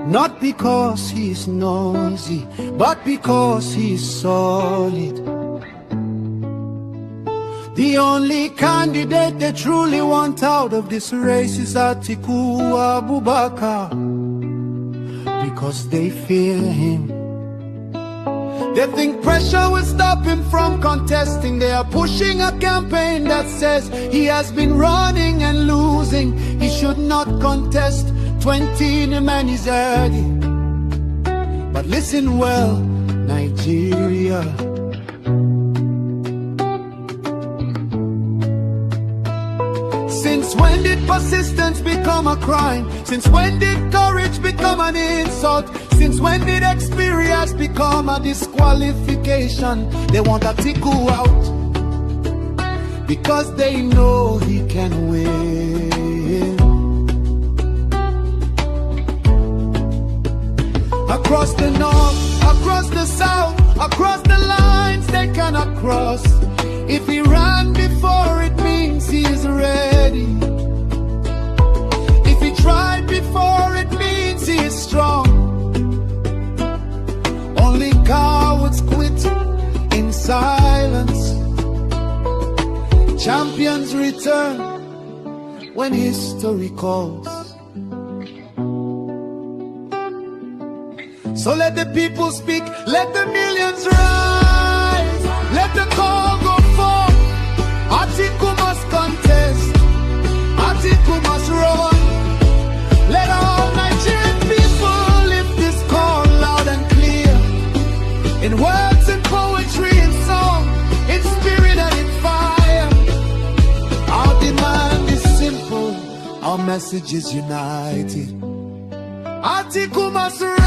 Not because he's noisy, but because he's solid. The only candidate they truly want out of this race is Atiku Abubakar, because they fear him. They think pressure will stop him from contesting. They are pushing a campaign that says he has been running and losing. He should not contest. 20 in the man is early. But listen well, Nigeria. Since when did persistence become a crime? Since when did courage become an insult? Since when did experience become a disqualification? They want Atiku out because they know he can win. Across the north, across the south, across the lines they cannot cross. If he ran before, it means he is ready. If he tried before, it means he is strong. Only cowards quit in silence. Champions return when history calls. So let the people speak, let the millions rise, let the call go forth. Atiku must contest, Atiku must run. Let all Nigerian people lift this call loud and clear, in words and poetry and song, in spirit and in fire. Our demand is simple, our message is united. Atiku must run.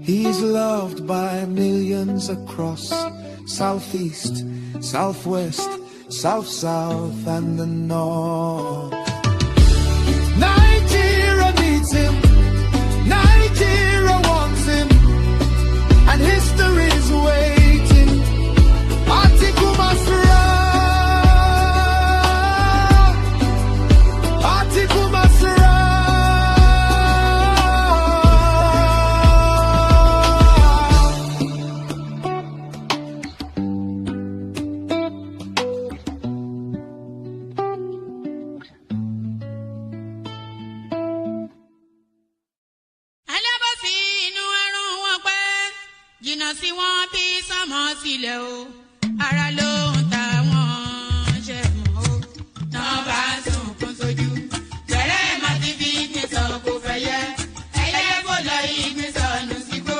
He's loved by millions across Southeast, Southwest, South, and the North. Nigeria needs him, Nigeria wants him, and history is waiting. Atiku must run, Atiku must run. Jìnnà sí wọn bí sánmọ̀ sílẹ̀ o, ara ló ń ta wọ́n ṣe mọ́ o. Náà bá sunkún sójú, bẹ̀rẹ̀ má ti fi ìgbín sọ kò fẹ́ yẹ. Ẹyẹ kò lọ ìgbín sọnù sígbó,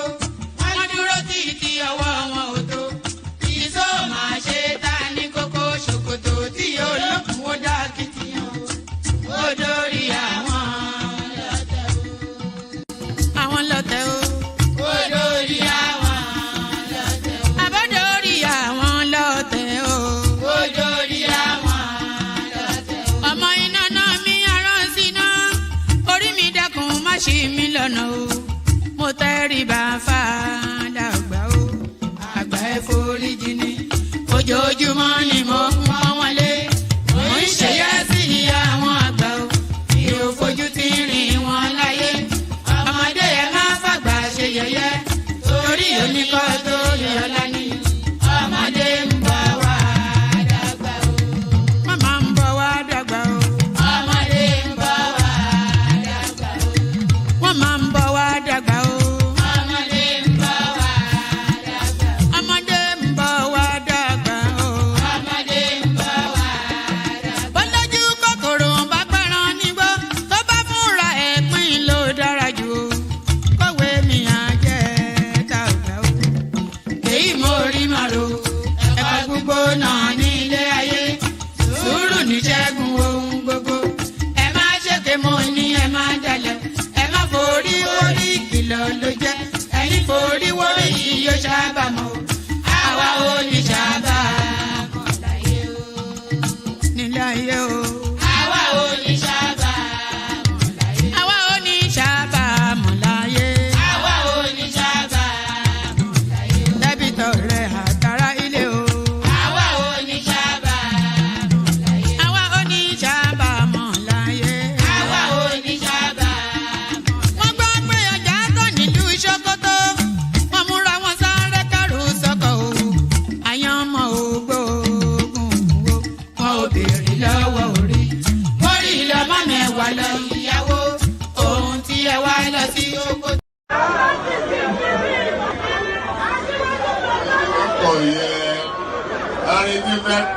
wọ́n dúró títí ọwọ́ wọn ò tó. Ìṣó máa ṣe ta ní kókó ṣòkòtò tí olókùn ó dá kìtìyàn o. Ó dórí àwọn lọ́tẹ̀ o. Àwọn lọ́tẹ̀ o. Ó dórí àwọn. Ṣí mi lọ́nà o, mo tẹríba fàdàgbà o, àgbà ẹ foríjì ni, ojoojúmọ́ ni mo ń pọ́n wọn lé, mo ń ṣèyá sí àwọn àgbà o, mi ò fojú tí rìn wọn láyé, ọmọdé ẹ má fàgbà ṣe yẹ̀yẹ́, torí oníkọ́ tó yọ lání, ọmọdé ń bọ̀ wá dàgbà o, màmá ń bọ̀ wá dàgbà o. Máa ń bọ̀ wá dàgbà o. Ọmọdé ń bọ̀ wá dàgbà. Ọmọdé ń bọ̀ wá dàgbà o. Ọmọdé ń bọ̀ wá dàgbà. Bọ́lájú kòkòrò bá pẹran nígbó, tó bá fúnra ẹ̀ pín ló dára jù o. Kọ̀wé mi á jẹ́ ká gbà o.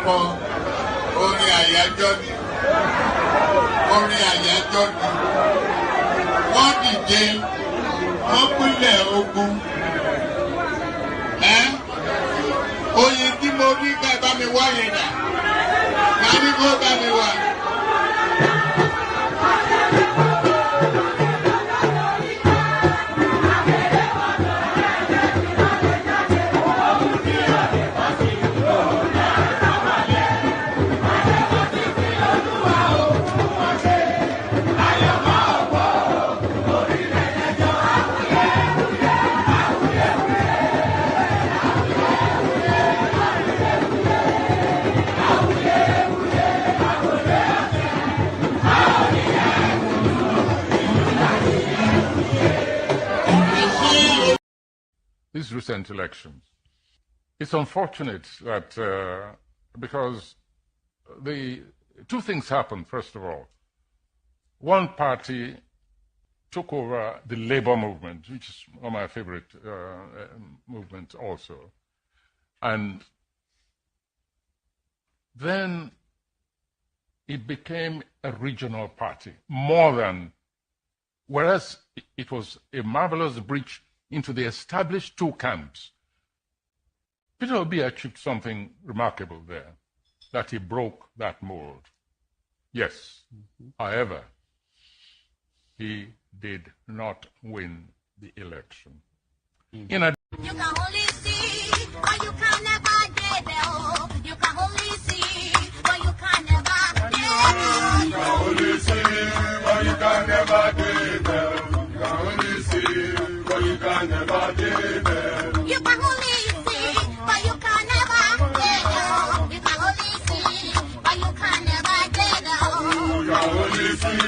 kọ orin àyájọ́ ni orin àyájọ́ ni wọ́n dìde wọ́n pínlẹ̀ ogun oyin tí mo rí ká bá mi wá yẹn dà ká ní kó bá mi wá. These recent elections. It's unfortunate that because the two things happened, first of all. One party took over the labor movement, which is one of my favorite movements also. And then it became a regional party, more than, whereas it was a marvelous breach into the established two camps. Peter Obi achieved something remarkable there, that he broke that mold. Yes, however, he did not win the election. In a You can only see, but you can never get there. You can only see, but you can never get there. You can only see, but you can never get there. You can only see, but you can never get there. You can only see, but you can never get there. You can only see, but you can never get there. You can only see,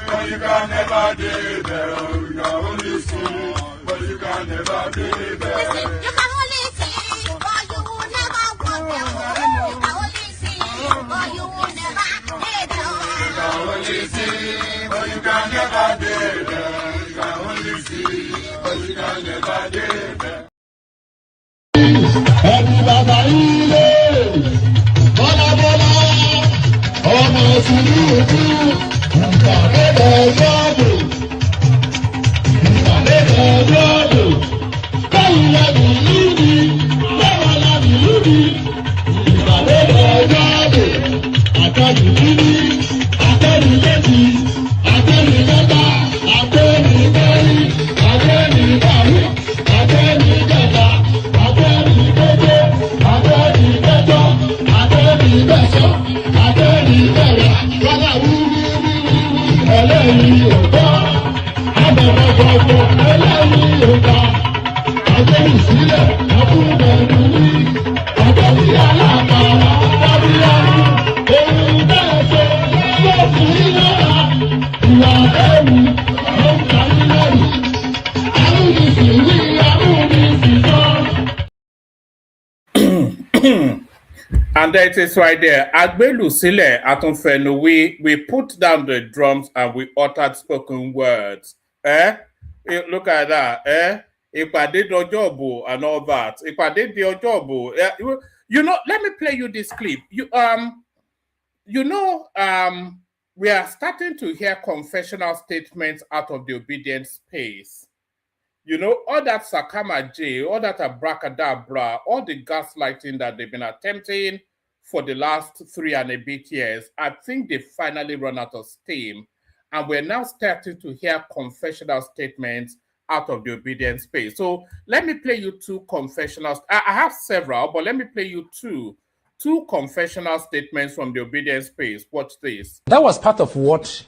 but you can never get there. You can only see, but you can never get there. Listen, you can only see, but you will never walk there. You can only see, but you will never get there. You can only see, but you can never get there. You can only see, but you can never get there. Ẹni bàbá ilé, bọ́lábọ́lá, ọmọ Sùúrùtù, ìgbàlódé yọ̀dù, ìgbàlódé yọ̀dù, báyìí lẹ́nu lùdì, báwa lẹ́nu lùdì, ìgbàlódé yọ̀dù, àtẹ̀lù lùdì, àtẹ̀lù létí, àtẹ̀lù lẹ́gbà, àtẹ̀lù bẹ́rí, àtẹ̀lù bàrí, àtẹ̀lù gẹ̀dà. And that is right there. Agbelu Sile Atunfenu, we put down the drums and we uttered spoken words. Look at that. Ìpàdé dọjọ́bò and all that. Ìpàdé di ọjọ́bò. You know, let me play you this clip. We are starting to hear confessional statements out of the obedient space. You know, all that Sakama J, all that abracadabra, all the gaslighting that they've been attempting for the last 3 and a bit years, I think they finally run out of steam. And we're now starting to hear confessional statements out of the obedient space. So let me play you 2 confessional. I have several, but let me play you 2 confessional statements from the obedient space. Watch this. That was part of what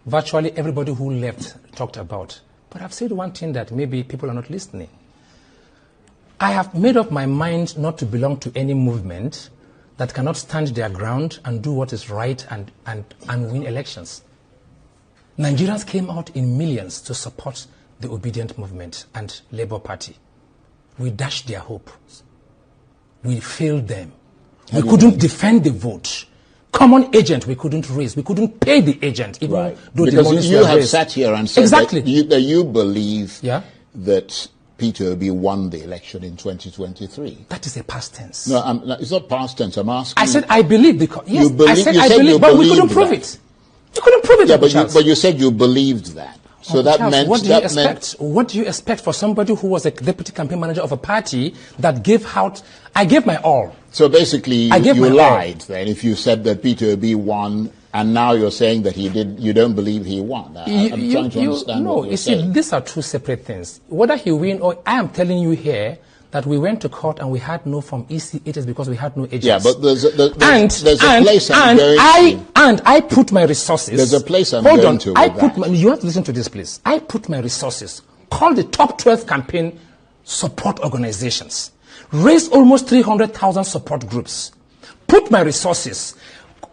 virtually everybody who left talked about. But I've said one thing that maybe people are not listening. I have made up my mind not to belong to any movement that cannot stand their ground and do what is right and win elections. Nigerians came out in millions to support the obedient movement and Labour Party. We dashed their hopes. We failed them. We couldn't defend the vote. Common agent we couldn't raise. We couldn't pay the agent, even though because the monies you were have raised. sat here and said exactly that you believe that Peter Obi won the election in 2023. That is a past tense. No, it's not past tense. I'm asking. I said I believe because yes, you believe, I said you I said believe, you but we couldn't believed prove that. it. You couldn't prove it. Yeah, but you said you believed that. So that Charles, meant what do you that expect? What do you expect for somebody who was a deputy campaign manager of a party that gave out? I gave my all. So basically, I gave you my lied then if you said that Peter Obi won, and now you're saying that he did. You don't believe he won. I'm trying to understand no, what you're you see, saying. these are two separate things. Whether he win or I am telling you here that we went to court and we had no from EC agents because we had no agents. Yeah, but there's a place I'm going to. And I put my resources. There's a place I'm hold going on, to. I with put that. my, you have to listen to this, please. I put my resources. Call the top 12 campaign support organizations. Raise almost 300,000 support groups. Put my resources.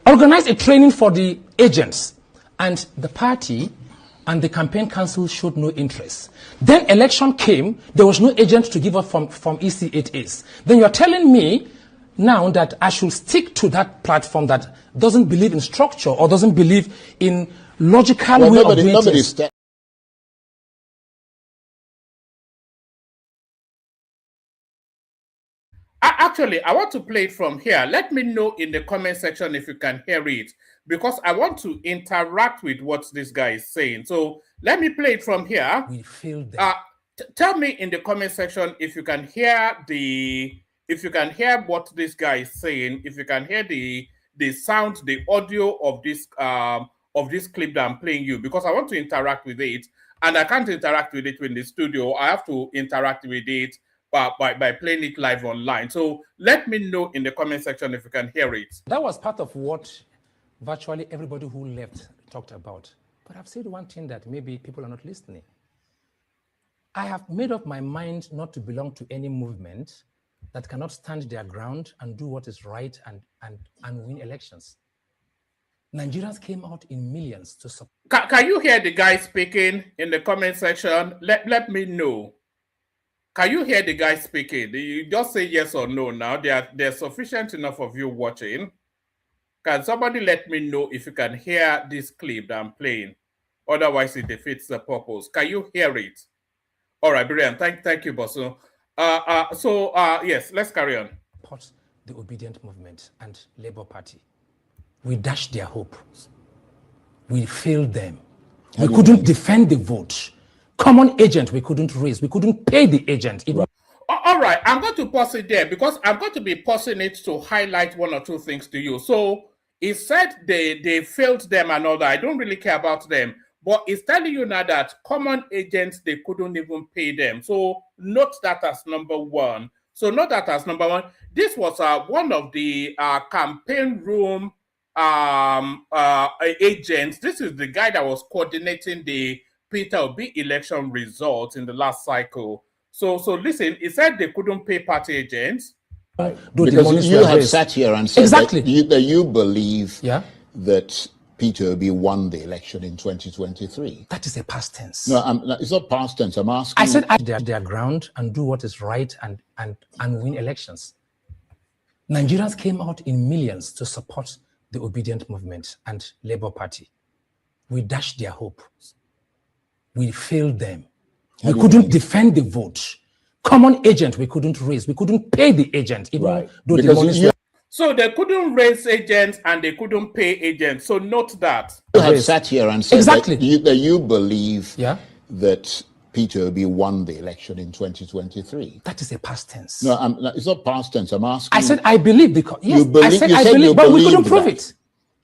Organize a training for the agents, and the party and the campaign council showed no interest. Then election came, there was no agent to give up from EC8As. Then you're telling me now that I should stick to that platform that doesn't believe in structure or doesn't believe in logical way of doing things. Actually, I want to play it from here. Let me know in the comment section if you can hear it, because I want to interact with what this guy is saying. So let me play it from here. We feel that. Tell me in the comment section if you can hear what this guy is saying, if you can hear the sound, the audio of this clip that I'm playing you, because I want to interact with it, and I can't interact with it in the studio. I have to interact with it by playing it live online. So let me know in the comment section if you can hear it. That was part of what virtually everybody who left talked about. But I've said one thing that maybe people are not listening. I have made up my mind not to belong to any movement that cannot stand their ground and do what is right and win elections. Nigerians came out in millions to support. Can you hear the guy speaking in the comment section? Let me know. Can you hear the guy speaking? You just say yes or no now. There's sufficient enough of you watching. Can somebody let me know if you can hear this clip that I'm playing? Otherwise, it defeats the purpose. Can you hear it? All right, brilliant. Thank you, Bosu. Yes, let's carry on. Support the obedient movement and Labour Party. We dashed their hope. We failed them. We couldn't defend the vote. Common agent we couldn't raise. We couldn't pay the agent. All right, I'm going to pause it there because I'm going to be pausing it to highlight one or two things to you. So it said they failed them and all that. I don't really care about them. But it's telling you now that common agents, they couldn't even pay them. So note that as number one. This was one of the campaign room agents. This is the guy that was coordinating the Peter Obi election results in the last cycle. So listen, it said they couldn't pay party agents. Because you have sat here and said exactly that you believe that Peter Obi won the election in 2023. That is a past tense. No, it's not past tense. I'm asking. I said their ground and do what is right and win elections. Nigerians came out in millions to support the obedient movement and Labour Party. We dashed their hope. We failed them. We couldn't defend the vote. Common agent we couldn't raise. We couldn't pay the agent. Even though the money. So they couldn't raise agents and they couldn't pay agents. So note that. You have sat here and said exactly that you believe that Peter Obi won the election in 2023. That is a past tense. No, it's not past tense. I'm asking. I said I believe because yes, I said I believe, but we couldn't prove it.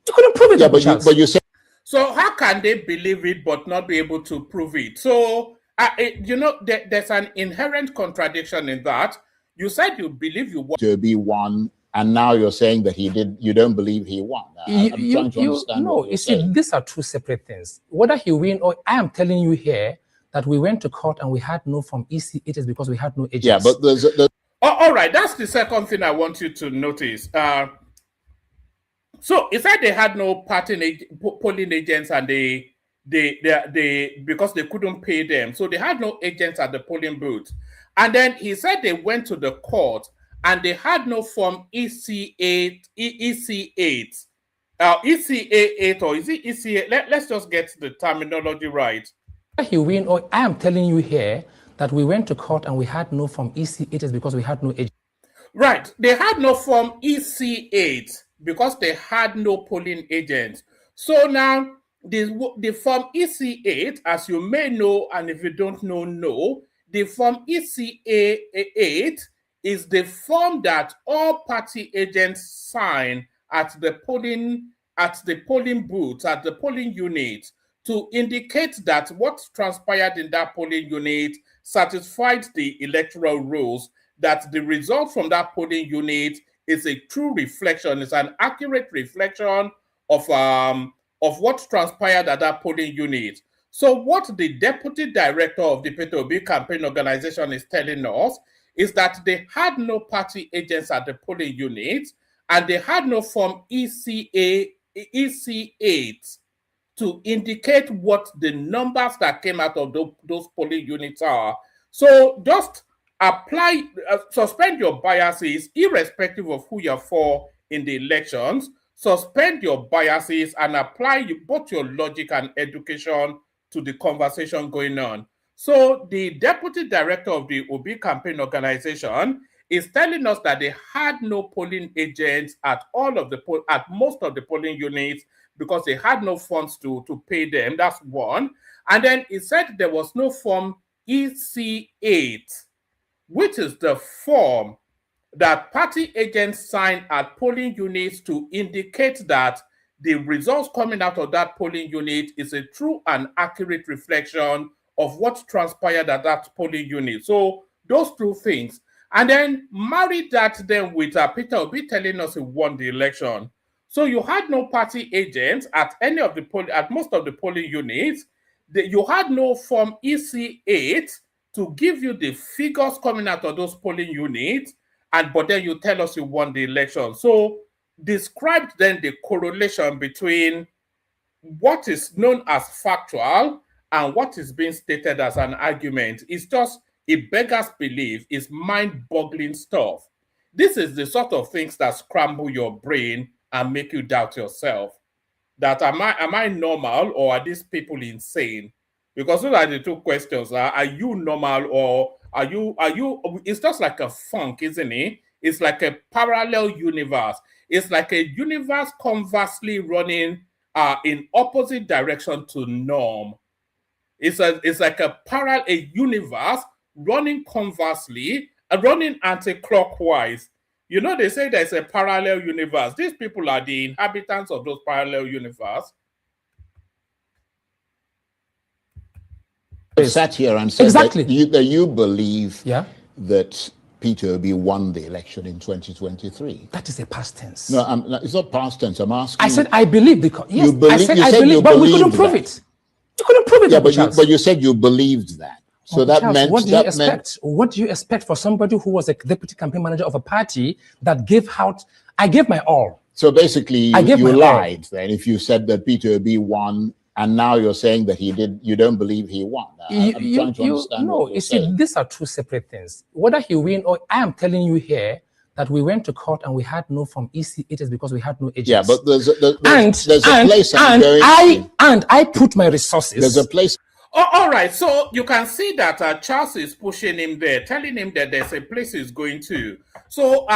You couldn't prove it. Yeah, but you said. So how can they believe it but not be able to prove it? So there's an inherent contradiction in that. You said you believe you won. Peter Obi won. And now you're saying that he did. You don't believe he won. I'm trying to understand. No, you see, these are two separate things. Whether he win or I am telling you here that we went to court and we had no from EC8As because we had no agents. Yeah, but there's all right, that's the second thing I want you to notice. So it said they had no polling agents and they because they couldn't pay them, so they had no agents at the polling booth. And then he said they went to the court. And they had no form EC8, EC8, ECA8, or is it ECA? Let's just get the terminology right. He win, or I am telling you here that we went to court and we had no Form EC8 is because we had no agent. Right. They had no Form EC8 because they had no polling agents. So now the Form EC8, as you may know, and if you don't know, the Form EC8 is the form that all party agents sign at the polling booth, at the polling unit, to indicate that what transpired in that polling unit satisfied the electoral rules, that the result from that polling unit is a true reflection, is an accurate reflection of what transpired at that polling unit. So what the deputy director of the Peter Obi campaign organization is telling us is that they had no party agents at the polling unit, and they had no Form EC8 to indicate what the numbers that came out of those polling units are. So just suspend your biases, irrespective of who you're for in the elections. Suspend your biases and apply both your logic and education to the conversation going on. So the deputy director of the Obi campaign organization is telling us that they had no polling agents at most of the polling units because they had no funds to pay them. That's one. And then he said there was no Form EC8, which is the form that party agents sign at polling units to indicate that the results coming out of that polling unit is a true and accurate reflection of what transpired at that polling unit. So those two things. And then marry that then with Peter Obi telling us he won the election. So you had no party agents at most of the polling units. You had no Form EC8 to give you the figures coming out of those polling units, but then you tell us you won the election. So describe then the correlation between what is known as factual and what is being stated as an argument. It's just, it beggars belief, it's mind-boggling stuff. This is the sort of things that scramble your brain and make you doubt yourself. That am I normal, or are these people insane? Because those are the two questions. Are you normal, or are you? It's just like a funk, isn't it? It's like a parallel universe. It's like a universe conversely running in opposite direction to norm. It's like a universe running conversely, running anti-clockwise. You know, they say there's a parallel universe. These people are the inhabitants of those parallel universes. Sat here and said Exactly. that you believe Yeah. that Peter Obi won the election in 2023. That is a past tense. No, it's not past tense. I'm asking. I said I believe because yes, You believe- I said you I said believe, you but we couldn't believed prove that. it. You couldn't prove it. Yeah, Uncle Charles. but you said you believed that. So Uncle that Charles, meant what do you expect? What do you expect for somebody who was a deputy campaign manager of a party that gave out? I gave my all. So basically, I gave you my all. lied then if you said that Peter Obi won, and now you're saying that he did. You don't believe he won. I'm trying to understand. No, what you're you see, saying. these are two separate things. Whether he win or I am telling you here that we went to court and we had no Form EC8 is because we had no agents. Yeah, but there's a and place I'm going to. I put my resources. There's a place. Oh, all right, so you can see that Charles is pushing him there, telling him that there's a place he's going to. So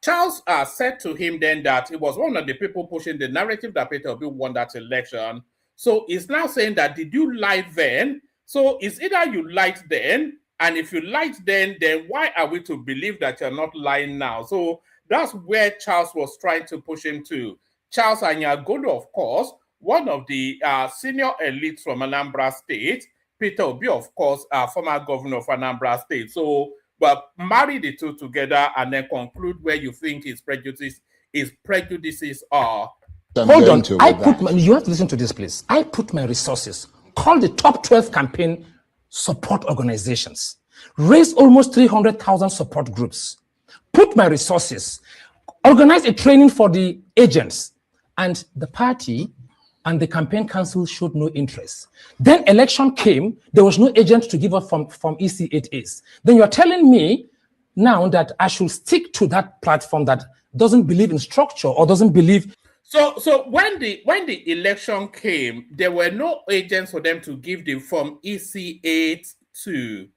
Charles said to him then that he was one of the people pushing the narrative that Peter Obi won that election. So he's now saying that, did you lie then? So it's either you lied then, and if you lied then why are we to believe that you're not lying now? So that's where Charles was trying to push him to. Charles Anyagolo, of course, one of the senior elites from Anambra State, Peter Obi, of course, former governor of Anambra State. So, but marry the two together and then conclude where you think his prejudices are. Hold on, you have to listen to this, please. I put my resources, call the top 12 campaign support organizations, raise almost 300,000 support groups, put my resources, organize a training for the agents, and the party and the campaign council showed no interest. Then election came, there was no agent to give up from EC8 is. Then you're telling me now that I should stick to that platform that doesn't believe in structure or doesn't believe. So when the election came, there were no agents for them to give the Form EC8 to.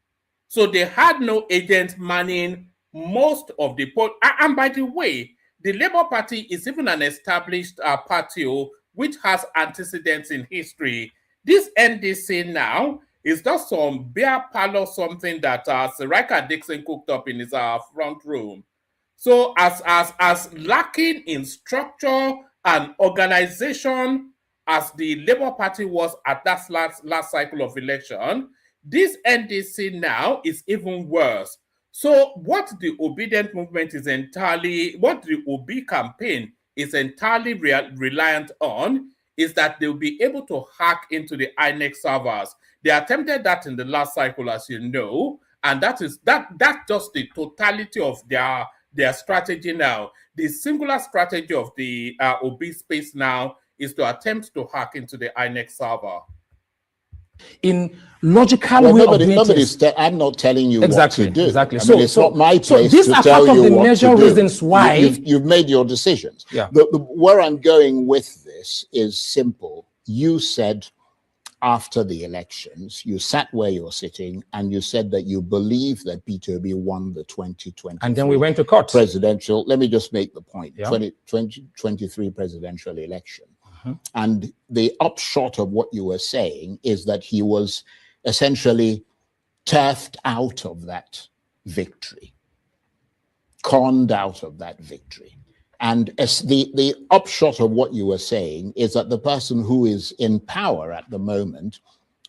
So they had no agent manning most of the poll. And by the way, the Labour Party is even an established party which has antecedents in history. This NDC now is just some beer parlor something that Sirika Dixon cooked up in his front room. So as lacking in structure and organization as the Labour Party was at that last cycle of election, this NDC now is even worse. So what the Obedient movement is entirely, what the Obi campaign is entirely reliant on is that they'll be able to hack into the INEC servers. They attempted that in the last cycle, as you know, and that's just the totality of their strategy now. The singular strategy of the Obi space now is to attempt to hack into the INEC server. In logical way of doing things. I'm not telling you exactly, what to do. Exactly. I mean, it's not my place these to are tell part you of the what major to do. reasons why you've made your decisions. Yeah. Where I'm going with this is simple. You said after the elections, you sat where you're sitting and you said that you believe that Peter Obi won the 2020. And then we went to court. Presidential. Let me just make the point. Yeah. 2023 presidential election. And the upshot of what you were saying is that he was essentially turfed out of that victory, conned out of that victory. And as the upshot of what you were saying is that the person who is in power at the moment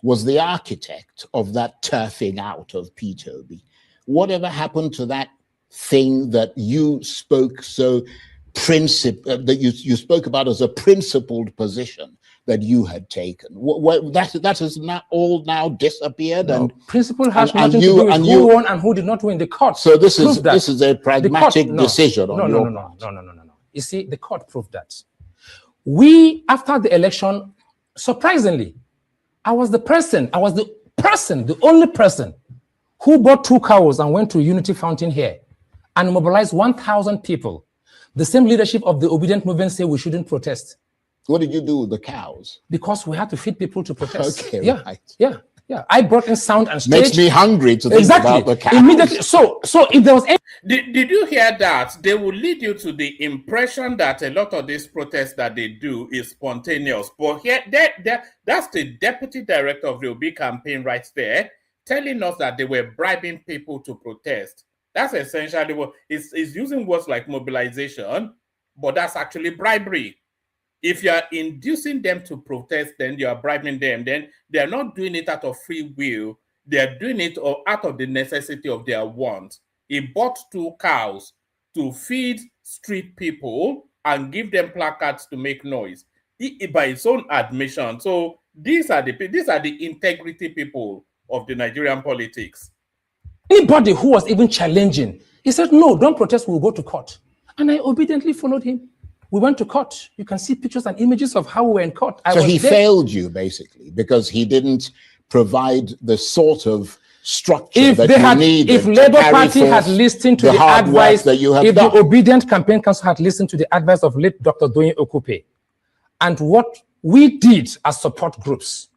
was the architect of that turfing out of Peter Obi. Whatever happened to that thing that you spoke so that you spoke about as a principled position that you had taken? That has now disappeared. No, and principle has nothing to do with who won and who did not win. The court. So this is a pragmatic decision on your part. No. You see, the court proved that. We, after the election, surprisingly, I was the only person who bought 2 cows and went to Unity Fountain here and mobilized 1,000 people. The same leadership of the Obedient movement say we shouldn't protest. What did you do with the cows? Because we had to feed people to protest. Okay, yeah, right. Yeah. I brought in sound and stage. Makes me hungry to think about the cows. Immediately. So if there was any... Did you hear that? They will lead you to the impression that a lot of these protests that they do is spontaneous. But here, that's the deputy director of the Obi campaign right there, telling us that they were bribing people to protest. That's essentially what is using words like mobilization, but that's actually bribery. If you are inducing them to protest, then you are bribing them. Then they are not doing it out of free will. They are doing it out of the necessity of their want. He bought 2 cows to feed street people and give them placards to make noise, by his own admission. So these are the integrity people of the Nigerian politics. Anybody who was even challenging, he said, no, don't protest, we'll go to court. And I obediently followed him. We went to court. You can see pictures and images of how we were in court. So he failed you, basically, because he didn't provide the sort of structure that you needed. If Labour Party had listened to the advice, that you have if done. the Obedient Campaign Council had listened to the advice of late Dr. Doyin Okupe, and what we did as support groups,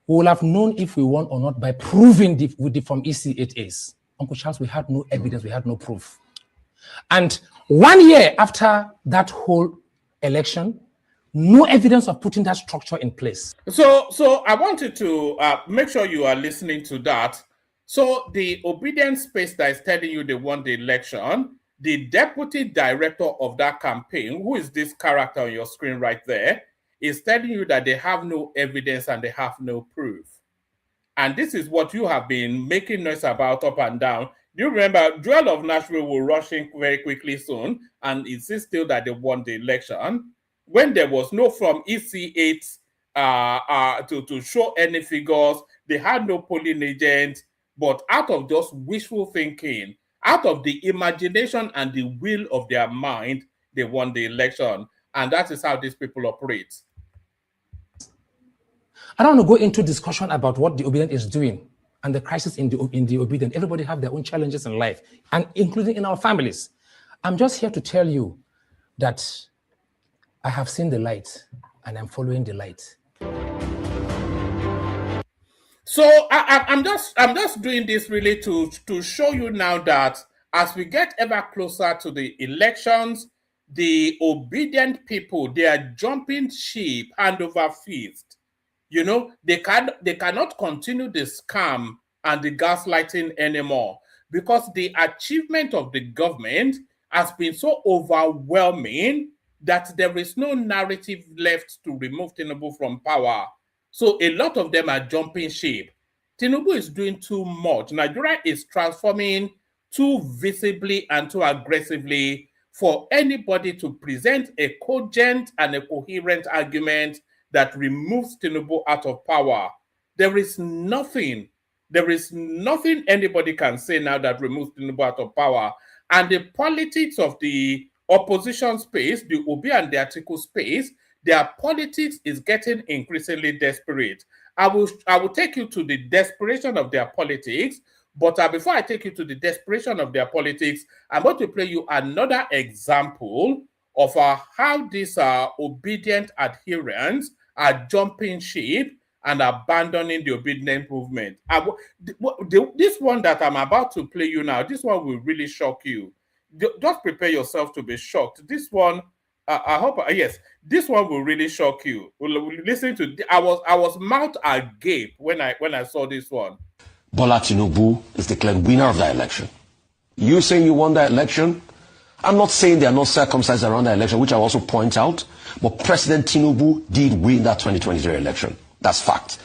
we will have known if we won or not by proving from EC8As. Uncle Charles, we had no evidence, we had no proof. And 1 year after that whole election, no evidence of putting that structure in place. So I wanted to make sure you are listening to that. So the Obedient space that is telling you they won the election, the deputy director of that campaign, who is this character on your screen right there, is telling you that they have no evidence and they have no proof. And this is what you have been making noise about up and down. Do you remember Joel of Nashville will rush in very quickly soon and insist still that they won the election when there was no from EC8 to show any figures. They had no polling agent, but out of just wishful thinking, out of the imagination and the will of their mind, they won the election. And that is how these people operate. I don't want to go into discussion about what the Obedient is doing and the crisis in the Obedient. Everybody have their own challenges in life, and including in our families. I'm just here to tell you that I have seen the light and I'm following the light. So I'm just doing this really to show you now that as we get ever closer to the elections, the obedient people, they are jumping ship hand over fist. You know, they cannot continue the scam and the gaslighting anymore because the achievement of the government has been so overwhelming that there is no narrative left to remove Tinubu from power. So a lot of them are jumping ship. Tinubu is doing too much. Nigeria is transforming too visibly and too aggressively for anybody to present a cogent and a coherent argument that removes Tinubu out of power. There is nothing anybody can say now that removes Tinubu out of power. And the politics of the opposition space, the Obi and the Atiku space, their politics is getting increasingly desperate. I will take you to the desperation of their politics, but before I take you to the desperation of their politics, I'm going to play you another example of how these obedient adherents are jumping ship and abandoning the obedient movement. This one that I'm about to play you now, this one will really shock you. Just prepare yourself to be shocked. This one, I hope, yes, this one will really shock you. Listen to, I was mouth agape when I saw this one. Bola Tinubu is declared winner of that election. You saying you won that election? I'm not saying there are no circumstances around that election, which I also point out, but President Tinubu did win that 2023 election. That's fact.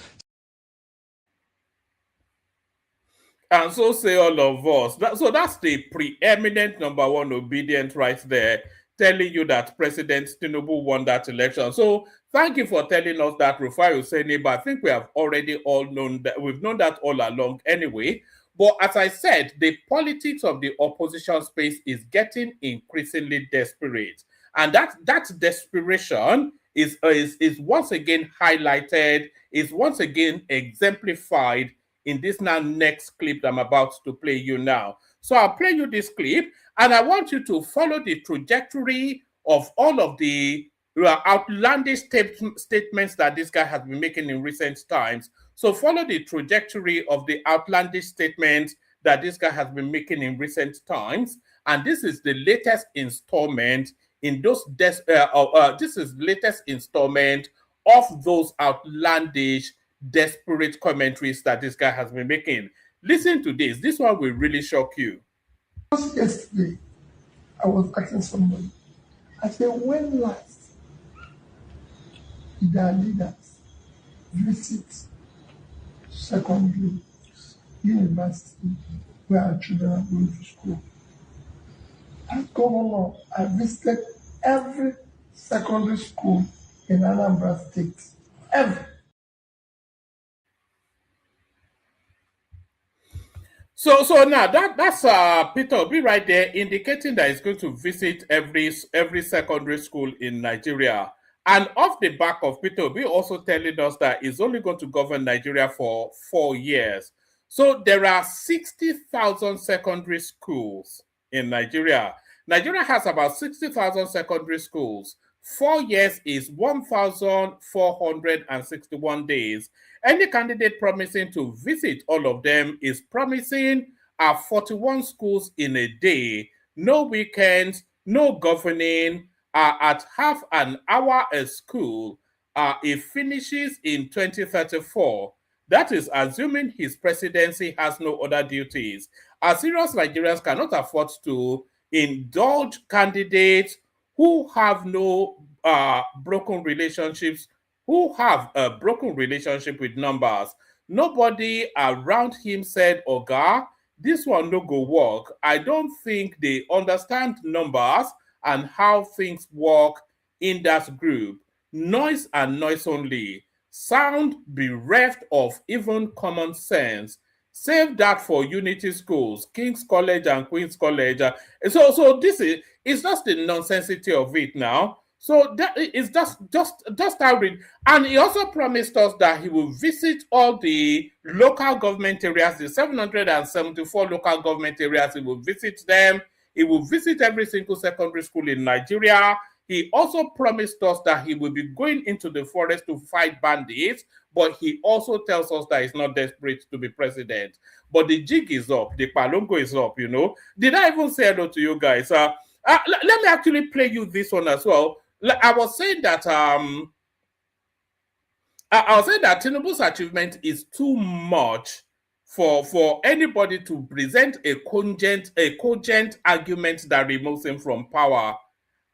And so say all of us. So that's the preeminent number one obedient right there, telling you that President Tinubu won that election. So thank you for telling us that, Rufai Hussaini, but I think we have already all known that. We've known that all along anyway. But as I said, the politics of the opposition space is getting increasingly desperate. And that desperation is once again highlighted, is once again exemplified in this next clip that I'm about to play you now. So I'll play you this clip, and I want you to follow the trajectory of all of the outlandish statements that this guy has been making in recent times. So follow the trajectory of the outlandish statements that this guy has been making in recent times. And this is the latest installment in those, this is latest installment of those outlandish, desperate commentaries that this guy has been making. Listen to this. This one will really shock you. Just yesterday, I was asking somebody, I said, when last did our leaders visit secondary university where our children are going to school? As governor, I visited every secondary school in Anambra State. Every. So now that's Peter Obi right there, indicating that he's going to visit every secondary school in Nigeria. And off the back of Peter Obi also telling us that he's only going to govern Nigeria for 4 years. So there are 60,000 secondary schools in Nigeria. Nigeria has about 60,000 secondary schools. 4 years is 1,461 days. Any candidate promising to visit all of them is promising 41 schools in a day, no weekends, no governing, at half an hour a school. It finishes in 2034. That is assuming his presidency has no other duties. As serious Nigerians cannot afford to indulge candidates who have no broken relationships, who have a broken relationship with numbers. Nobody around him said, Oga, this one no go work. I don't think they understand numbers and how things work in that group. Noise and noise only. Sound bereft of even common sense. Save that for Unity schools, King's College and Queen's College. So this is, it's just the nonsensity of it now. So that is just how it. And he also promised us that he will visit all the local government areas, the 774 local government areas. He will visit them. He will visit every single secondary school in Nigeria. he also promised us that he will be going into the forest to fight bandits, but he also tells us that he's not desperate to be president. But the jig is up, the palongo is up, you know. Did I even say hello to you guys? Let me actually play you this one as well. I was saying that Tinubu's achievement is too much for anybody to present a cogent argument that removes him from power.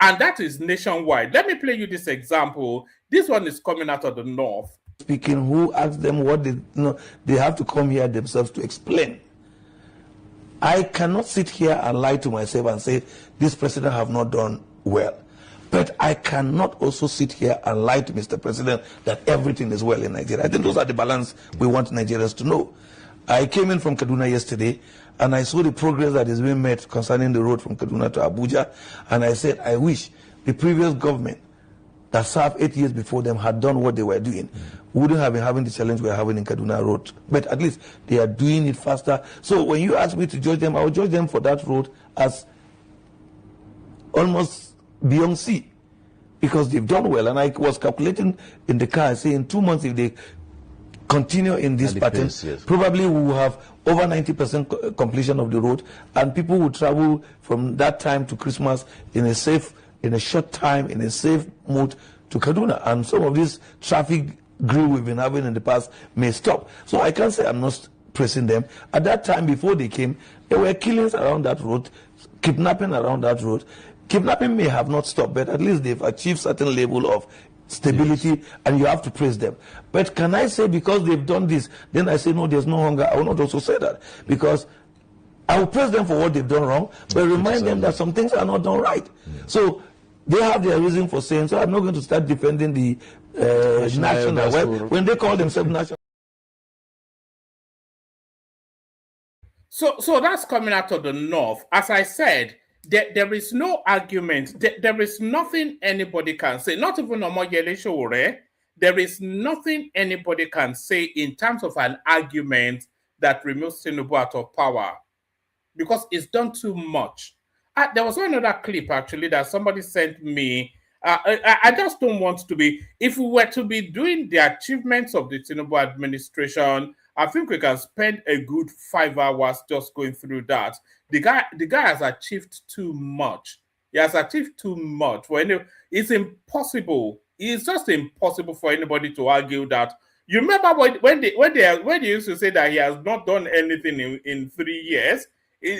And that is nationwide. Let me play you this example. This one is coming out of the north. Speaking, who asked them what they have to come here themselves to explain. I cannot sit here and lie to myself and say this president have not done well. But I cannot also sit here and lie to Mr. President that everything is well in Nigeria. I think those are the balance we want Nigerians to know. I came in from Kaduna yesterday and I saw the progress that is being made concerning the road from Kaduna to Abuja, and I said I wish the previous government that served 8 years before them had done what they were doing. We wouldn't have been having the challenge we're having in Kaduna Road. But at least they are doing it faster. So when you ask me to judge them, I will judge them for that road as almost beyond sea, because they've done well. And I was calculating in the car, saying in 2 months, if they continue in this pattern, probably we will have over 90% completion of the road, and people will travel from that time to Christmas in a short time, in a safe mood to Kaduna. And some of this traffic grill we've been having in the past may stop. So I can't say I'm not pressing them. At that time, before they came, there were killings around that road, kidnapping around that road. Kidnapping may have not stopped, but at least they've achieved certain level of stability, and you have to praise them. But can I say because they've done this, then I say no, there's no hunger? I will not also say that, because I will praise them for what they've done wrong, but remind them that some things are not done right. So they have their reason for saying, so I'm not going to start defending the national when they call themselves national. So that's coming out of the north. As I said, there is no argument. There is nothing anybody can say, not even Omoyele Sowore. There is nothing anybody can say in terms of an argument that removes Tinubu out of power, because it's done too much. There was one other clip actually that somebody sent me. I just don't want to be, if we were to be doing the achievements of the Tinubu administration, I think we can spend a good 5 hours just going through that. The guy has achieved too much. He has achieved too much. It's impossible. It's just impossible for anybody to argue that. You remember when they used to say that he has not done anything in 3 years?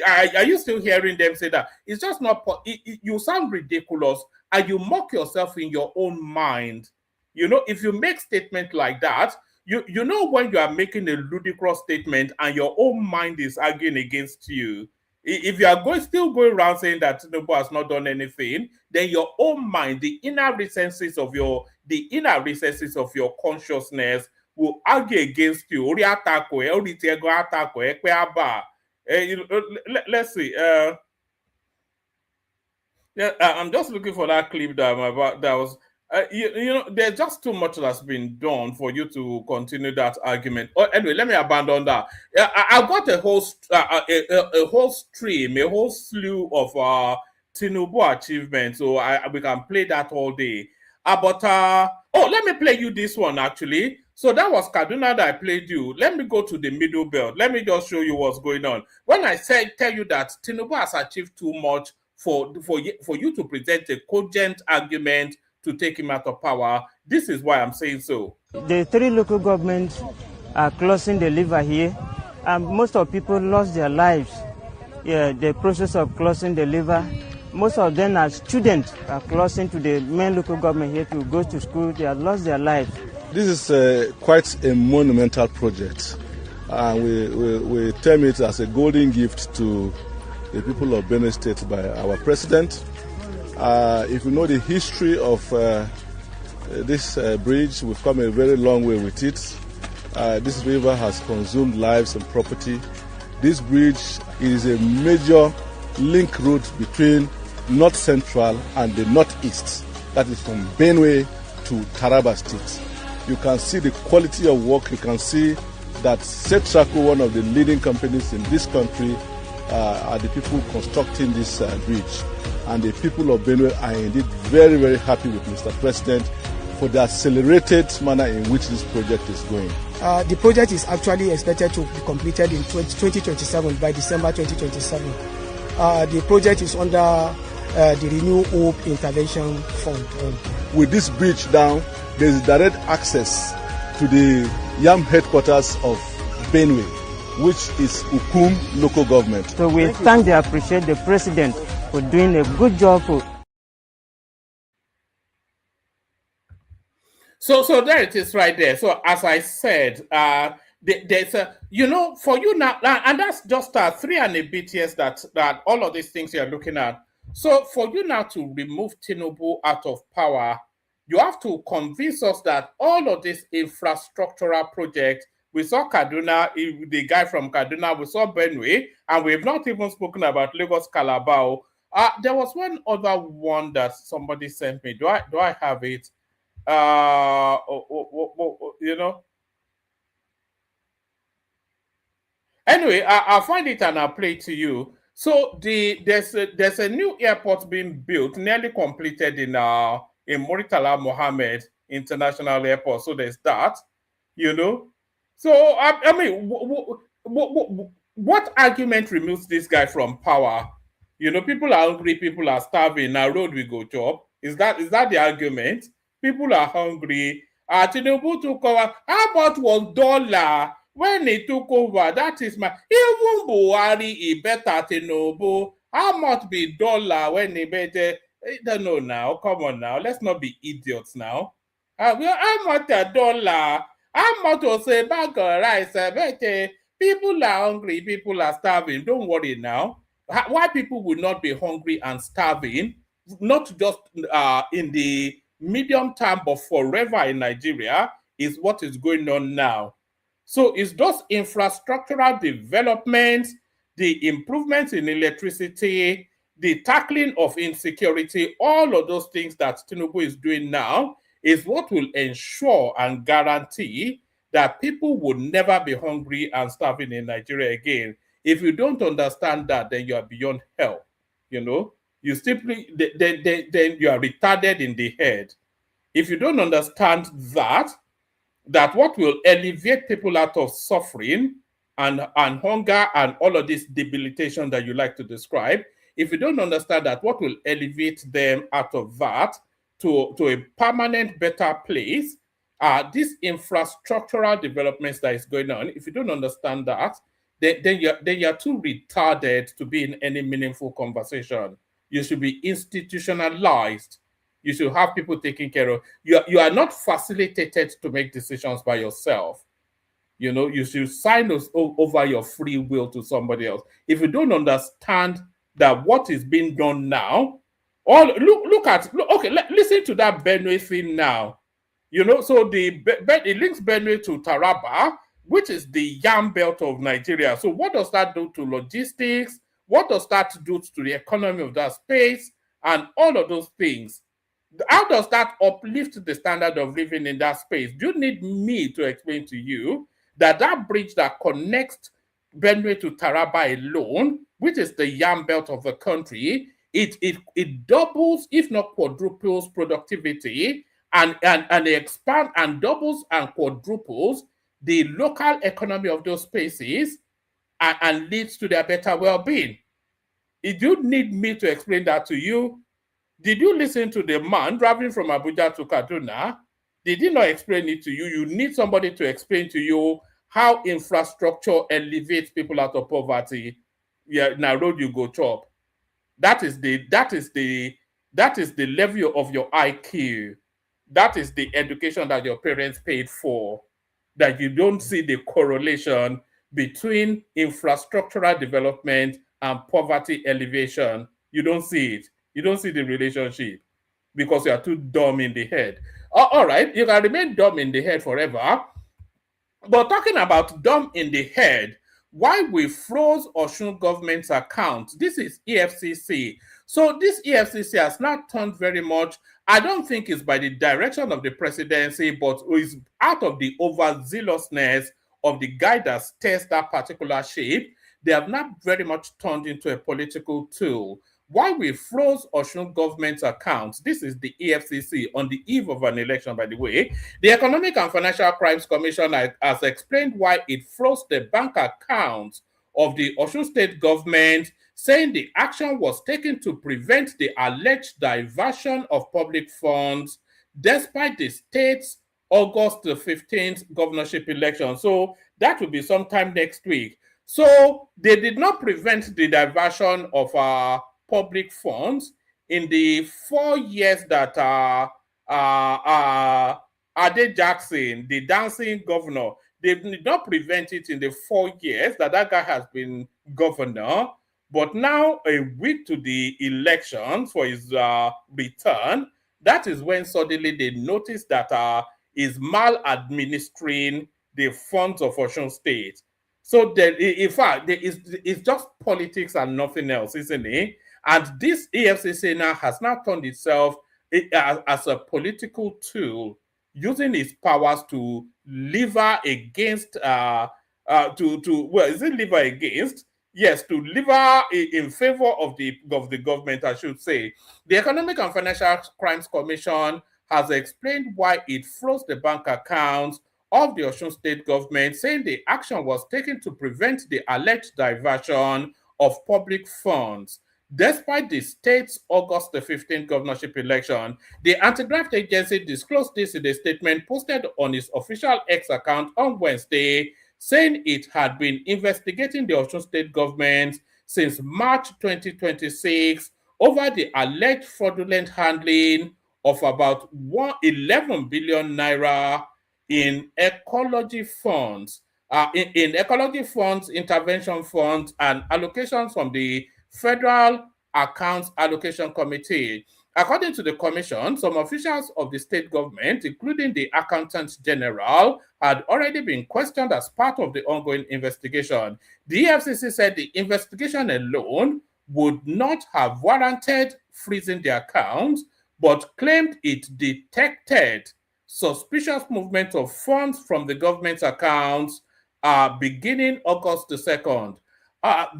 Are you still hearing them say that? It's just not. You sound ridiculous, and you mock yourself in your own mind. You know, if you make statement like that, you know when you are making a ludicrous statement and your own mind is arguing against you. If you are still going around saying that Tinubu has not done anything, then your own mind, the inner recesses of your consciousness will argue against you. Let's see. I'm just looking for that clip that was. You know, there's just too much that's been done for you to continue that argument. Anyway, let me abandon that. I've got a whole stream, a whole slew of Tinubu achievements, so we can play that all day. Let me play you this one actually. So that was Kaduna that I played you. Let me go to the middle belt. Let me just show you what's going on. When I tell you that Tinubu has achieved too much for you to present a cogent argument to take him out of power, this is why I'm saying so. The 3 local governments are closing the liver here, and most of people lost their lives. Yeah, the process of closing the liver, most of them are students are closing to the main local government here to go to school. They have lost their lives. This is quite a monumental project, and we term it as a golden gift to the people of Benue State by our president. If you know the history of this bridge, we've come a very long way with it. This river has consumed lives and property. This bridge is a major link route between North Central and the Northeast. That is from Benue to Taraba State. You can see the quality of work. You can see that Setraco, one of the leading companies in this country, are the people constructing this bridge. And the people of Benue are indeed very, very happy with Mr. President for the accelerated manner in which this project is going. The project is actually expected to be completed in 2027, by December 2027. The project is under the Renew Hope Intervention Fund. With this bridge down, there is direct access to the YAM headquarters of Benue, which is Ukum local government. So we thank and appreciate the president for doing a good job. So there it is right there. So as I said, there's a, for you now, and that's just 3 and a bit years that all of these things you're looking at. So for you now to remove Tinubu out of power, you have to convince us that all of these infrastructural projects, we saw Kaduna, the guy from Kaduna, we saw Benue, and we've not even spoken about Lagos Calabar. There was one other one that somebody sent me. Do I have it? Anyway, I'll find it and I'll play it to you. So there's a new airport being built, nearly completed in Murtala Mohammed International Airport. So there's that, So I mean, what argument removes this guy from power? People are hungry, people are starving. Now road we go chop. Is that the argument? People are hungry. Tinubu took over. How much was dollar when he took over? That is my. Even Buhari, he better Tinubu. How much be dollar when he better? I don't know now. Come on now. Let's not be idiots now. How much a dollar? How much was a bag of rice? Better. People are hungry. People are starving. Don't worry now. Why people will not be hungry and starving? Not just in the medium term, but forever in Nigeria, is what is going on now. So it's those infrastructural developments, the improvements in electricity, the tackling of insecurity, all of those things that Tinubu is doing now is what will ensure and guarantee that people will never be hungry and starving in Nigeria again. If you don't understand that, then you are beyond help, You simply, then you are retarded in the head. If you don't understand that what will alleviate people out of suffering and hunger and all of this debilitation that you like to describe, if you don't understand that what will elevate them out of that to a permanent better place, these infrastructural developments that is going on, if you don't understand that, then you're too retarded to be in any meaningful conversation. You should be institutionalized. You should have people taking care of you. You are not facilitated to make decisions by yourself. You should sign over your free will to somebody else. If you don't understand that what is being done now, listen to that Benue thing now. So it links Benue to Taraba, which is the yam belt of Nigeria. So what does that do to logistics? What does that do to the economy of that space and all of those things? How does that uplift the standard of living in that space? Do you need me to explain to you that bridge that connects Benue to Taraba alone, which is the yam belt of the country, it doubles, if not quadruples, productivity and expand and doubles and quadruples the local economy of those spaces and leads to their better well-being. If you need me to explain that to you, did you listen to the man driving from Abuja to Kaduna? Did he not explain it to you? You need somebody to explain to you how infrastructure elevates people out of poverty. Yeah, now road you go chop. That is the level of your IQ. That is the education that your parents paid for. That you don't see the correlation between infrastructural development and poverty elevation. You don't see it. You don't see the relationship because you are too dumb in the head. All right, you can remain dumb in the head forever. But talking about dumb in the head, why we froze Osun government's account? This is EFCC. So this EFCC has not turned very much. I don't think it's by the direction of the presidency, but is out of the overzealousness of the guy that steers that particular shape. they have not very much turned into a political tool. While we froze Osun government's accounts, this is the EFCC on the eve of an election, by the way, the Economic and Financial Crimes Commission has explained why it froze the bank accounts of the Osun state government, saying the action was taken to prevent the alleged diversion of public funds despite the state's August the 15th governorship election. So that will be sometime next week. So they did not prevent the diversion of public funds in the 4 years that Ade Jackson, the dancing governor, they did not prevent it in the 4 years that guy has been governor. But now, a week to the election for his return, that is when suddenly they noticed that he's maladministering the funds of Osun State. So in fact, it's just politics and nothing else, isn't it? And this EFCC now has now turned itself as a political tool, using its powers to lever against well, is it lever against? Yes, to lever in favor of the government, I should say. The Economic and Financial Crimes Commission has explained why it froze the bank accounts of the Osun State government, saying the action was taken to prevent the alleged diversion of public funds. Despite the state's August the 15th governorship election, the anti-graft agency disclosed this in a statement posted on its official X account on Wednesday, saying it had been investigating the Osun State government since March 2026 over the alleged fraudulent handling of about 11 billion naira in ecology funds, in ecology funds, intervention funds, and allocations from the Federal Accounts Allocation Committee. According to the commission, some officials of the state government, including the Accountant General, had already been questioned as part of the ongoing investigation. The EFCC said the investigation alone would not have warranted freezing the accounts, but claimed it detected suspicious movement of funds from the government's accounts beginning August the 2nd.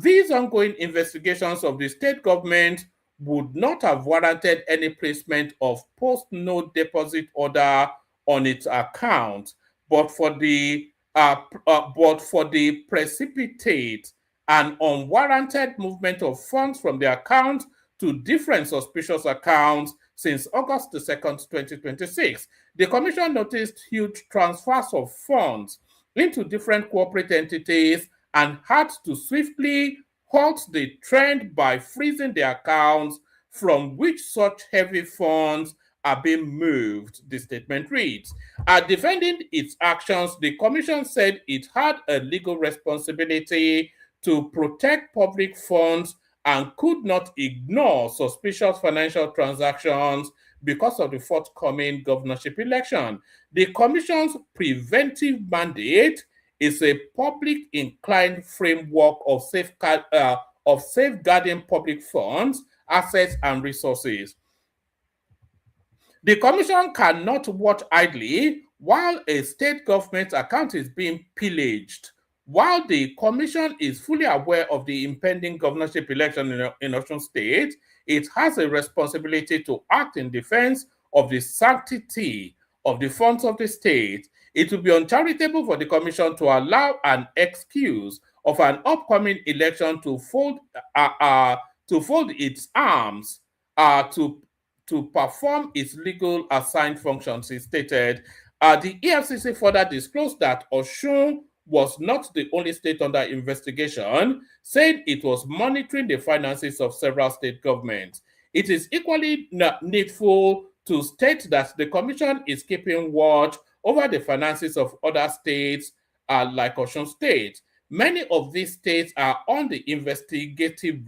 These ongoing investigations of the state government would not have warranted any placement of post-no deposit order on its account, but for the precipitate and unwarranted movement of funds from the account to different suspicious accounts since August the 2nd, 2026. The commission noticed huge transfers of funds into different corporate entities and had to swiftly halt the trend by freezing the accounts from which such heavy funds are being moved, the statement reads. Defending its actions, the commission said it had a legal responsibility to protect public funds and could not ignore suspicious financial transactions because of the forthcoming governorship election. The commission's preventive mandate is a public inclined framework of safeguarding public funds, assets, and resources. The commission cannot watch idly while a state government account is being pillaged. While the commission is fully aware of the impending governorship election in Osun State, it has a responsibility to act in defense of the sanctity of the funds of the state. It will be uncharitable for the commission to allow an excuse of an upcoming election to fold its arms to perform its legal assigned functions, he stated. The EFCC further disclosed that Osun was not the only state under investigation, saying it was monitoring the finances of several state governments. It is equally needful to state that the commission is keeping watch over the finances of other states like Osun State. Many of these states are on the investigative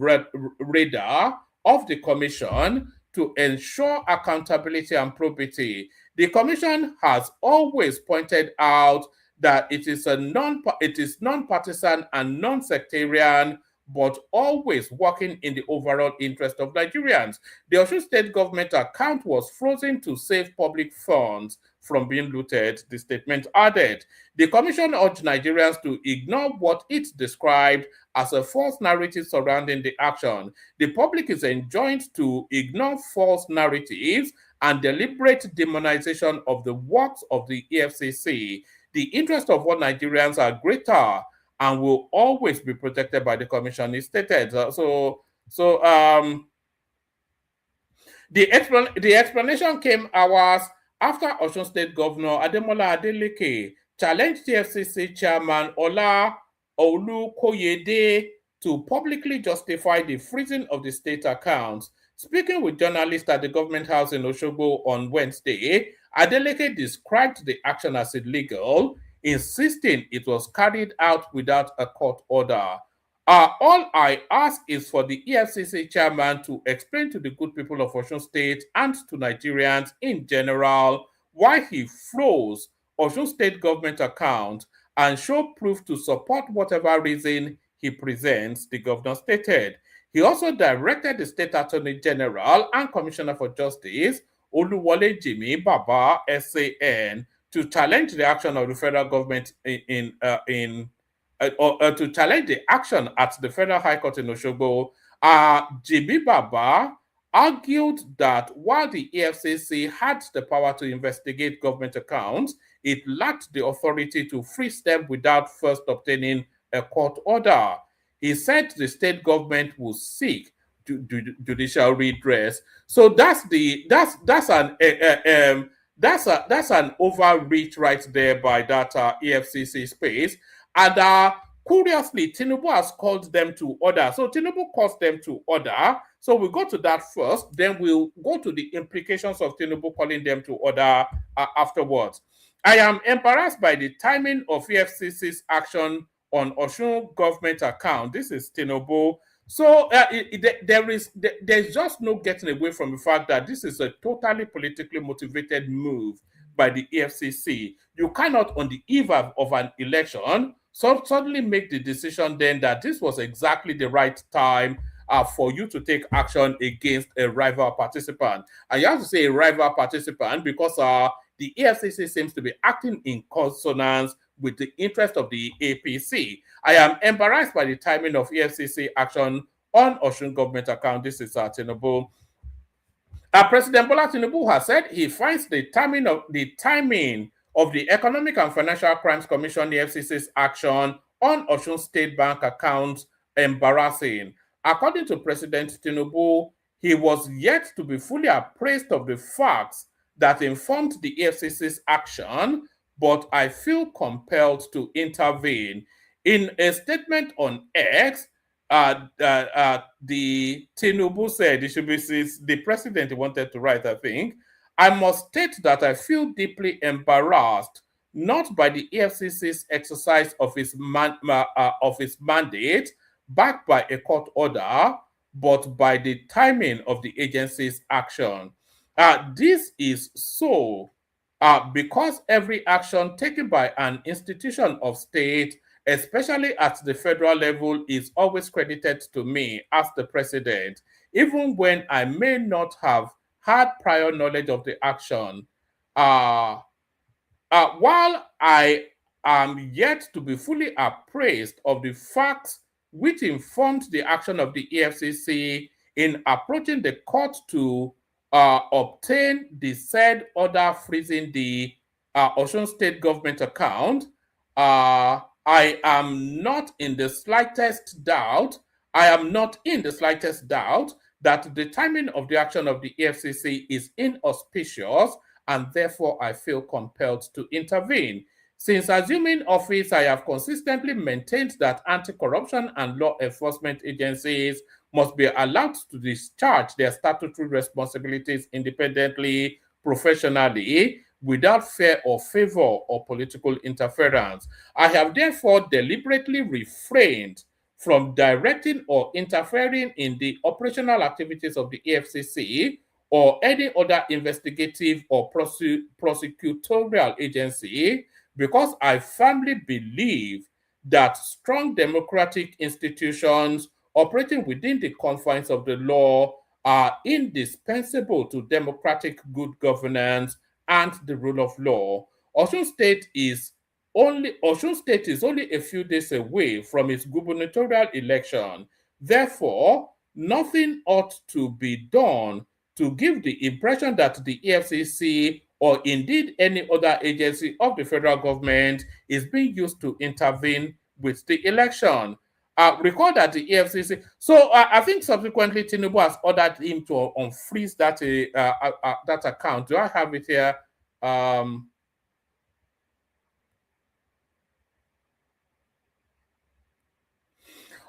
radar of the commission to ensure accountability and probity. The commission has always pointed out that it is non-partisan and non-sectarian, but always working in the overall interest of Nigerians. The Osun State government account was frozen to save public funds from being looted, the statement added. The commission urged Nigerians to ignore what it described as a false narrative surrounding the action. The public is enjoined to ignore false narratives and deliberate demonization of the works of the EFCC. The interests of all Nigerians are greater and will always be protected by the commission, it stated. The explanation came hours after Osun State Governor Ademola Adeleke challenged the FCC chairman Ola Olukoyede to publicly justify the freezing of the state accounts. Speaking with journalists at the government house in Osogbo on Wednesday, Adeleke described the action as illegal, insisting it was carried out without a court order. All I ask is for the EFCC chairman to explain to the good people of Osun State and to Nigerians in general why he froze Osun State government account and show proof to support whatever reason he presents, the governor stated. He also directed the State Attorney General and Commissioner for Justice, Oluwole Jimi Baba, SAN, to challenge the action of the federal government to challenge the action at the Federal High Court in Osogbo. Jimi Baba argued that while the EFCC had the power to investigate government accounts, it lacked the authority to freeze them without first obtaining a court order. He said the state government will seek judicial redress. So that's an overreach right there by that EFCC space. And curiously, Tinubu has called them to order. So Tinubu calls them to order. So we'll go to that first. Then we'll go to the implications of Tinubu calling them to order afterwards. I am embarrassed by the timing of EFCC's action on Osun government account. This is Tinubu. So there's just no getting away from the fact that this is a totally politically motivated move by the EFCC. You cannot, on the eve of an election, suddenly make the decision then that this was exactly the right time for you to take action against a rival participant. And you have to say a rival participant because the EFCC seems to be acting in consonance with the interest of the APC. I am embarrassed by the timing of EFCC action on Osun government account. This is Tinubu. President Bola Tinubu has said he finds the timing of the Economic and Financial Crimes Commission (EFCC's) action on Osun State Bank accounts embarrassing. According to President Tinubu, he was yet to be fully appraised of the facts that informed the EFCC's action, but I feel compelled to intervene. In a statement on X, the Tinubu said, it should be the president wanted to write, I think, I must state that I feel deeply embarrassed, not by the EFCC's exercise of its mandate, backed by a court order, but by the timing of the agency's action. This is so because every action taken by an institution of state, especially at the federal level, is always credited to me as the president, even when I may not have had prior knowledge of the action. While I am yet to be fully appraised of the facts which informed the action of the EFCC in approaching the court to obtain the said order freezing the Osun State government account, I am not in the slightest doubt. That the timing of the action of the EFCC is inauspicious, and therefore I feel compelled to intervene. Since assuming office, I have consistently maintained that anti-corruption and law enforcement agencies must be allowed to discharge their statutory responsibilities independently, professionally, without fear or favor or political interference. I have therefore deliberately refrained from directing or interfering in the operational activities of the EFCC or any other investigative or prosecutorial agency, because I firmly believe that strong democratic institutions operating within the confines of the law are indispensable to democratic good governance and the rule of law. Osun State is only a few days away from its gubernatorial election. Therefore, nothing ought to be done to give the impression that the EFCC or indeed any other agency of the federal government is being used to intervene with the election. Recall that the EFCC. So I think subsequently Tinubu has ordered him to unfreeze that account. Do I have it here?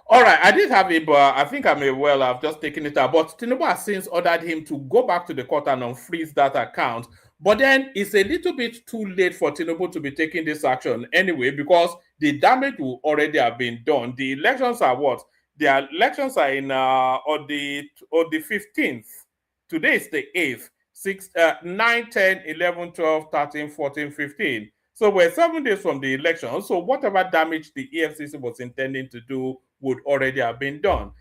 All right, I did have it, but I think I may well have just taken it out. But Tinubu has since ordered him to go back to the court and unfreeze that account. But then it's a little bit too late for Tinubu to be taking this action anyway, because the damage will already have been done. The elections are what? The elections are in on the 15th. Today is the 8th. 9, 10, 11, 12, 13, 14, 15. So we're 7 days from the election. So whatever damage the EFCC was intending to do would already have been done.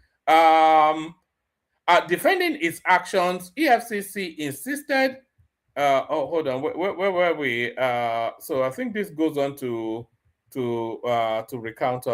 Defending its actions, EFCC insisted. Hold on. Where were we? So I think this goes on to recount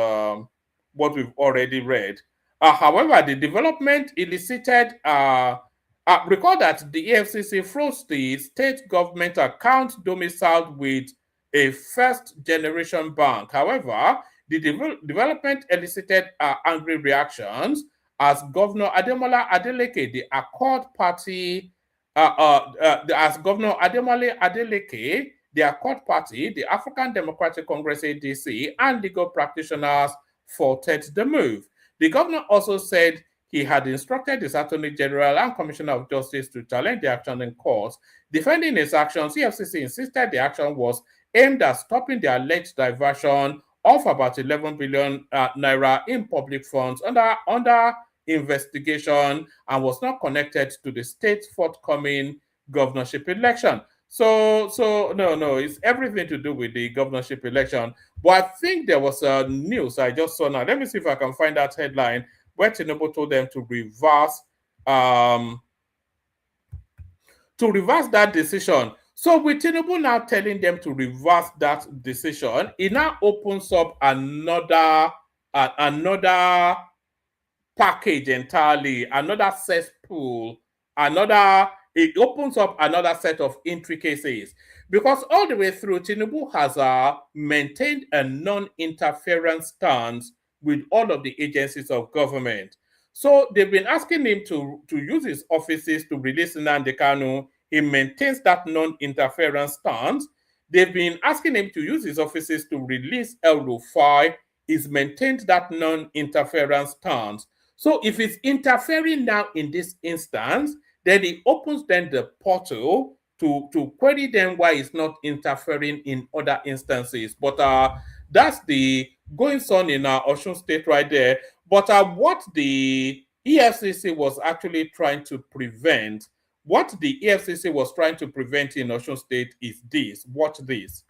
what we've already read. However, the development elicited. Recall that the EFCC froze the state government account domiciled with a first-generation bank. However, the development elicited angry reactions as Governor Ademola Adeleke, the Accord Party, as Governor Ademola Adeleke, the Accord Party, the African Democratic Congress ADC, and legal practitioners faulted the move. The governor also said he had instructed his Attorney General and Commissioner of Justice to challenge the action in court. Defending his actions, EFCC insisted the action was aimed at stopping the alleged diversion of about 11 billion naira in public funds under investigation and was not connected to the state's forthcoming governorship election. So no, it's everything to do with the governorship election. But I think there was a news I just saw now. Let me see if I can find that headline where Tinubu told them to reverse that decision. So with Tinubu now telling them to reverse that decision, it now opens up another package entirely, another cesspool, it opens up another set of intricacies. Because all the way through, Tinubu has maintained a non-interference stance with all of the agencies of government. So they've been asking him to use his offices to release Nnamdi Kanu. He maintains that non-interference stance. They've been asking him to use his offices to release El Rufai. He's maintained that non-interference stance. So if it's interfering now in this instance, then it opens then the portal to query them why it's not interfering in other instances. But that's the goings on in Osun State right there. But what the EFCC was actually trying to prevent, what the EFCC was trying to prevent in Osun State is this. Watch this.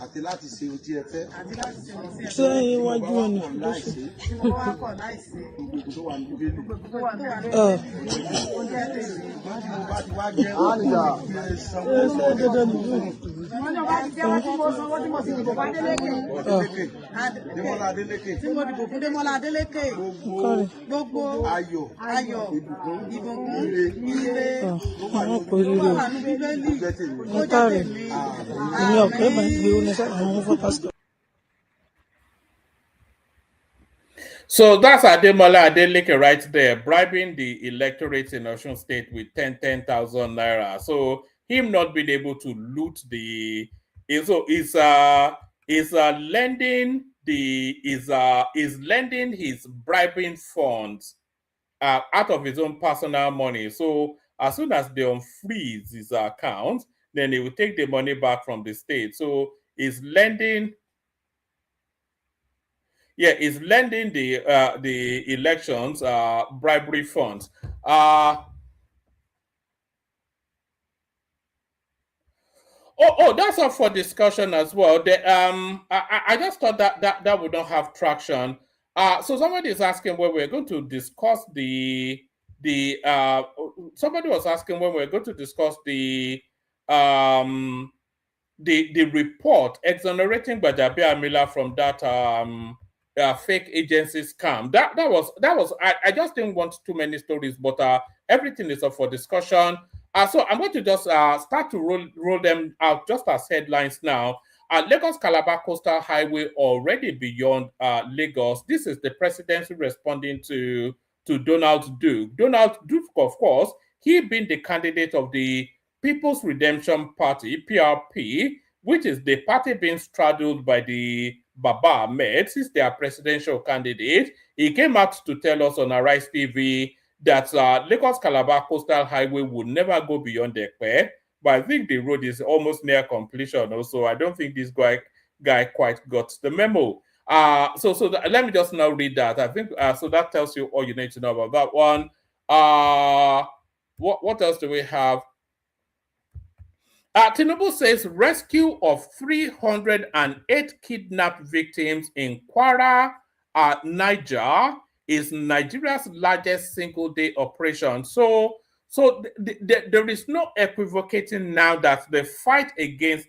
Àti láti ṣe ohun tí ẹ fẹ́. Ṣé iwájú ẹni ló ṣe? Gbogbo tó wà ní Bíbélì. Mo bá ti wá jẹ́ ṣé dandan nìyí? Démọ́lá Adélékè. Tí mo dìbò fún Démọ́lá Adélékè. Gbogbo ayọ̀, ìbùkún, ire. Àwọn kò rí rẹ̀. Ó jẹ́ tèmi. Èmi ọ̀pẹ́ bá ń gbé oní sẹ́yìn àwọn fún pásítọ̀. So that's Ademola Adeleke right there, bribing the electorate in Osun State with 10,000 naira. So him not being able to loot is lending his bribing funds out of his own personal money. So as soon as they unfreeze his account, then he will take the money back from the state. So he's lending. Yeah, is lending the elections bribery funds. That's up for discussion as well. I just thought that would not have traction. So somebody is asking when we're going to discuss somebody was asking when we're going to discuss um the report exonerating Gbajabiamila from that fake agency scam. That was I just didn't want too many stories, but everything is up for discussion. So I'm going to just start to roll them out just as headlines now. Lagos Calabar Coastal Highway already beyond Lagos. This is the presidency responding to Donald Duke. Donald Duke, of course, he being the candidate of the People's Redemption Party (PRP), which is the party being straddled by the Baba Ahmed, since their presidential candidate. He came out to tell us on Arise TV that Lagos Calabar Coastal Highway would never go beyond Ekpe, but I think the road is almost near completion. Also, I don't think this guy quite got the memo. Let me just now read that. I think so that tells you all you need to know about that one. What else do we have? Tinubu says rescue of 308 kidnapped victims in Kwara, Niger, is Nigeria's largest single-day operation. So there is no equivocating now that the fight against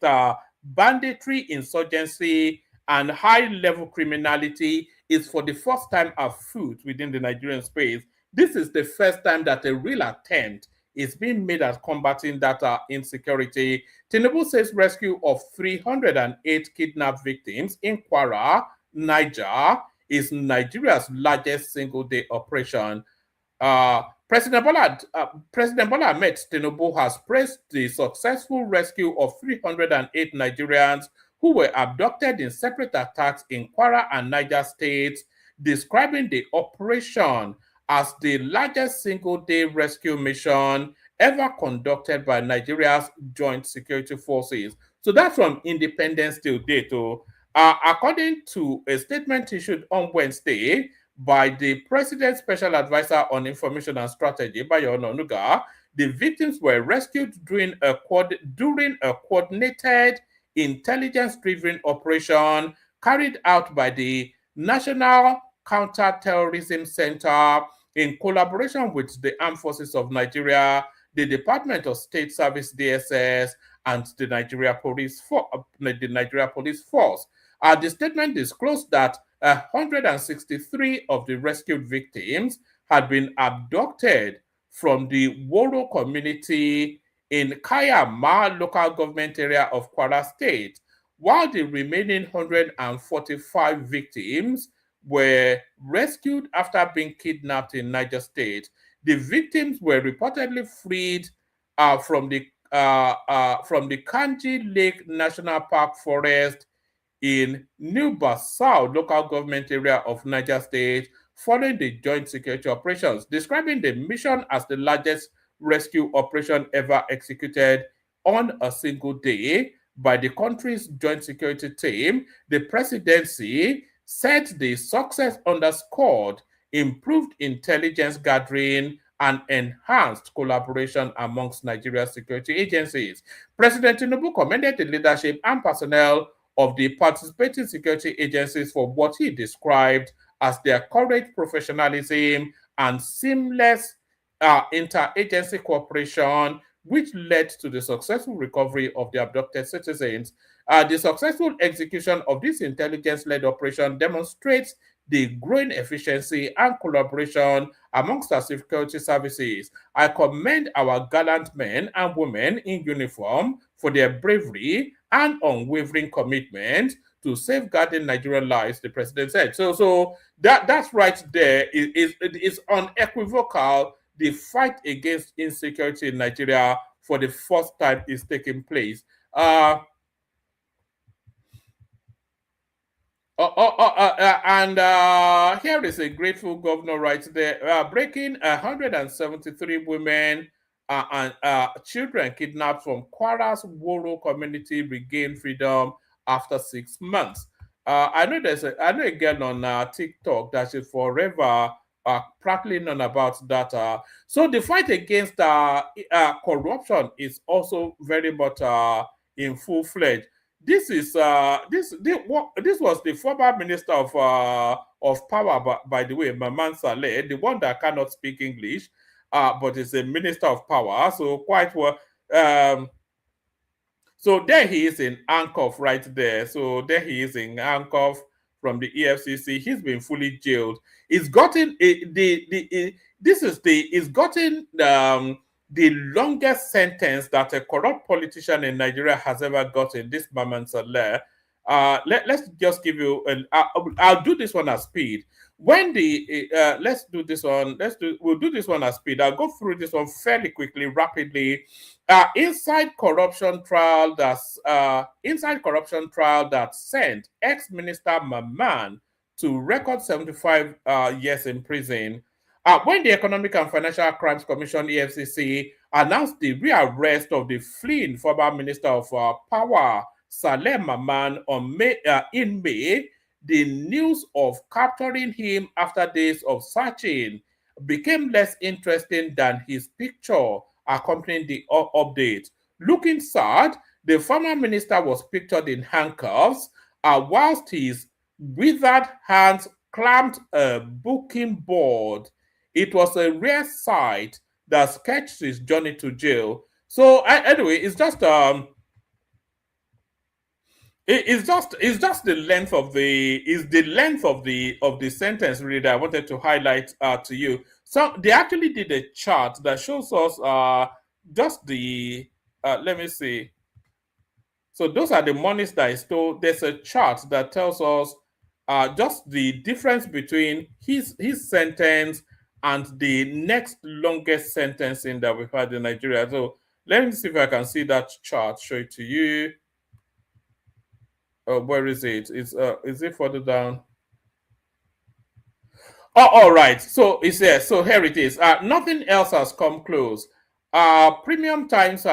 banditry, insurgency, and high-level criminality is for the first time afoot within the Nigerian space. This is the first time that a real attempt is being made at combating that insecurity. Tinubu says rescue of 308 kidnapped victims in Kwara, Niger, is Nigeria's largest single-day operation. President Bola Ahmed Tinubu has praised the successful rescue of 308 Nigerians who were abducted in separate attacks in Kwara and Niger states, describing the operation as the largest single-day rescue mission ever conducted by Nigeria's joint security forces. So that's from Independence till date. According to a statement issued on Wednesday by the President's Special Advisor on Information and Strategy, Bayo Onanuga, the victims were rescued during a coordinated intelligence-driven operation carried out by the National Counter-Terrorism Center in collaboration with the Armed Forces of Nigeria, the Department of State Service (DSS), and the Nigeria Police Force. The statement disclosed that 163 of the rescued victims had been abducted from the Woro community in Kayama local government area of Kwara State, while the remaining 145 victims were rescued after being kidnapped in Niger State. The victims were reportedly freed from the Kanji Lake National Park forest in New Bassau local government area of Niger State following the joint security operations, describing the mission as the largest rescue operation ever executed on a single day by the country's joint security team. The presidency said the success underscored improved intelligence gathering and enhanced collaboration amongst Nigeria's security agencies. President Tinubu commended the leadership and personnel of the participating security agencies for what he described as their courage, professionalism, and seamless interagency cooperation, which led to the successful recovery of the abducted citizens. The successful execution of this intelligence-led operation demonstrates the growing efficiency and collaboration amongst our security services. I commend our gallant men and women in uniform for their bravery and unwavering commitment to safeguarding Nigerian lives, the president said. So that's right there. It is unequivocal. The fight against insecurity in Nigeria for the first time is taking place. Here is a grateful governor right there. Breaking 173 women and children kidnapped from Kwara's Woro community regain freedom after 6 months. I know a girl on TikTok that is forever prattling on about that. So the fight against corruption is also very much in full-fledged. this is this was the former minister of power, by the way, Maman Saleh, the one that cannot speak English, but is a minister of power. So quite well. So there he is in handcuff right there. So there he is in handcuff from the EFCC. He's been fully jailed. He's gotten he's gotten the longest sentence that a corrupt politician in Nigeria has ever gotten. This Maman Saleh. Let's just give you I'll do this one at speed. When the let's do this one. We'll do this one at speed. I'll go through this one fairly quickly, rapidly. Inside corruption trial that sent ex-minister Maman to record 75 years in prison. When the Economic and Financial Crimes Commission (EFCC) announced the rearrest of the fleeing former minister of power Saleh Maman in May, the news of capturing him after days of searching became less interesting than his picture accompanying the update. Looking sad, the former minister was pictured in handcuffs whilst his withered hands clamped a booking board. It was a rare sight that sketched his journey to jail. So anyway, it's just it's just the length of the sentence really that I wanted to highlight to you. So they actually did a chart that shows us just the let me see. So those are the monies that I stole. There's a chart that tells us just the difference between his sentence and the next longest sentencing that we've had in Nigeria. So let me see if I can see that chart, show it to you. Where is it? Is it further down? Oh, all right. So it's there. So here it is. Nothing else has come close. Premium Times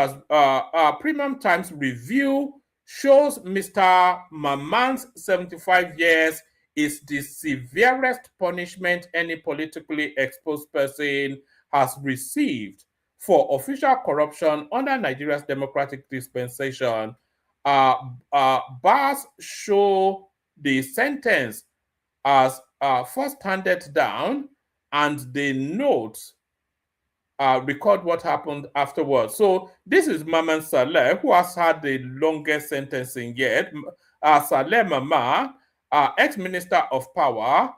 review shows Mr. Maman's 75 years is the severest punishment any politically exposed person has received for official corruption under Nigeria's democratic dispensation. Bars show the sentence as first handed down, and the notes record what happened afterwards. So this is Maman Saleh, who has had the longest sentencing yet. Saleh Mama, ex-minister of power.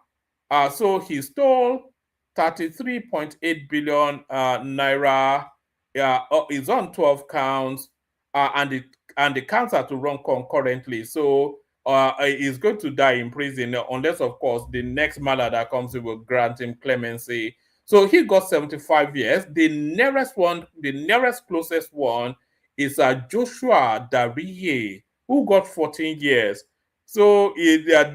So he stole 33.8 billion naira. Is on 12 counts, and the counts are to run concurrently. So he's going to die in prison unless, of course, the next mala that comes in will grant him clemency. So he got 75 years. The nearest closest one is Joshua Dariye, who got 14 years. So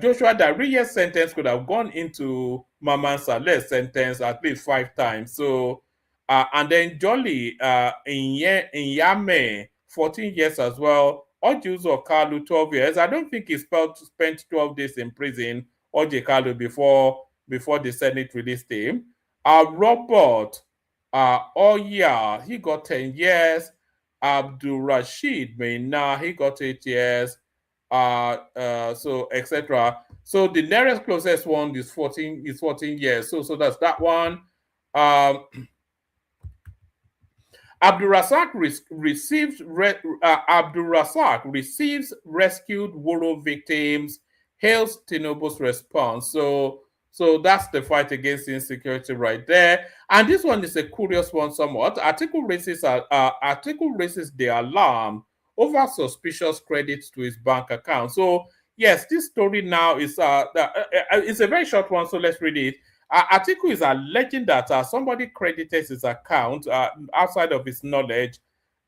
Joshua Dariye's sentence could have gone into Maman Saleh's sentence at least 5 times. So and then Jolly in Yame, 14 years as well. Ojuzo Kalu, 12 years. I don't think he spent 12 days in prison, Oje Kalu, before the Senate released him. Robert yeah, he got 10 years. Abdul Rashid Meina, he got 8 years. So etc. So the nearest closest one is 14 years. So that's that one. Abdul Razak receives rescued Woro victims, hails Tinubu's response. So that's the fight against insecurity right there. And this one is a curious one somewhat. Article raises the alarm over suspicious credits to his bank account. So yes, this story now is it's a very short one, so let's read it. Atiku is alleging that somebody credited his account outside of his knowledge.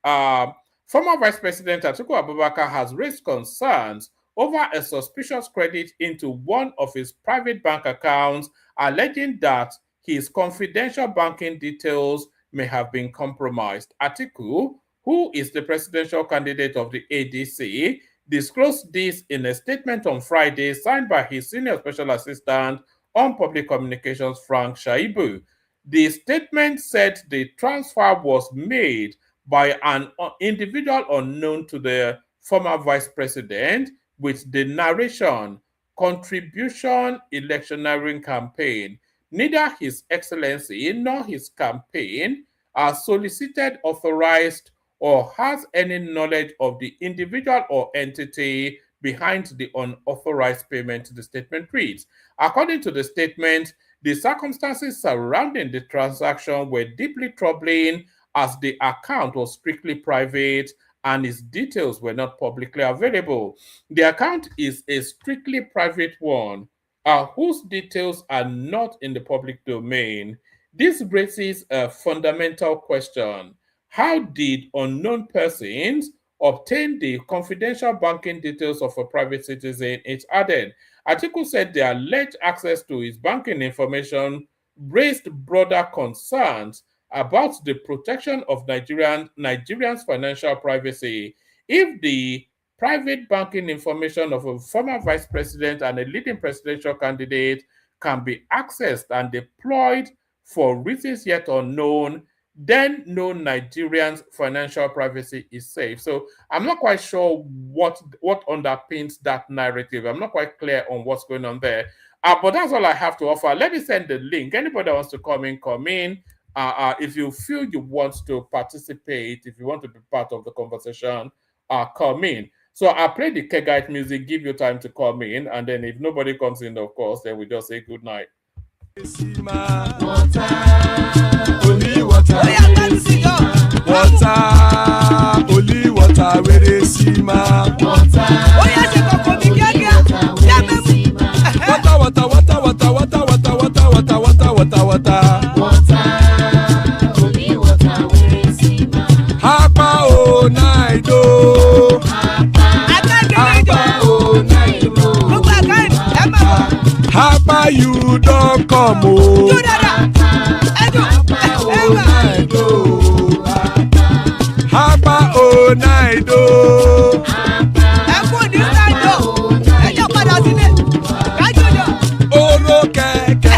Former Vice President Atiku Abubakar has raised concerns over a suspicious credit into one of his private bank accounts, alleging that his confidential banking details may have been compromised. Atiku, who is the presidential candidate of the ADC, disclosed this in a statement on Friday signed by his senior special assistant on public communications, Frank Shaibu. The statement said the transfer was made by an individual unknown to the former vice president with the narration, contribution electioneering campaign. Neither His Excellency nor his campaign are solicited, authorized, or has any knowledge of the individual or entity behind the unauthorized payment, the statement reads. According to the statement, the circumstances surrounding the transaction were deeply troubling as the account was strictly private and its details were not publicly available. The account is a strictly private one, whose details are not in the public domain. This raises a fundamental question. How did unknown persons obtain the confidential banking details of a private citizen? It added. Article said the alleged access to his banking information raised broader concerns about the protection of Nigerians' financial privacy. If the private banking information of a former vice president and a leading presidential candidate can be accessed and deployed for reasons yet unknown, then no Nigerians' financial privacy is safe. So I'm not quite sure what underpins that narrative. I'm not quite clear on what's going on there. But that's all I have to offer. Let me send the link. Anybody that wants to come in. If you feel you want to participate, if you want to be part of the conversation, come in. So I'll play the Kegite music, give you time to come in, and then if nobody comes in, of course, then we just say good night. Only water, only water, where they see ma. Water, only water, where they see ma. Hapa o naido, hapa o naido. Hapa you don't come o. Hapa o naido. Oro kẹ̀kẹ́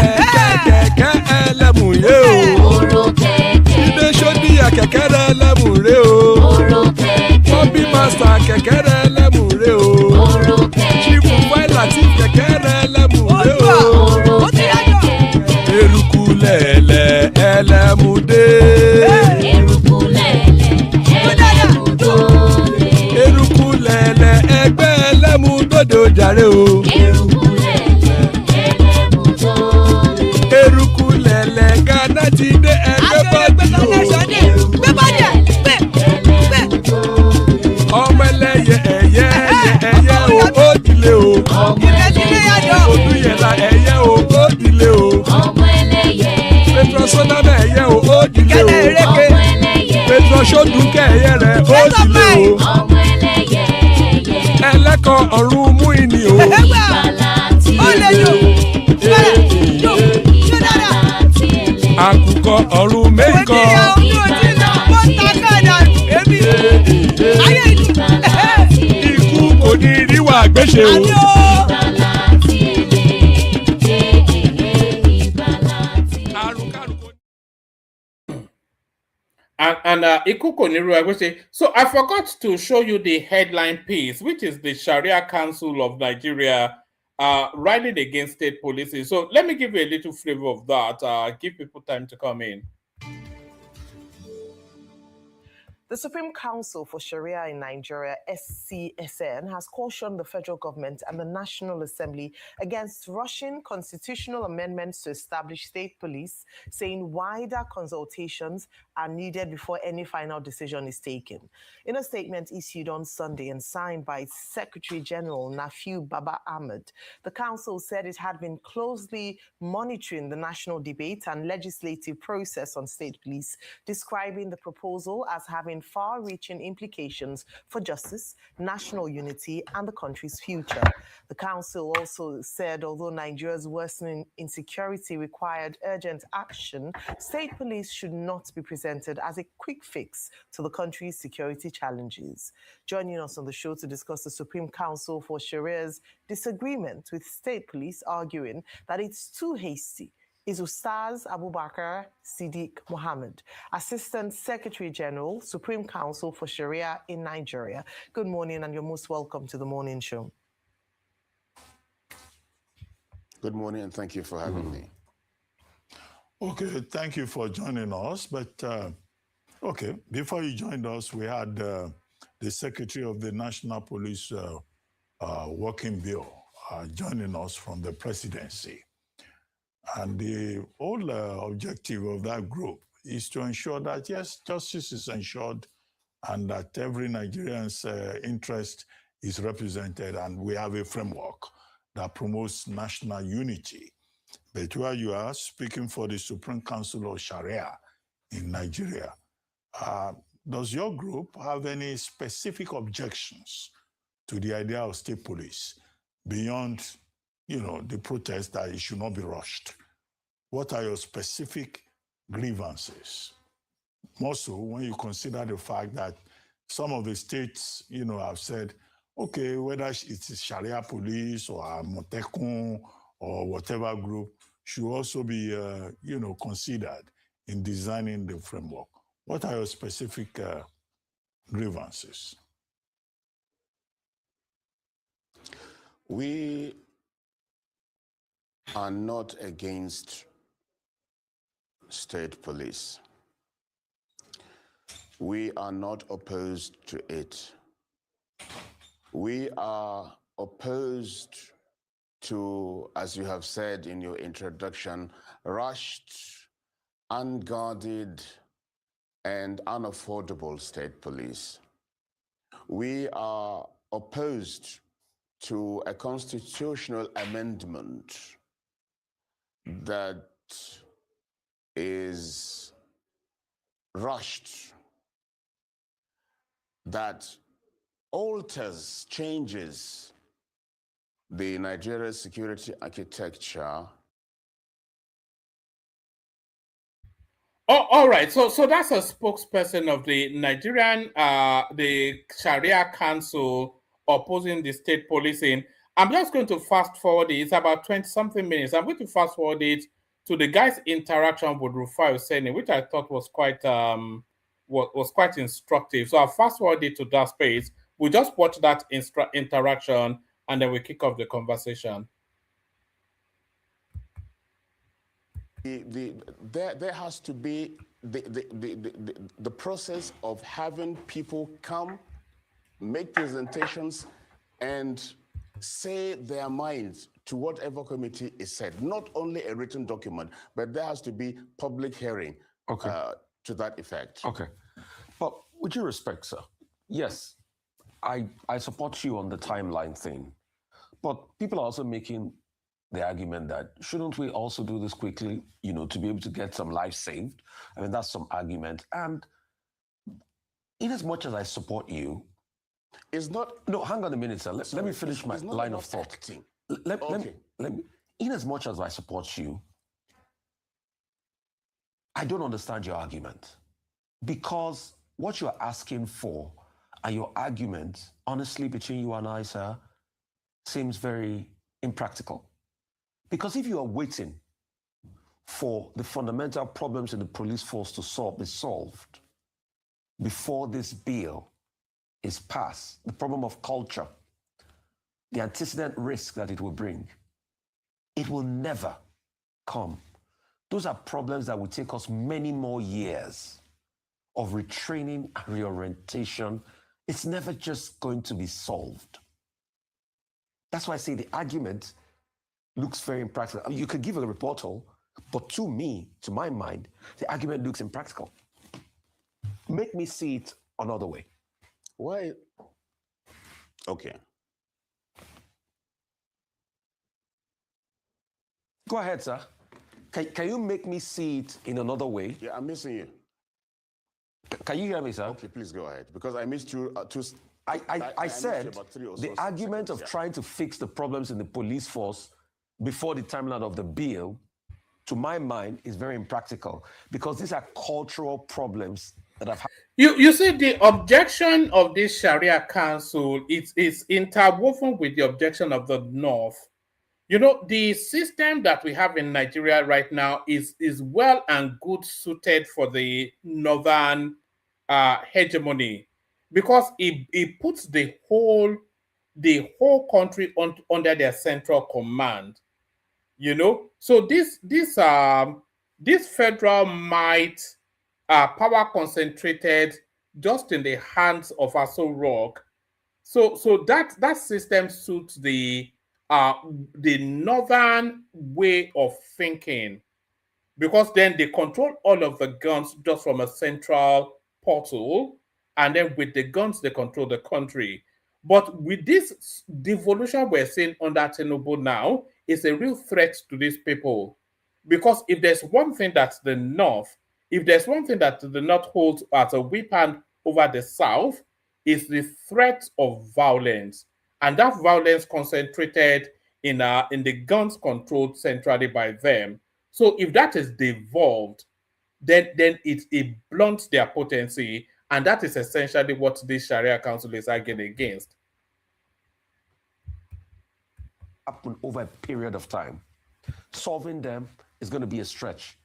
ẹlẹ́mù yé o. Ilé sọ́dí àkẹ́kẹ́ rẹ̀ ẹlẹ́mù rẹ̀ o. Bọ́bí màsà kẹ̀kẹ́ rẹ̀ ẹlẹ́mù rẹ̀ o. Chifu Fáìlà tí kẹ̀kẹ́ rẹ̀ ẹlẹ́mù rẹ̀ o. Eruku lẹ̀lẹ̀ ẹlẹ́mù dé. Eruku lẹ̀lẹ̀ ẹgbẹ́ ẹlẹ́mù dòde ojàre o. Eruku lẹ̀lẹ̀ Ghana ti dé ẹgbẹ́ bọ́dì o. Ọmọ ẹlẹ́yẹ ẹyẹ o ó dilé o. Odúyẹ̀lá ẹyẹ o ó dilé o. Petrosonama ẹyẹ o ó dilé o. Petrosodunke ẹyẹ rẹ̀ ó dilé o. Ẹlẹ́kọ̀ ọ̀run mú ìní o. Àkùkọ ọ̀run mẹ́kọ̀. Ikú kò ní ríwà gbéṣe o. And Ikuko Niru Agwese. So I forgot to show you the headline piece, which is the Sharia Council of Nigeria rallied against state policies. So let me give you a little flavor of that. Give people time to come in. The Supreme Council for Sharia in Nigeria, SCSN, has cautioned the federal government and the National Assembly against rushing constitutional amendments to establish state police, saying wider consultations are needed before any final decision is taken. In a statement issued on Sunday and signed by its Secretary General Nafiu Baba Ahmed, the Council said it had been closely monitoring the national debate and legislative process on state police, describing the proposal as having far-reaching implications for justice, national unity, and the country's future. The Council also said although Nigeria's worsening insecurity required urgent action, state police should not be presented as a quick fix to the country's security challenges. Joining us on the show to discuss the Supreme Council for Sharia's disagreement with state police, arguing that it's too hasty, is Ustaz Abubakar Siddiq Mohammed, Assistant Secretary General, Supreme Council for Sharia in Nigeria. Good morning, and you're most welcome to the morning show. Good morning, and thank you for having me. Okay, thank you for joining us. But okay, before you joined us, we had the Secretary of the National Police Working Bureau joining us from the presidency. And the whole objective of that group is to ensure that, yes, justice is ensured and that every Nigerian's interest is represented, and we have a framework that promotes national unity. But where you are speaking for the Supreme Council of Sharia in Nigeria, does your group have any specific objections to the idea of state police beyond, the protest that it should not be rushed? What are your specific grievances? More so when you consider the fact that some of the states, have said, okay, whether it is Sharia police or Motekun or whatever group should also be, considered in designing the framework. What are your specific grievances? We are not against state police. We are not opposed to it. We are opposed to, as you have said in your introduction, rushed, unguarded, and unaffordable state police. We are opposed to a constitutional amendment that is rushed, that alters, changes the Nigeria security architecture. Oh, all right. So that's a spokesperson of the Nigerian, the Sharia Council opposing the state policing. I'm just going to fast forward it. It's about 20-something minutes. I'm going to fast forward it to the guy's interaction with Rufai Hussaini, which I thought was quite instructive. So I'll fast forward it to that space. We just watch that interaction, and then we kick off the conversation. There has to be the process of having people come, make presentations, and say their minds to whatever committee is said. Not only a written document, but there has to be public hearing to that effect. Okay. But with due respect, sir, yes, I support you on the timeline thing. But people are also making the argument that shouldn't we also do this quickly, to be able to get some lives saved? I mean, that's some argument. And in as much as I support you, it's not... No, hang on a minute, sir. Let me finish my line of thought. Let me, in as much as I support you, I don't understand your argument. Because what you're asking for and your argument, honestly, between you and I, sir, seems very impractical. Because if you are waiting for the fundamental problems in the police force to be solved before this bill is passed, the problem of culture, the antecedent risk that it will bring, it will never come. Those are problems that will take us many more years of retraining and reorientation. It's never just going to be solved. That's why I say the argument looks very impractical. I mean, you could give a rebuttal, but to me, to my mind, the argument looks impractical. Make me see it another way. Why? Okay. Go ahead, sir. Can you make me see it in another way? Yeah, I'm missing you. Can you hear me, sir? Okay, please go ahead. Because I missed you I said the argument of trying to fix the problems in the police force before the timeline of the bill, to my mind, is very impractical because these are cultural problems that have happened. You see, the objection of this Sharia Council is interwoven with the objection of the North. You know, the system that we have in Nigeria right now is well and good suited for the northern hegemony, because it puts the whole country under their central command. You know, so this federal might power concentrated just in the hands of Aso Rock. So that system suits the northern way of thinking, because then they control all of the guns just from a central portal, and then with the guns they control the country. But with this devolution we're seeing under Tinubu now, is a real threat to these people, because if there's one thing that the North, if there's one thing that the North holds as a weapon over the South, is the threat of violence, and that violence concentrated in the guns controlled centrally by them. So if that is devolved, then it blunts their potency, and that is essentially what this Sharia Council is arguing against. Happen over a period of time. Solving them is going to be a stretch.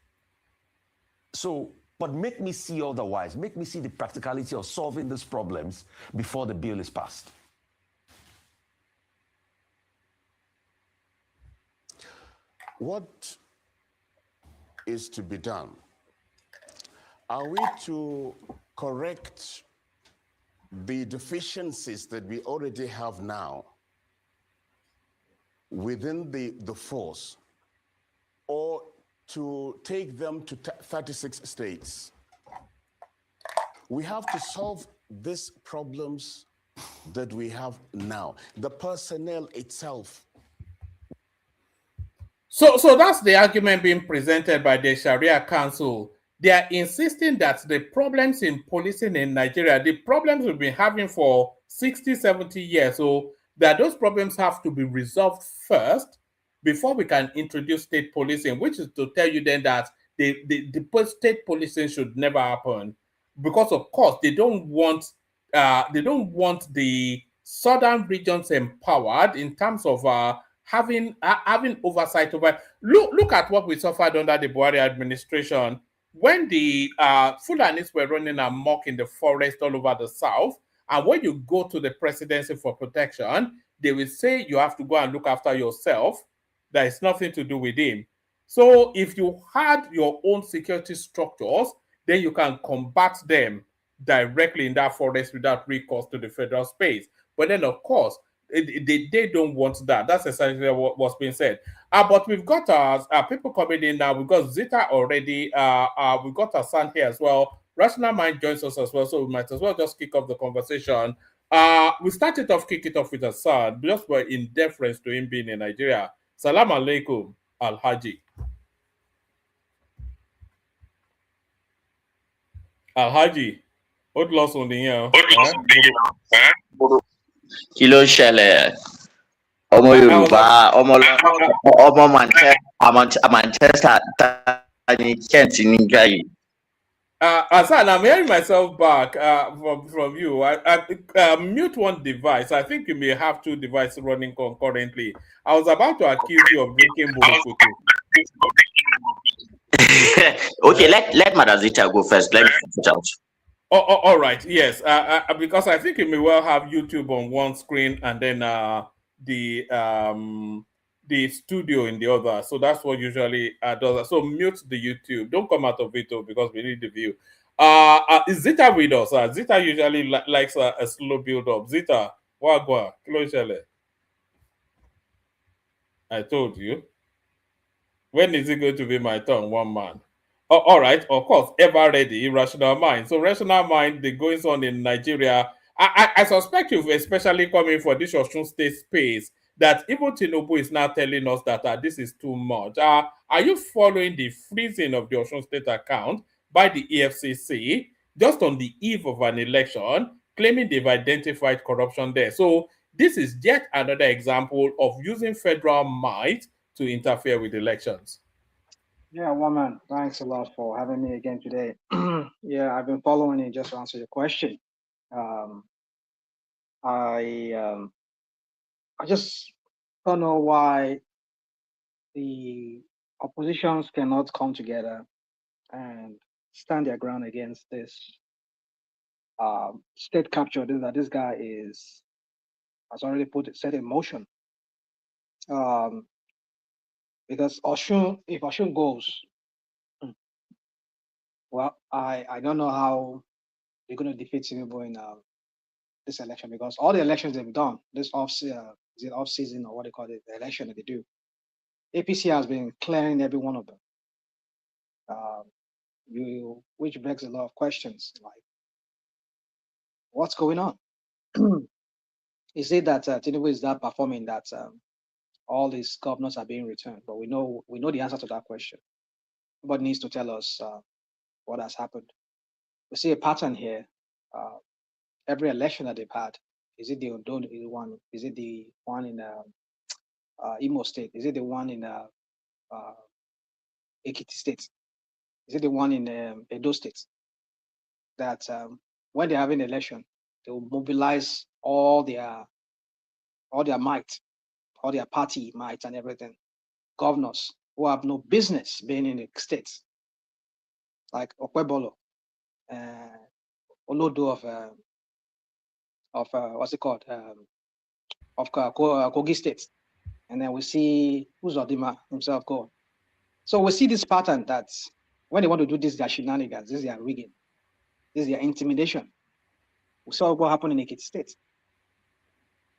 So, but make me see otherwise. Make me see the practicality of solving these problems before the bill is passed. What is to be done? Are we to correct the deficiencies that we already have now within the force, or to take them to 36 states? We have to solve these problems that we have now. The personnel itself. So that's the argument being presented by the Sharia Council. They are insisting that the problems in policing in Nigeria, the problems we've been having for 60, 70 years, so that those problems have to be resolved first before we can introduce state policing, which is to tell you then that the state policing should never happen, because of course they don't want the southern regions empowered in terms of having oversight over. Look at what we suffered under the Buhari administration when the Fulanis were running amok in the forest all over the south. And when you go to the presidency for protection, they will say you have to go and look after yourself. There is nothing to do with him. So if you had your own security structures, then you can combat them directly in that forest without recourse to the federal space. But then, of course, they don't want that. That's essentially what's being said. But we've got people coming in now. We've got Zita already. We've got Hassan here as well. Rational Mind joins us as well, so we might as well just kick off the conversation. We kick it off with Hassan, just in deference to him being in Nigeria. Salam alaikum, Al-Haji. Al-Haji, what loss on the year? Kí ló ṣẹlẹ̀? Ọmọ Yorùbá, ọmọ Manchester ní Kent nígbà yìí. Hassan, I'm hearing myself back from you. I mute one device. I think you may have two devices running concurrently. I was about to accuse you of drinking Burukutu. Okay, let Madazita go first. Let me put out. All right. Yes. Because I think you may well have YouTube on one screen and then the studio in the other. So that's what usually does that. So mute the YouTube. Don't come out of it because we need the view. Is Zita with us? Zita usually likes a slow build up. Zita, wagwa, close. I told you. When is it going to be my turn? One man. Oh, all right, of course, ever ready, Irrational Mind. So Rational Mind, the goings on in Nigeria, I suspect you, especially coming for this Osun State space, that even Tinubu is now telling us that this is too much. Are you following the freezing of the Osun State account by the EFCC just on the eve of an election, claiming they've identified corruption there? So this is yet another example of using federal might to interfere with elections. Yeah, Woman, thanks a lot for having me again today. Yeah, I've been following it just to answer your question. I just don't know why the oppositions cannot come together and stand their ground against this state capture that this guy has already set in motion. Because if Oshun goes, well, I don't know how they're going to defeat Tinubu in this election, because all the elections they've done, this off season or what they call it, the election that they do, APC has been clearing every one of them. Which begs a lot of questions, like what's going on? Is it that Tinubu is that performing that all these governors are being returned? But we know the answer to that question. Nobody needs to tell us what has happened. We see a pattern here. Every election that they've had, is it the Ondo one? Is it the one in Imo State? Is it the one in Ekiti State? Is it the one in Edo State? That when they're having an election, they will mobilize all their might, all their party might and everything. Governors who have no business being in the states, like Okwebolo, Olodo of what's it called, of Kogi State, and then we see Uzodima himself go. So we see this pattern that when they want to do this, their shenanigans, this is their rigging, this is their intimidation. We saw what happened in Ekiti State,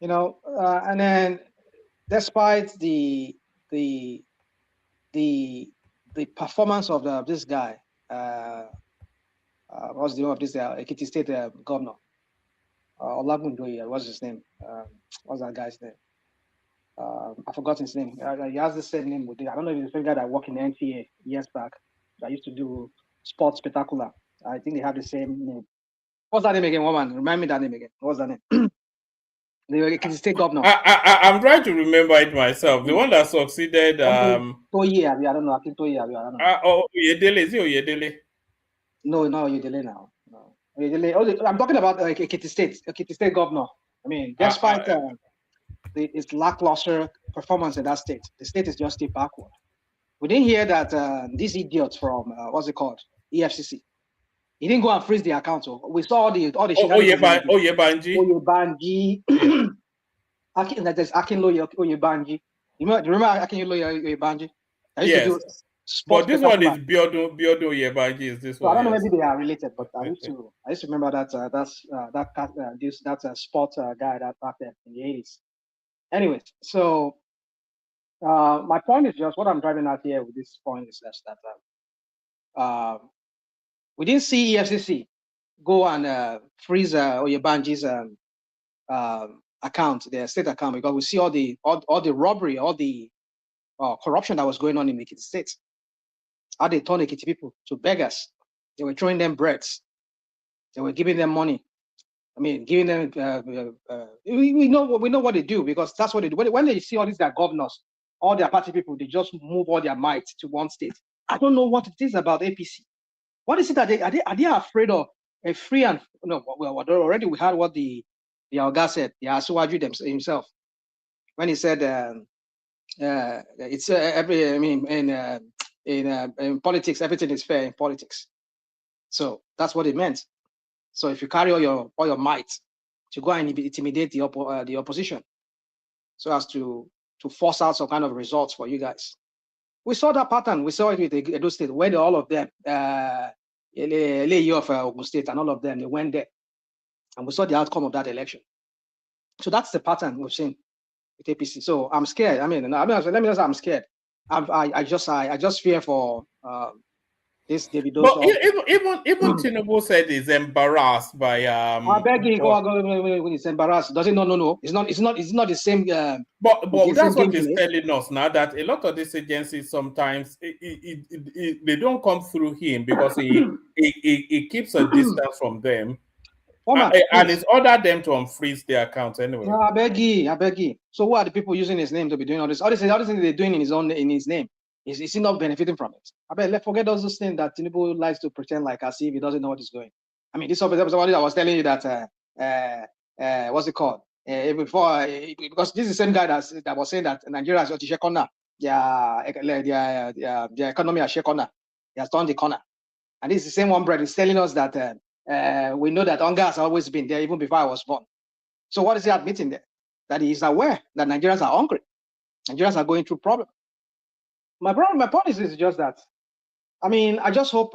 and then despite the performance of this guy, what's the name of this Ekiti State governor? Olagundoye, what's his name? What's that guy's name? I forgot his name. He has the same name with it. I don't know if it's the same guy that worked in the NTA years back. I used to do sports spectacular. I think they have the same name. What's that name again, woman? Remind me that name again. What's that name? The Ekiti State governor. I'm trying to remember it myself. The one that succeeded. Toye, I don't know. Toye, I don't know. Oyedele, is it Oyedele? No, Oyedele now. No. Oyedele. I'm talking about Ekiti State governor. I mean, despite its lackluster performance in that state, the state is just still backward. We didn't hear that these idiots from what's it called, EFCC. He didn't go and freeze the account. So we saw all the Oyebanji. There's Akinloye Oyebanji. Do you remember Akinloye Oyebanji? Yes. But this one is Biodo Oyebanji. Is this one? I don't know, maybe they are related, but I used to remember that sports guy that back then in the 80s. Anyways, so my point is just what I'm driving at here with this point is just that we didn't see EFCC go and freeze Oyebanji's account, their state account, because we see all the robbery, all the corruption that was going on in Ekiti State. How they turned Ekiti people to beggars. They were throwing them breads. They were giving them money. I mean, giving them. We know what they do, because that's what they do. When they see all these their governors, all their party people, they just move all their might to one state. I don't know what it is about APC. What is it that are they afraid of a free and already we heard what the Oga said, the Asuwaju himself, when he said it's in politics, everything is fair in politics. So that's what it meant. So if you carry all your might to go and intimidate the opposition, so as to force out some kind of results for you guys. We saw that pattern. We saw it with the Edo State, where all of them, of Ogun State and all of them, they went there. And we saw the outcome of that election. So that's the pattern we've seen with APC. So I'm scared. Let me just say I'm scared. I just fear for this Davido. But even Tinubu said he's embarrassed by I beg you, go. He's embarrassed. Does it? No. It's not the same. But that's what he's telling us now, that a lot of these agencies sometimes they don't come through him because he keeps a distance from them. And it's ordered them to unfreeze their accounts anyway. No, I beg you. So who are the people using his name to be doing all this? All these things they're doing in his name. Is he not benefiting from it? I bet let's forget those things that Tinubu likes to pretend like as if he doesn't know what he's doing. I mean, this was somebody that was telling you that what's it called? Before because this is the same guy that was saying that Nigeria is Otishe Corner. their economy has shaken corner. He has turned the corner. And this is the same one brother is telling us that we know that hunger has always been there even before I was born. So what is he admitting there? That he is aware that Nigerians are hungry. Nigerians are going through problems. My point is just that, I mean, I just hope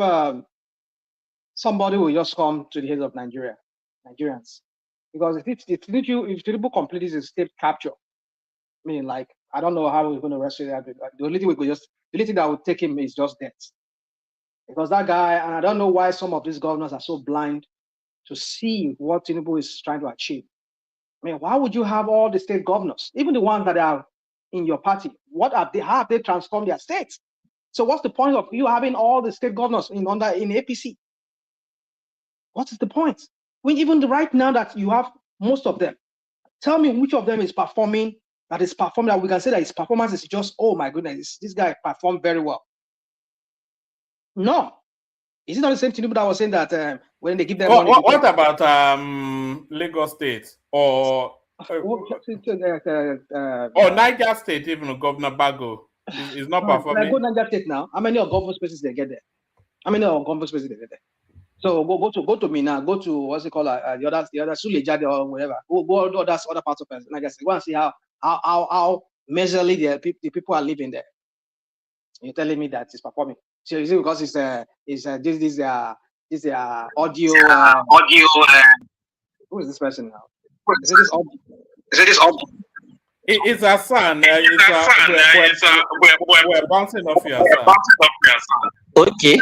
somebody will just come to the head of Nigerians. Because if Tinubu completes his state capture, I mean, like, I don't know how we're going to rescue that. The only thing that would take him is just death. Because that guy, and I don't know why some of these governors are so blind to see what Tinubu is trying to achieve. I mean, why would you have all the state governors, even the ones that are in your party? How have they transformed their states? So what's the point of you having all the state governors in APC? What is the point? When even right now that you have most of them, tell me which of them is performing, that we can say that his performance is just, oh my goodness, this guy performed very well. No. Is it not the same Tinubu that was saying that when they give them money? What about Lagos State or Niger State? Even Governor Bago is not performing. Go Niger State now. How many of government spaces they get there? How many of government spaces they get there? So go to Mina, go to what's it called the other Sulejade or whatever. Go to other parts of Niger State. Go and see how measurably the people are living there. You're telling me that it's performing. So is it because it's this audio? Who is this person now? Is it this audio? It's a son. We're bouncing off your son. Okay.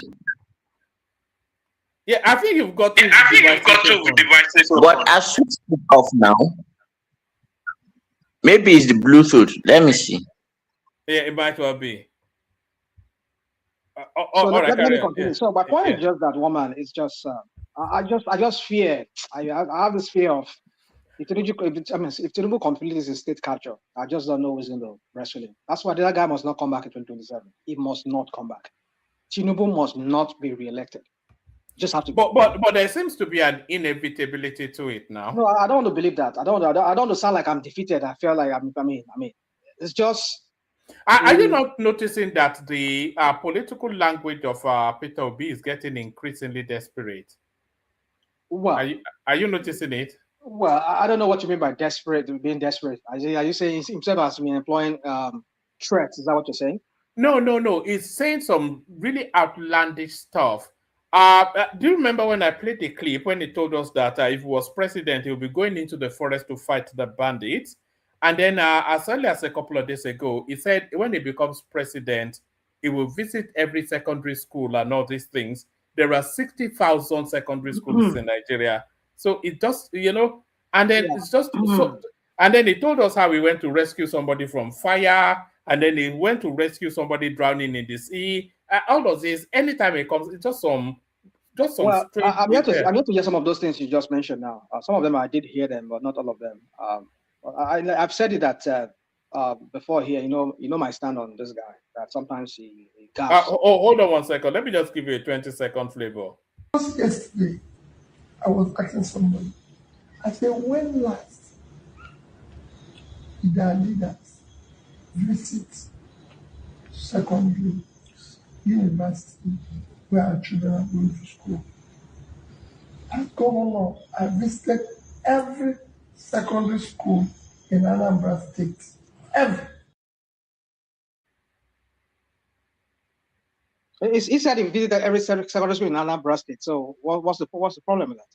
Yeah, I think you've got two devices. But I switched it off now. Maybe it's the Bluetooth. Let me see. Yeah, it might well be. So let me continue. Yeah. So my point is just that woman is just I just fear. I have this fear of if Tinubu completes his state capture, I just don't know who's going to wrestle him. That's why that guy must not come back in 2027. He must not come back. Tinubu must not be re-elected. Just have to. But there seems to be an inevitability to it now. No, I don't want to believe that. I don't want to sound like I'm defeated. I feel like I mean, it's just. Are you not noticing that the political language of Peter Obi is getting increasingly desperate? Well, are you noticing it? Well, I don't know what you mean by desperate, being desperate. Are you saying himself has been employing threats? Is that what you're saying? No. He's saying some really outlandish stuff. Do you remember when I played the clip when he told us that if he was president, he would be going into the forest to fight the bandits? And then as early as a couple of days ago, he said when he becomes president, he will visit every secondary school and all these things. There are 60,000 secondary schools in Nigeria. So it just, and then it's just so. And then he told us how he went to rescue somebody from fire, and then he went to rescue somebody drowning in the sea. All of this, anytime it comes, it's just some. Well, I'm here to hear some of those things you just mentioned now. Some of them I did hear them, but not all of them. I've said it that before here. You know my stand on this guy. That sometimes he gaps. Hold on 1 second. Let me just give you a 20-second flavor. Just yesterday, I was asking somebody. I said, when last did our leaders visit secondary university where our children are going to school? As governor, I visited every secondary school in Anambra State. Every. He said he visited every secondary school in Anambra State. So what's the problem with that?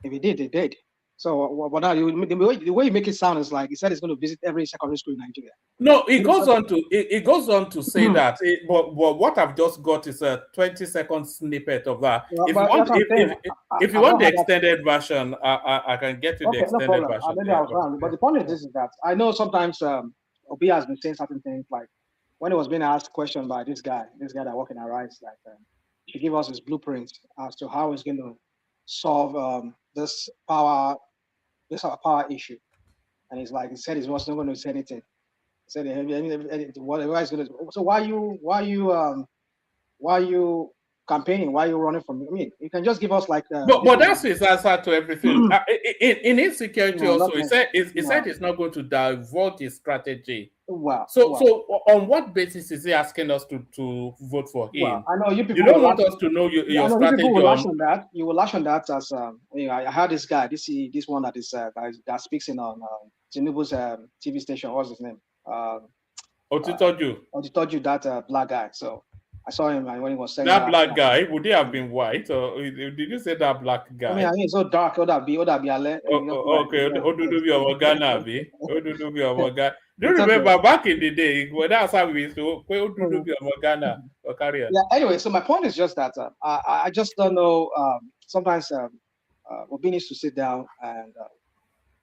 If he did, he did. So but now the way you make it sound is like he said he's going to visit every secondary school in Nigeria. No, it goes on to say that. But what I've just got is a 20-second snippet of that. If you want the extended version, I can get you the extended version. Maybe I was wrong. But the point is that I know sometimes Obi has been saying certain things like when he was being asked a question by this guy that works in Arise, like he give us his blueprint as to how he's going to solve this power issue. And he's like, he said he wasn't going to say anything. He said whatever he's going to. So why you campaigning? Why are you running from? I mean, you can just give us like. But that's his answer to everything. In insecurity, No, also, not he said no. he's not going to divulge his strategy. Well, So well, so on what basis is he asking us to vote for well, him? I know you people You don't will want lash. us to know Yeah, I your know you people strategy will lash on. on that. You will lash on that as you know, I heard this guy, this one that is that speaks in on Tinubu's TV station. What's his name? Otitoju. Otitoju, that black guy. So I saw him when he was saying That that. black guy, would he have been white, or did you say that black I mean, guy? it's so dark. Would that be Ale? Okay, Odudubi Omogana, abi. Odudubi Omogana. Do you It's okay. remember back in the day? Well, that's how we used to Odudubi Omogana or carry on. Yeah. Anyway, so my point is just that I just don't know. Sometimes Obi needs to sit down and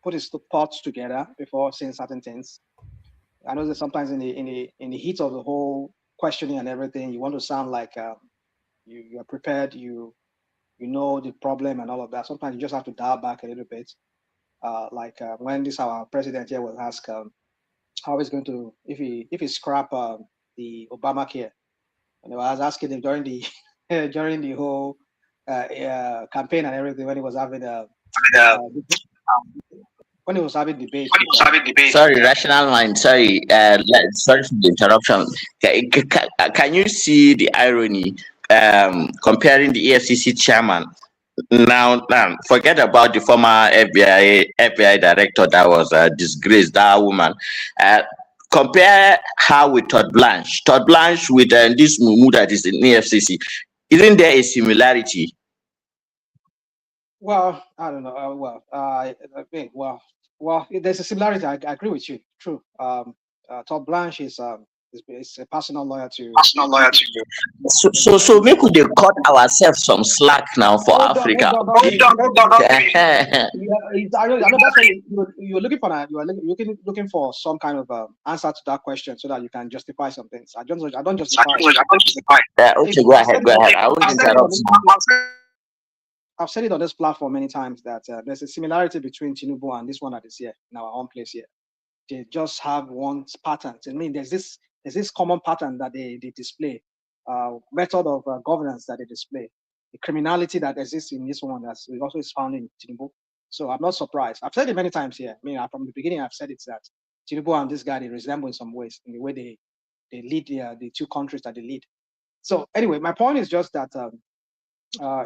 put his thoughts together before saying certain things. I know that sometimes in the heat of the whole questioning and everything, you want to sound like you are prepared, you know the problem and all of that. Sometimes you just have to dial back a little bit. Like when our president here was asked how he's going to if he scrap the Obamacare, and I was asking him during the during the whole campaign and everything when he was having when he was having debate. Sorry, rational mind. Sorry, sorry for the interruption. Can you see the irony? Comparing the EFCC chairman now, forget about the former FBI director that was disgraced. That woman. Compare her with Todd Blanche. Todd Blanche with this Mumu that is in EFCC. Isn't there a similarity? Well, I don't know. I think there's a similarity. I agree with you. True. Todd Blanche is a personal lawyer to. So make we dey cut ourselves some slack now for Africa. I know that's why you're looking for that. You are looking for some kind of answer to that question so that you can justify some things. I don't justify. Okay, go ahead. I won't interrupt you. I've said it on this platform many times that there's a similarity between Tinubu and this one that is here in our own place here. They just have one pattern. I mean, there's this common pattern that they display, method of governance that they display, the criminality that exists in this one that also is found in Tinubu. So I'm not surprised. I've said it many times here. I mean, from the beginning, I've said it that Tinubu and this guy, they resemble in some ways in the way they lead the two countries that they lead. So anyway, my point is just that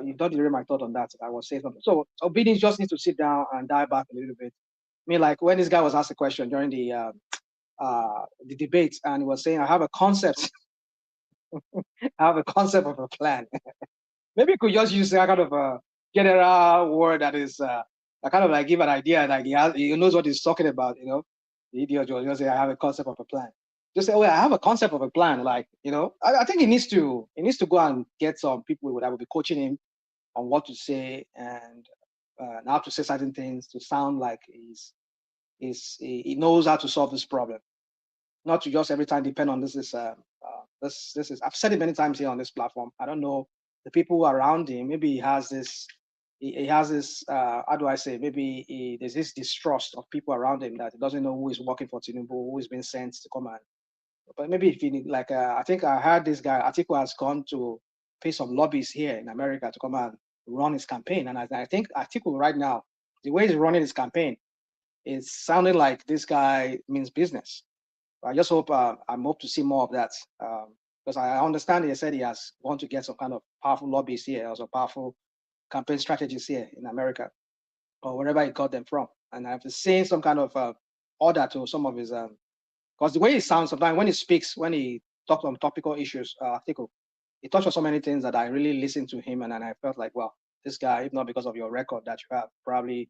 you don't hear my thought on that. I was saying something. So Obedience just needs to sit down and dive back a little bit. I mean, like when this guy was asked a question during the debate, and he was saying, "I have a concept. I have a concept of a plan." Maybe you could just use that kind of a general word that is kind of like give an idea, like he knows what he's talking about. You know, the idiot will just say, "I have a concept of a plan." Just say, "Oh, yeah, I have a concept of a plan." Like, you know, I think he needs to go and get some people that will be coaching him on what to say and how to say certain things to sound like he knows how to solve this problem, not to just every time depend on this is I've said it many times here on this platform. I don't know the people around him. Maybe he has this how do I say, maybe there's this distrust of people around him that he doesn't know who is working for Tinubu, who is being sent to come and. But maybe if he like I think I heard this guy Atiku has gone to pay some lobbies here in America to come and run his campaign, and I think Atiku right now, the way he's running his campaign, it's sounding like this guy means business. I just hope I'm hope to see more of that because I understand he said he has want to get some kind of powerful lobbies here, also powerful campaign strategies here in America or wherever he got them from, and I've seen some kind of order to some of his because the way he sounds sometimes when he speaks, when he talks on topical issues, Atiku, he touched on so many things that I really listened to him and I felt like, well, this guy, if not because of your record that you have, probably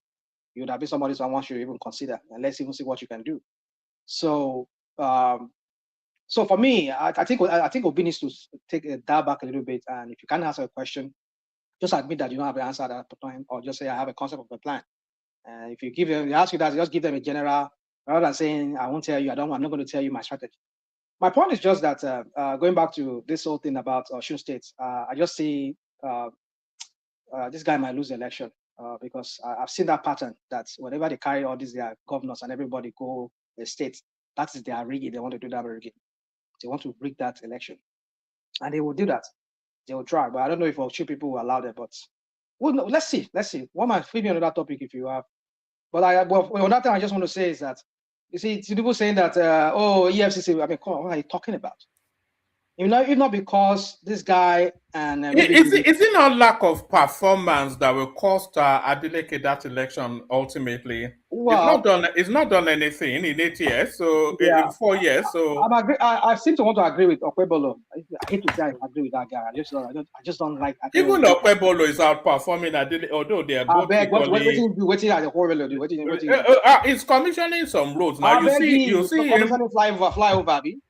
you would have been somebody someone should even consider, and let's even see what you can do. So, so for me, I think Obi needs to take a dial back a little bit, and if you can't answer a question, just admit that you don't have the answer at that time, or just say I have a concept of a plan. And if you give them, they ask you that, just give them a general, rather than saying I won't tell you, I'm not going to tell you my strategy. My point is just that going back to this whole thing about Osun State, I just see this guy might lose the election because I've seen that pattern that whenever they carry all these their governors and everybody go the state, that is their rigging. They want to do that rigging. They want to rig that election, and they will do that. they will try. But I don't know if few people will allow that. But well, no, let's see. Let's see. One might feed me another topic if you have. But another thing I just want to say is that you see, people saying that EFCC. I mean, come on, what are you talking about? If not because this guy and is it not lack of performance that will cost Adeleke that election ultimately? Well, it's not done anything in 8 years, so yeah, in 4 years. So I seem to want to agree with Okwebolo. I hate to say I agree with that guy. I just don't like. Even Okwebolo is outperforming Adeleke, although they are both equally. What do Okwebolo do? He's commissioning some roads now. You see him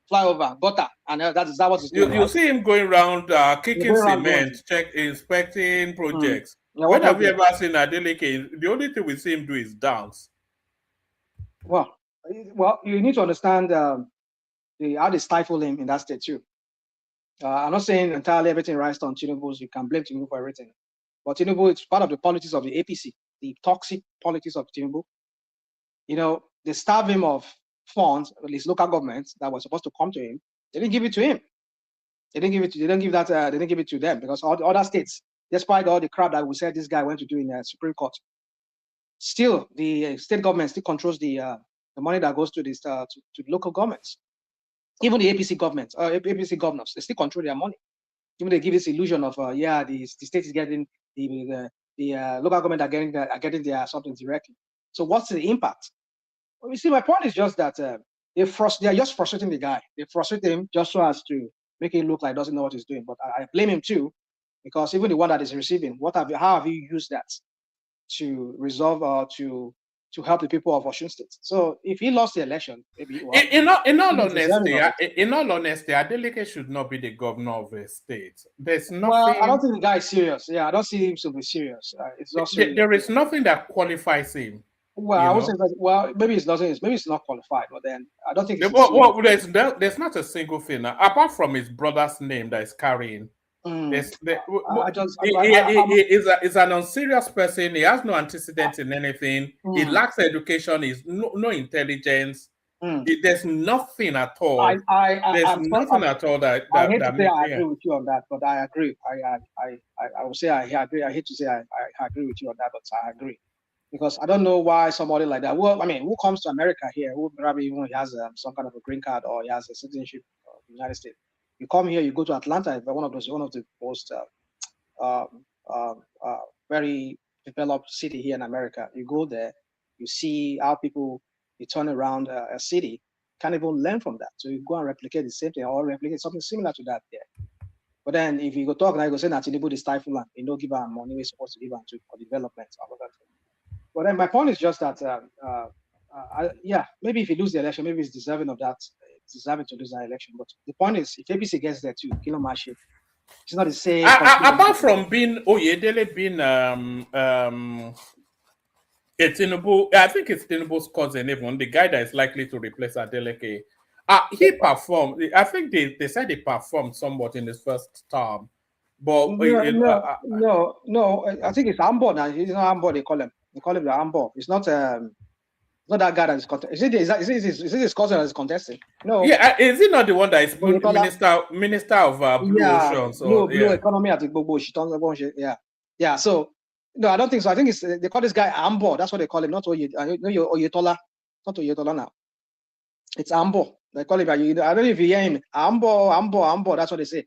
flyover, gutter, and that is what he's doing. You see him going around kicking cement, inspecting projects. When have you ever seen Adeleke? The only thing we see him do is dance. Well, you need to understand how they stifle him in that state too. I'm not saying entirely everything rests on Tinubu. You can blame Tinubu for everything, but Tinubu is part of the politics of the APC, the toxic politics of Tinubu. They starve him of funds, at least local governments that were supposed to come to him. They didn't give it to him. They didn't give it to them because all the other states, despite all the crap that we said this guy went to do in the Supreme Court, still the state government still controls the money that goes to the local governments. Even the APC governments, APC governors, they still control their money. Even they give this illusion of the state is getting the local government are getting their something directly. So what's the impact? Well, you see, my point is just that they are just frustrating the guy. They frustrate him just so as to make it look like he doesn't know what he's doing. But I blame him too, because even the one that is receiving, how have you used that to resolve or to help the people of Osun State? So if he lost the election, maybe in all honesty, Adeleke should not be the governor of a state. There's nothing. Well, I don't think the guy is serious. Yeah, I don't see him to be serious. It's not serious. There is nothing that qualifies him. Well, I would say that, well, maybe it's not qualified, but then I don't think there's not a single thing apart from his brother's name that is carrying. He's an unserious person. He has no antecedent in anything. He lacks education. He's no intelligence. There's nothing at all. There's nothing at all that I hate to say I agree with you on that, but I agree. I would say I agree. I hate to say I agree with you on that, but I agree. Because I don't know why somebody like that. Well, I mean, who comes to America here? Who probably even has some kind of a green card or he has a citizenship of the United States? You come here, you go to Atlanta, one of the most very developed city here in America. You go there, you see how people turn around a city. Can't even learn from that. So you go and replicate the same thing or replicate something similar to that there. But then if you go talk now, you go say that Tinubu is stifle land. You don't give her money we're supposed to give her for development. But then my point is just that, maybe if he loses the election, maybe he's deserving of that. It's deserving to lose that election. But the point is, if APC gets there too, Kilo Mashi, it's not the same. Apart from being Oyedele being Tinubu, I think it's Tinubu's cousin, even the guy that is likely to replace Adeleke. He performed. I think they said he performed somewhat in his first term. But no. I think it's Ambo now. It's not Ambo. They call him. They call him the Ambo. It's not not that guy that is contesting. Is it his cousin that is contesting? No. Yeah, is it not the one that is minister of Blue Ocean? So Blue economy at the Bobo. Yeah. So no, I don't think so. I think it's they call this guy Ambo. That's what they call him. Not Oyetola. Not Oyetola now. It's Ambo. They call him. I don't know if you hear him. Ambo. That's what they say.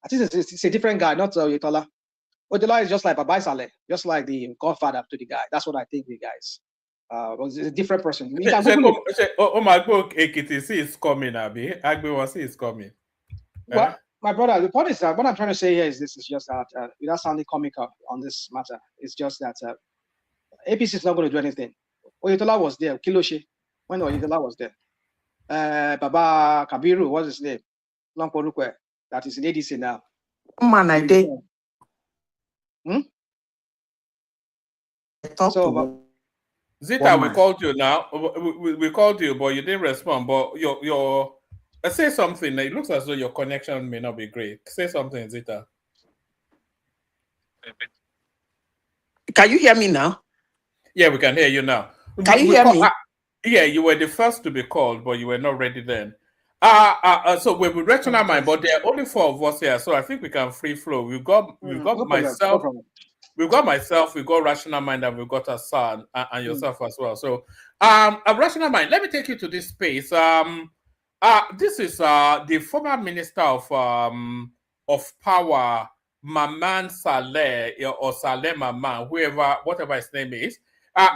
I think it's a different guy, not Oyetola. Oyetola is just like Baba Saleh, just like the godfather to the guy. That's what I think the guys. It's a different person. Oh my God, AKTC is coming, Abi. Agbe is coming. Well, my brother, the point is that what I'm trying to say here is this is just that without sounding comical on this matter, it's just that APC is not going to do anything. Oyetola was there, Kiloshi, when Oyetola was there. Baba Kabiru, what's his name? Longporukwe, that is in ADC now. Man, I did. So, Zita, we called you now. We called you, but you didn't respond. But your say something. It looks as though your connection may not be great. Say something, Zita. Can you hear me now? Yeah, we can hear you now. Can you hear me? Yeah, you were the first to be called, but you were not ready then. So we're with rational mind, but there are only 4 of us here, so I think we can free flow. We've got No problem, myself, no problem. we've got myself, we've got rational mind, and we've got Hassan and yourself as well. So a rational mind, let me take you to this space. This is the former minister of power, Maman Saleh, or Saleh Maman, whatever his name is.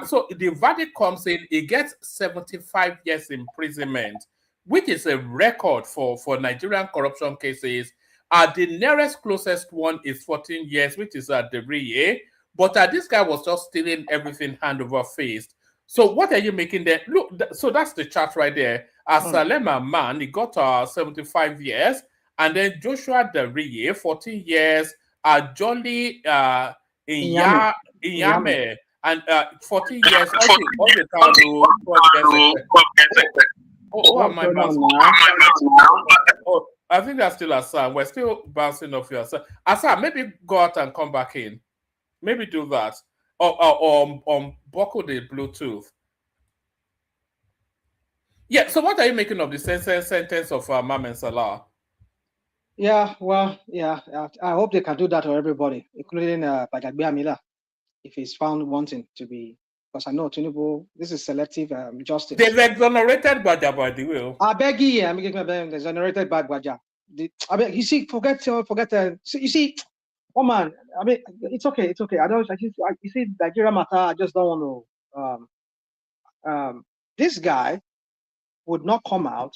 So the verdict comes in, he gets 75 years imprisonment, which is a record for Nigerian corruption cases. The nearest closest one is 14 years, which is the RIE. But this guy was just stealing everything hand over fist. So what are you making there? Look, so that's the chart right there. Salema Man, he got 75 years. And then Joshua the RIE, 14 years. Jolly Inyame, and 14 years. All the town am I bouncing? Oh, I think that's still Asa. We're still bouncing off your Asa. Asa, maybe go out and come back in. Maybe do that. Or buckle the Bluetooth. Yeah, so what are you making of the sentence of Mamen Salah? Yeah, well, yeah, I hope they can do that for everybody, including Bajagbe Mila, if he's found wanting to be, because I know Tinubu, this is selective justice. They've exonerated Baja, by the way. I beg you, I'm exonerated by Baja. I mean, you see, forget. You see, oh man, I mean, it's okay. I don't. You see, Nigeria matter. I just don't want to. This guy would not come out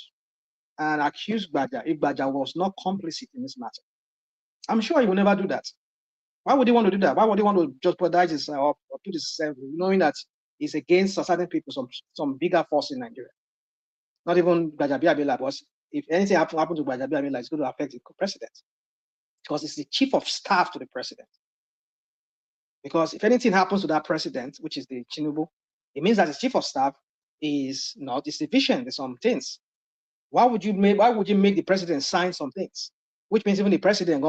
and accuse Baja if Baja was not complicit in this matter. I'm sure he will never do that. Why would he want to do that? Why would he want to jeopardize himself or put himself, knowing that he's against certain people, some bigger force in Nigeria? Not even Gbajabiamila, but if anything happen to Gbajabiamila, it's going to affect the president, because it's the chief of staff to the president. Because if anything happens to that president, which is the Tinubu, it means that the chief of staff is not deficient in some things. Why would you make the president sign some things? Which means even the president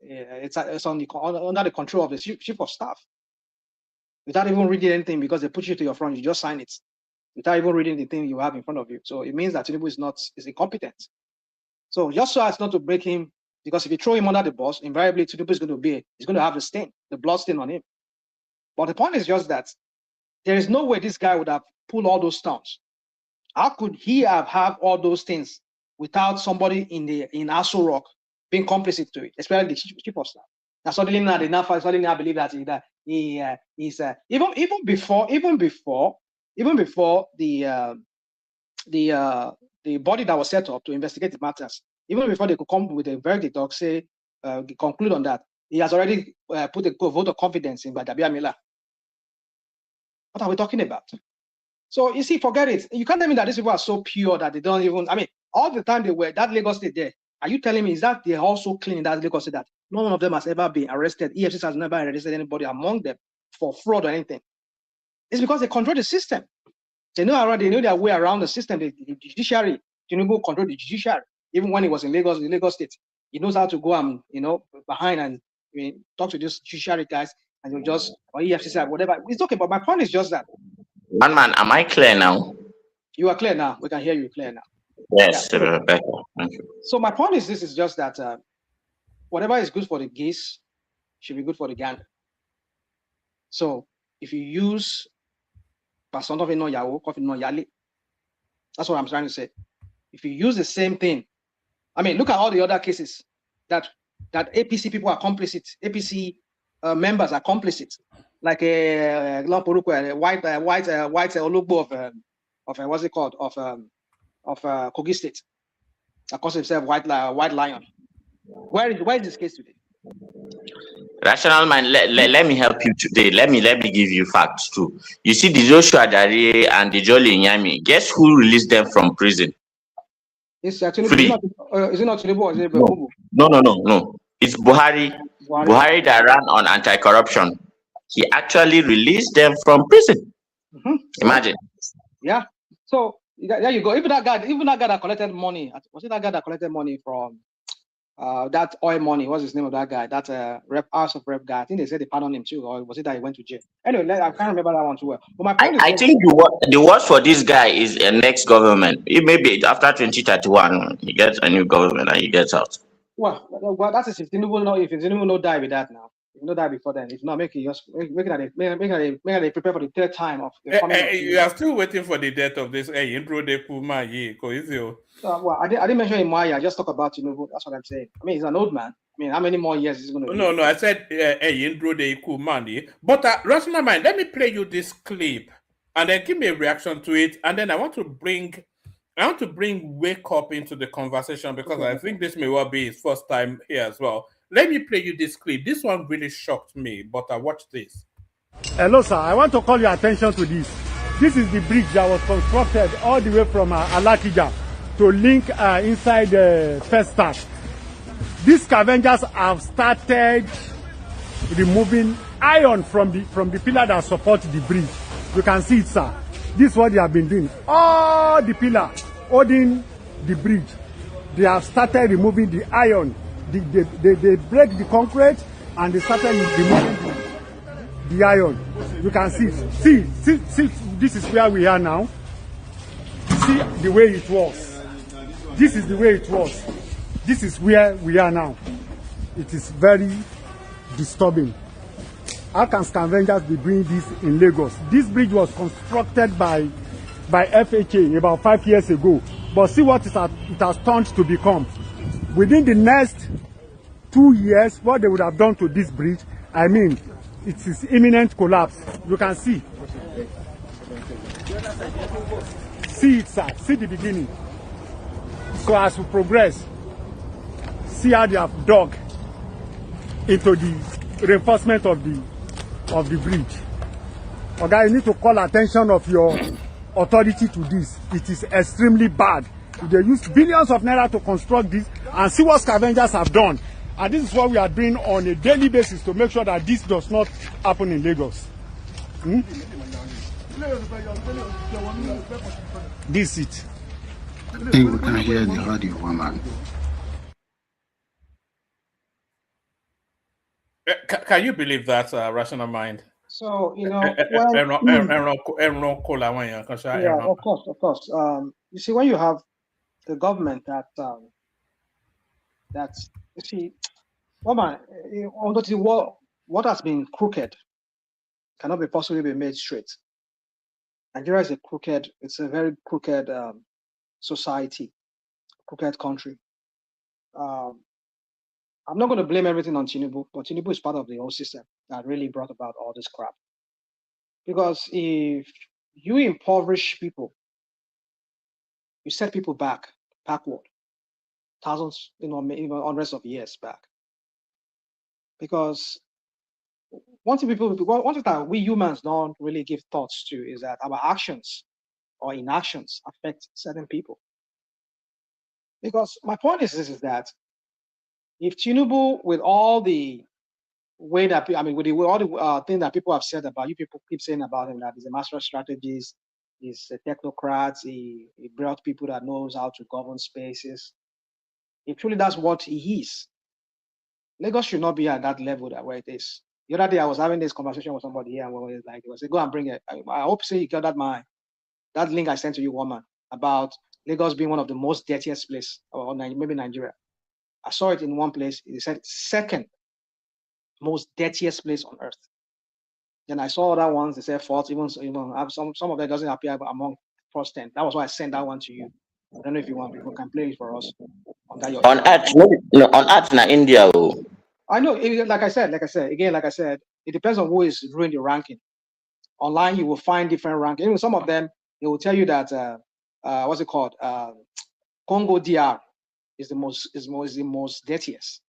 it's under the control of the chief of staff, without even reading anything, because they put you to your front, you just sign it without even reading the thing you have in front of you. So it means that Tinubu is incompetent. So just so as not to break him, because if you throw him under the bus, invariably Tinubu is going to have the blood stain on him. But the point is just that there is no way this guy would have pulled all those stunts. How could he have all those things without somebody in Aso Rock being complicit to it, especially the chief of staff? Now suddenly now I believe that he is even before the body that was set up to investigate the matters, even before they could come with a verdict or say conclude on that, he has already put a vote of confidence in Gbajabiamila. What are we talking about? So you see, forget it. You can't tell me that these people are so pure that they don't even. I mean, all the time they were that Lagos State there. Are you telling me is that they're also clean in that Lagos State that no one of them has ever been arrested? EFCC has never arrested anybody among them for fraud or anything. It's because they control the system. They know their way around the system. The judiciary, Tinubu control the judiciary. Even when he was in Lagos State, he knows how to go and behind and talk to these judiciary guys, and you just or EFCC or whatever. It's okay, but my point is just that. Man, am I clear now? You are clear now. We can hear you clear now. Yes, better. Thank you. So my point is this is just that whatever is good for the geese should be good for the gander. So if you use that's what I'm trying to say. If you use the same thing, I mean, look at all the other cases that APC people are complicit. APC members are complicit. Like a white Olugbo of what's it called of Kogi State, that calls himself White Lion. Where is this case today? Rational mind, let me help you today. Let me give you facts too. You see, the Joshua Dare and the Jolly Nyami, guess who released them from prison? It's actually is it not Tinubu or is it Bubu? No. It's Buhari. Buhari that ran on anti-corruption. He actually released them from prison. Imagine. Yeah. So there you go. Even that guy that collected money, was it that guy that collected money from that oil money. What's his name of that guy? That House of Rep guy. I think they said they pardoned him too, or was it that he went to jail? Anyway, I can't remember that one too well. But my point is, I think the worst for this guy is a next government. It may be after 2031, he gets a new government and he gets out. well, that is if Tinubu no die with that now. If no die before then. If not, make it prepare for the third time of the coming of You are still waiting for the death of this intro de Puma ye. well, I didn't mention him. I just talk about Tinubu. That's what I'm saying. I mean, he's an old man. I mean, how many more years is he going to live? No, I said intro de Kumani. But Rational Mind, let me play you this clip and then give me a reaction to it. And then I want to bring Wake Up into the conversation because I think this may well be his first time here as well. Let me play you this clip. This one really shocked me, but I watched this. Hello, sir. I want to call your attention to this. This is the bridge that was constructed all the way from Alakija to link inside the First Start. These scavengers have started removing iron from the pillar that support the bridge. You can see it, sir. This is what they have been doing. All the pillar holding the bridge, they have started removing the iron. They break the concrete and they started removing the iron. You can see, this is where we are now. See the way it was. This is the way it was. This is where we are now. It is very disturbing. How can scavengers be doing this in Lagos? This bridge was constructed by FHA about 5 years ago. But see what it has turned to become. Within the next 2 years, what they would have done to this bridge, I mean, it is imminent collapse. You can see. See it, sir. See the beginning. So as we progress, see how they have dug into the reinforcement of the bridge. Okay, you need to call attention of your authority to this. It is extremely bad. They use billions of naira to construct this, and see what scavengers have done. And this is what we are doing on a daily basis to make sure that this does not happen in Lagos. This is it. I think we can hear the audio, woman. Can you believe that, Rational Mind? So, you know, yeah, of course. You see, when you have the government that's you see, woman, what has been crooked cannot be possibly be made straight. Nigeria is it's a very crooked society, crooked country. I'm not going to blame everything on Tinubu, but Tinubu is part of the whole system that really brought about all this crap. Because if you impoverish people, you set people backward, thousands, even hundreds of years back. Because one thing that we humans don't really give thoughts to is that our actions or inactions affect certain people. Because my point is that if Tinubu, with all the way that with all the things that people have said about you, people keep saying about him that he's a master strategist, he's a technocrat, he brought people that knows how to govern spaces. If truly that's what he is, Lagos should not be at that level where it is. The other day I was having this conversation with somebody here, and it was like, go and bring it. I hope you got that link I sent to you, woman, about Lagos being one of the most dirtiest places, or maybe Nigeria. I saw it in one place. It said second most dirtiest place on earth. Then I saw other ones. They said fourth. Even some of them doesn't appear among first 10. That was why I sent that one to you. I don't know if you want. People can play it for us. On Earth, on Earth in India. I know. Like I said, it depends on who is doing the ranking. Online, you will find different rankings. Even some of them, they will tell you that what's it called? Congo DR is the most dirtiest.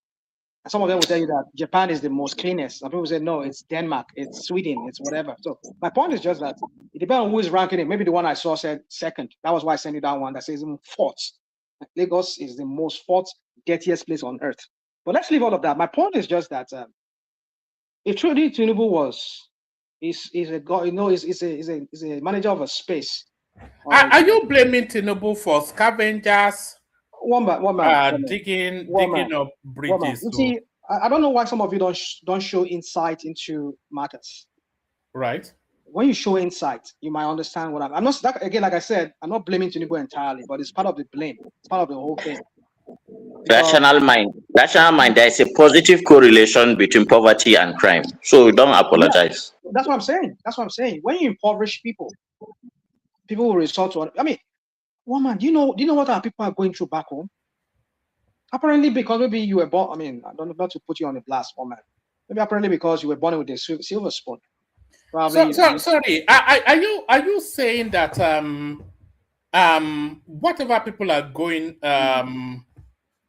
And some of them will tell you that Japan is the most cleanest. Some people say, no, it's Denmark, it's Sweden, it's whatever. So my point is just that it depends on who is ranking it. Maybe the one I saw said second. That was why I sent you that one that says fourth. Lagos is the most dirtiest place on earth. But let's leave all of that. My point is just that if truly Tinubu is a manager of a space. Are you blaming Tinubu for scavengers digging up bridges. You see, I don't know why some of you don't show insight into matters. Right. When you show insight, you might understand what I'm not. Again, like I said, I'm not blaming Tinubu entirely, but it's part of the blame. It's part of the whole thing. Rational mind. There is a positive correlation between poverty and crime. So don't apologize. Yeah, that's what I'm saying. When you impoverish people will resort to. I mean, woman, do you know what our people are going through back home? Apparently, because maybe you were born. I mean, I don't know about to put you on a blast, woman. Maybe apparently because you were born with a silver spoon. Probably. Sorry. Are you saying that whatever people are going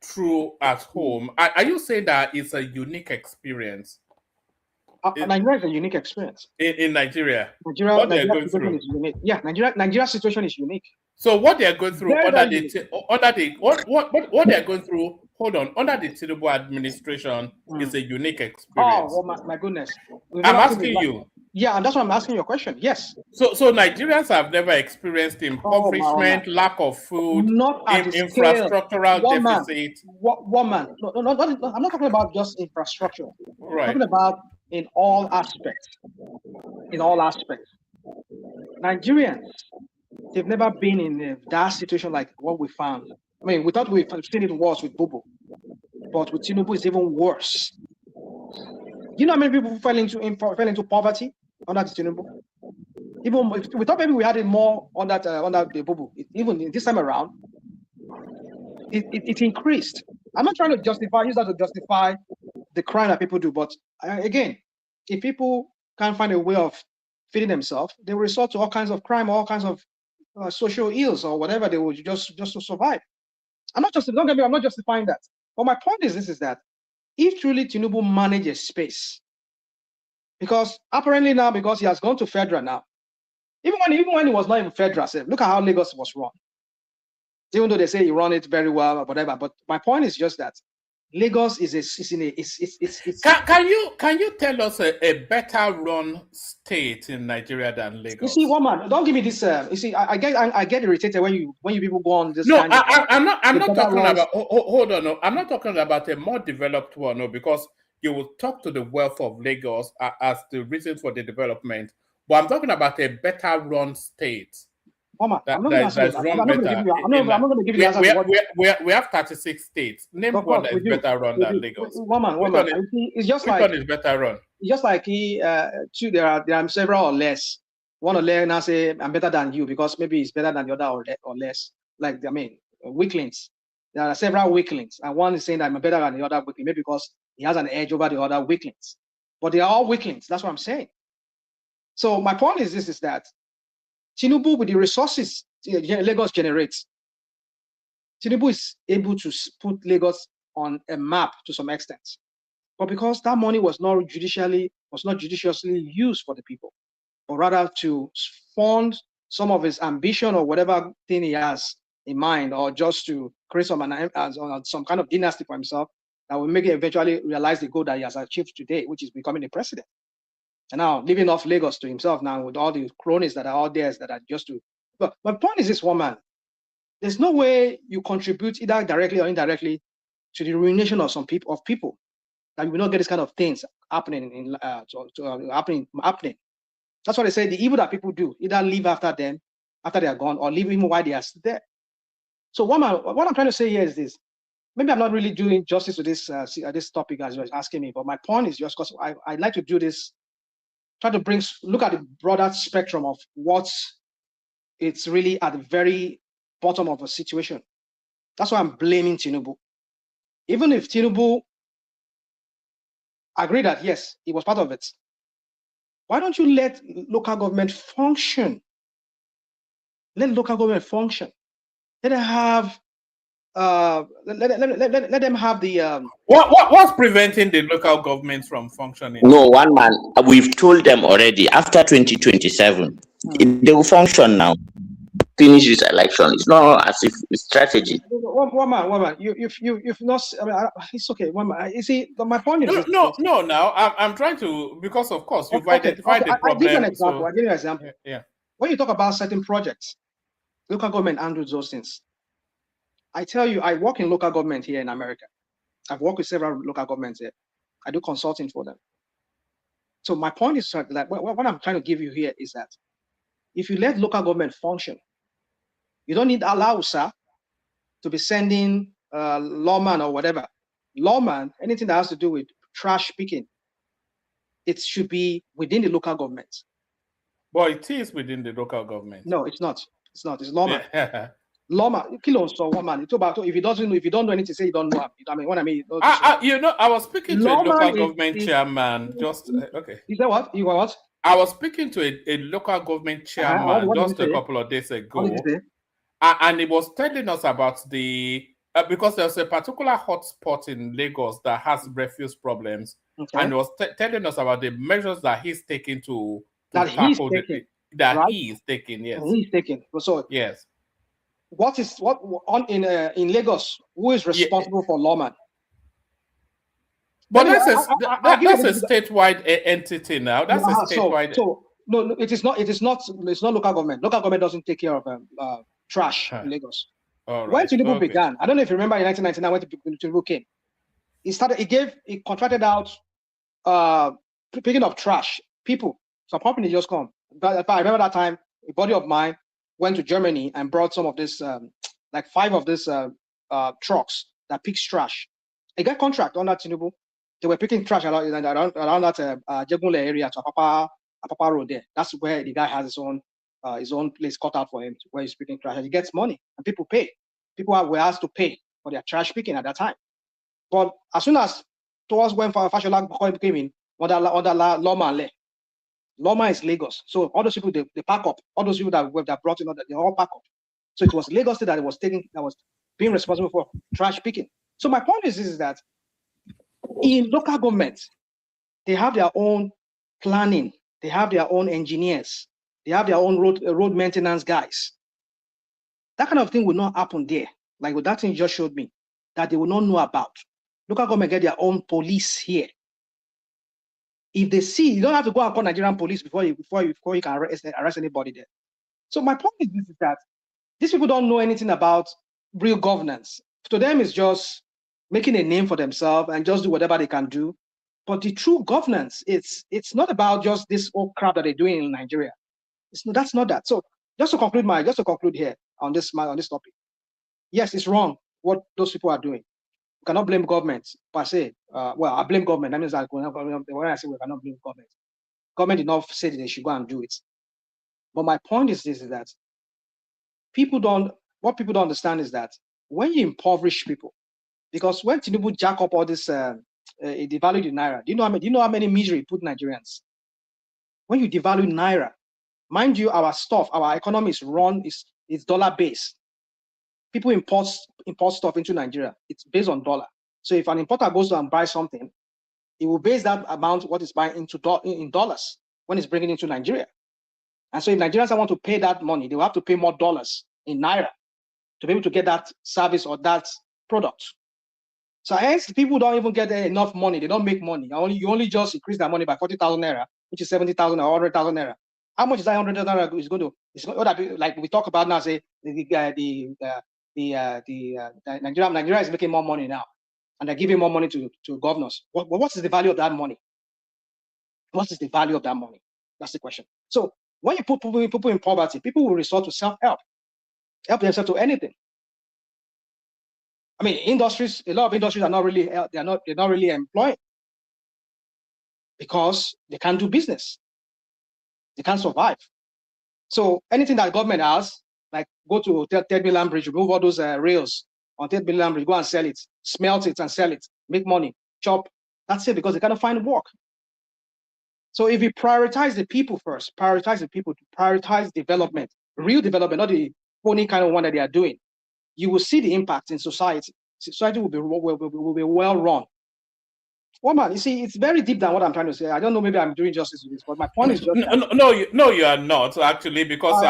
through at home, are you saying that it's a unique experience? Nigeria is a unique experience. In Nigeria, what they're going through is unique. Yeah, Nigeria's situation is unique. So what they are going through what they are going through, under the Tinubu administration is a unique experience. Oh, my goodness. I'm asking you. Yeah, and that's why I'm asking your question. Yes. So Nigerians have never experienced impoverishment, lack of food, infrastructural deficit. Woman, no, I'm not talking about just infrastructure. Right. I'm talking about in all aspects. In all aspects. Nigerians, they've never been in that situation like what we found. I mean, we thought we've seen it worse with Bubu, but with Tinubu, it's even worse. You know how many people fell into poverty under Tinubu? Even we thought maybe we had it more under the Bubu. Even this time around, it increased. I'm not trying to use that to justify the crime that people do, but again, if people can't find a way of feeding themselves, they will resort to all kinds of crime, all kinds of social ills or whatever they would just to survive. Don't get me, I'm not justifying that. But my point is that if truly Tinubu manages space, because apparently now, because he has gone to federal now, even when he was not in federal, look at how Lagos was run. Even though they say he run it very well or whatever, but my point is just that Lagos Can you tell us a better run state in Nigeria than Lagos? You see, woman, don't give me this. You see, I get irritated when you people go on this. No, I'm not talking about. Hold on, no, I'm not talking about a more developed one, no, because you will talk to the wealth of Lagos as the reason for the development. But I'm talking about a better run state. Mama, I'm not going to give you the answer. We have 36 states. Name one that is better run than Lagos. Woman. It's just like which one is better run? It's just like there are several or less. One or less now say I'm better than you because maybe it's better than the other or less. Like weaklings. There are several weaklings, and one is saying that I'm better than the other weakling, maybe because he has an edge over the other weaklings. But they are all weaklings. That's what I'm saying. So my point is that Tinubu, with the resources Lagos generates, Tinubu is able to put Lagos on a map to some extent. But because that money was not judiciously used for the people, but rather to fund some of his ambition or whatever thing he has in mind, or just to create some kind of dynasty for himself that will make him eventually realize the goal that he has achieved today, which is becoming the president. And now living off Lagos to himself now with all the cronies that are out there that are just to. But my point is this, woman. There's no way you contribute either directly or indirectly to the ruination of people that you will not get this kind of things happening happening. That's why they say the evil that people do either live after them after they are gone or live even while they are still there. So what I'm trying to say here is this. Maybe I'm not really doing justice to this this topic as you're asking me, but my point is just because I'd like to do this. Try to look at the broader spectrum of what it's really at the very bottom of a situation. That's why I'm blaming Tinubu. Even if Tinubu agreed that, yes, he was part of it, why don't you let local government function? Let local government function. Let them have let them have the What's preventing the local governments from functioning? No, one man, we've told them already, after 2027, they will function now. Finish this election. It's not as if it's strategy. One man, you've not. I mean, it's okay. One man, you see, my point is no. Now I'm trying to, because of course you've identified the problem. I'll give you an example. I'll give you an example. Yeah. When you talk about certain projects, local government handles those things. I tell you, I work in local government here in America. I've worked with several local governments here. I do consulting for them. So my point is that what I'm trying to give you here is that if you let local government function, you don't need Alausa to be sending lawman or whatever. Lawman, anything that has to do with trash picking, it should be within the local government. Well, it is within the local government. No, it's not. It's not. It's lawman. Yeah. Lawman, kilo so woman. It's about if you don't know anything, say you don't know. I mean, what I mean, I was speaking to a lawman local government chairman. Just okay. You said what? You were what? I was speaking to a local government chairman what just a couple of days ago, What did he say? and he was telling us about the because there's a particular hotspot in Lagos that has refuse problems, Okay. and he was telling us about the measures that he's taking to That he's tackle taking, that right? he is taking. Yes, He's taking. So yes. what in Lagos? Who is responsible for lawman? But Anyway, that's a statewide entity now. That's a statewide. So no, it is not. It's not local government. Local government doesn't take care of trash in Lagos. All right. When Tinubu Okay. began, I don't know if you remember in 1999 when Tinubu came, he contracted out picking up trash. People, some companies just come. But I remember that time, a buddy of mine went to Germany and brought some of this, like 5 of these trucks that picks trash. He got contract on that Tinubu. They were picking trash around that Jegunle area to Apapa Road there. That's where the guy has his own place cut out for him where he's picking trash. And he gets money and people pay. People were asked to pay for their trash picking at that time. But as soon as towards when Fashola came in, under Lawman, Lawman is Lagos. So all those people they pack up. All those people that brought in, they all pack up. So it was Lagos State that was being responsible for trash picking. So my point is that in local government, they have their own planning, they have their own engineers, they have their own road maintenance guys. That kind of thing will not happen there. Like what that thing just showed me, that they will not know about. Local government get their own police here. If they see, you don't have to go and call Nigerian police before you can arrest anybody there. So my point is that these people don't know anything about real governance. To them, it's just making a name for themselves and just do whatever they can do. But the true governance, it's not about just this old crap that they're doing in Nigeria. That's not that. So just to conclude here on this topic, yes, it's wrong what those people are doing. We cannot blame government per se. I blame government. That means that when I say we cannot blame government, government did not say that they should go and do it. But my point is that what people don't understand is that when you impoverish people, because when Tinubu jack up all this, he devalued the naira. Do you know how many misery it put Nigerians? When you devalue naira, mind you, our economy is dollar based. People import stuff into Nigeria. It's based on dollar. So if an importer goes to and buy something, it will base that amount what it's buying in dollars when it's bringing into Nigeria. And so if Nigerians want to pay that money, they will have to pay more dollars in naira to be able to get that service or that product. So hence people don't even get enough money. They don't make money. You only just increase that money by 40,000 naira, which is 70,000 or 100,000 naira. How much is that 100,000 naira is going to? It's going to be like we talk about now. Say Nigeria is making more money now, and they're giving more money to governors. What is the value of that money? What is the value of that money? That's the question. So when you put people in poverty, people will resort to self-help, help themselves to anything. I mean, industries. A lot of industries are not really employing because they can't do business. They can't survive. So anything that government has, like go to Third Mainland Bridge, remove all those rails on Third Mainland Bridge, go and sell it, smelt it and sell it, make money, chop. That's it, because they cannot find work. So if you prioritize the people first, prioritize development, real development, not the phony kind of one that they are doing, you will see the impact in society. Society will be well run. Well, man, you see, it's very deep than what I'm trying to say. I don't know, maybe I'm doing justice to this, but my point is just no, you are not actually, because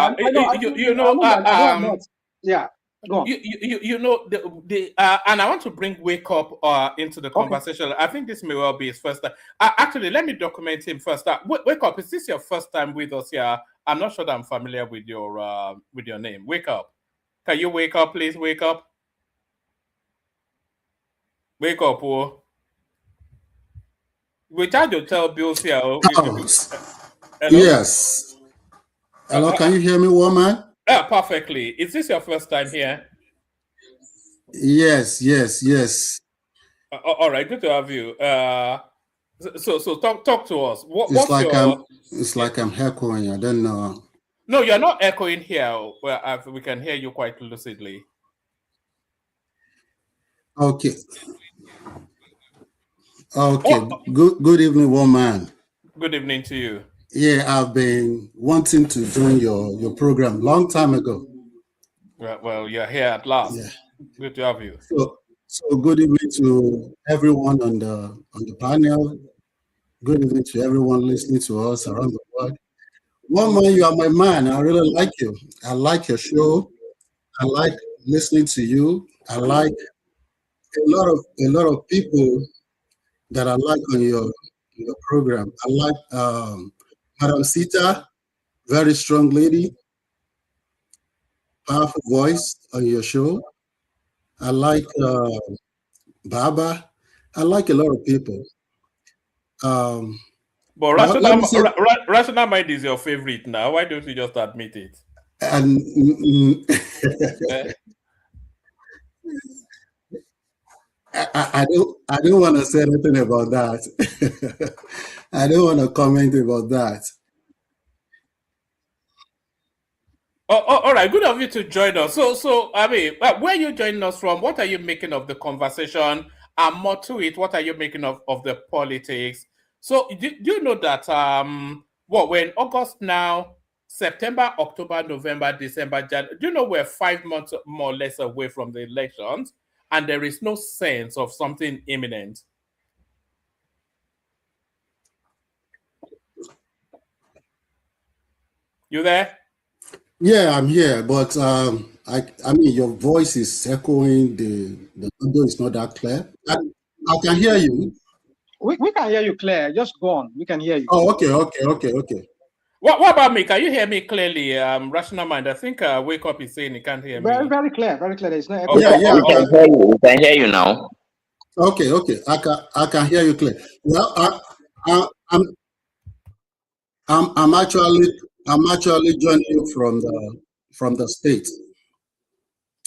yeah. Go on. You know and I want to bring Wake Up into the conversation. I think this may well be his first time. Actually, let me document him first. Wake Up, is this your first time with us here? I'm not sure that I'm familiar with your name. Wake Up. Can you wake up, please? Wake up. Wake up, oh. We charge your tell bills here. Hello? Yes. Hello, can you hear me, woman? Perfectly. Is this your first time here? Yes, yes, yes. All right, good to have you. So talk to us. It's What's like your? I'm echoing. I don't know. No, you're not echoing here. Well, we can hear you quite lucidly. Okay. Okay. Good evening, woman. Good evening to you. Yeah, I've been wanting to join your program long time ago. Well, you're here at last. Yeah. Good to have you. So good evening to everyone on the panel. Good evening to everyone listening to us around the world. Woman, you are my man. I really like you. I like your show. I like listening to you. I like a lot of people that I like on your program. I like Madam Sita, very strong lady, powerful voice on your show. I like Baba. I like a lot of people. But rational mind is your favorite now. Why don't you just admit it? And I don't want to say anything about that. I don't want to comment about that. All right. Good of you to join us. So I mean, where are you joining us from? What are you making of the conversation? And more to it, what are you making of the politics? So do you know that we're in August now, September, October, November, December, January. Do you know we're 5 months more or less away from the elections, and there is no sense of something imminent? You there? Yeah, I'm here, but I mean your voice is echoing. The audio is not that clear. I can hear you. We can hear you clear. Just go on. We can hear you. Oh, okay. What about me? Can you hear me clearly? Rational mind. I think Wake Up is saying he can't hear me. Very clear. Very clear. There's no echo. We can hear you. We can hear you now. Okay. I can hear you clear. Well, I'm actually joining you from the States.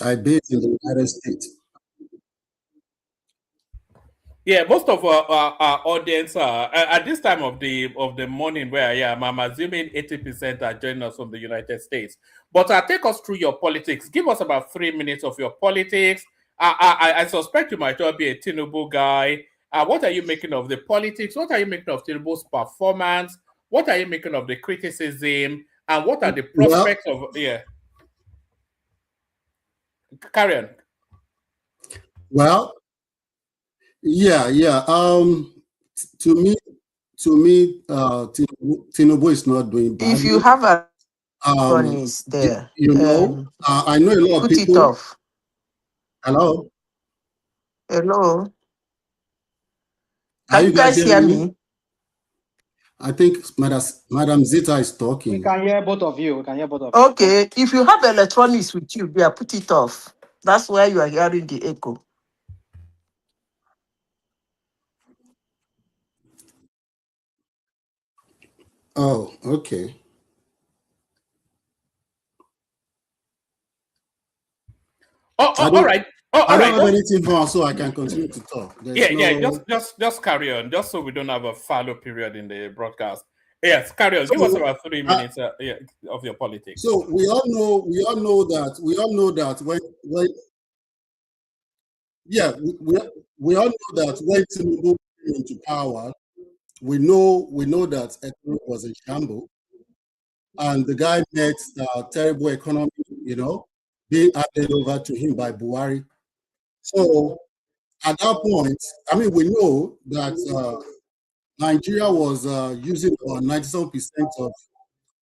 I based in the United States. Yeah, most of our audience are at this time of the morning where I am. I'm assuming 80% are joining us from the United States. But take us through your politics. Give us about 3 minutes of your politics. I suspect you might well be a Tinubu guy. What are you making of the politics? What are you making of Tinubu's performance? What are you making of the criticism? And what are the prospects of Carry on. Well, yeah. To me, Tinubu is not doing badly. If you have a is there, you know, I know a lot of people. Put it off. Hello. Can you guys hear me? I think Madam Zita is talking. We can hear both of you. Okay, if you have electronics with you, yeah, put it off. That's why you are hearing the echo. Oh, okay. All right. I don't have anything more, so I can continue to talk. Just carry on, just so we don't have a fallow period in the broadcast. Yes, carry on. Give us about 3 minutes of your politics. So we all know that when Tinubu came into power, we know that economy was in shambles, and the guy met terrible economy, being handed over to him by Buhari. So at that point, I mean, we know that Nigeria was using about 97% of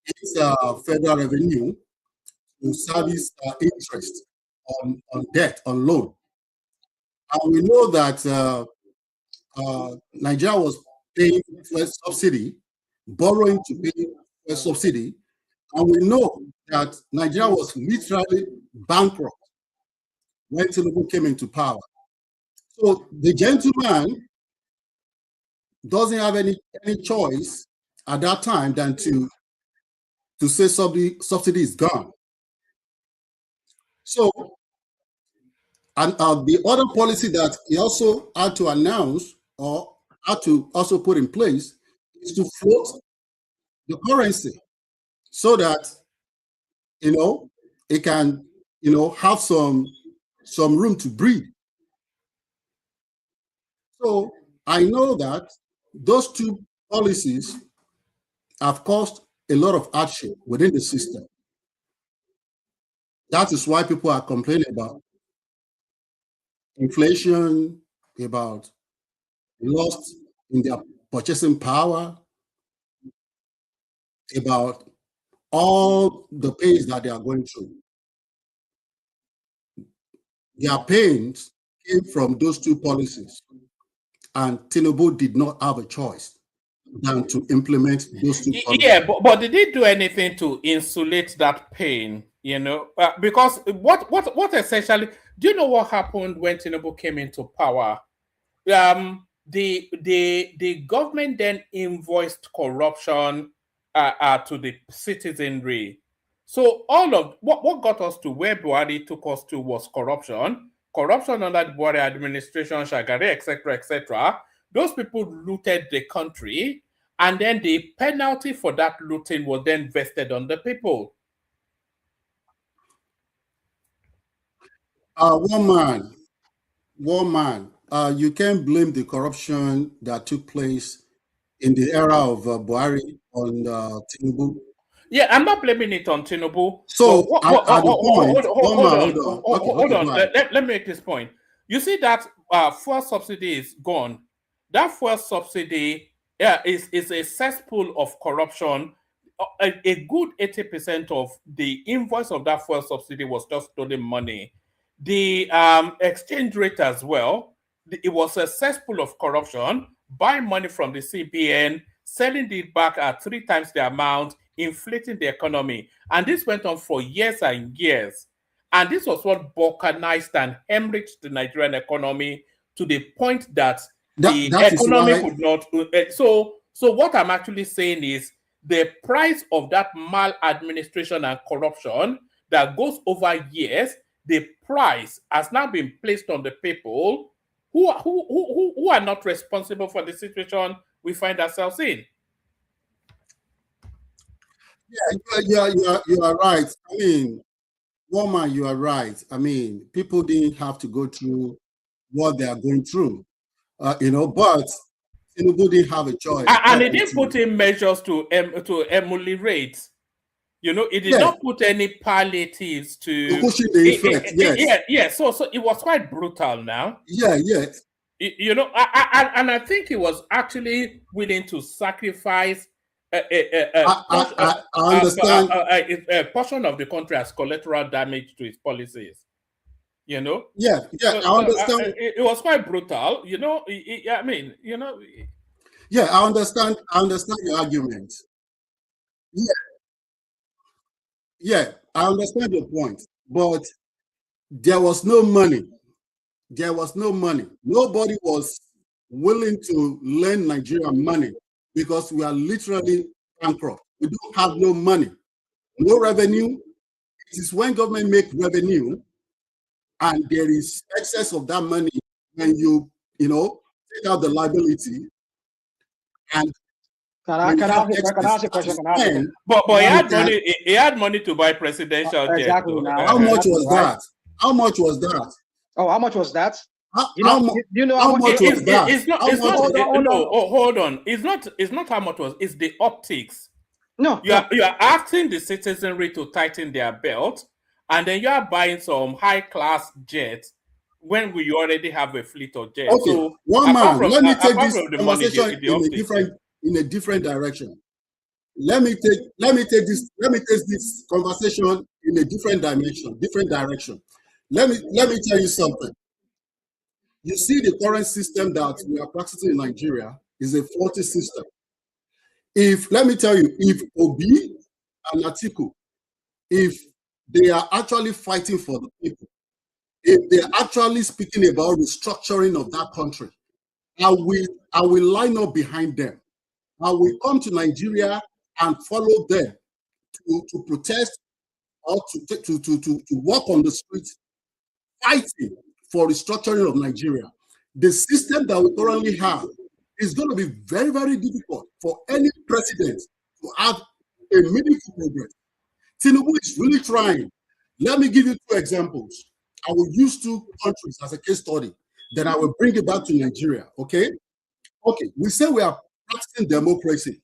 its federal revenue to service interest on debt, on loan. And we know that Nigeria was paying for subsidy, borrowing to pay for subsidy. And we know that Nigeria was literally bankrupt when Tinubu came into power. So the gentleman doesn't have any choice at that time than to say subsidy is gone. So, and the other policy that he also had to announce or had to also put in place is to float the currency so that it can have some room to breathe. So I know that those two policies have caused a lot of hardship within the system. That is why people are complaining about inflation, about loss in their purchasing power, about all the pains that they are going through. Their pains came from those two policies, and Tinubu did not have a choice than to implement those two policies. Yeah, but did he do anything to insulate that pain? Because what essentially, do you know what happened when Tinubu came into power? The government then invoiced corruption to the citizenry. So all of what got us to where Buhari took us to was corruption under the Buhari administration, Shagari, etc., etc. Those people looted the country, and then the penalty for that looting was then vested on the people. One man. You can't blame the corruption that took place in the era of Buhari on Tinubu. Yeah, I'm not blaming it on Tinubu. So hold on. Let me make this point. You see that fuel subsidy is gone. That fuel subsidy is a cesspool of corruption. A good 80% of the invoice of that fuel subsidy was just stolen money. The exchange rate as well, it was a cesspool of corruption. Buying money from the CBN, selling it back at 3 times the amount, inflating the economy. And this went on for years and years. And this was what balkanized and hemorrhaged the Nigerian economy to the point that the economy could not. So what I'm actually saying is the price of that maladministration and corruption that goes over years, the price has now been placed on the people who are not responsible for the situation we find ourselves in. Yeah, you are right. I mean, woman, you are right. I mean, people didn't have to go through what they are going through, but Tinubu didn't have a choice. And he didn't put in measures to ameliorate. It did not put any palliatives to cushion the effect. Yes. So it was quite brutal now. Yeah. And I think he was actually willing to sacrifice I understand a portion of the country as collateral damage to his policies. Yeah, so, I understand. It was quite brutal. I mean. Yeah, I understand your argument. Yeah, I understand your point, but there was no money. Nobody was willing to lend Nigeria money because we are literally bankrupt. We don't have no money, no revenue. It is when government make revenue and there is excess of that money when you take out the liability and Can I ask a question? But he had money to buy presidential jet. Exactly. How much was that? How much was that? Oh, how much was that? How much was that? Hold on. It's not how much was. It's the optics. No. You are asking the citizenry to tighten their belt, and then you are buying some high class jets when we already have a fleet of jets. Okay, so one man. Let me take this conversation money, in a different direction. Let me take this conversation in a different direction. Let me tell you something. You see, the current system that we are practicing in Nigeria is a faulty system. Let me tell you, if Obi and Atiku, if they are actually fighting for the people, if they're actually speaking about restructuring of that country, I will line up behind them. I will come to Nigeria and follow them to protest or to walk on the streets fighting for restructuring of Nigeria. The system that we currently have is going to be very, very difficult for any president to have a meaningful progress. Tinubu is really trying. Let me give you 2 examples. I will use 2 countries as a case study. Then I will bring it back to Nigeria. Okay? Okay. We say we are practicing democracy.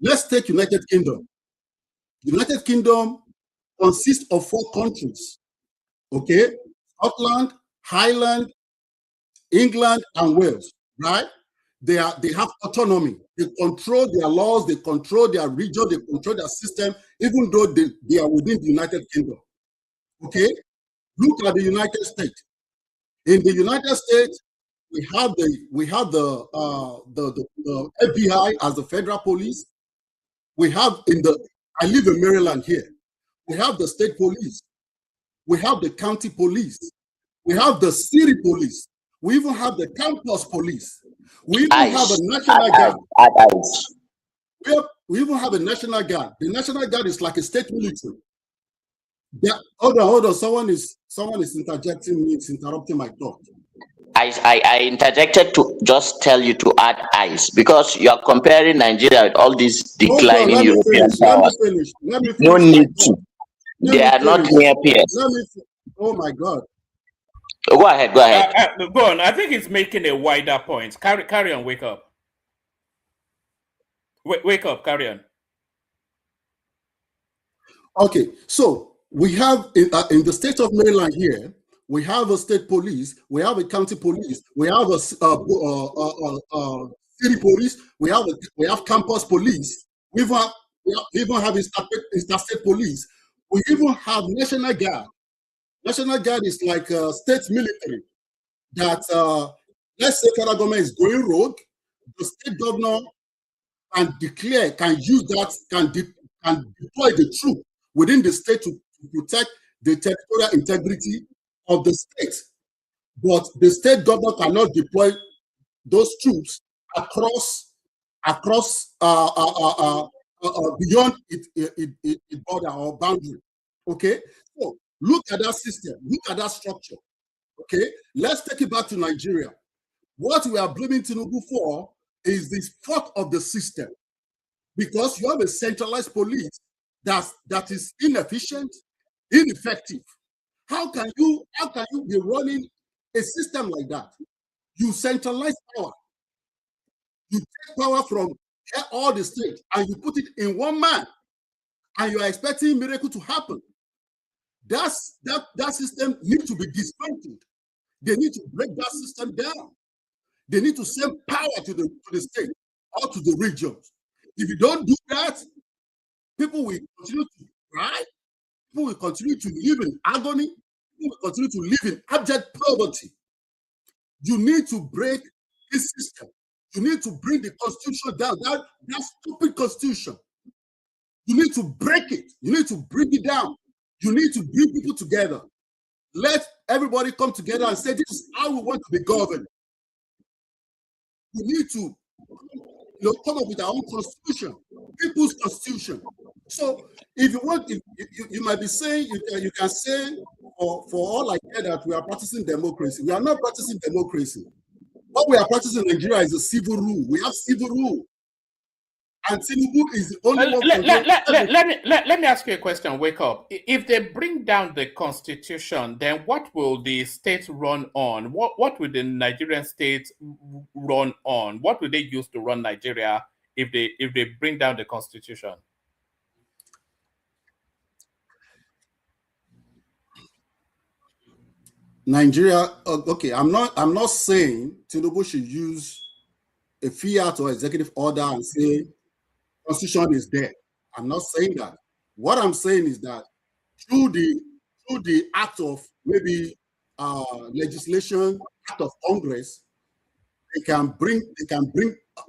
Let's take United Kingdom. United Kingdom consists of 4 countries. Okay? Scotland, Ireland, England, and Wales. Right? They have autonomy. They control their laws. They control their region. They control their system, even though they are within the United Kingdom. Okay, look at the United States. In the United States, we have the FBI as the federal police. We have I live in Maryland here. We have the state police. We have the county police. We have the city police. We even have the campus police. We even have a national guard. We even have a national guard. The national guard is like a state military. Yeah, hold on. Someone is interjecting me. It's interrupting my thought. I interjected to just tell you to add ice because you are comparing Nigeria with all these declining European powers. Let me finish. No need to. They are not near peers. Oh my God. Go ahead. Go on. I think it's making a wider point. Carry on. Wake up. Wake up. Carry on. Okay, so we have in the state of Maryland here, we have a state police, we have a county police, we have a city police, we have campus police, we even have interstate police, we even have national guard. National guard is like a state military that let's say federal government is going rogue, the state governor can use that, can deploy the troop within the state to protect the territorial integrity of the state. But the state governor cannot deploy those troops across beyond its border or boundary. Okay, so look at that system, look at that structure. Okay, let's take it back to Nigeria. What we are blaming Tinubu for is this fault of the system, because you have a centralized police that is inefficient, ineffective. How can you be running a system like that? You centralize power. You take power from all the states and you put it in one man, and you are expecting miracle to happen. That system needs to be dismantled. They need to break that system down. They need to send power to the state or to the regions. If you don't do that, people will continue to cry. People will continue to live in agony. People will continue to live in abject poverty. You need to break this system. You need to bring the constitution down. That stupid constitution. You need to break it. You need to bring it down. You need to bring people together. Let everybody come together and say, this is how we want to be governed. We need to come up with our own constitution, people's constitution. So if you want, you might be saying, you can say for all I care that we are practicing democracy. We are not practicing democracy. What we are practicing in Nigeria is a civil rule. We have civil rule. And Tinubu is the only one. Let me ask you a question. Wake up. If they bring down the constitution, then what will the state run on? What will the Nigerian state run on? What will they use to run Nigeria if they bring down the constitution? Nigeria. Okay, I'm not saying Tinubu should use a fiat or executive order and say constitution is there. I'm not saying that. What I'm saying is that through the act of maybe legislation, act of Congress, they can bring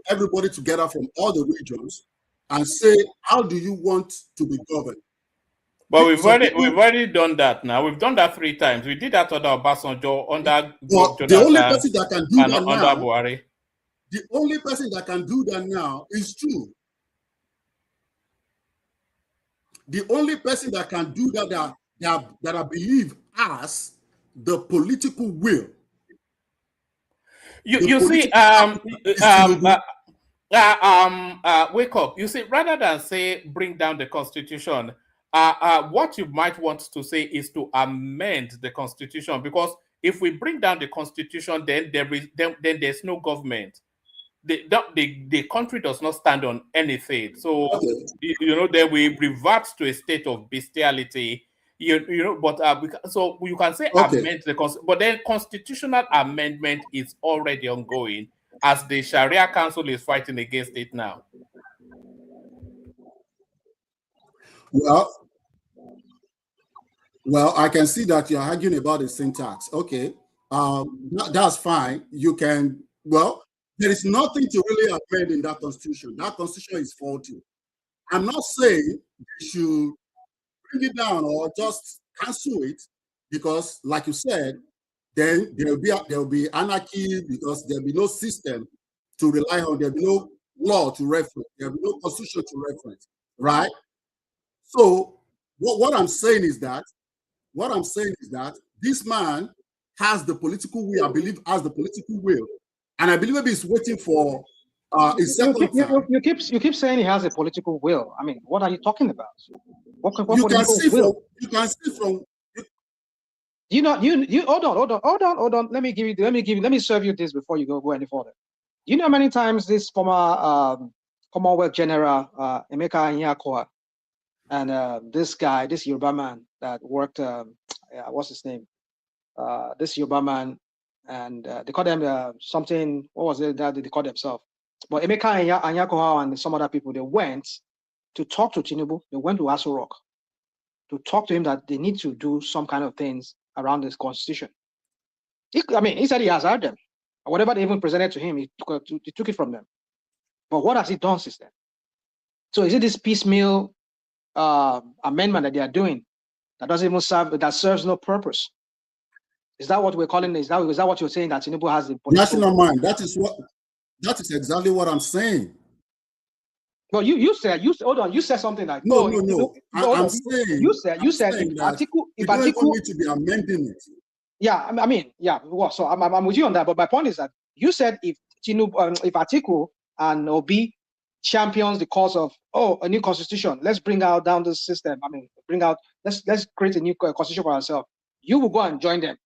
everybody together from all the regions and say, how do you want to be governed? But we've already done that now. We've done that 3 times. We did that under Obasanjo, under But the only person that can do that under now, Buhari. the only person that can do that now is true. The only person that can do that I believe has the political will. You see, wake up. You see, rather than say bring down the constitution, what you might want to say is to amend the constitution, because if we bring down the constitution, then there's no government. The country does not stand on anything. So then we revert to a state of bestiality. But so you can say amend the constitution, but then constitutional amendment is already ongoing, as the Sharia Council is fighting against it now. Well, I can see that you're arguing about the syntax. Okay, that's fine. You can. Well, there is nothing to really amend in that constitution. That constitution is faulty. I'm not saying you should bring it down or just cancel it, because, like you said, then there will be anarchy, because there will be no system to rely on. There will be no law to reference. There will be no constitution to reference, right? So what I'm saying is that this man has the political will. I believe has the political will, and I believe maybe he's waiting for his second time. You keep saying he has a political will. I mean, what are you talking about? What you can see will? From. You hold on. Let me serve you this before you go any further. You know how many times this former Commonwealth General Emeka Anyakoa and this Yoruba man that worked, what's his name? This Yoruba man, and they call them something. What was it that they called themselves? But Emeka Anyakoa and some other people, they went to talk to Tinubu. They went to Aso Rock to talk to him that they need to do some kind of things around this constitution. He said he has heard them. Whatever they even presented to him, he took it from them. But what has he done since then? So is it this piecemeal amendment that they are doing that doesn't even that serves no purpose? Is that what we're calling? Is that what you're saying, that Tinubu has the national mind? That is exactly what I'm saying. Well, you said hold on. You said something like no. I'm saying you said if article don't need to be amending it. Yeah, Well, so I'm with you on that. But my point is that you said if Tinubu, if Atiku and Obi champions the cause of a new constitution, let's bring out down the system. Let's create a new constitution for ourselves. You will go and join them.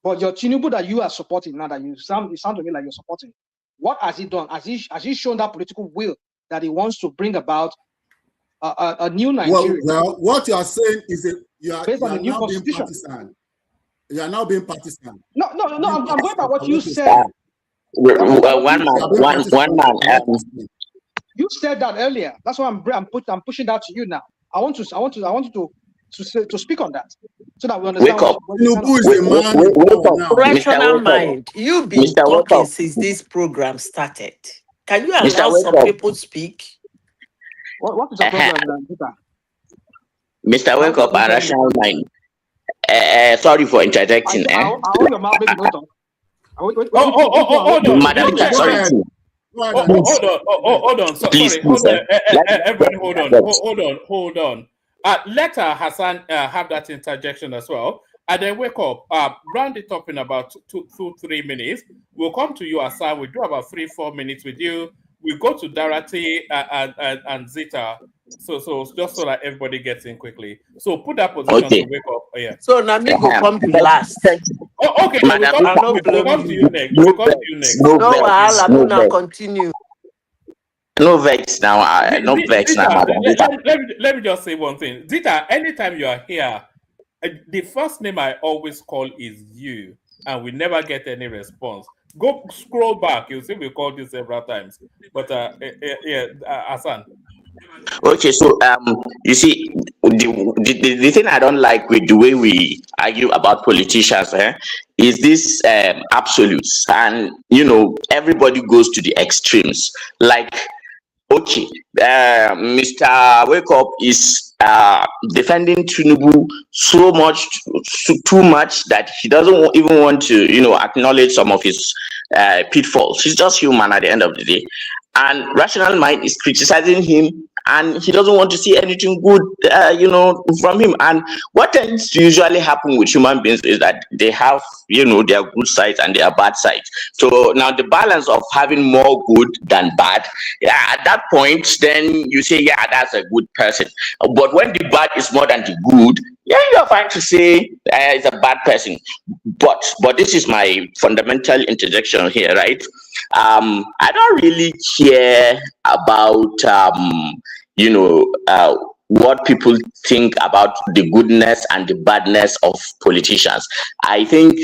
But your Tinubu that you are supporting now, that you sound to me like you're supporting, what has he done? Has he shown that political will that he wants to bring about a new Nigeria? Well, what you are saying is that you are new now being partisan. You are now being partisan. No. I'm going by what you said. One man. You said that earlier. That's why I'm pushing that to you now. I want you to speak on that, so that we understand. Wake up. Wake up. Rational mind. You've been talking since this program started. Can you allow some people speak? What is the program, Peter? Mr. Wake up, a rational mind. Sorry for interjecting. I hold your mouth, baby. Don't talk. Hold on. Madam, sorry. Hold on. Please, everybody, hold on. Let Hassan have that interjection as well, and then wake up. Round it up in about 2-3 minutes. We'll come to you, Hassan. We'll do about 3-4 minutes with you. We'll go to Dorothy and Zita. So just so that everybody gets in quickly. So put that position to wake up. Yeah. So Nami will come to last. Okay. We'll come to you next. No, continue. No vex now. No vex now. Let me just say one thing. Zita, anytime you are here, the first name I always call is you, and we never get any response. Go scroll back. You'll see we called you several times. But Hassan. Okay, so you see, the thing I don't like with the way we argue about politicians is this absolutes, and everybody goes to the extremes. Like, okay, Mr. Wake Up is defending Tinubu so much, too much, that he doesn't even want to, acknowledge some of his pitfalls. He's just human at the end of the day. And Rational Mind is criticizing him, and he doesn't want to see anything good, from him. And what tends to usually happen with human beings is that they have, their good sides and their bad sides. So now the balance of having more good than bad, at that point, then you say, yeah, that's a good person. But when the bad is more than the good, yeah, you're fine to say it's a bad person. But this is my fundamental interjection here, right? I don't really care about what people think about the goodness and the badness of politicians. I think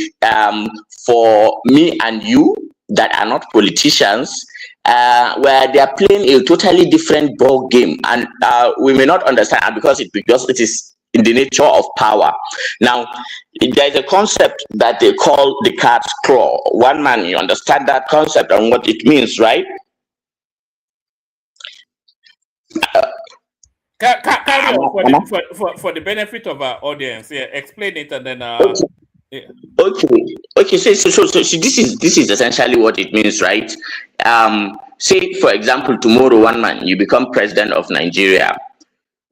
for me and you that are not politicians, where they are playing a totally different ball game, and we may not understand because it is in the nature of power. Now, there is a concept that they call the cat's claw. One man, you understand that concept and what it means, right? Carry on for the benefit of our audience. Yeah, explain it and then. Okay. So this is essentially what it means, right? Say, for example, tomorrow, one man, you become president of Nigeria.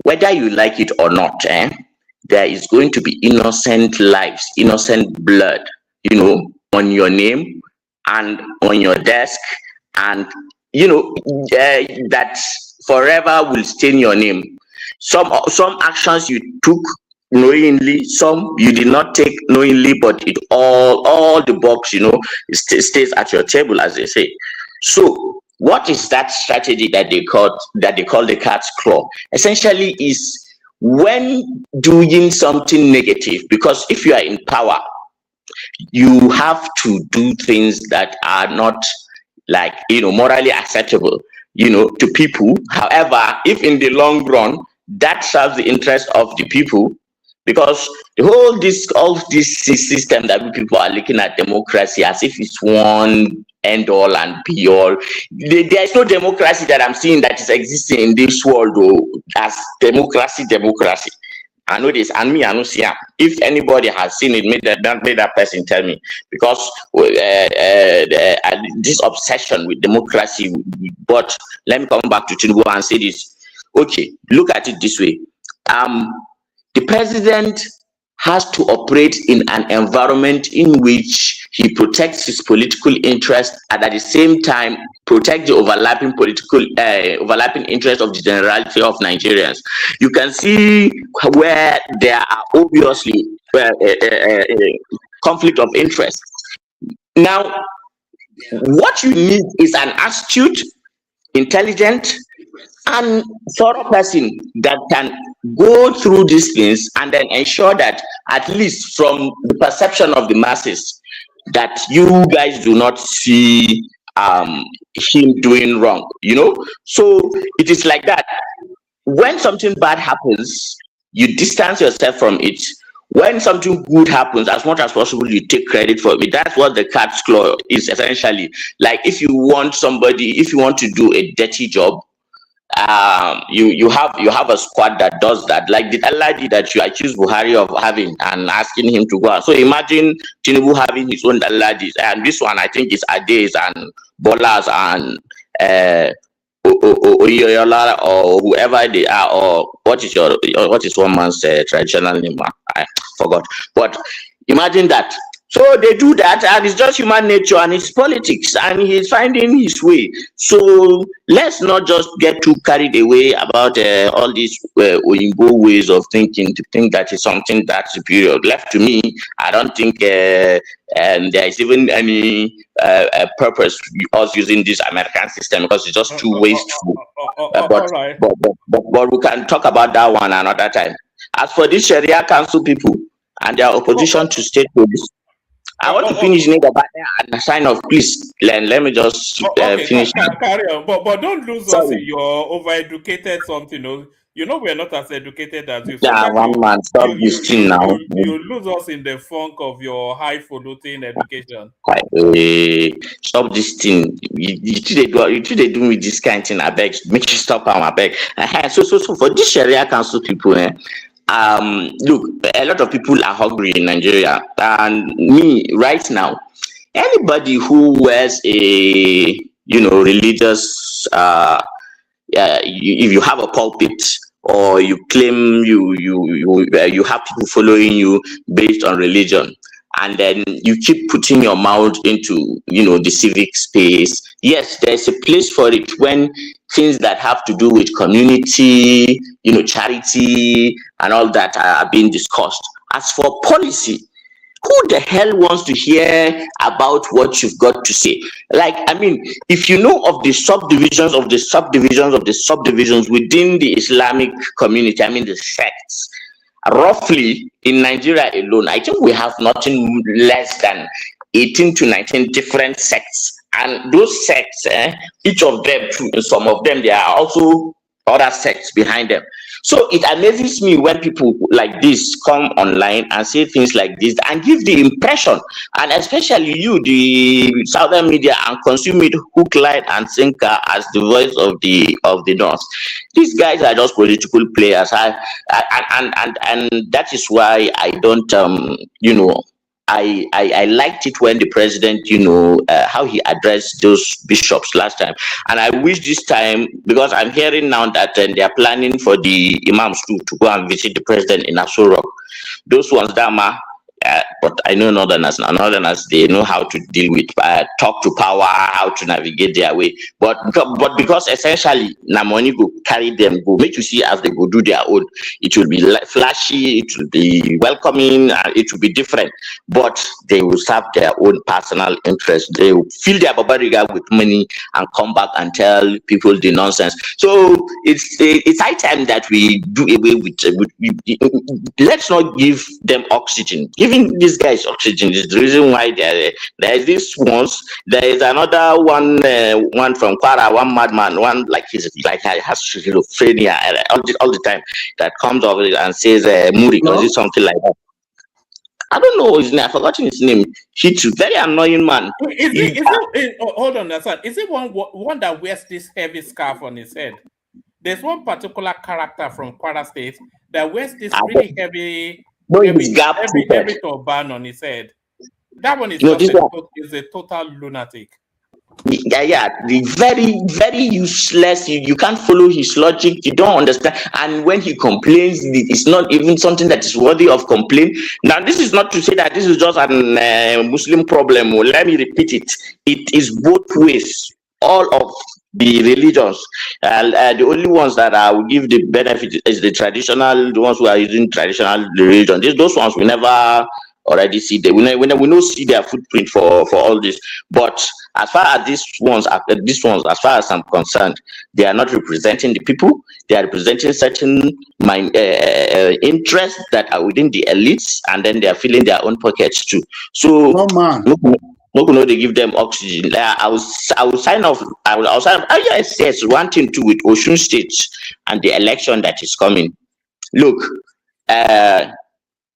Whether you like it or not, there is going to be innocent lives, innocent blood, on your name and on your desk, and that forever will stain your name. Some actions you took knowingly, some you did not take knowingly, but it all the box, stays at your table, as they say. So what is that strategy that they call the cat's claw? Essentially is when doing something negative, because if you are in power, you have to do things that are not morally acceptable, to people. However, if in the long run that serves the interest of the people, because all this system that people are looking at democracy as if it's one end all and be all. There is no democracy that I'm seeing that is existing in this world, though, as democracy. I know this, and me, I know see. If anybody has seen it, make that person tell me, because this obsession with democracy. But let me come back to Tinubu and say this. Okay, look at it this way. The president has to operate in an environment in which he protects his political interest and at the same time protect the overlapping interest of the generality of Nigerians. You can see where there are obviously conflict of interest. Now, what you need is an astute, intelligent, and thorough person that can go through these things and then ensure that, at least from the perception of the masses, that you guys do not see him doing wrong, So it is like that. When something bad happens, you distance yourself from it. When something good happens, as much as possible, you take credit for it. That's what the cat's claw is essentially. Like, if you want to do a dirty job, you have a squad that does that, like the LID that you accuse Buhari of having and asking him to go out. So imagine Tinubu having his own LIDs, and this one I think is Ades and Bolas and Oyoyola or whoever they are, or what is one man's traditional name? I forgot. But imagine that. So they do that, and it's just human nature and it's politics, and he's finding his way. So let's not just get too carried away about all these Oyinbo ways of thinking, to think that is something that's superior. Left to me, I don't think there is even any purpose us using this American system, because it's just too wasteful. But we can talk about that one another time. As for this Sharia Council people and their opposition to state police, I want to finish and sign off, please. Let me just finish. Carry on, but don't lose us in your overeducated something. You know, we're not as educated as you. Yeah, Sometimes one man, stop this thing now. you lose us in the funk of your highfalutin education. Stop this thing. You two they do with this kind of thing. I beg, make you stop am, I beg. So for this Sharia council people, look, a lot of people are hungry in Nigeria, and me right now, anybody who wears a religious if you have a pulpit or you claim you have people following you based on religion, and then you keep putting your mouth into the civic space, yes, there's a place for it when things that have to do with community, charity and all that are being discussed. As for policy, who the hell wants to hear about what you've got to say? Like, I mean, if you know of the subdivisions of the subdivisions of the subdivisions within the Islamic community, I mean the sects, roughly in Nigeria alone, I think we have nothing less than 18 to 19 different sects. And those sects, each of them, some of them, there are also other sects behind them. So it amazes me when people like this come online and say things like this and give the impression, and especially you, the southern media, and consume it hook, line, and sinker as the voice of the North. These guys are just political players. And that is why I don't, I liked it when the president, how he addressed those bishops last time. And I wish this time, because I'm hearing now that they are planning for the imams to go and visit the president in Aso Rock. Those ones, Dama, but I know Northerners now. Northerners, they know how to deal with talk to power, how to navigate their way. But because essentially, na money go carry them, go make you see as they go do their own. It will be flashy, it will be welcoming, it will be different. But they will serve their own personal interest. They will fill their babariga with money and come back and tell people the nonsense. So it's high time that we do away with let's not give them oxygen. Giving these guys oxygen is the reason why there is this once. There is another one from Kwara, one madman, one like has schizophrenia all the time, that comes over and says Muri, because it's something like that. I don't know his name. I've forgotten his name. He's a very annoying man. Hold on, Hassan. Is it one that wears this heavy scarf on his head? There's one particular character from Kwara State that wears this really heavy turban on his head. That one is a total lunatic. Yeah, the very, very useless. You can't follow his logic. You don't understand. And when he complains, it's not even something that is worthy of complaint. Now, this is not to say that this is just a Muslim problem. Let me repeat it. It is both ways. All of the religions, the only ones that I will give the benefit is the traditional, the ones who are using traditional religion. Those ones we never already see them. We don't see their footprint for all this. But as far as these ones, as far as I'm concerned, they are not representing the people. They are representing certain interests that are within the elites, and then they are filling their own pockets too. So, they give them oxygen. I will sign off. I'll sign off. Yes, one thing too with Osun State and the election that is coming. Look,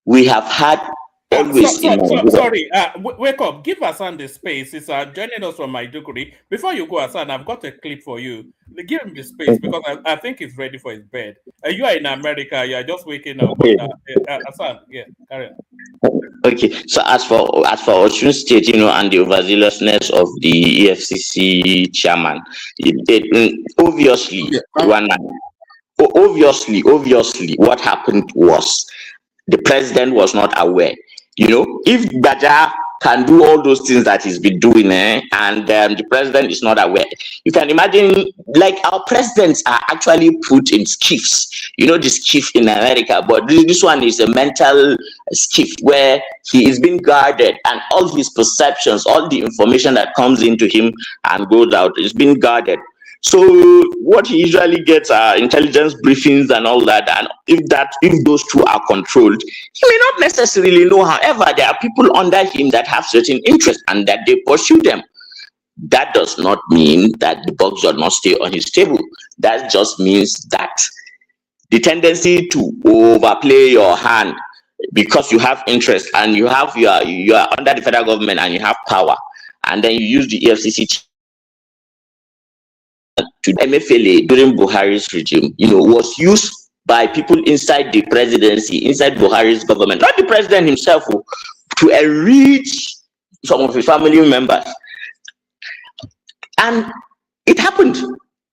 we have had always. Sorry, wake up. Give Hassan the space. He's joining us from Maiduguri. Before you go, Hassan, I've got a clip for you. Give him the space because I think he's ready for his bed. You are in America. You are just waking up. Hassan, yeah, carry on. Okay, so as for Osun State, and the overzealousness of the EFCC chairman, obviously, what happened was the president was not aware. If Baja can do all those things that he's been doing, and the president is not aware, you can imagine, like, our presidents are actually put in skiffs. The skiff in America, but this one is a mental skiff where he is being guarded, and all his perceptions, all the information that comes into him and goes out is being guarded. So what he usually gets are intelligence briefings and all that. And if those two are controlled, he may not necessarily know. However, there are people under him that have certain interests and that they pursue them. That does not mean that the bugs will not stay on his table. That just means that the tendency to overplay your hand because you have interest and you are under the federal government and you have power, and then you use the EFCC to MFLA during Buhari's regime, was used by people inside the presidency, inside Buhari's government, not the president himself, to enrich some of his family members. And it happened.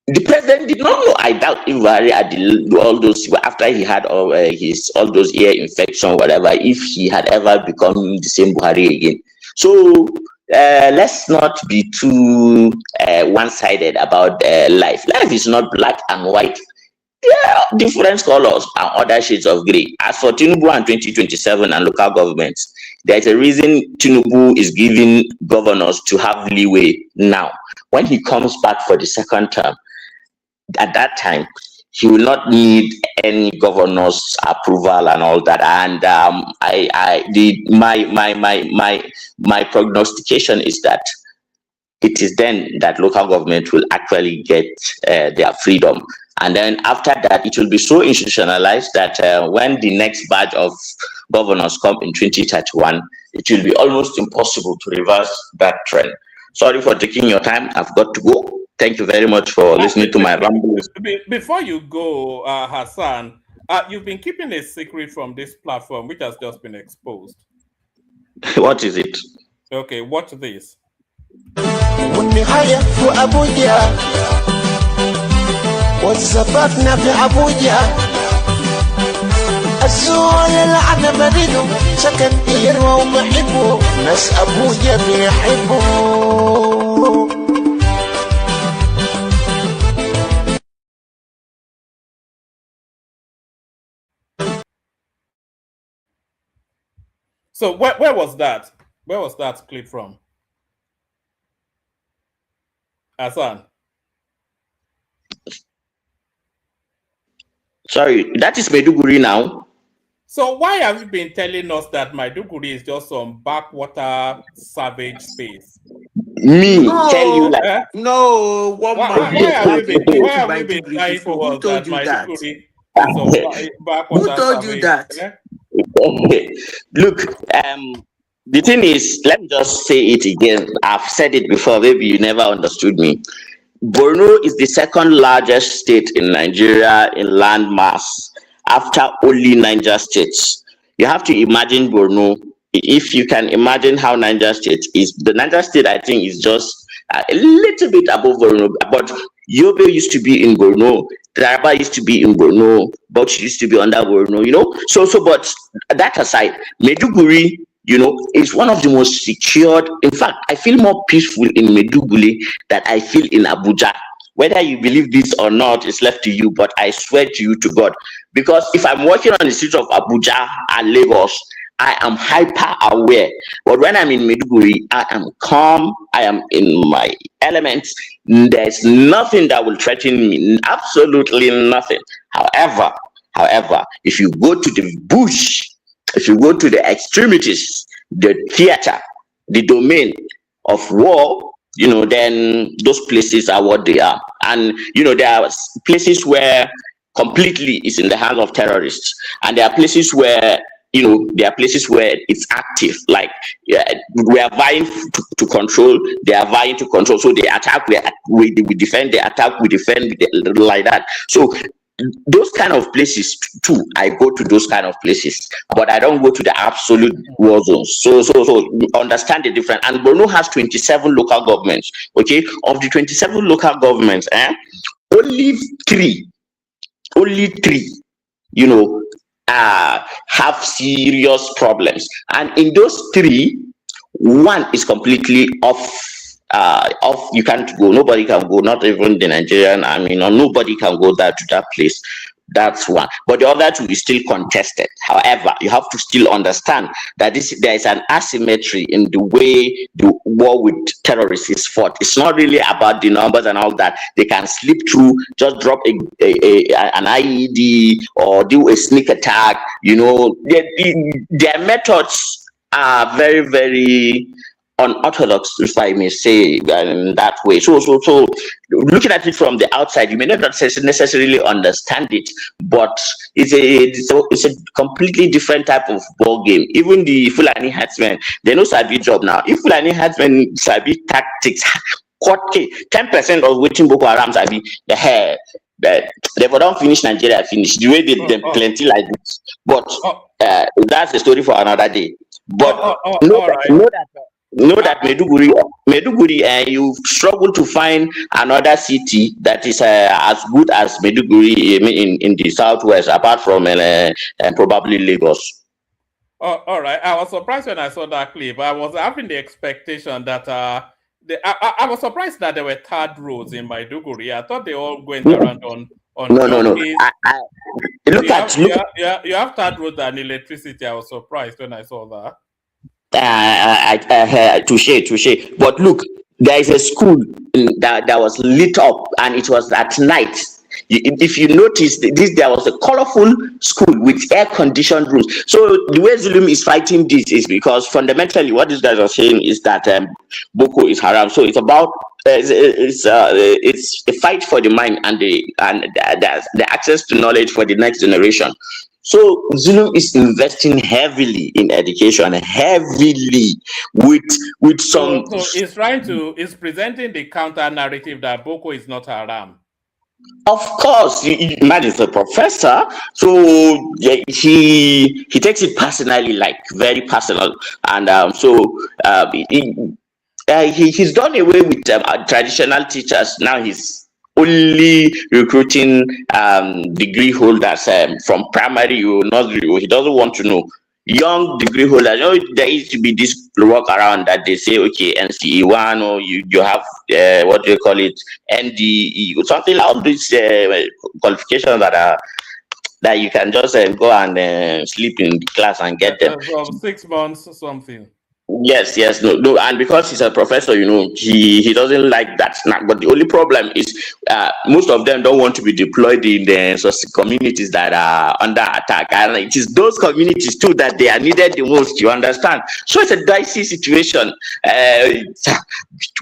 The president did not know. I doubt if Buhari had all those, after he had all those ear infection, whatever, if he had ever become the same Buhari again. So let's not be too one-sided about life. Life is not black and white. There are different colors and other shades of gray. As for Tinubu and 2027 and local governments, there's a reason Tinubu is giving governors to have leeway now. When he comes back for the second term, at that time, he will not need any governor's approval and all that. And my prognostication is that it is then that local government will actually get their freedom. And then after that, it will be so institutionalized that when the next batch of governors come in 2031, it will be almost impossible to reverse that trend. Sorry for taking your time. I've got to go. Thank you very much for listening to my rambles. Before you go, Hassan, you've been keeping a secret from this platform, which has just been exposed. What is it? Okay, watch this. وتسببنا في أبويا الزول العنا بريده سكن يروى ومحبه ناس أبويا بيحبه. So where was that? Where was that clip from? Hassan. Sorry, that is Maiduguri now. So why have you been telling us that Maiduguri is just some backwater savage space? Me tell you that? No, one man. Why have we been lying to us that Maiduguri is some backwater Who told savage? you that? Look, the thing is, let me just say it again. I've said it before, maybe you never understood me. Borno is the second largest state in Nigeria in land mass after only Niger states. You have to imagine Borno. If you can imagine how Niger state is, the Niger state I think is just a little bit above Borno, but Yobe used to be in Borno, Taraba used to be in Borno, Bauchi used to be under Borno, but that aside, Maiduguri, is one of the most secured. In fact, I feel more peaceful in Maiduguri than I feel in Abuja. Whether you believe this or not is left to you, but I swear to you, to God, because if I'm walking on the streets of Abuja and Lagos, I am hyper aware. But when I'm in Maiduguri, I am calm. I am in my elements. There's nothing that will threaten me. Absolutely nothing. However, if you go to the bush, if you go to the extremities, the theater, the domain of war, then those places are what they are. And, there are places where completely it's in the hands of terrorists. And there are places where, it's active. Like we are vying to control, they are vying to control. So they attack, we defend, they attack, we defend, like that. So those kind of places too, I go to those kind of places, but I don't go to the absolute war zones. So understand the difference. And Borno has 27 local governments. Okay, of the 27 local governments, only three, have serious problems. And in those three, one is completely off. You can't go, nobody can go, not even the Nigerian army, or nobody can go there to that place. That's one. But the other two is still contested. However, you have to still understand that there is an asymmetry in the way the war with terrorists is fought. It's not really about the numbers and all that. They can slip through, just drop an IED or do a sneak attack. Their methods are very, very unorthodox, if I may say, in that way. So looking at it from the outside, you may not necessarily understand it, but it's a completely different type of ball game. Even the Fulani herdsmen, they know Sabi job now. If Fulani herdsmen Sabi tactics, 10% of waiting Boko Haram Sabi, the hair. They don't finish Nigeria, finish the way they plenty like this. But that's a story for another day. But know that Meduguri, you struggle to find another city that is as good as Meduguri in the southwest, apart from probably Lagos. All right. I was surprised when I saw that clip. I was having the expectation that I was surprised that there were third roads in Maiduguri. I thought they all went around on No. You have third roads and electricity. I was surprised when I saw that. Touche. But look, there is a school that was lit up, and it was at night. If you notice, there was a colorful school with air-conditioned rooms. So the way Zulum is fighting this is because fundamentally what these guys are saying is that Boko is haram. So it's about it's a fight for the mind and the access to knowledge for the next generation. So Zulu is investing heavily in education, heavily with some. So it's presenting the counter narrative that Boko is not haram. Of course, man is a professor, so yeah, he takes it personally, like very personal, and he's done away with traditional teachers. Now he's only recruiting degree holders from primary or nursery. He doesn't want to know young degree holders. You know, there used to be this work around that they say, okay, NCE 1, or you have what do you call it, NDE, or something like all these qualifications that you can just go and sleep in the class and get them. 6 months or something. Yes, no, and because he's a professor, you know, he doesn't like that snack. But the only problem is most of them don't want to be deployed in the communities that are under attack, and it is those communities too that they are needed the most. You understand? So it's a dicey situation.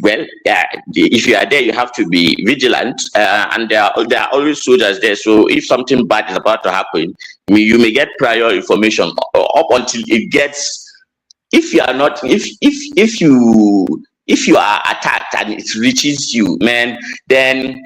Well, if you are there, you have to be vigilant, and there are always soldiers there. So if something bad is about to happen, you may get prior information up until it gets. If you are not, if you are attacked and it reaches you, man, then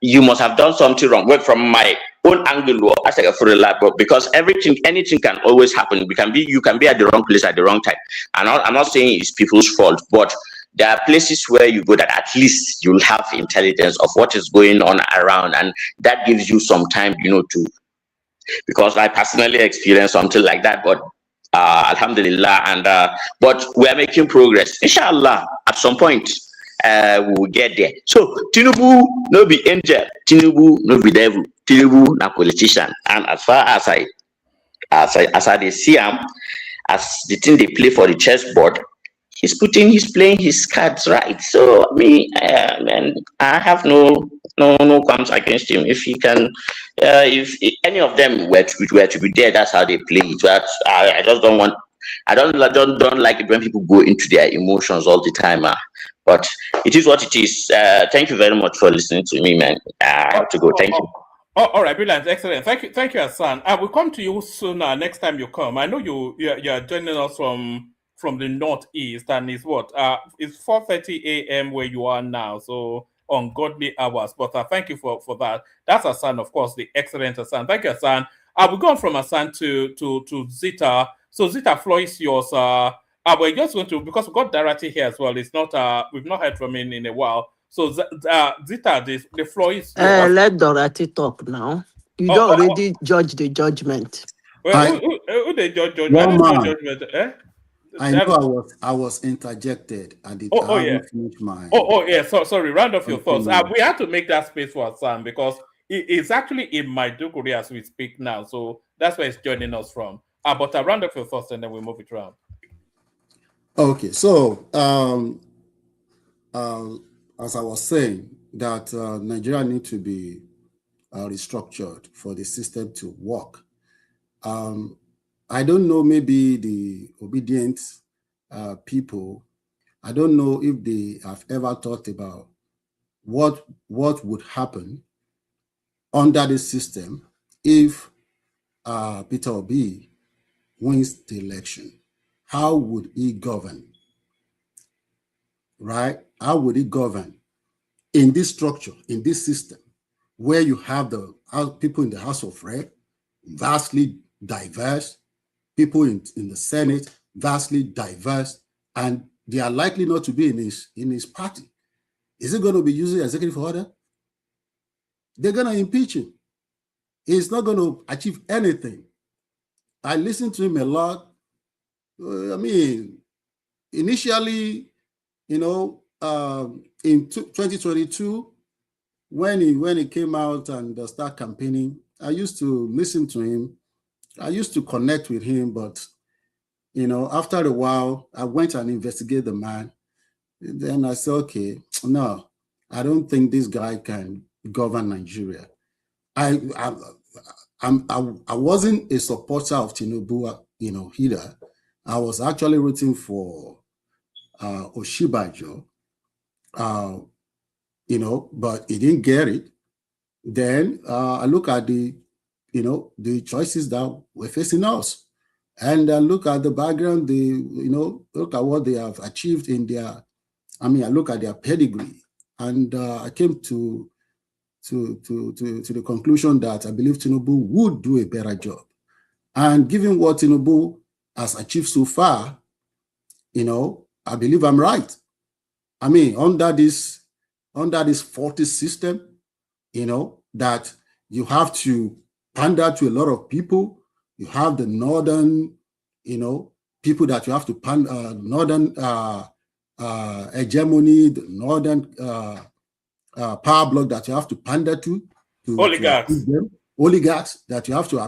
you must have done something wrong. Well, from my own angle, I say for a lot, because anything can always happen. You can be at the wrong place at the wrong time. I'm not saying it's people's fault, but there are places where you go that at least you'll have intelligence of what is going on around, and that gives you some time, you know, because I personally experienced something like that, but alhamdulillah, and but we are making progress. Inshallah, at some point we will get there. So Tinubu no be angel, Tinubu no be devil, Tinubu na politician. And as far as I see him, as the thing they play for the chessboard, he's playing his cards right. So man, I have no qualms against him. If he can, if any of them were to be there, that's how they play it. But I just don't want. I don't like it when people go into their emotions all the time. But it is what it is. Thank you very much for listening to me, man. I have to go. Thank you. All right, brilliant, excellent. Thank you, Hassan. I will come to you soon. Next time you come, I know you're joining us from the northeast, and it's what it's 4:30 a.m. where you are now, so ungodly hours. But thank you for that. That's Hassan, of course, the excellent Hassan. Thank you, Hassan. We're going from Hassan to Zita. So Zita, floor is yours. We're just going to, because we've got Darati here as well. It's not we've not heard from him in a while. So Zita, the floor is yours. Let Dorothy talk now. You don't already judge the judgment. Well, who they judge? I One didn't know man. judgment. I know I was interjected and it hasn't finished my. Sorry. Round off your thoughts. We had to make that space for Hassan because it's actually in Maiduguri as we speak now. So that's where it's joining us from. But round off your thoughts and then we move it around. Okay, so as I was saying, that Nigeria need to be restructured for the system to work. I don't know, maybe the obedient people, I don't know if they have ever thought about what would happen under the system if Peter Obi wins the election. How would he govern? Right? How would he govern in this structure, in this system, where you have the people in the House of Rep, vastly diverse, people in the Senate, vastly diverse, and they are likely not to be in his party. Is it going to be using executive order? They're going to impeach him. He's not going to achieve anything. I listened to him a lot. I mean, initially, in 2022, when he came out and started campaigning, I used to listen to him. I used to connect with him, but after a while, I went and investigated the man. Then I said, okay, no, I don't think this guy can govern Nigeria. I wasn't a supporter of Tinubu, either. I was actually rooting for Oshibajo, but he didn't get it. Then I look at the choices that were facing us, and I look at the background. Look at what they have achieved in their. I look at their pedigree, and I came to the conclusion that I believe Tinubu would do a better job. And given what Tinubu has achieved so far, I believe I'm right. Under this faulty system, that you have to pander to a lot of people. You have the northern, people that you have to pander, northern hegemony, the northern power block that you have to pander to oligarchs. Oligarchs that you have to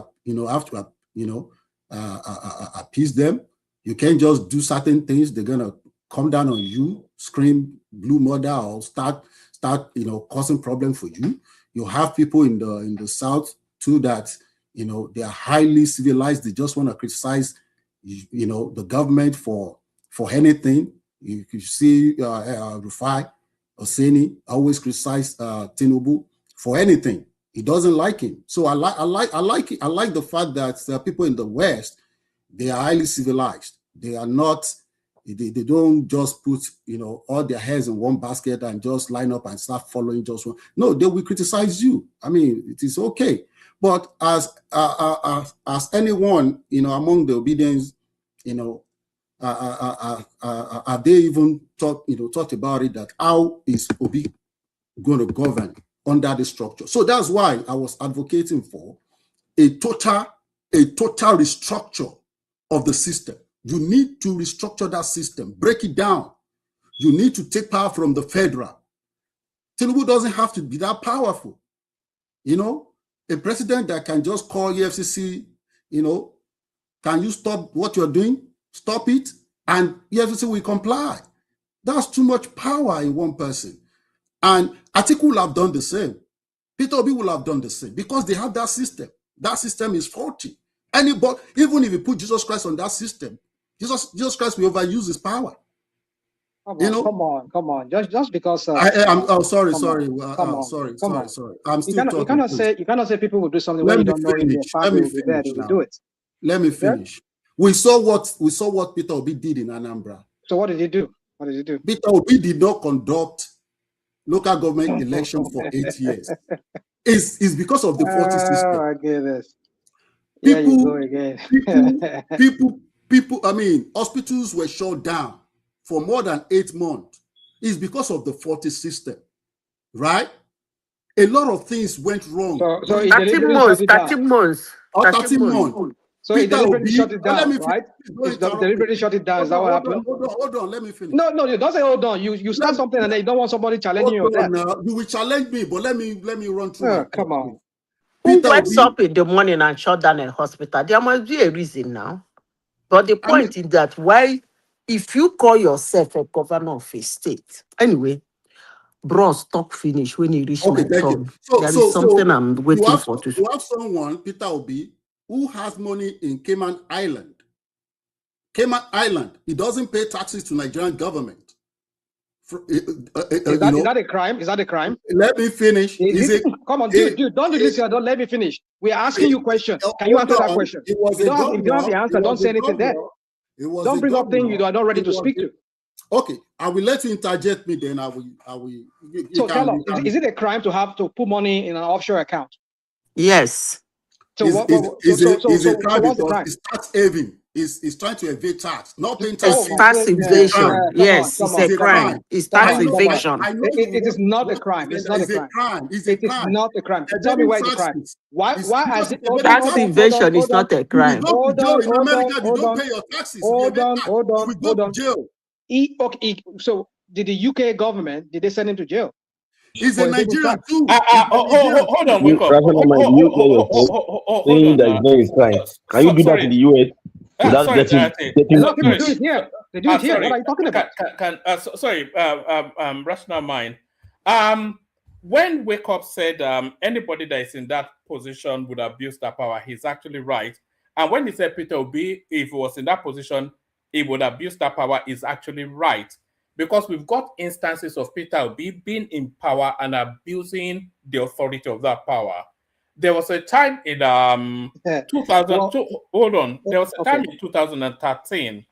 appease them. You can't just do certain things. They're gonna come down on you, scream blue murder, or start causing problem for you. You have people in the south too that they are highly civilized. They just want to criticize the government for anything. You see Rufai Oseni always criticize Tinubu for anything. He doesn't like him. So I like it. I like the fact that people in the West, they are highly civilized. They are not. They don't just put all their heads in one basket and just line up and start following just one. No, they will criticize you. It is okay. But as anyone among the obedience, have they even talked about it, that how is Obi going to govern under the structure? So that's why I was advocating for a total restructure of the system. You need to restructure that system, break it down. You need to take power from the federal. Tinubu doesn't have to be that powerful. A president that can just call EFCC, can you stop what you're doing? Stop it, and EFCC will comply. That's too much power in one person. And Atiku will have done the same. Peter Obi will have done the same, because they have that system. That system is faulty. Anybody, even if you put Jesus Christ on that system, Jesus Christ will overuse his power. Come on. Just because. I'm sorry. Sorry. I'm still talking. You cannot say people will do something when you don't know if their family will be there. They will do it. Let me finish. We saw what Peter Obi did in Anambra. So what did he do? Peter Obi did not conduct local government election for 8 years. It's because of the faulty system. Oh my goodness. Here you go again. people, hospitals were shut down for more than 8 months. It's because of the faulty system, right? A lot of things went wrong. So 30 months. 30 months. So he deliberately shut it down, right? He deliberately shut it down. Is that what happened? Hold on, let me finish. No, you don't say hold on. You start something and then you don't want somebody challenging you. You will challenge me, but let me run through. Come on. Who wakes up in the morning and shut down a hospital? There must be a reason now. But the point is that if you call yourself a governor of a state, anyway, Bros talk finish when you reach my turn. There is something I'm waiting for to. You have someone, Peter Obi, who has money in Cayman Island. Cayman Island. He doesn't pay taxes to Nigerian government. Is that a crime? Is that a crime? Let me finish. Come on, dude, don't do this here. Don't let me finish. We are asking you questions. Can you answer that question? If you don't have the answer, don't say anything there. Don't bring up things you are not ready to speak to. Okay, I will let you interject me. Then I will. So tell us, is it a crime to have to put money in an offshore account? Yes. So it's a crime because it's tax having. It's trying to evade tax, not paying tax. It's tax evasion. Yes, it's a crime. It's tax evasion. It is not a crime. It's not a crime. It is not a crime. Tell me why it's a crime. Why has it? Tax evasion is not a crime. You go to jail in America, you don't pay your taxes. Hold on. We go to jail. So did the UK government, did they send him to jail? He's a Nigerian too. Hold on, wake up. Saying that it's not a crime. Can you do that in the US? Without getting They do it here. They do it here. What are you talking about? Rational mind. When Wake Up said anybody that is in that position would abuse that power, he's actually right. And when he said Peter Obi, if he was in that position, he would abuse that power, is actually right. Because we've got instances of Peter Obi being in power and abusing the authority of that power. There was a time in 2002. Hold on. There was a time in 2013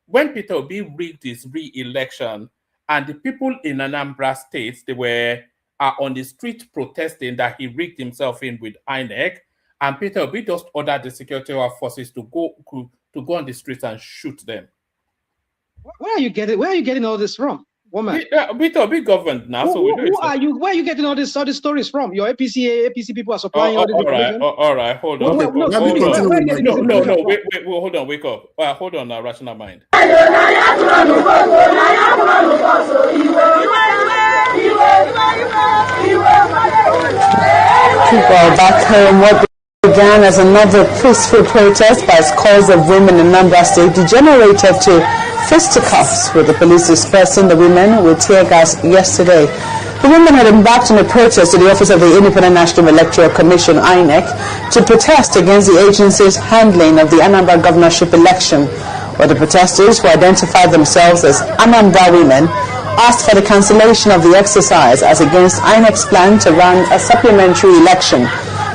when Peter Obi rigged his re-election, and the people in Anambra State, they were on the street protesting that he rigged himself in with INEC, and Peter Obi just ordered the security forces to go on the streets and shoot them. Where are you getting all this from, woman? Peter Obi government now. So who are you? Where are you getting all these stories from? Your APC people are supplying all this information. All right, hold on. No, wait, hold on, wake up. Hold on now, rational mind. People back home, what began as another peaceful protest by scores of women in Anambra State degenerated to fisticuffs, with the police dispersing the women with tear gas yesterday. The women had embarked on a protest to the office of the Independent National Electoral Commission, INEC, to protest against the agency's handling of the Anambra governorship election, where the protesters, who identified themselves as Anambra women, asked for the cancellation of the exercise as against INEC's plan to run a supplementary election.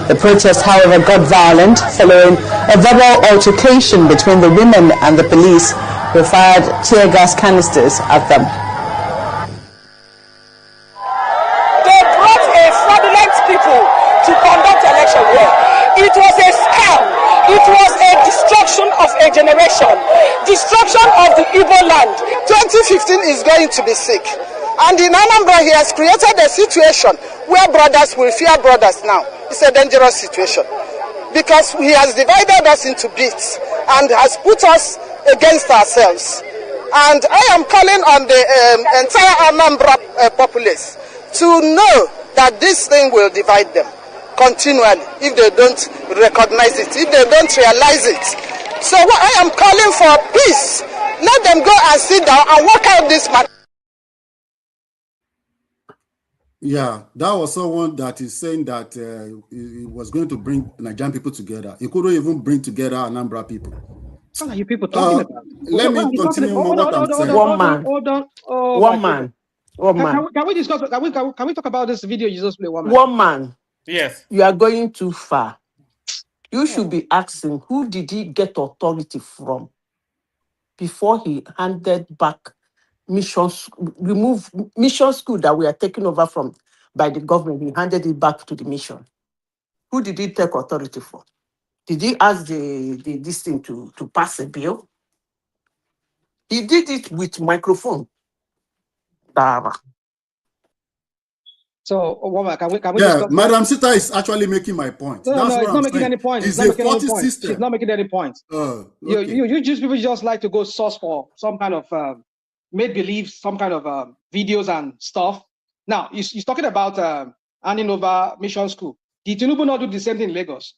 The protest, however, got violent following a verbal altercation between the women and the police, who fired tear gas canisters at them. They brought a fraudulent people to conduct election here. It was a scam. It was a destruction of a generation. Destruction of the Igbo land. 2015 is going to be sick. And in Anambra, he has created a situation where brothers will fear brothers now. It's a dangerous situation. Because he has divided us into bits and has put us against ourselves. And I am calling on the entire Anambra populace to know that this thing will divide them continually if they don't recognize it, if they don't realize it. So I am calling for peace. Let them go and sit down and work out this matter. Yeah, that was someone that is saying that he was going to bring Nigerian people together. He couldn't even bring together Anambra people. What are you people talking about? Let me continue on what I'm saying. Hold on. One man. Can we discuss? Can we talk about this video you just played? One man. Yes. You are going too far. You should be asking, who did he get authority from before he handed back mission school that we are taking over from by the government? He handed it back to the mission. Who did he take authority for? Did he ask this thing to pass a bill? He did it with microphone. So, can we discuss? Madam Sita is actually making my point. No, it's not making any point. It's a faulty system. She's not making any point. Okay. You people just like to go source for some kind of make-believe, some kind of videos and stuff. Now, he's talking about handing over mission school. Did Tinubu not do the same thing in Lagos?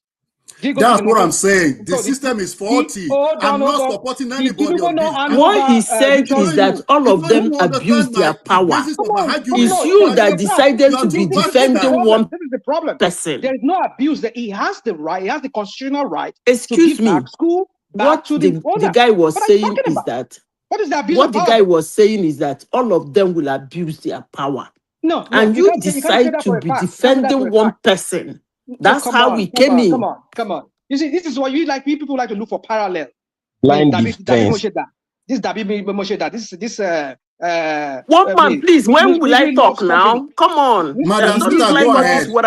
That's what I'm saying. The system is faulty. I'm not supporting anybody on this. What he said is that all of them abuse their power. It's you that decided to be defending one person. There is no abuse. That he has the right. He has the constitutional right. Excuse me. School what the guy was saying is that what is the abuse what of the power? guy was saying is that all of them will abuse their power. No, And you you can't say decide that to for a be fact. You can't say that for defending a one fact. person. No, That's how we came in. Come on. You see, this is what we people like to look for parallel. Blind Dabi defense. Mosheda. This Dabi Mosheda. This One man, please. When will I talk now? Come on. Madam Don't Zita, like go all ahead. this. What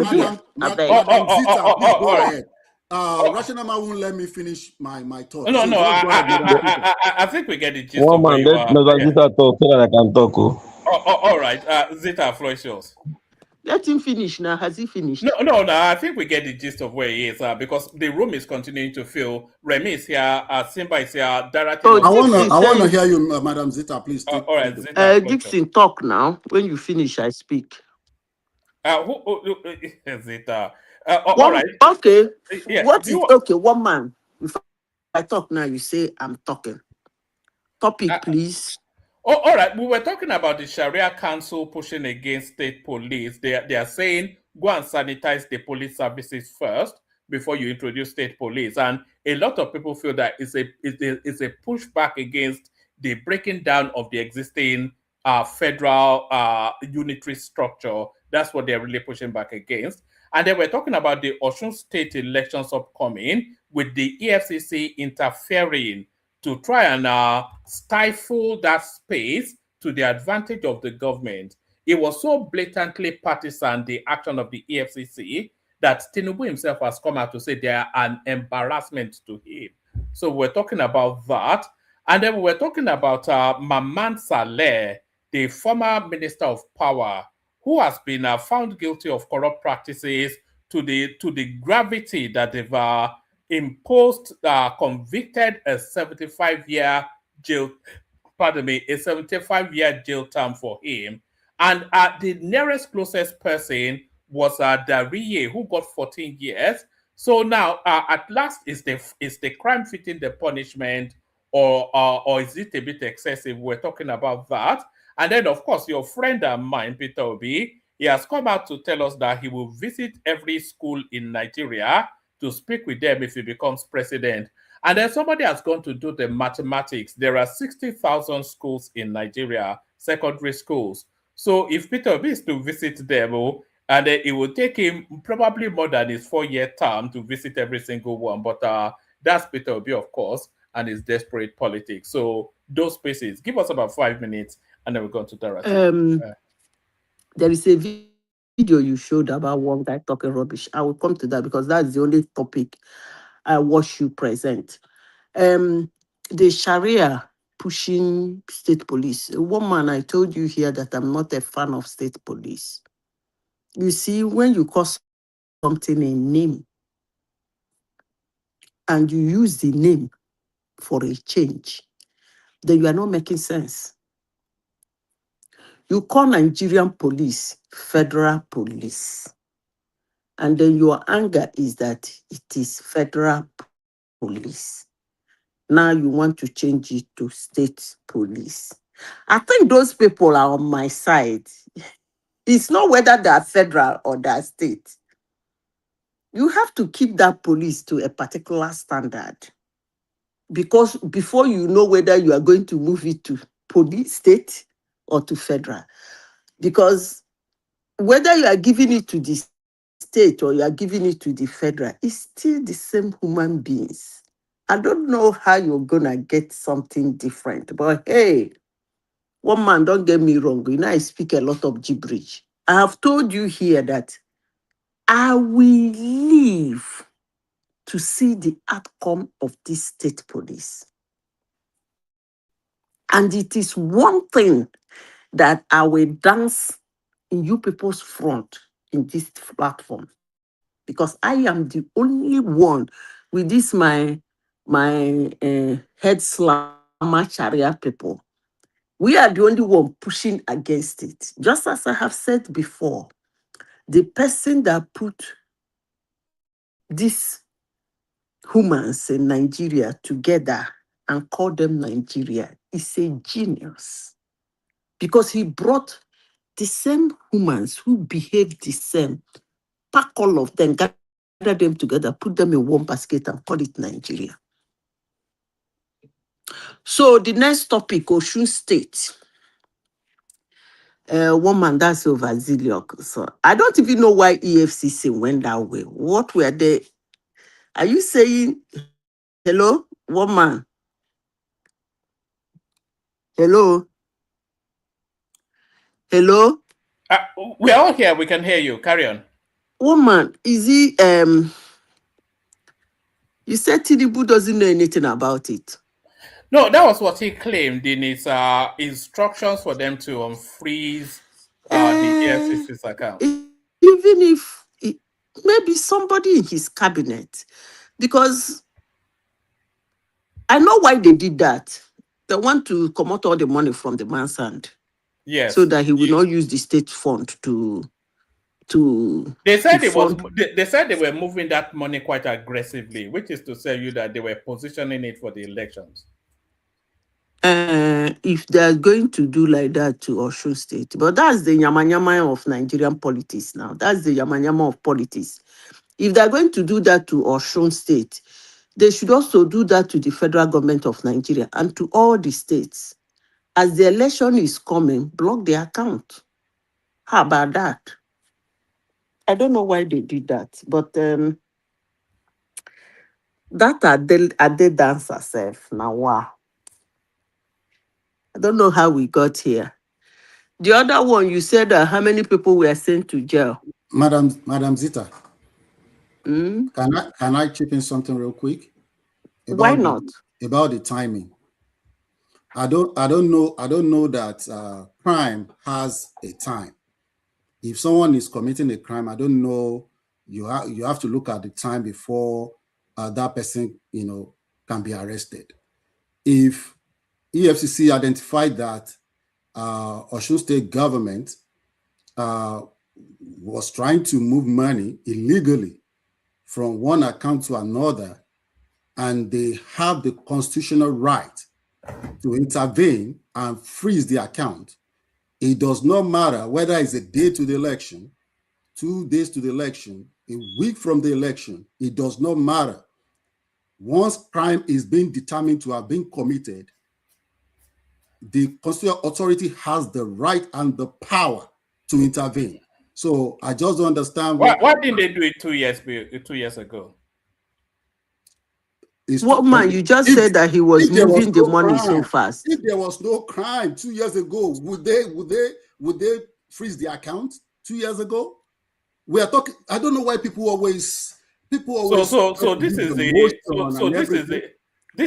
here. I beg. Madam Zita, please go ahead. Rationama won't let me finish my thought. No, So no. just go ahead, Madam Zita. I think we get the gist One of where man, you let are. Mr. Yeah. Zita talk so that I can talk. All right. Zita, floor is yours. Let him finish now. Has he finished? No. I think we get the gist of where he is because the room is continuing to fill. Remy is here. Simba is here. Directing. I wanna hear you, Madam Zita. Please take. All right, Zita. Dixon, talk now. When you finish, I speak. Zita. All right. Okay. Yeah. Okay? One man. If I talk now, you say I'm talking. Topic, please. All right. We were talking about the Sharia Council pushing against state police. They are saying go and sanitize the police services first before you introduce state police. And a lot of people feel that it's a pushback against the breaking down of the existing federal unitary structure. That's what they're really pushing back against. And then we're talking about the Osun State elections upcoming with the EFCC interfering to try and stifle that space to the advantage of the government. It was so blatantly partisan, the action of the EFCC, that Tinubu himself has come out to say they are an embarrassment to him. So we're talking about that. And then we're talking about Maman Saleh, the former Minister of Power, who has been found guilty of corrupt practices to the gravity that they've imposed, convicted a 75-year jail, a 75-year jail term for him. And the nearest closest person was Dariye, who got 14 years. So now, at last, is the crime fitting the punishment, or is it a bit excessive? We're talking about that. And then, of course, your friend and mine, Peter Obi, he has come out to tell us that he will visit every school in Nigeria to speak with them if he becomes president. And then somebody has gone to do the mathematics. There are 60,000 schools in Nigeria, secondary schools. So if Peter Obi is to visit them, and then it will take him probably more than his 4-year term to visit every single one. But that's Peter Obi, of course, and his desperate politics. So those spaces, give us about 5 minutes, and then we're going to direct. There is a video you showed about one guy talking rubbish. I will come to that because that's the only topic I watch you present. The Sharia pushing state police. One man, I told you here that I'm not a fan of state police. You see, when you call something a name and you use the name for a change, then you are not making sense. You call Nigerian police federal police. And then your anger is that it is federal police. Now you want to change it to state police. I think those people are on my side. It's not whether they are federal or they are state. You have to keep that police to a particular standard. Because before you know whether you are going to move it to police, state, or to federal. Because whether you are giving it to the state or you are giving it to the federal, it's still the same human beings. I don't know how you're gonna get something different, but hey, one man, don't get me wrong, you know I speak a lot of gibberish. I have told you here that I will live to see the outcome of this state police. And it is one thing that I will dance in you people's front in this platform. Because I am the only one with this my head slammer Sharia people. We are the only one pushing against it. Just as I have said before, the person that put these humans in Nigeria together and called them Nigeria is a genius. Because he brought the same humans who behave the same, pack all of them, them together, put them in one basket and call it Nigeria. So the next topic, Osun State. Woman, that's over Ziliok. So I don't even know why EFCC went that way. What were they? Are you saying, hello, woman? Hello? Hello? We're all here. We can hear you. Carry on. Woman, is he, you said Tinubu doesn't know anything about it. No, that was what he claimed in his instructions for them to unfreeze the EFCC's account. Even if maybe somebody in his cabinet, because I know why they did that. They want to come out all the money from the man's hand. Yes. So that he will not use the state fund to They said to fund. they said they were moving that money quite aggressively, which is to tell you that they were positioning it for the elections. If they're going to do like that to Osun State, but that's the yama of Nigerian politics now. That's the yama of politics. If they're going to do that to Osun State, they should also do that to the federal government of Nigeria and to all the states. As the election is coming, block the account. How about that? I don't know why they did that, but that are they dance herself now. Wow. I don't know how we got here. The other one, you said how many people were sent to jail? Madam Zita, can I chip in something real quick? Why not? About the timing. I don't know that crime has a time. If someone is committing a crime, I don't know. You have to look at the time before that person, can be arrested. If EFCC identified that Osun State government was trying to move money illegally from one account to another, and they have the constitutional right to intervene and freeze the account, it does not matter whether it's a day to the election, 2 days to the election, a week from the election, it does not matter. Once crime is being determined to have been committed, the constitutional authority has the right and the power to intervene. So I just don't understand why didn't they do it 2 years ago? What man? You just said that he was moving the money so fast. If there was no crime 2 years ago, would they freeze the account 2 years ago? We are talking. I don't know why people always. So this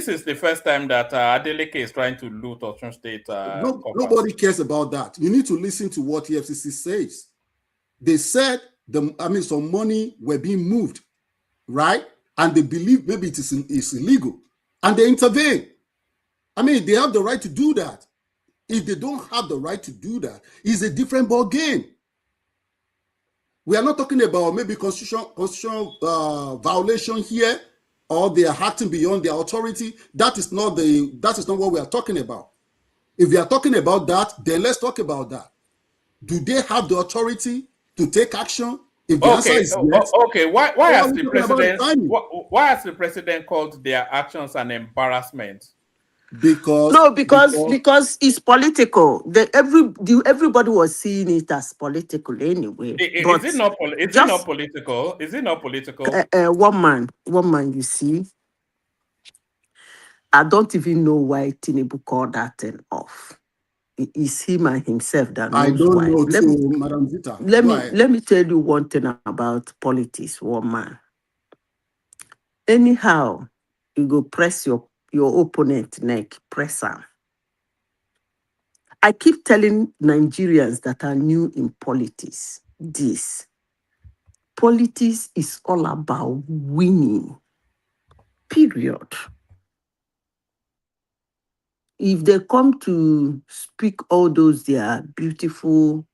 is the first time that Adeleke is trying to loot Osun State. Nobody cares about that. You need to listen to what EFCC says. They said some money were being moved, right? And they believe maybe it's illegal, and they intervene. They have the right to do that. If they don't have the right to do that, it's a different ball game. We are not talking about maybe constitutional violation here, or they are acting beyond their authority. That is not what we are talking about. If we are talking about that, then let's talk about that. Do they have the authority to take action? If the answer is yes, okay. Why has the president called their actions an embarrassment? Because it's political. Everybody was seeing it as political anyway. Is it not political? Is it not political? One man, you see, I don't even know why Tinubu called that thing off. It's him and himself that knows I don't why. know, Madam Zita. Let me tell you one thing about politics, one man. Anyhow, you go press your opponent neck, press him. I keep telling Nigerians that are new in politics this. Politics is all about winning. Period. If they come to speak all those their beautiful,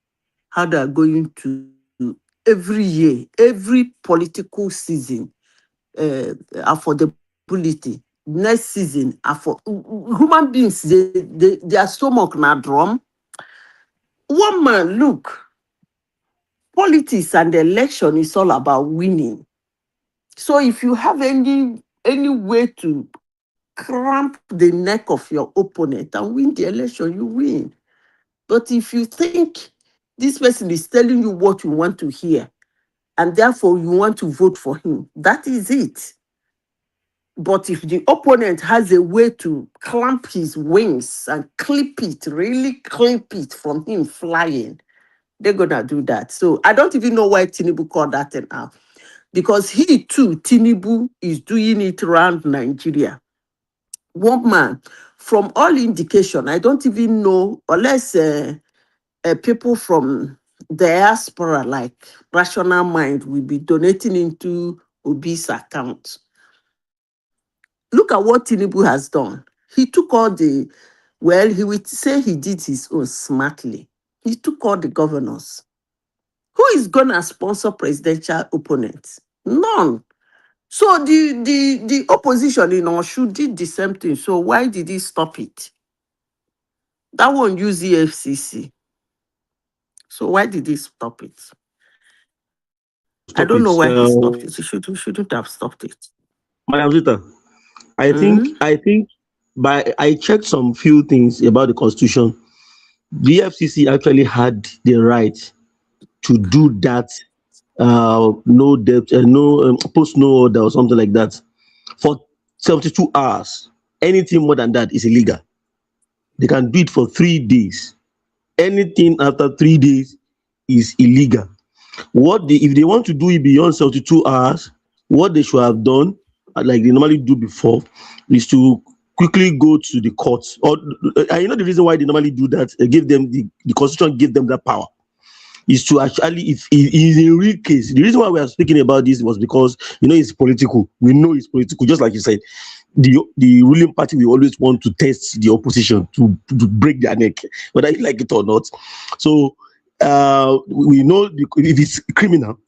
how they are going to every year, every political season, affordability, next season, human beings, their stomach na drum. One man, look, politics and election is all about winning. So if you have any way to cramp the neck of your opponent and win the election, you win. But if you think this person is telling you what you want to hear, and therefore you want to vote for him, that is it. But if the opponent has a way to clamp his wings and really clip it from him flying, they're gonna do that. So I don't even know why Tinubu called that thing out. Because he too, Tinubu, is doing it around Nigeria. One man, from all indication, I don't even know, unless people from diaspora, like Rational Mind, will be donating into Obi's account. Look at what Tinubu has done. He took all the, well, he would say he did his own smartly. He took all the governors. Who is going to sponsor presidential opponents? None. So the opposition in Oshu did the same thing. So why did he stop it? That won't use the FCC. So why did he stop it? I Stop don't it. know why he stopped it. He shouldn't have stopped it. Madam Zita, I Mhm. think I checked some few things about the constitution. The FCC actually had the right to do that. No debt, no post no order or something like that for 72 hours. Anything more than that is illegal. They can do it for 3 days. Anything after 3 days is illegal. If they want to do it beyond 72 hours, what they should have done, like they normally do before, is to quickly go to the courts. Or you know the reason why they normally do that, give them the constitution give them that power, is to actually, if it is a real case. The reason why we are speaking about this was because it's political. We know it's political, just like you said. The ruling party will always want to test the opposition to break their neck, whether you like it or not. So we know if it's criminal,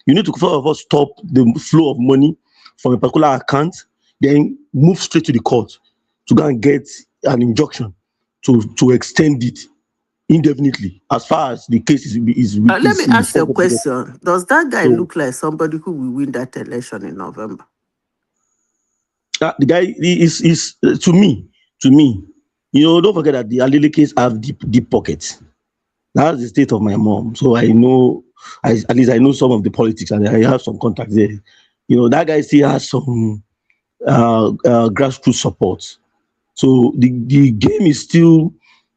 you need to first of all stop the flow of money from a particular account, then move straight to the court to go and get an injunction to extend it indefinitely, as far as the case Let me is ask you a possible. question. Does that guy So look like somebody who will win that election in November? the guy is to me, don't forget that the Adelekes have deep pockets. That's the state of my mom. So I know, at least I know some of the politics, and I have some contacts there. That guy still has some grassroots support. So the game is still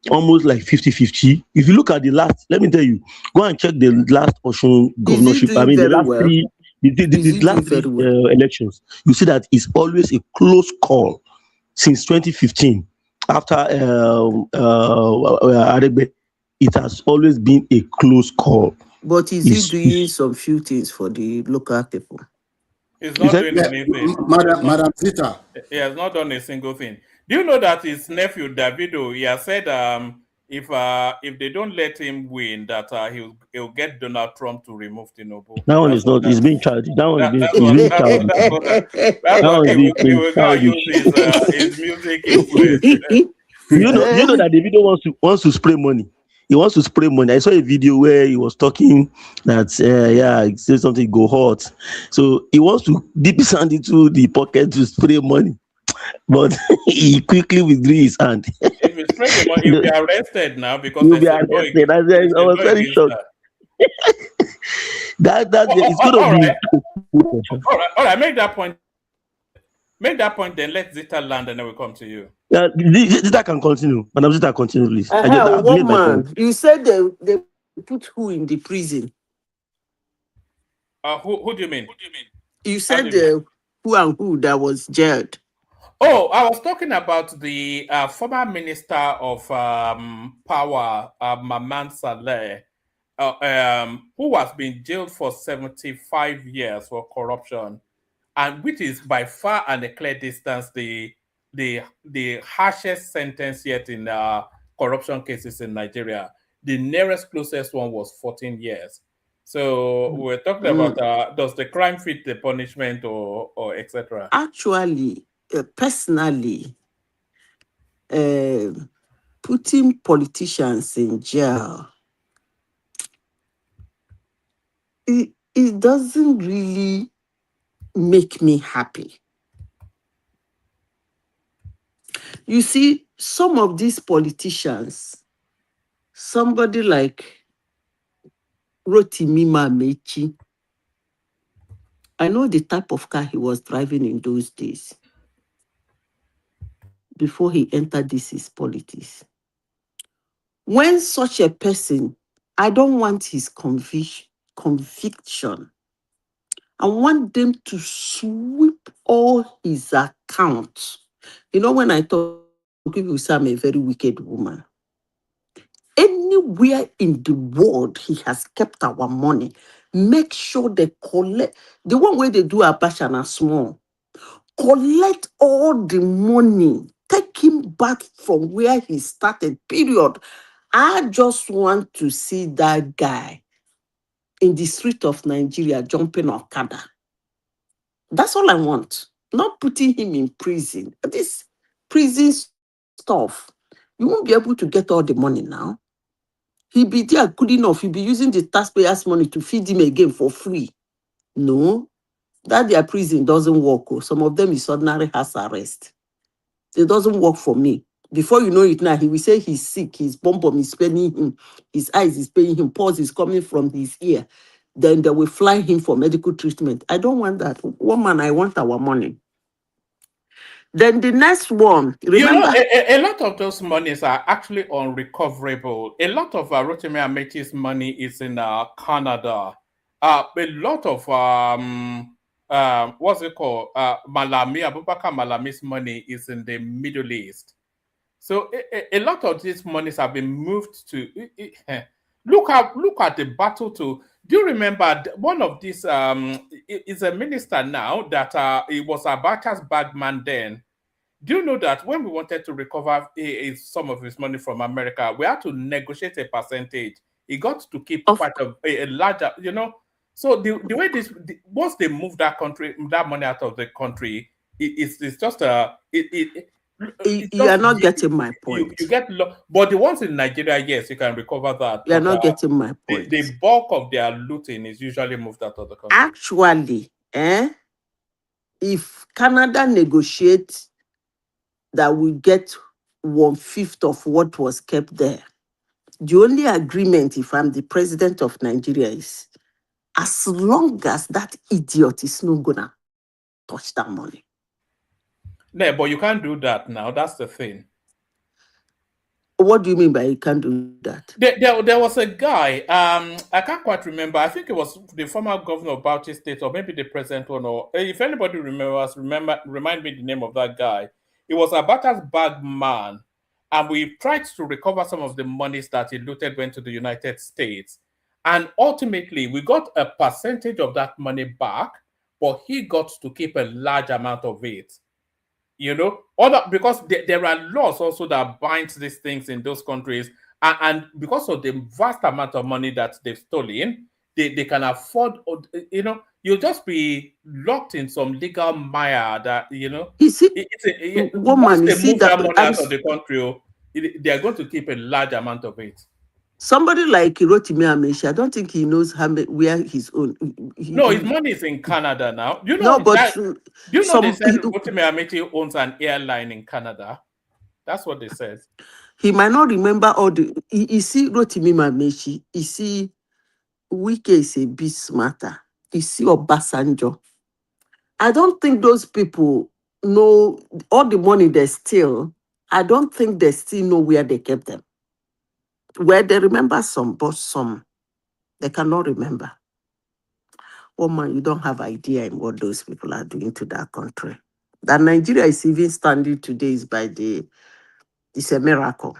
almost like 50-50. If you look at the last, let me tell you, go and check the last Osun Is he governorship. I doing mean, the very last well? three, Is the he doing last very three well? elections. You see that it's always a close call since 2015. After Aregbe, it has always been a close call. But is he doing some few things for the local people? He's You not said? doing anything. Madam Zita. He has not done a single thing. Do you know that his nephew Davido, he has said if they don't let him win, that he'll get Donald Trump to remove Tinubu. That one That's is what not. It's being childish. That one is being. that's Is what being that's what childish. that's what that's That what one is he being will go and childish. use his music influence. You know that the video wants to spray money. He wants to spray money. I saw a video where he was talking that he said something go hot. So he wants to dip his hand into the pocket to spray money, but he quickly withdrew his hand. If he spread the money, he'll be arrested now because You'll be arrested. there's I a was law very against shocked. that. That it's going to All be. right. All right. Make that point. Make that point. Then let Zita land, and then we'll come to you. Zita can continue. Madam Zita, continue, please. I've made One my point. man. You said they put who in the prison? Who do you mean? You How do said you mean? who and who that was jailed. Oh, I was talking about the former minister of power, Maman Saleh, who has been jailed for 75 years for corruption, and which is by far and a clear distance the harshest sentence yet in corruption cases in Nigeria. The nearest closest one was 14 years. So we're talking about does the crime fit the punishment or etc. Actually, personally, putting politicians in jail, it doesn't really make me happy. You see, some of these politicians, somebody like Rotimi Mechi, I know the type of car he was driving in those days before he entered this his politics. When such a person, I don't want his conviction. I want them to sweep all his accounts. You know, when I talk, people say I'm a very wicked woman. Anywhere in the world he has kept our money, make sure they collect. The one way they do a Abacha small, collect all the money, take him back from where he started, period. I just want to see that guy in the street of Nigeria jumping Okada. That's all I want. Not putting him in prison. This prison stuff, you won't be able to get all the money now. He'll be there good enough. He'll be using the taxpayers' money to feed him again for free. No, that their prison doesn't work. Oh. Some of them is ordinary house arrest. It doesn't work for me. Before you know it now, he will say he's sick, his bum is paining him, his eyes is paining him, pulse is coming from his ear. Then they will fly him for medical treatment. I don't want that. Woman, I want our money. Then the next one, remember? A lot of those monies are actually unrecoverable. A lot of Rotimi Amechi's money is in Canada. A lot of what's it called? Abubakar Malami's money is in the Middle East. So a lot of these monies have been moved to. Look at the battle to. Do you remember one of these? Is a minister now that it was Abacha's bagman then. Do you know that when we wanted to recover some of his money from America, we had to negotiate a percentage. He got to keep quite a larger, you know. So the way once they move that money out of the country, it's just you are not getting my point. You get, but the ones in Nigeria, yes, you can recover that. You are not getting my point. The bulk of their looting is usually moved out of the country. Actually, if Canada negotiates that we get 1/5 of what was kept there, the only agreement, if I'm the president of Nigeria, is as long as that idiot is not gonna touch that money. No, but you can't do that now. That's the thing. What do you mean by you can't do that? There was a guy, I can't quite remember. I think it was the former governor of Bauchi State, or maybe the present one. Or if anybody remembers, remind me the name of that guy. It was Abacha's bag man, and we tried to recover some of the monies that he looted went to the United States, and ultimately we got a percentage of that money back, but he got to keep a large amount of it. You know, because there are laws also that bind these things in those countries, and because of the vast amount of money that they've stolen, they can afford, you know, you'll just be locked in some legal mire that, you know, once they move that money out of the country, they are going to keep a large amount of it. Somebody like Rotimi Amechi, I don't think he knows where his own. No, his money is in Canada now. You no, know, but do you know they said Rotimi Amechi owns an airline in Canada? That's what they said. He might not remember all the. You see, Rotimi Amechi. You see, Wike is a bit smarter. You see, Obasanjo. I don't think those people know all the money they steal. I don't think they still know where they kept them. Where they remember some, but some they cannot remember. Oh man, you don't have idea in what those people are doing to that country. That Nigeria is even standing today is it's a miracle.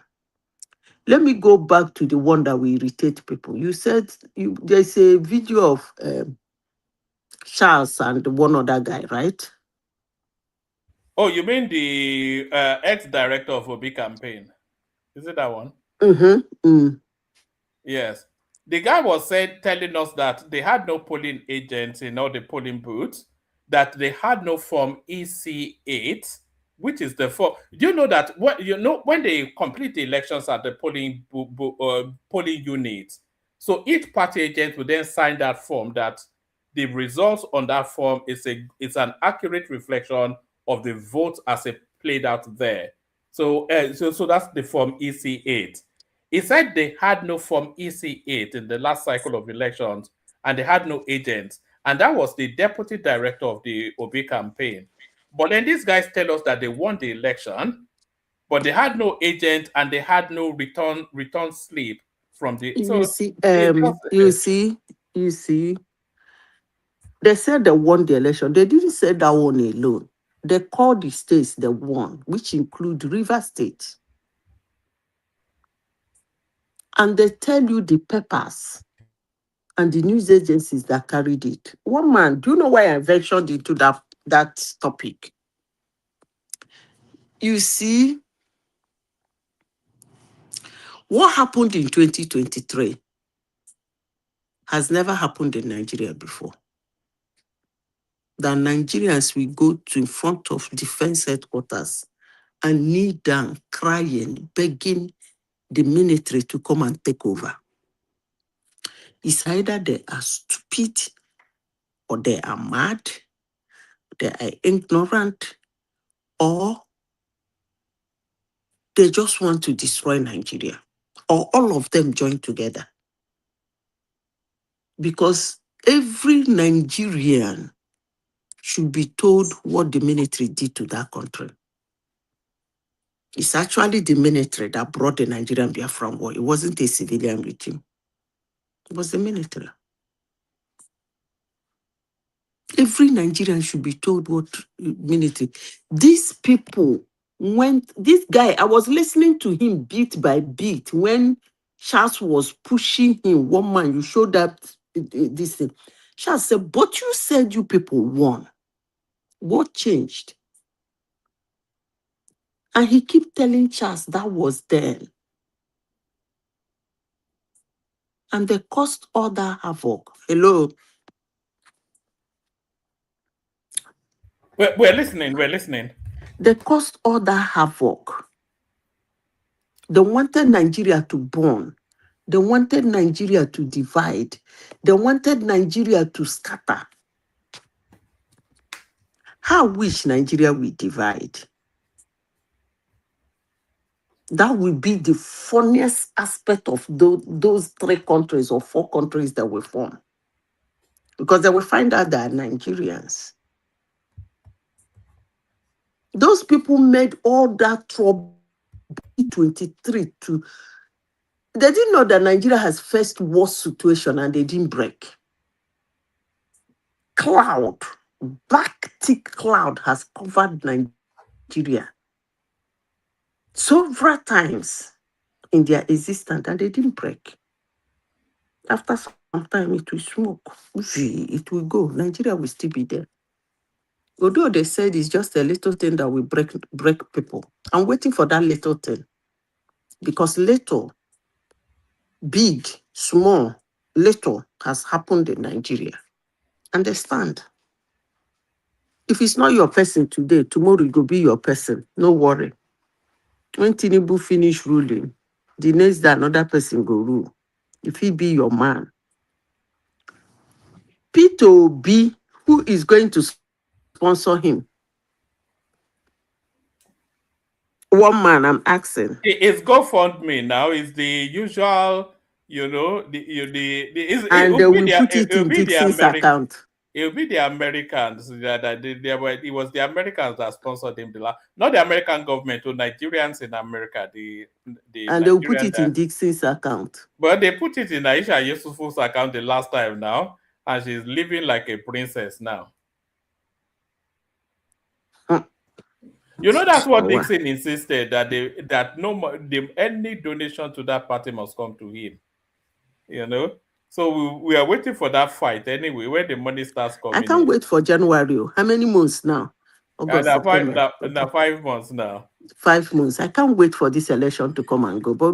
Let me go back to the one that we irritate people. You said there's a video of Charles and one other guy, right? Oh, you mean the ex-director of Obi campaign? Is it that one? Yes. The guy was telling us that they had no polling agents in all the polling booths, that they had no form EC8, which is the form. Do you know that when they complete the elections at the polling units, so each party agent will then sign that form that the results on that form is an accurate reflection of the vote as it played out there. So, so that's the form EC8. He said they had no form EC8 in the last cycle of elections, and they had no agents, and that was the deputy director of the Obi campaign. But then these guys tell us that they won the election, but they had no agent and they had no return slip from the. You So see, it's just you see, they said they won the election. They didn't say that one alone. They called the states they won, which include River State. And they tell you the papers and the news agencies that carried it. One man, do you know why I ventured into that topic? You see, what happened in 2023 has never happened in Nigeria before. That Nigerians will go to in front of defense headquarters and kneel down, crying, begging the military to come and take over. It's either they are stupid or they are mad, they are ignorant, or they just want to destroy Nigeria, or all of them join together. Because every Nigerian should be told what the military did to that country. It's actually the military that brought the Nigerian Biafran war. It wasn't a civilian regime. It was the military. Every Nigerian should be told what military. These people went, this guy, I was listening to him beat by beat when Charles was pushing him. One man, you showed that this thing. Charles said, but you said you people won. What changed? And he kept telling Charles that was then. And they caused all that havoc. Hello? we're listening. We're listening. They caused all that havoc. They wanted Nigeria to burn. They wanted Nigeria to divide. They wanted Nigeria to scatter. How wish Nigeria will divide? That will be the funniest aspect of those 3 countries or 4 countries that will form. Because they will find out they are Nigerians. Those people made all that trouble 23 to. They didn't know that Nigeria has first war situation and they didn't break. Cloud, black thick cloud has covered Nigeria several times in their existence and they didn't break. After some time, it will smoke. It will go. Nigeria will still be there. Although they said it's just a little thing that will break people. I'm waiting for that little thing. Because little, big, small, little has happened in Nigeria. Understand? If it's not your person today, tomorrow it will be your person. No worry. When Tinubu finish ruling, the next day another person go rule. If he be your man. P2B, who is going to sponsor him? One man, I'm asking. It's GoFundMe now. It's the usual, you know, And they will put it in Dixon's account. It will be the Americans it was the Americans that sponsored him not the American government or Nigerians in America. And they will put it in Dixon's account. But they put it in Aisha Yusufu's account the last time now, and she's living like a princess now. You know, that's what Dixon insisted, that any donation to that party must come to him. You know, so we are waiting for that fight anyway. When the money starts coming, I can't wait for January. How many months now? August, September. 5 months now. 5 months. I can't wait for this election to come and go. But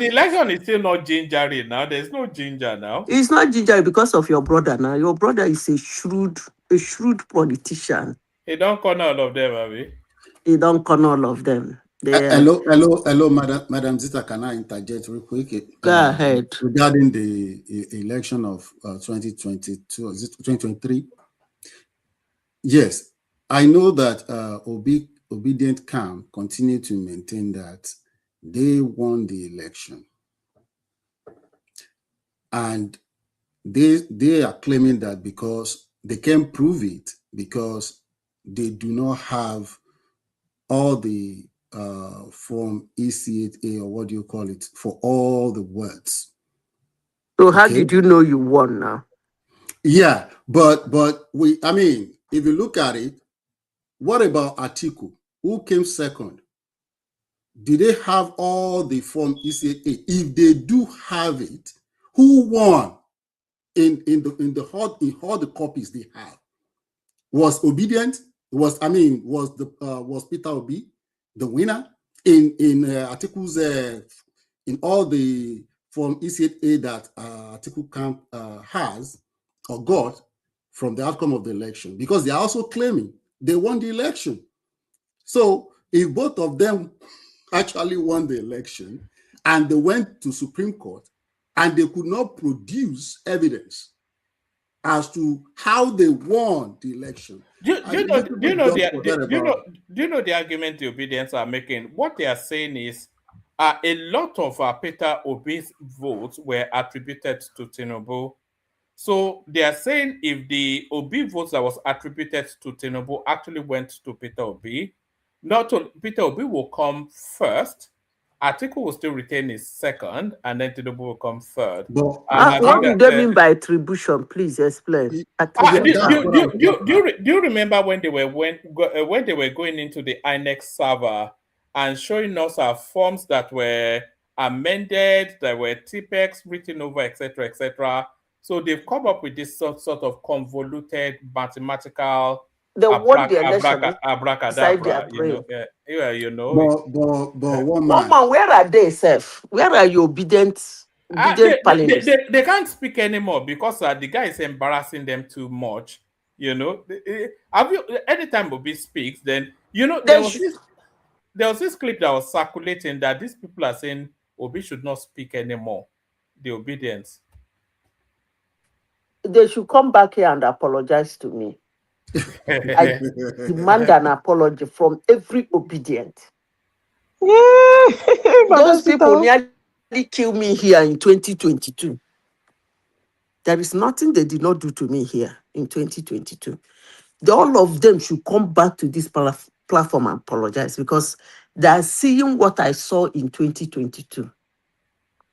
the election is still not gingery now. There's no ginger now. It's not ginger because of your brother now. Your brother is a shrewd politician. He don't corner all of them, Abby. He don't corner all of them. Hello, Madam Zita. Can I interject real quick? Go ahead. Regarding the election of 2022, is it 2023? Yes, I know that Obedient Camp continue to maintain that they won the election, and they are claiming that because they can prove it because they do not have all the from EC8A, or what do you call it, for all the words. So how did you know you won now? Yeah, but I mean, if you look at it, what about Atiku, who came second? Did they have all the form EC8A? If they do have it, who won in all the copies they have? Was Obedient? Was Peter Obi the winner in Atiku's in all the from EC8A that Atiku Camp has or got from the outcome of the election? Because they are also claiming they won the election. So if both of them actually won the election and they went to Supreme Court and they could not produce evidence as to how they won the election, Do you know the argument the Obedience are making? What they are saying is a lot of Peter Obi's votes were attributed to Tinubu. So they are saying if the Obi votes that was attributed to Tinubu actually went to Peter Obi, Peter Obi will come first, Atiku will still retain his second, and then Tinubu will come third. What do they mean by attribution? Please explain. Do you remember when they were going into the INEC server and showing us our forms that were amended, that were TPEX written over, etc., etc.? So they've come up with this sort of convoluted mathematical abracadabra, you know. But one man, where are they, Seth? Where are your obedient panelists? They can't speak anymore because the guy is embarrassing them too much. You know, have you anytime Obi speaks, then there was this clip that was circulating that these people are saying Obi should not speak anymore. The obedience. They should come back here and apologize to me. I demand an apology from every obedient. Those people nearly killed me here in 2022. There is nothing they did not do to me here in 2022. All of them should come back to this platform and apologize because they are seeing what I saw in 2022.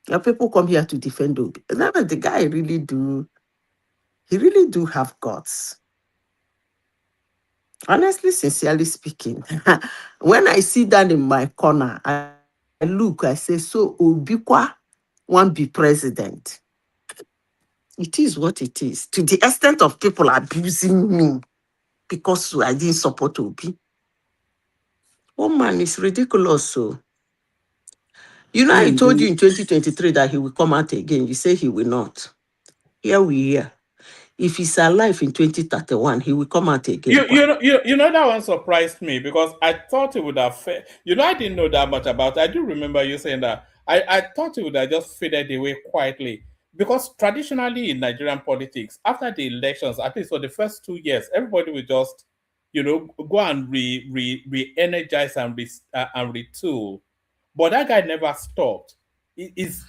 Now people come here to defend Obi. The guy really do have guts. Honestly, sincerely speaking, when I sit down in my corner, I look, I say, so Obikwa won't be president. It is what it is. To the extent of people abusing me because I didn't support Obi. Oh man, it's ridiculous. So, I told you in 2023 that he will come out again. You say he will not. Here we are. If he's alive in 2031, he will come out again. You know that one surprised me because I thought it would have I didn't know that much about it. I do remember you saying that. I thought it would have just faded away quietly because traditionally in Nigerian politics, after the elections, at least for the first 2 years, everybody will just go and re-energize and retool. But that guy never stopped. He's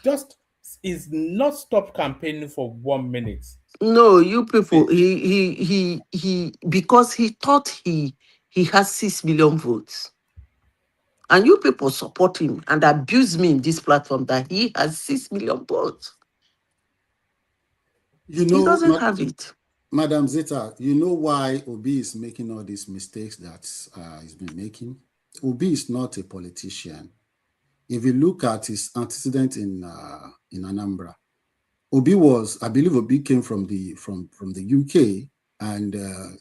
not stopped campaigning for 1 minute. No, you people, he because he thought he has 6 million votes. And you people support him and abuse me in this platform that he has 6 million votes. He doesn't have it. Madam Zeta, you know why Obi is making all these mistakes that he's been making? Obi is not a politician. If you look at his antecedent in Anambra, I believe Obi came from the UK, and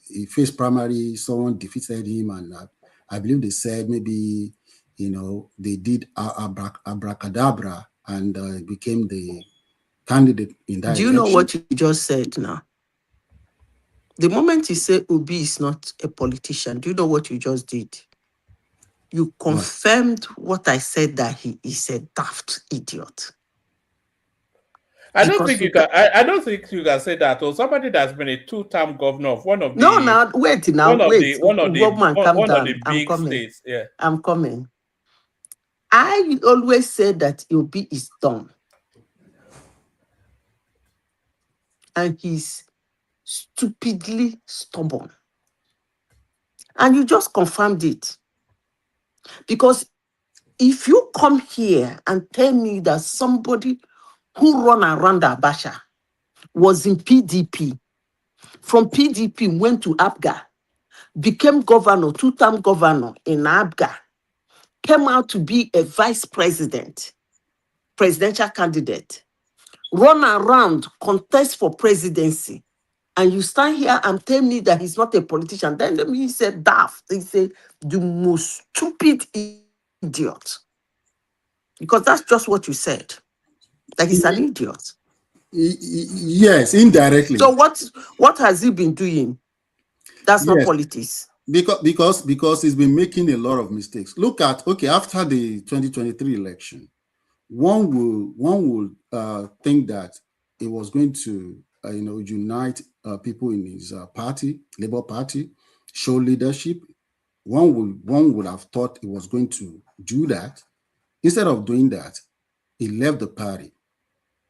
he faced primary. Someone defeated him, and I believe they said maybe they did abracadabra and became the candidate in that. Do you know what you just said now? The moment you say Obi is not a politician, do you know what you just did? you confirmed what I said, that he is a daft idiot. I don't think you can. I don't think you can say that. Or somebody that's been a two-term governor of one of the Wait, calm one of the down. I'm big coming. states. Yeah. I'm coming. I always said that Obi is dumb. And he's stupidly stubborn. And you just confirmed it. Because if you come here and tell me that somebody who run around Abacha was in PDP, from PDP went to ABGA, became governor, two-term governor in ABGA, came out to be a vice president, presidential candidate, run around, contest for presidency, and you stand here and tell me that he's not a politician, then he said daft. He said the most stupid idiot. Because that's just what you said. That he's an idiot. Yes, indirectly. So what has he been doing? That's not politics. Because he's been making a lot of mistakes. Look at, okay, after the 2023 election, one would think that it was going to unite people in his party, Labour Party, show leadership. One would have thought it was going to do that. Instead of doing that, he left the party,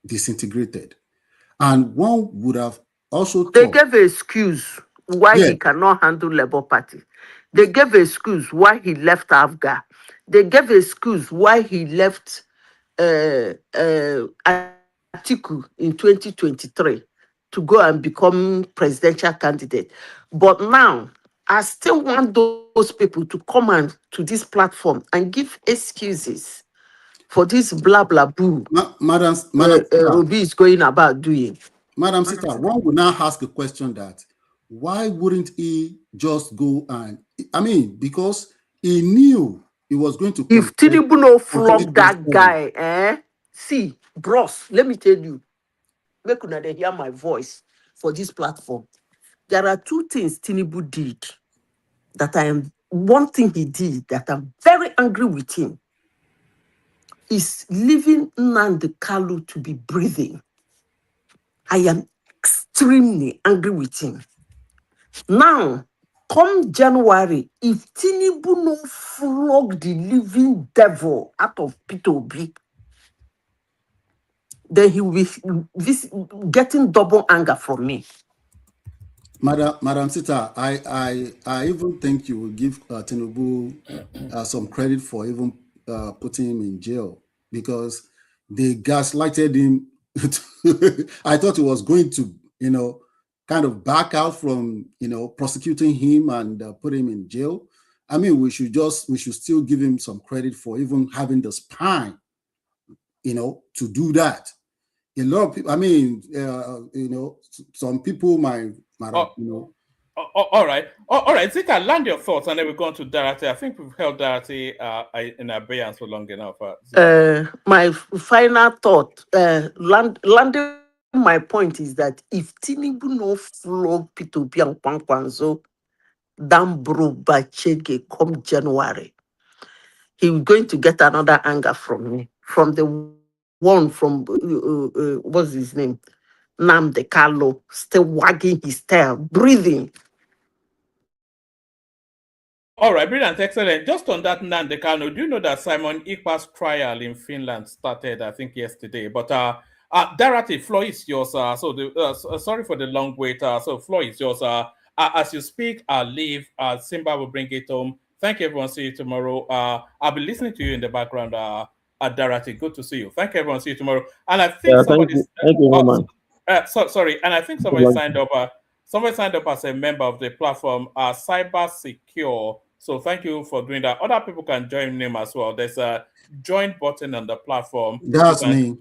disintegrated. And one would have also they gave an excuse why he cannot handle Labour Party. They gave an excuse why he left AFGA. They gave an excuse why he left Atiku in 2023 to go and become presidential candidate. But now, I still want those people to come to this platform and give excuses for this blah blah boo. Madam Obi is going about doing. Madam Sita, one would now ask a question that why wouldn't he just go and, I mean, because he knew he was going to. If Tinubu no flog that guy, see, bros, let me tell you, make una dey hear my voice for this platform. There are two things Tinubu did one thing he did that I'm very angry with him is leaving Nnamdi Kalu to be breathing. I am extremely angry with him. Now, come January, if Tinubu no flog the living devil out of Peter Obi, then he will be getting double anger from me. Madam Sita, I even think you will give Tinubu some credit for even putting him in jail, because they gaslighted him. I thought he was going to, kind of back out from, prosecuting him and put him in jail. I mean, we should still give him some credit for even having the spine, to do that. A lot of people, I mean, some people might all right. Zika, land your thoughts, and then we're going to Dorothy. I think we've held Dorothy in abeyance for long enough. My final thought, landing my point is that if Tinubu no flog Peter Obi and Kwankwanzo down Bachege come January, he's going to get another anger from me, from the one from what's his name, Nnamdi Kalu, still wagging his tail, breathing. All right, brilliant, excellent. Just on that, Nnamdi Kalu, do you know that Simon Ekpa's trial in Finland started, I think, yesterday? But Dorothy, floor is yours. Sorry for the long wait. So floor is yours. As you speak, I'll leave. Simba will bring it home. Thank you, everyone. See you tomorrow. I'll be listening to you in the background. Dorothy, good to see you. Thank you, everyone. See you tomorrow. And I think thank you very much. Sorry, and I think somebody signed up. Somebody signed up as a member of the platform, Cyber Secure. So thank you for doing that. Other people can join them as well. There's a join button on the platform. That's me.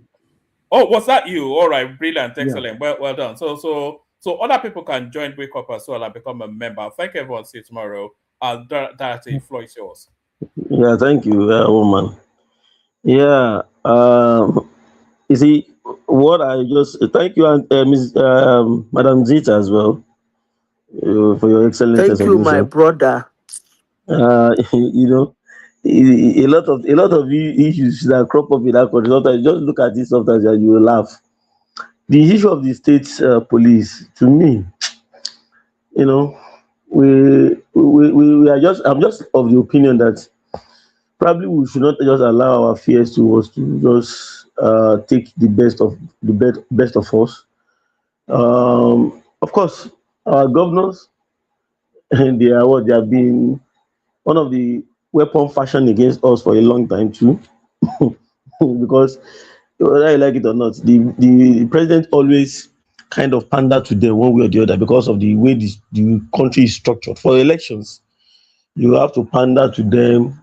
Oh, was that you? All right, brilliant, excellent. Yeah. Well done. So other people can join Wake Up as well and become a member. Thank you, everyone. See you tomorrow. Dorothy, floor is yours. Yeah, thank you, woman. Yeah, you see what I just thank you, and Madam Zita as well, for your excellent Thank you, my brother. a lot of issues that crop up in that country. Sometimes just look at it sometimes and you will laugh. The issue of the state police, to me, you know, we are just I'm just of the opinion that probably we should not just allow our fears to us to just take the best of us. Of course, our governors and they have been one of the weapon fashioned against us for a long time too. Because whether you like it or not, the president always kind of pander to them one way or the other because of the way the country is structured. For elections, you have to pander to them.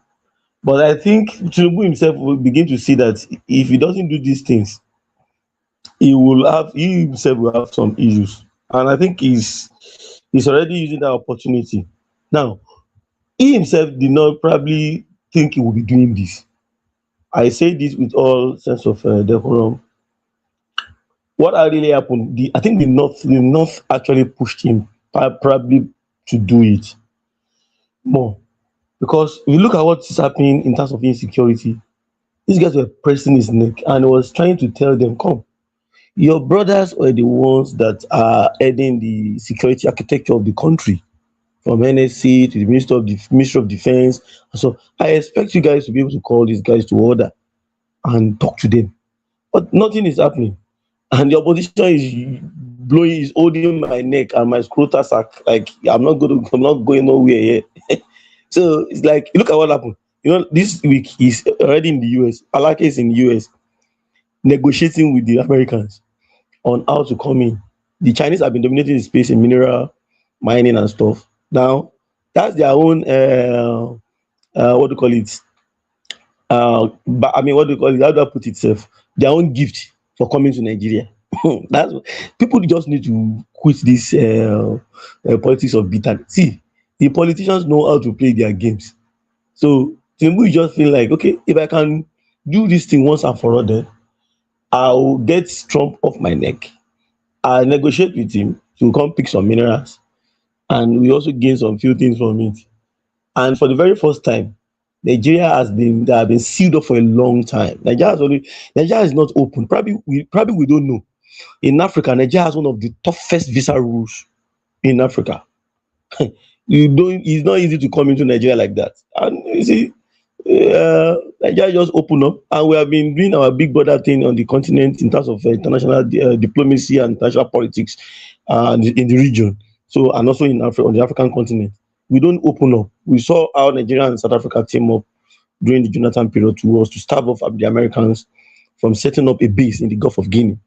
But I think Tinubu himself will begin to see that if he doesn't do these things, he himself will have some issues. And I think he's already using that opportunity. Now, he himself did not probably think he would be doing this. I say this with all sense of decorum. What had really happened, I think the North actually pushed him probably to do it more. Because if you look at what is happening in terms of insecurity, these guys were pressing his neck and was trying to tell them, come, your brothers were the ones that are heading the security architecture of the country, from NSC to the Ministry of Defense. So I expect you guys to be able to call these guys to order and talk to them. But nothing is happening. And the opposition is holding my neck and my scrotus are like I'm not going nowhere here. So it's like look at what happened. This week he's already in the US. Alake is in the US negotiating with the Americans on how to come in. The Chinese have been dominating the space in mineral mining and stuff. Now that's their own what do you call it? But I mean, what do you call it? How do I put it? Self their own gift for coming to Nigeria. That's people just need to quit this politics of bitterness. See, the politicians know how to play their games. So Tinubu just feel like, okay, if I can do this thing once and for all, then I'll get Trump off my neck. I'll negotiate with him to come pick some minerals, and we also gain some few things from it. And for the very first time, they have been sealed up for a long time. Nigeria is not open. Probably we don't know. In Africa, Nigeria has one of the toughest visa rules in Africa. It's not easy to come into Nigeria like that. And you see, Nigeria just open up, and we have been doing our big brother thing on the continent in terms of international diplomacy and international politics in the region. So, and also in Africa, on the African continent, we don't open up. We saw how Nigeria and South Africa team up during the Jonathan period to stave off the Americans from setting up a base in the Gulf of Guinea.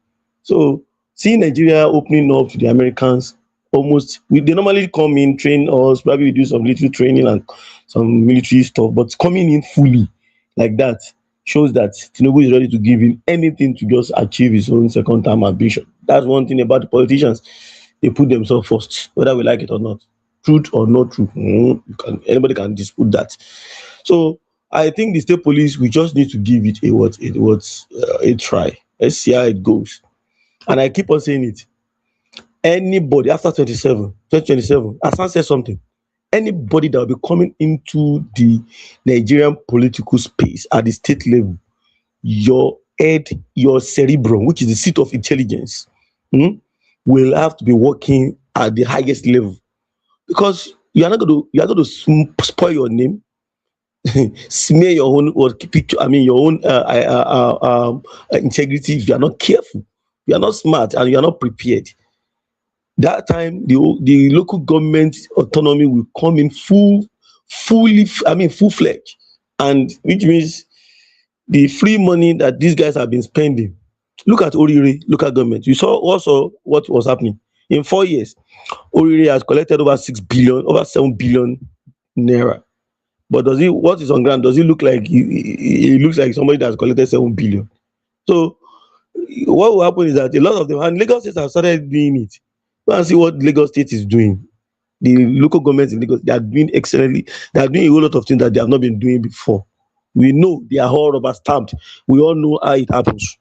So, seeing Nigeria opening up to the Americans, they normally come in, train us, probably we do some little training and some military stuff, but coming in fully like that shows that Tinubu is ready to give him anything to just achieve his own second term ambition. That's one thing about the politicians. They put themselves first, whether we like it or not. Truth or not truth, anybody can dispute that. So I think the state police, we just need to give it a try. Let's see how it goes. And I keep on saying it. Anybody after 2027, Hassan said something. Anybody that will be coming into the Nigerian political space at the state level, your head, your cerebrum, which is the seat of intelligence, will have to be working at the highest level, because you are going to spoil your name, smear your own picture. I mean, your own integrity if you are not careful, you are not smart, and you are not prepared. That time the local government autonomy will come in full-fledged, and which means the free money that these guys have been spending. Look at Orire local government. You saw also what was happening in 4 years. Orire has collected over 7 billion naira. But what is on ground? Does it look like it looks like somebody that has collected 7 billion? So what will happen is that a lot of them, and Lagos State have started doing it. Go and see what Lagos State is doing. The local governments in Lagos, they are doing excellently. They are doing a whole lot of things that they have not been doing before. We know they are all rubber stamped. We all know how it happens.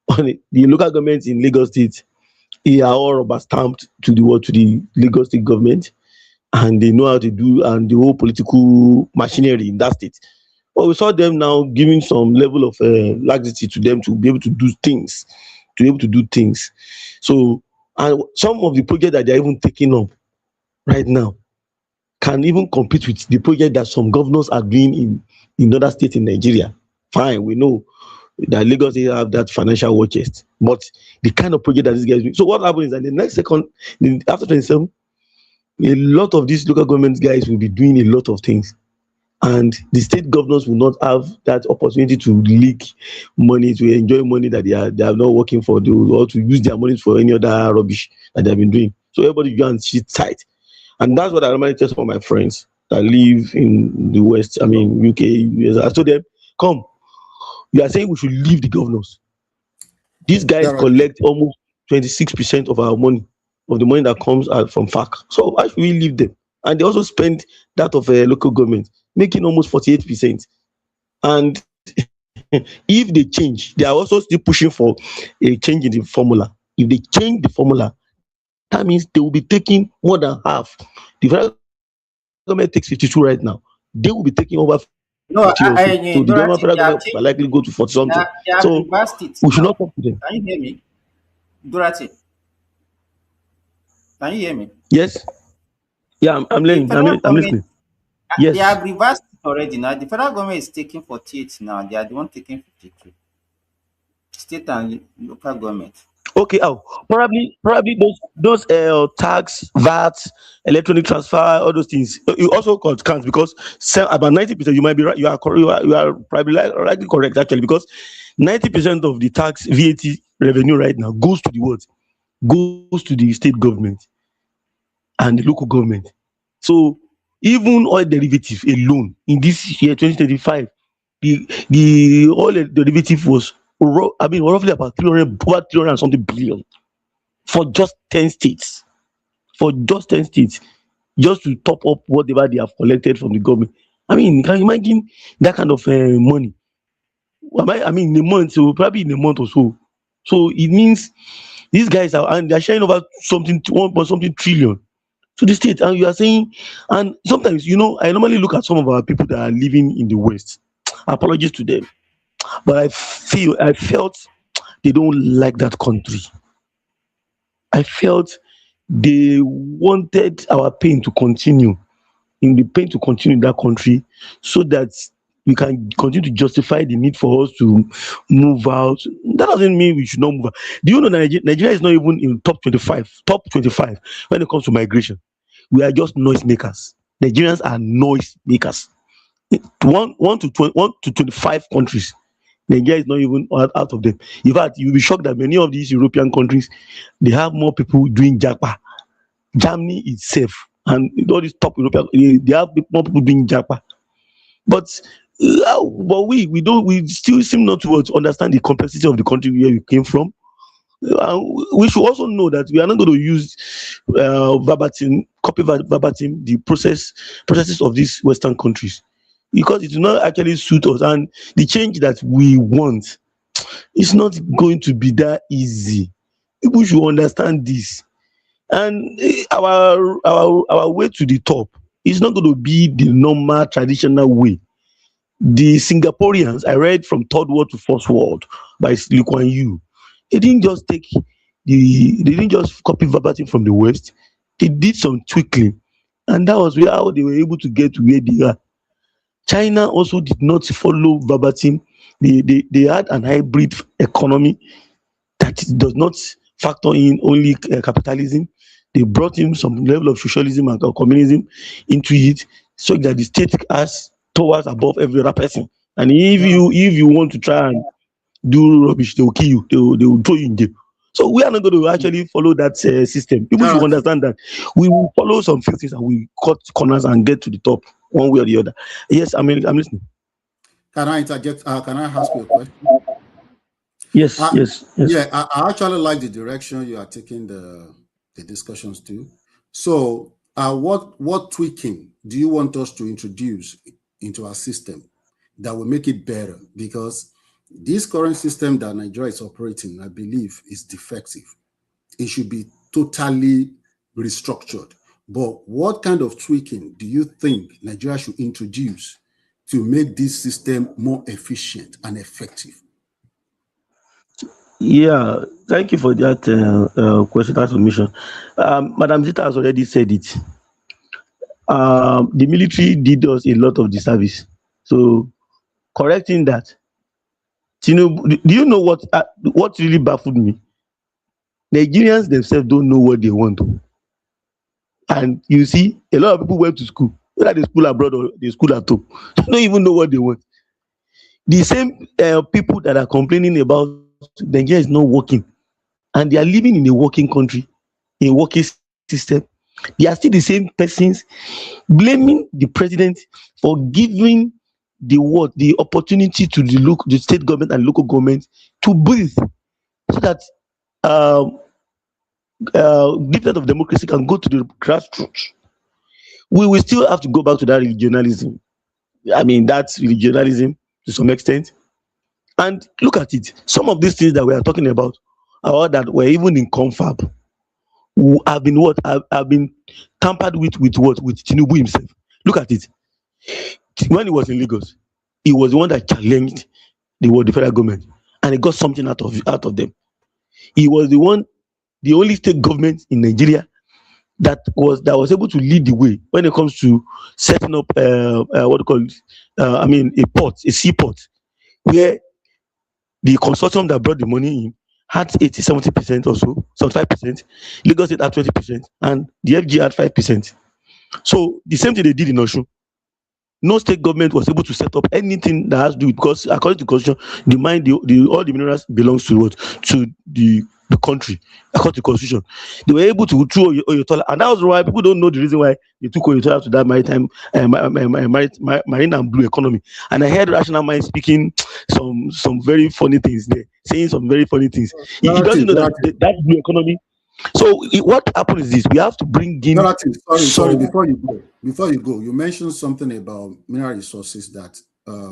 The local governments in Lagos State, they are all rubber stamped to the Lagos State government, and they know how to do, and the whole political machinery in that state. But we saw them now giving some level of laxity to them to be able to do things, to be able to do things. So, and some of the projects that they're even taking up right now can even compete with the project that some governors are doing in other states in Nigeria. Fine, we know that Lagos they have that financial war chest, but the kind of project that these guys do. So what happens is that the next second, after 27, a lot of these local government guys will be doing a lot of things, and the state governors will not have that opportunity to leak money, to enjoy money that they are not working for, or to use their money for any other rubbish that they have been doing. So everybody go and sit tight. And that's what I normally tell some of my friends that live in the West, I mean, UK, US. I told them, come, you are saying we should leave the governors. These guys collect almost 26% of our money, of the money that comes out from FAC. So why should we leave them? And they also spend that of a local government, making almost 48%. And if they change, they are also still pushing for a change in the formula. If they change the formula, that means they will be taking more than half. The federal government takes 52 right now. They will be taking over 50 No, also. So the government, Dorothy, federal government will likely go to 40 something. they have So reversed it we should now. not talk to them. Can you hear me? Dorothy, can you hear me? Yes. Yeah, I'm The learning. federal I'm government, listening. they Yes. have reversed it already now. The federal government is taking 48 now. They are the one taking 52. State and local government. Okay. Oh, probably those tax, VAT, electronic transfer, all those things. You also count because about 90% you might be right. You are probably likely correct actually, because 90% of the tax VAT revenue right now goes to the what? Goes to the state government and the local government. So even oil derivative alone in this year 2025, the oil derivative was roughly about 300, over 300 and something billion for just 10 states. For just 10 states, just to top up whatever they have collected from the government. I mean, can you imagine that kind of money? I mean, in a month, so probably in a month or so. So it means these guys are, and they're sharing over something, 1 something trillion to the state. And you are saying, and sometimes, I normally look at some of our people that are living in the West. Apologies to them, but I felt they don't like that country. I felt they wanted our pain to continue, in the pain to continue in that country, so that we can continue to justify the need for us to move out. That doesn't mean we should not move out. Do you know that Nigeria is not even in top 25 when it comes to migration? We are just noise makers. Nigerians are noise makers. One to 25 countries, Nigeria is not even out of them. In fact, you'll be shocked that many of these European countries, they have more people doing japa. Germany itself and all these top European, they have more people doing japa. But we still seem not to understand the complexity of the country where we came from. We should also know that we are not going to use verbatim the processes of these Western countries, because it will not actually suit us, and the change that we want is not going to be that easy. People should understand this, and our way to the top is not going to be the normal traditional way. The Singaporeans, I read From Third World to First World by Lee Kuan Yew. They didn't just they didn't just copy verbatim from the West. They did some tweaking, and that was how they were able to get to where they are. China also did not follow verbatim. They had an hybrid economy that does not factor in only capitalism. They brought in some level of socialism and communism into it, so that the state has powers above every other person. And if you want to try and do rubbish, they will kill you. They will throw you in jail. So we are not going to actually follow that system. People should understand that we will follow some few things and we cut corners and get to the top one way or the other. Yes, I'm listening. Can I interject? Can I ask you a question? Yes, yes. Yeah, I actually like the direction you are taking the discussions to. So, what tweaking do you want us to introduce into our system that will make it better? Because this current system that Nigeria is operating, I believe, is defective. It should be totally restructured. But what kind of tweaking do you think Nigeria should introduce to make this system more efficient and effective? Yeah, thank you for that question, that submission. Madam Zita has already said it. The military did us a lot of disservice. So correcting that, Tinubu, do you know what really baffled me? Nigerians themselves don't know what they want. And you see, a lot of people went to school, whether they school abroad or they school at home, they don't even know what they want. The same people that are complaining about Nigeria is not working, and they are living in a working country, a working system. They are still the same persons blaming the president for giving the opportunity to the state government and local government to breathe, so that um, dividend of democracy can go to the grassroots. We will still have to go back to that regionalism. I mean, that's regionalism to some extent. And look at it. Some of these things that we are talking about or that were even in confab have been have been tampered with what? With Tinubu himself. Look at it. When he was in Lagos, he was the one that challenged the federal government, and he got something out of them. He was the only state government in Nigeria that was able to lead the way when it comes to setting up what do you call it? I mean, a seaport, where the consortium that brought the money in had 70% or so, 75%. Lagos State had 20%, and the FG had 5%. So the same thing they did in Osun. No state government was able to set up anything that has to do with, because according to the constitution, all the minerals belongs to what? To the country. According to the constitution, they were able to through Oyetola, and that was why people don't know the reason why they took Oyetola to that maritime marine and blue economy. And I heard Rational Mind speaking some very funny things there, saying some very funny things. He doesn't know that blue economy. So what happened is this: we have to bring in. Sorry. Before you go, you mentioned something about mineral resources that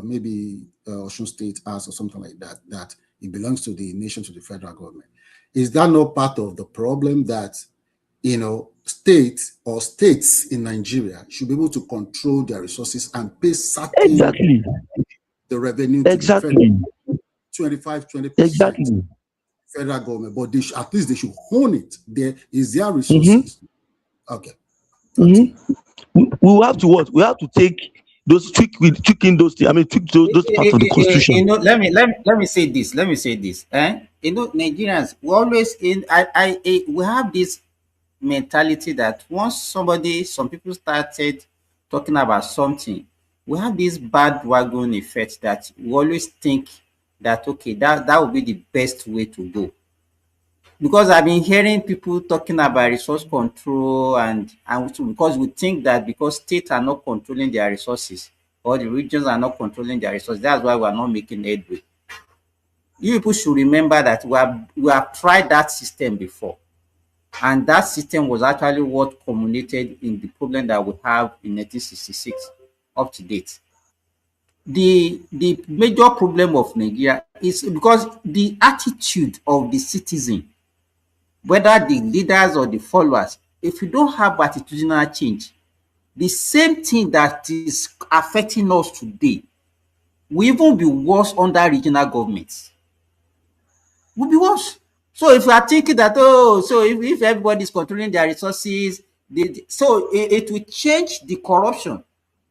maybe Osun State has or something like that. That it belongs to the nation, to the federal government. Is that not part of the problem that states or states in Nigeria should be able to control their resources and pay certain the revenue to the federal 20% federal government, but at least they should own it. There is their resources. Okay. We will have to what? We have to take those tweak in those things. I mean, tweak those parts of the constitution. Let me say this. Let me say this. Nigerians, we always we have this mentality that once some people started talking about something, we have this bad wagon effect that we always think that okay, that would be the best way to go. Because I've been hearing people talking about resource control and because we think that because states are not controlling their resources or the regions are not controlling their resources, that's why we are not making headway. You people should remember that we have tried that system before, and that system was actually what culminated in the problem that we have in 1966 up to date. The major problem of Nigeria is because the attitude of the citizen, whether the leaders or the followers, if you don't have attitudinal change, the same thing that is affecting us today will even be worse under regional governments. Will be worse. So if you are thinking that, so if everybody is controlling their resources, it will change the corruption,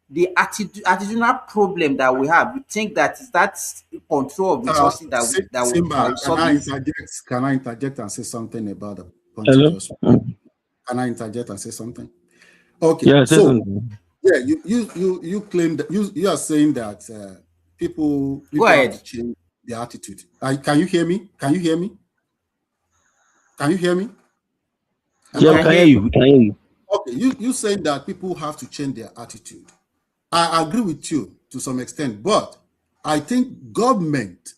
the attitudinal problem that we have. We think that that's control of resources that will solve this. Can I interject and say something about the point you just made? Can I interject and say something? Okay. Yeah, so you claim that you are saying that people have to change their attitude. Can you hear me? Can you hear me? Can you hear me? Yeah, we can hear you. We can hear you. Okay, you saying that people have to change their attitude. I agree with you to some extent, but I think government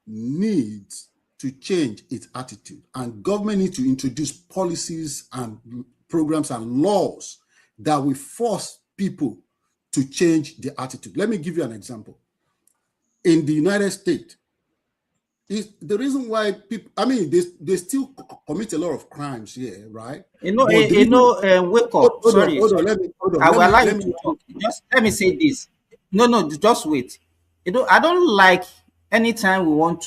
needs to change its attitude, and government needs to introduce policies and programs and laws that will force people to change their attitude. Let me give you an example. In the United States, the reason why people, I mean, they still commit a lot of crimes here, right? Wake up. Sorry. Hold on. I will allow you to talk. Just let me say this. No, just wait. I don't like anytime when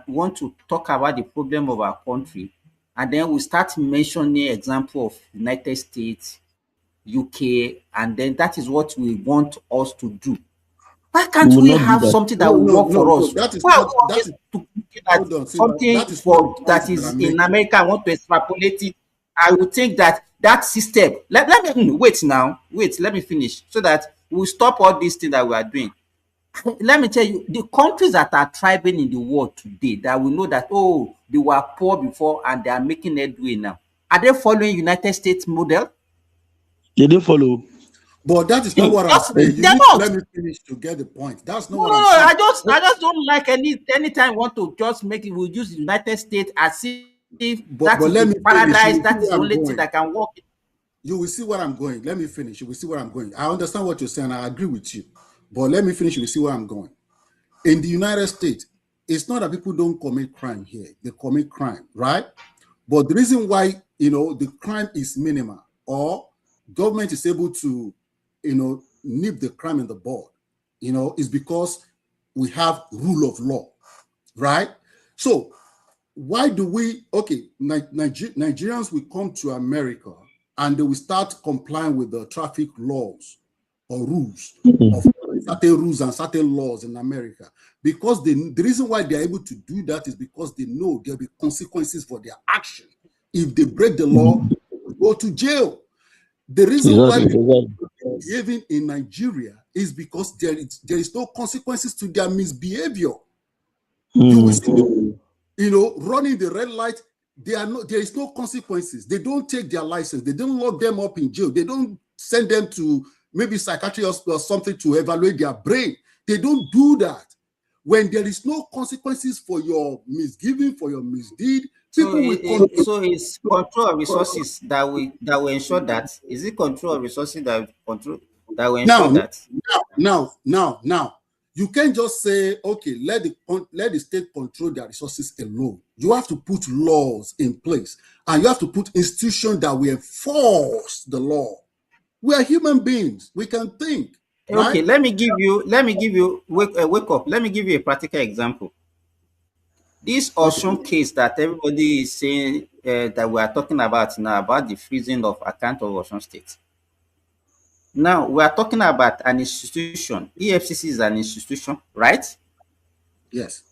want to talk about the problem of our country, and then we start mentioning example of United States, UK, and then that is what we want us to do. Why We can't will we not do have that. something that No, will no, work no, for no. us? That is Why are not. we That always is. looking at Hold on, Simba. something That is not the for point that that is I'm in making. America? I want to extrapolate it. I would think that that system. Let me wait now. Wait, let me finish so that we'll stop all these things that we are doing. Let me tell you, the countries that are thriving in the world today, that we know that they were poor before and they are making headway now. Are they following United States model? They didn't follow. But that is not what I'm Just saying. You they're need to not. let me finish to get the point. That's not No, what no, I'm no. saying. I just don't like anytime we want to just make it. We use the United States as if that But is the let me finish. You paradise. will see That is where the I'm only thing going. that can work. You will see where I'm going. Let me finish. You will see where I'm going. I understand what you're saying. I agree with you. But let me finish. You will see where I'm going. In the United States, it's not that people don't commit crime here. They commit crime, right? But the reason why, the crime is minimal or government is able to, nip the crime in the bud, is because we have rule of law, right? So why do Nigerians will come to America and they will start complying with the traffic laws or rules of certain rules and certain laws in America? Because the reason why they're able to do that is because they know there'll be consequences for their action. If they break the law, they go to jail. The reason why Exactly. people behaving in Nigeria is because there is no consequences to their misbehavior. You will see people, running the red light. There is no consequences. They don't take their license. They don't lock them up in jail. They don't send them to maybe psychiatry hospital or something to evaluate their brain. They don't do that. When there is no consequences for your misgiving, for your misdeed, So people will continue. so it's control of resources that will ensure that. Is it control of resources that will ensure Now, that? now, you can't just say, okay, let the state control their resources alone. You have to put laws in place, and you have to put institutions that will enforce the law. We are human beings. We can think, right? Okay, wake up. Let me give you a practical example. This Okay. Osun case that everybody is saying that we are talking about now about the freezing of account of Osun State. Now we are talking about an institution. EFCC is an institution, right? Yes.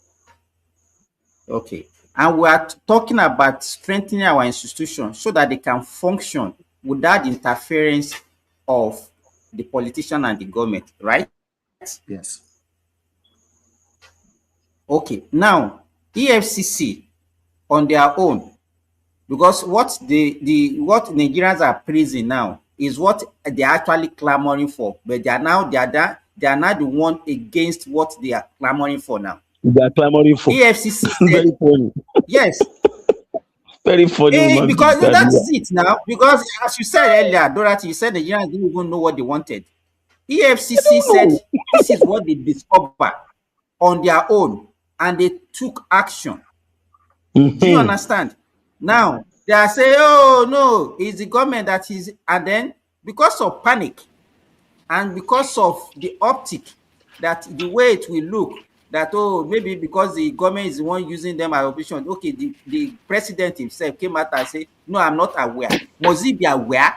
Okay. And we are talking about strengthening our institution so that they can function without interference of the politician and the government, right? Yes. Okay. Now, EFCC on their own, because what Nigerians are praising now is what they are actually clamoring for, but they are now the one against what they are clamoring for now. They are clamoring for. EFCC Very said funny. yes. Very funny woman being Because that. that is it now. Because as you said earlier, Dorothy, you said Nigerians didn't even know what they wanted. EFCC said No. this is what they discovered on their own, and they took action. Do you Mhm. understand? Now they are saying, "Oh no, it's the government that is," and then because of panic and because of the optic that the way it will look, that maybe because the government is the one using them as opposition. Okay, the president himself came out and say, no, I'm not aware. Must he be aware?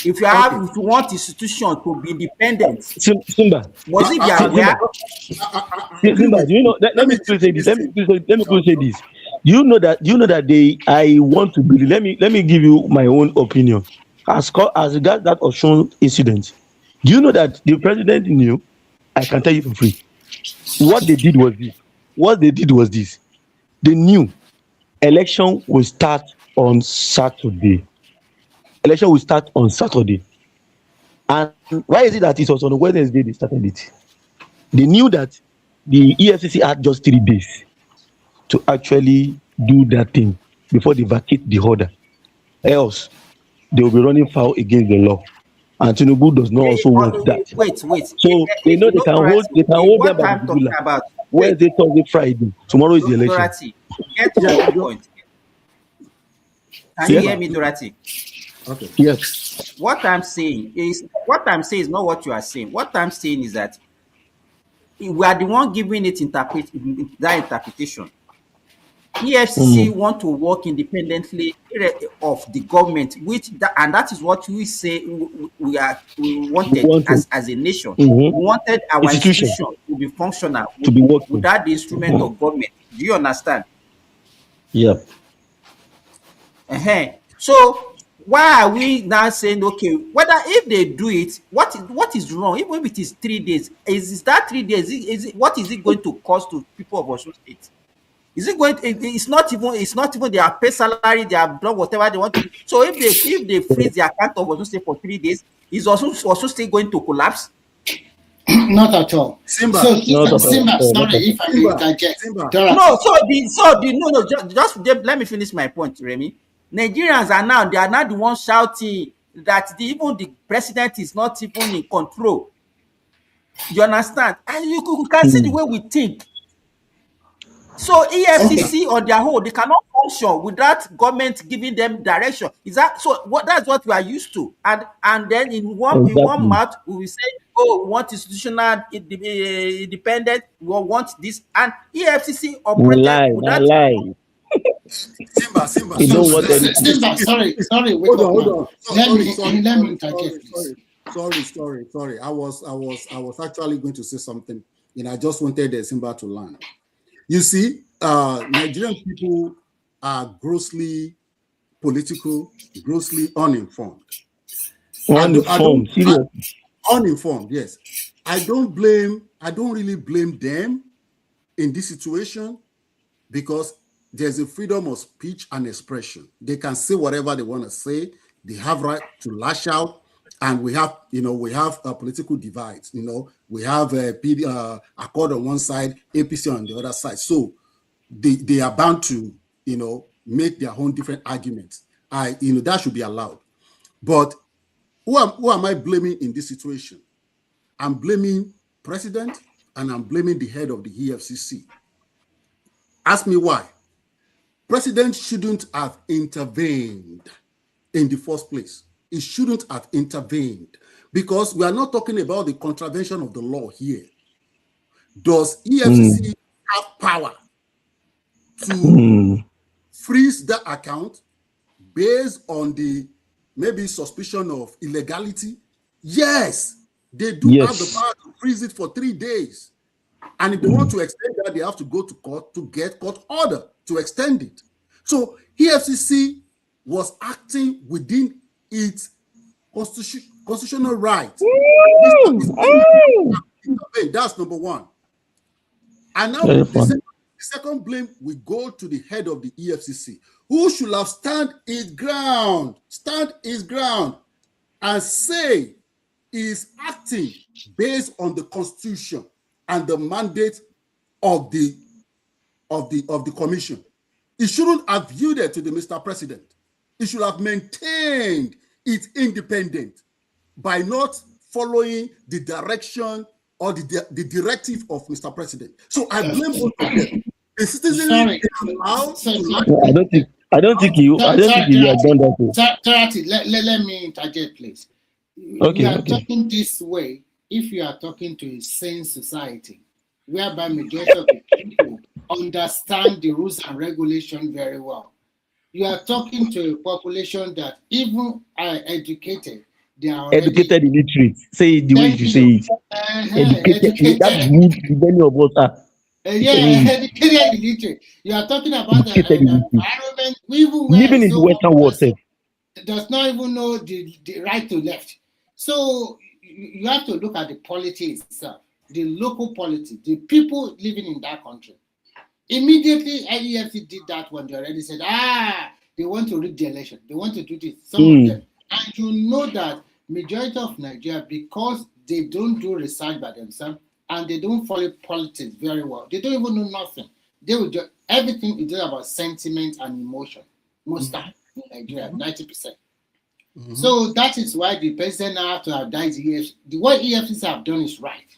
If Okay. you want institution to be independent, Simba. must he be Simba. aware? I agree Simba, with do you you. know? Let Let me me quickly give say you this. this Let me thing. quickly say this. You know that I want to believe. Let me give you my own opinion. As regards that Oshun incident, do you know that the president knew? I can tell you for free. What they did was this. What they did was this. They knew election will start on Saturday. Election will start on Saturday. And why is it that it was on Wednesday they started it? They knew that the EFCC had just 3 days to actually do that thing before they vacate the order. Else, they will be running foul against the law. And Tinubu does not also want that. Wait. So they know Dorothy, they can hold them what by the I'm talking jugular. about, wait, Wednesday, Thursday, Friday. Tomorrow is the election. Dorothy, get to Yeah, my own point. Can you Yes. hear me, Dorothy? Okay. Yes. What I'm saying is not what you are saying. What I'm saying is that we are the one giving it that interpretation. EFCC Mm. want to work independently of the government, and that is what we say we We wanted want to. as a nation. Mm-hmm. We wanted our Institution institution to be functional to be working. without the instrument Mm-hmm. of government. Do you understand? Yeah. So why are we now saying, okay, whether if they do it, what is wrong? Even if it is 3 days, is that 3 days? What is it going to cost to people of Osun State? Is it going? It's not even their pay salary, their block, whatever they want to do. So if they freeze the account of Osun State for 3 days, is Osun State going to collapse? Not at all. Simba. So, Not at all. Simba, Not sorry at if all. I may Simba. interject. Simba. No, let me finish my point, Remy. Nigerians they are now the ones shouting that even the president is not even in control. You understand? And you can see the way we think. So EFCC on their own, they cannot function without government giving them direction. Is that so? That's what we are used to. And then in one Exactly. mouth we will say, oh, we want institutional independent. We want this, and EFCC We operated lie. I without. lie. Simba. You So, don't want anything. Simba, sorry, wake Hold up, on, hold man. on. Let me interject, please. Sorry. I was actually going to say something, and I just wanted Simba to learn. You see, Nigerian people are grossly political, grossly uninformed. Uninformed. Serious. Uninformed, yes. I don't really blame them in this situation, because there's a freedom of speech and expression. They can say whatever they want to say. They have right to lash out, and we have political divides. We have Accord on one side, APC on the other side. So they are bound to make their own different arguments. That should be allowed. But who am I blaming in this situation? I'm blaming president, and I'm blaming the head of the EFCC. Ask me why. President shouldn't have intervened in the first place. He shouldn't have intervened, because we are not talking about the contravention of the law here. Does EFCC have power to freeze that account based on the maybe suspicion of illegality? Yes, they do have the power to freeze it for 3 days. And if they want to extend that, they have to go to court to get court order to extend it. So EFCC was acting within its constitutional right. That's number one. And now the second blame we go to the head of the EFCC, who should have stand his ground, and say he is acting based on the Constitution and the mandate of the commission. It shouldn't have yielded to the Mr. President. It should have maintained its independence by not following the direction or the directive of Mr. President. So I blame both of them. The citizens allowed to. I don't think you have done that. Tarati, let me interject, please. You are talking this way if you are talking to a sane society, whereby majority of the people understand the rules and regulations very well. You are talking to a population that even are educated. They are educated illiterate. Say it the way you say it. Educated. That's who many of us are. Educated illiterate. You are talking about the environment. Even living in the Western world, does not even know the right to left. So you have to look at the polity itself, the local polity, the people living in that country. Immediately, IEFC did that when they already said, they want to rig the election. They want to do this. Some of them. And you know that majority of Nigeria, because they don't do research by themselves and they don't follow politics very well, they don't even know nothing. They will do everything is about sentiment and emotion. Most time in Nigeria, 90%. So that is why the president now have to have died. What EFCC have done is right.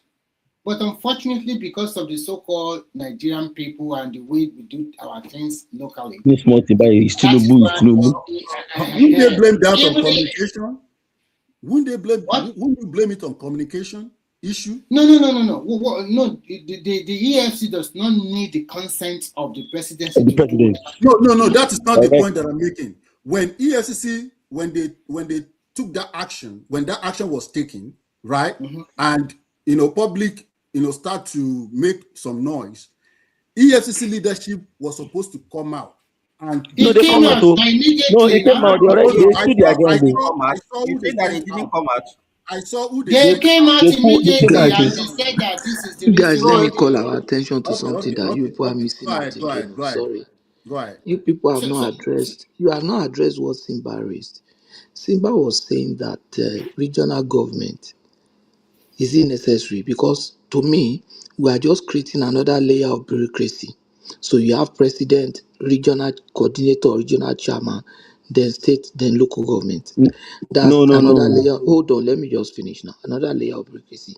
But unfortunately, because of the so-called Nigerian people and the way we do our things locally, No small thing, but it's that is Tinubu, why Wouldn't they blame that on even communication? Wouldn't they blame? Wouldn't you blame it on communication issue? no. No, the EFC does not need the consent of the presidency the to do president. No. That is not the Correct. point that I'm making. When EFCC, when they took that action, when that action was taken, right, and public, start to make some noise, EFCC leadership was supposed to come out. And No, they come out. No, they came out. They already they stood their ground. I saw You who they think that they sent didn't out. come out? I saw who They came out immediately Guys, and they said that this is the Guys, reason let why me call our attention to Okay, something that you people are missing Go out ahead, again. go ahead. Sorry. Go ahead. You people have So- not so- addressed. You have not addressed what Simba raised. Simba was saying that regional government is it necessary because to me we are just creating another layer of bureaucracy. So you have president, regional coordinator, regional chairman, then state, then local government. That's No. another layer. Hold on, let me just finish now. Another layer of bureaucracy.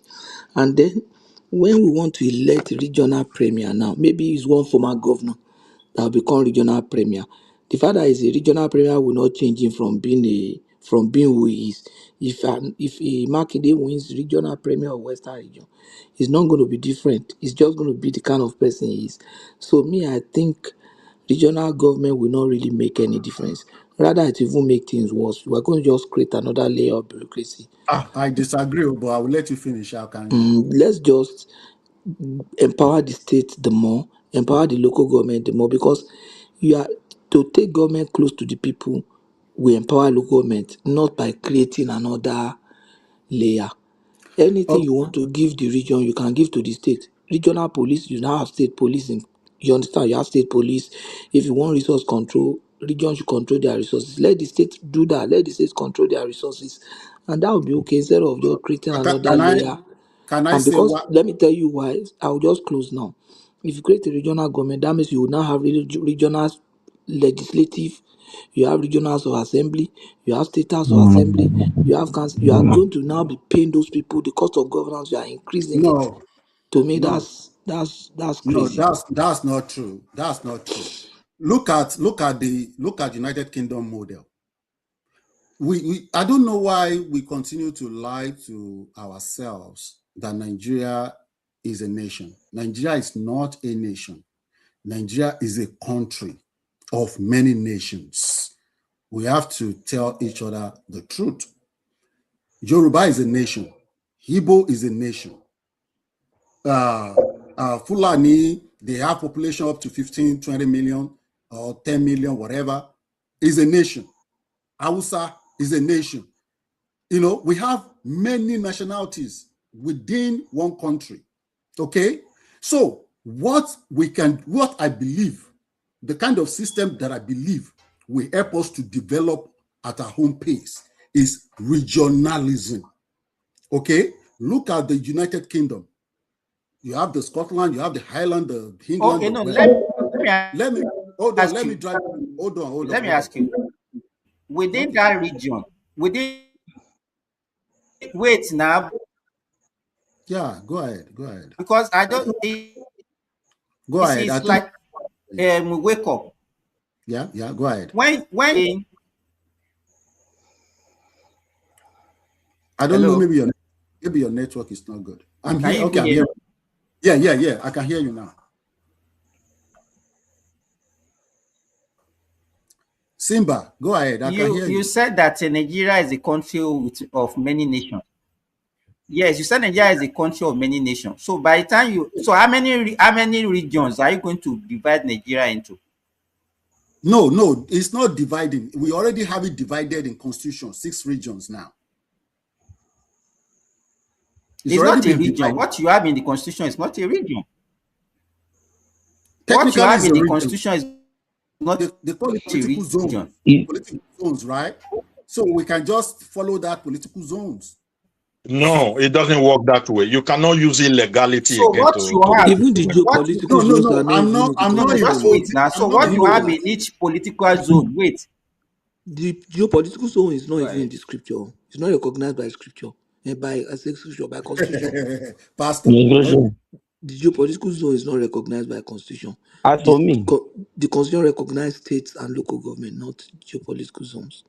And then when we want to elect regional premier now, maybe it's one former governor that will become regional premier. The fact that he's a regional premier will not change him from being who he is. If a Makinde wins regional premier of Western region, it's not going to be different. It's just going to be the kind of person he is. So me, I think regional government will not really make any difference. Rather, it even make things worse. We're going to just create another layer of bureaucracy. I disagree, but I will let you finish. How can Let's just empower the state the more, empower the local government the more, because you are to take government close to the people. We empower local government not by creating another layer. Anything you want to give the region, you can give to the state. Regional police, you now have state police. You understand? You have state police. If you want resource control, region should control their resources. Let the state do that. Let the states control their resources, and that will be okay instead of just creating another layer. Can I And say because what? let me tell you why, I'll just close now. If you create a regional government, that means you will now have regional legislative, you have regional house of assembly, you have state house of assembly, you have council. You are going to now be paying those people the cost of governance. You are increasing it. No, To me, no, that's no. crazy. That's not true. That's not true. Look at United Kingdom model. I don't know why we continue to lie to ourselves that Nigeria is a nation. Nigeria is not a nation. Nigeria is a country of many nations. We have to tell each other the truth. Yoruba is a nation. Igbo is a nation. Fulani, they have population up to 15, 20 million or 10 million, whatever, is a nation. Hausa is a nation. We have many nationalities within one country. Okay? So what I believe, the kind of system that I believe will help us to develop at our home pace is regionalism. Okay? Look at the United Kingdom. You have the Scotland, you have the Highland, the England. Okay, no, let me hold on. Let me drive. Hold on. Let me ask you. Within that region, wait now. Yeah, go ahead. Because I don't. Go ahead. It's like wake up. Yeah, go ahead. When I don't know, maybe your network is not good. I'm here. Okay, I'm here. Yeah. I can hear you now. Simba, go ahead. I can hear you. You said that Nigeria is a country of many nations. Yes, you said Nigeria is a country of many nations. So by the time how many regions are you going to divide Nigeria into? No, it's not dividing. We already have it divided in Constitution, 6 regions now. It's not a region. Divided. What you have in the Constitution is not a region. What you have in the Constitution is not they call it political zones. Political zones, right? So we can just follow that political zones. No, it doesn't work that way. You cannot use illegality. So what you have, even the geopolitical zones are not. I'm not. Just wait now. So what you have in each political zone? Wait. The geopolitical zone is not even in the scripture. It's not recognized by scripture. by constitution. Pastor. The geopolitical zone is not recognized by constitution. As for me, The constitution recognizes states and local government, not geopolitical zones.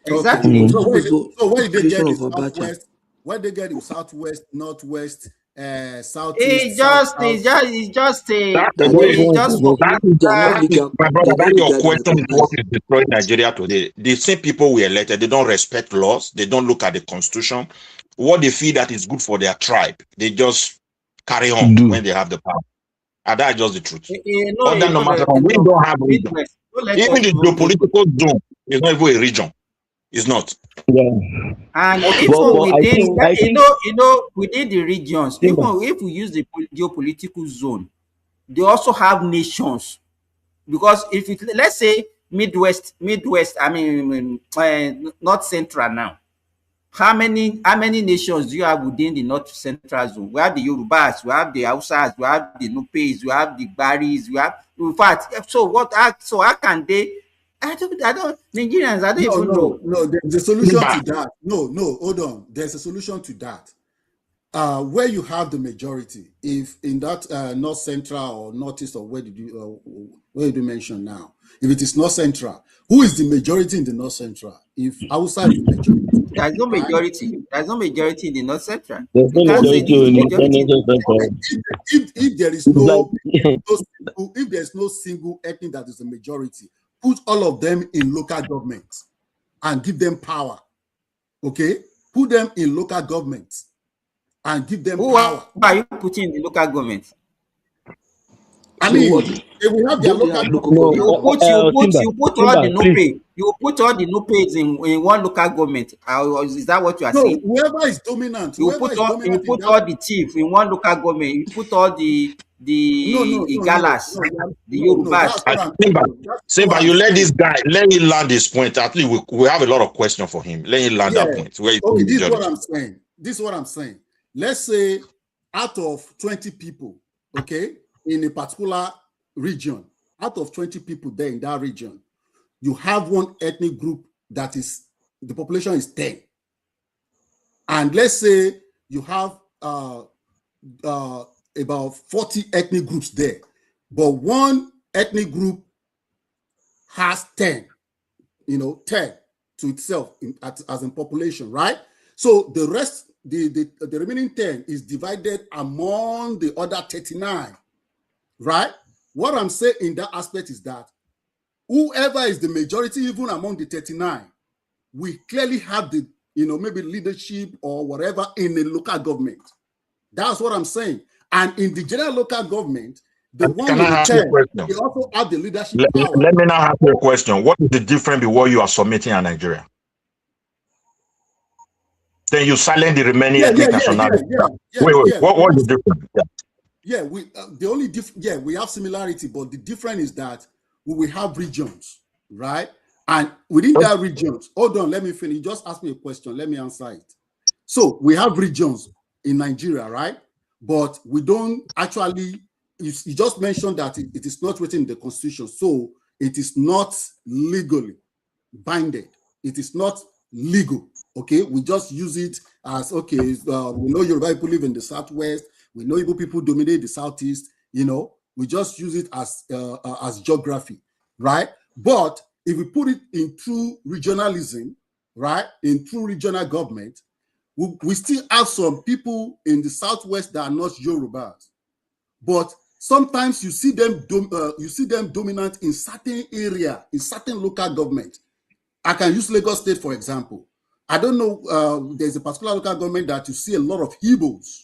Exactly. The So geopolitical zone, where did they creation get of the Abacha. southwest? Where they get the southwest, northwest, It's southeast, south just, south? My brother, that your question is what recognized. is destroying Nigeria today. The same people we elected, they don't respect laws, they don't look at the constitution. What they feel that is good for their tribe, they just carry on when they have the power. And that's just the truth. Other no matter we don't have region. Even the geopolitical zone is not even a region. It's not. Yeah. And Okay, even within, I think within the regions, yeah. even if we use the geopolitical zone, they also have nations. Because if it, let's say Midwest, I mean, North Central now. How many nations do you have within the North Central zone? We have the Yorubas, we have the Hausas, we have the Nupes, we have the Baris, we have, in fact, so how can they? I don't, Nigerians, I don't even know. No, there's a solution to that. No, hold on. There's a solution to that. Where you have the majority, if in that North Central or Northeast, or where did you mention now? If it is North Central, who is the majority in the North Central? If outside the majority, there's no majority. There's no majority in the North Central. There's no majority in the if there is no, if there's no single ethnic that is the majority, put all of them in local governments and give them power. Okay, put them in local governments and give them power. Who are you putting in the local government? I mean, they will have their local government. You put all the Nupe. You put all the Nupes in one local government. Is that what you are saying? Whoever is dominant. You put all the chief in one local government. You put all the Igalas, the Yorubas. Simba, you let this guy, let him land his point. At least we have a lot of questions for him. Let him land that point. Okay, this is what I'm saying. This is what I'm saying. Let's say out of 20 people, okay, in a particular region, out of 20 people there in that region, you have one ethnic group that is, the population is 10. And let's say you have about 40 ethnic groups there, but one ethnic group has 10, 10 to itself as in population, right? So the rest, the remaining 10 is divided among the other 39, right? What I'm saying in that aspect is that whoever is the majority, even among the 39, we clearly have the, maybe leadership or whatever in the local government. That's what I'm saying. And in the general local government, the one with the 10, they also have the leadership power. Let me now ask you a question. What is the difference between what you are submitting in Nigeria? Then you silence the remaining ethnic nationalities. Wait, what is the difference? The only we have similarity, but the difference is that we will have regions, right? And within that regions, hold on, let me finish. You just ask me a question, let me answer it. So we have regions in Nigeria, right? But we don't actually, you just mentioned that it is not written in the constitution, so it is not legally binded. It is not legal, okay? We just use it as, okay, we know Yoruba people live in the Southwest, we know Igbo people dominate the Southeast, we just use it as geography, right? But if we put it in true regionalism, right, in true regional government, we still have some people in the Southwest that are not Yorubas, but sometimes you see them dominant in certain area, in certain local government. I can use Lagos State, for example. I don't know, there's a particular local government that you see a lot of Igbos.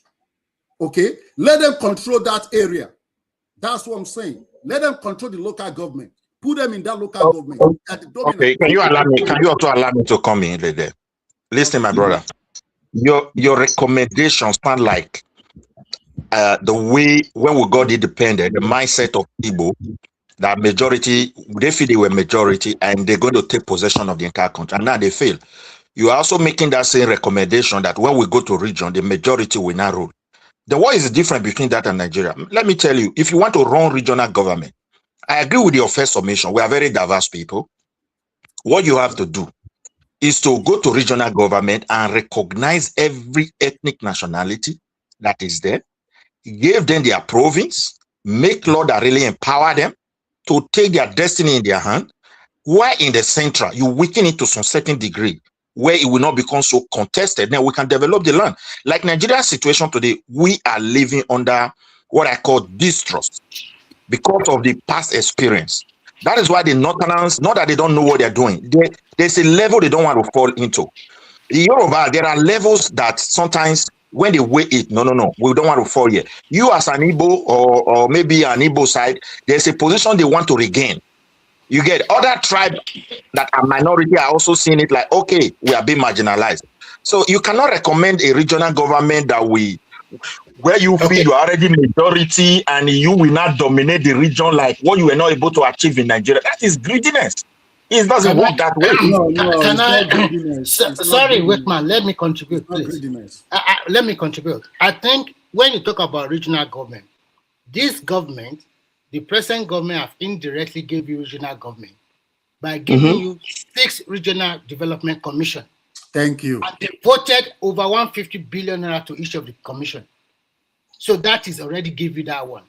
Okay, let them control that area. That's what I'm saying. Let them control the local government. Put them in that local government. Okay, can you also allow me to come in there? Listen, my brother. Your recommendations sound like the way when we got independent, the mindset of Igbo, that majority, they feel they were majority and they're going to take possession of the entire country. And now they fail. You are also making that same recommendation that when we go to region, the majority will not rule. Then what is the difference between that and Nigeria? Let me tell you, if you want to run regional government, I agree with your first submission. We are very diverse people. What you have to do, is to go to regional government and recognize every ethnic nationality that is there, give them their province, make law that really empower them to take their destiny in their hand. Why in the central, you weaken it to some certain degree where it will not become so contested. Then we can develop the land. Like Nigeria's situation today, we are living under what I call distrust because of the past experience. That is why the Northerners, not that they don't know what they're doing, there's a level they don't want to fall into. The Yoruba, there are levels that sometimes when they weigh it, no, we don't want to fall here. You as an Igbo or maybe an Igbo side, there's a position they want to regain. You get other tribes that are minority are also seeing it like, okay, we are being marginalized. So you cannot recommend a regional government that where you feel you are already majority and you will not dominate the region like what you were not able to achieve in Nigeria. That is greediness. It doesn't work that way. Can I? Sorry, Wickman, let me contribute, please. Let me contribute. I think when you talk about regional government, this government, the present government, have indirectly gave you regional government by giving you 6 regional development commission. Thank you. And they voted over 150 billion naira to each of the commission. So that is already give you that one.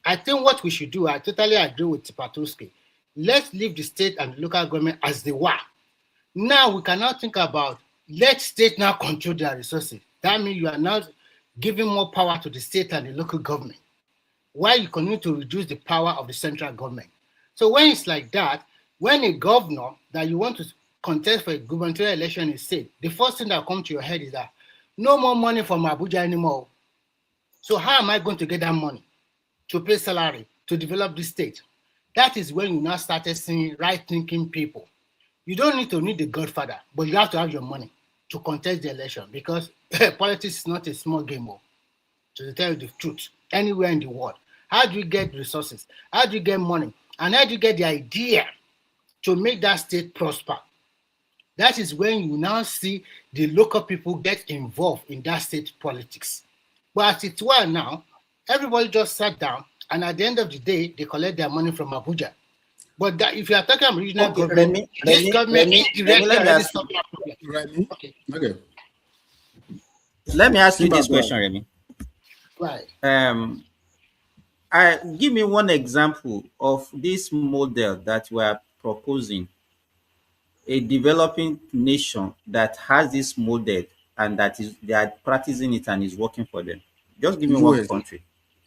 I think what we should do, I totally agree with Tipatoski. Let's leave the state and the local government as they were. Now we cannot think about let state now control their resources. That means you are now giving more power to the state and the local government, while you continue to reduce the power of the central government. So when it's like that, when a governor that you want to contest for a gubernatorial election is said, the first thing that comes to your head is that no more money from Abuja anymore. So how am I going to get that money to pay salary to develop this state? That is when you now started seeing right-thinking people. You don't need to need the godfather, but you have to have your money to contest the election, because politics is not a small game, to tell you the truth, anywhere in the world. How do you get resources? How do you get money? And how do you get the idea to make that state prosper? That is when you now see the local people get involved in that state politics. But as it were now, everybody just sat down, and at the end of the day, they collect their money from Abuja. But that, if you are talking about regional government, this government indirectly already stopped that problem. Okay. Let me ask you this question, Remy. Right. Give me one example of this model that we are proposing, a developing nation that has this model and that is they are practicing it and is working for them. Just give me one country.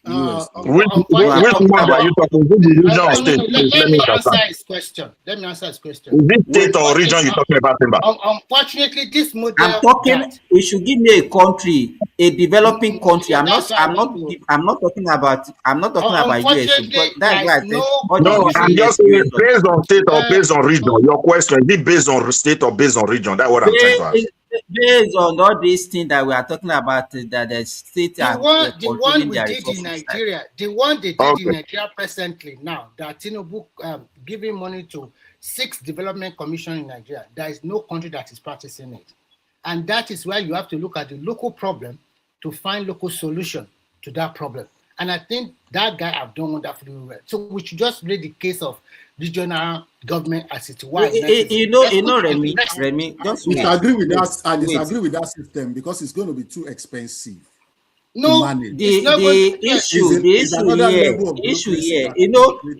Which one are you talking? Which region or state? Let me answer his question. Is it state or region you're talking about, Simba? Unfortunately, this model. I'm talking. You should give me a country, a developing country. I'm not talking about US, because that's why I said. No, I'm just saying based on state or based on region. Your question, is it based on state or based on region? That's what I'm trying to ask. Based on all these things that we are talking about, that the state the one we did in Nigeria, the one they did in Nigeria presently now, that Tinubu giving money to 6 development commission in Nigeria, there is no country that is practicing it. And that is why you have to look at the local problem to find local solution to that problem. And I think that guy have done wonderfully well. So we should just read the case of regional government as it was. Remy, just we agree with that. I disagree with that system because it's going to be too expensive. No, the issue here,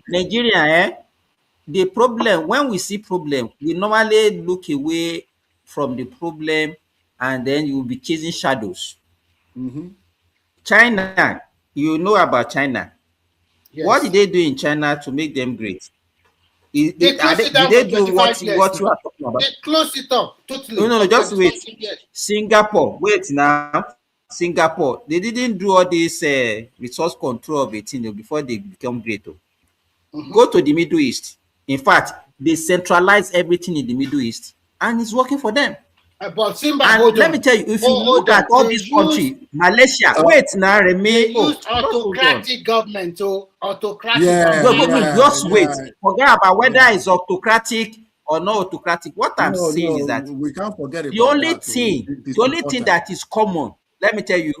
Nigeria, the problem, when we see problem, we normally look away from the problem and then you will be chasing shadows. China, you know about China. Yes. What did they do in China to make them great? Did they do what you are talking about? They closed it up totally. No, just wait. Singapore, Singapore, they didn't do all this resource control of it before they become great. Go to the Middle East. In fact, they centralize everything in the Middle East, and it's working for them. But Simba, and let me tell you, if you look at all this country, Malaysia, remain. They use autocratic government, autocratic. Just wait. Forget about whether it's autocratic or not autocratic. What I'm saying is that we can't forget the only thing that is common, let me tell you,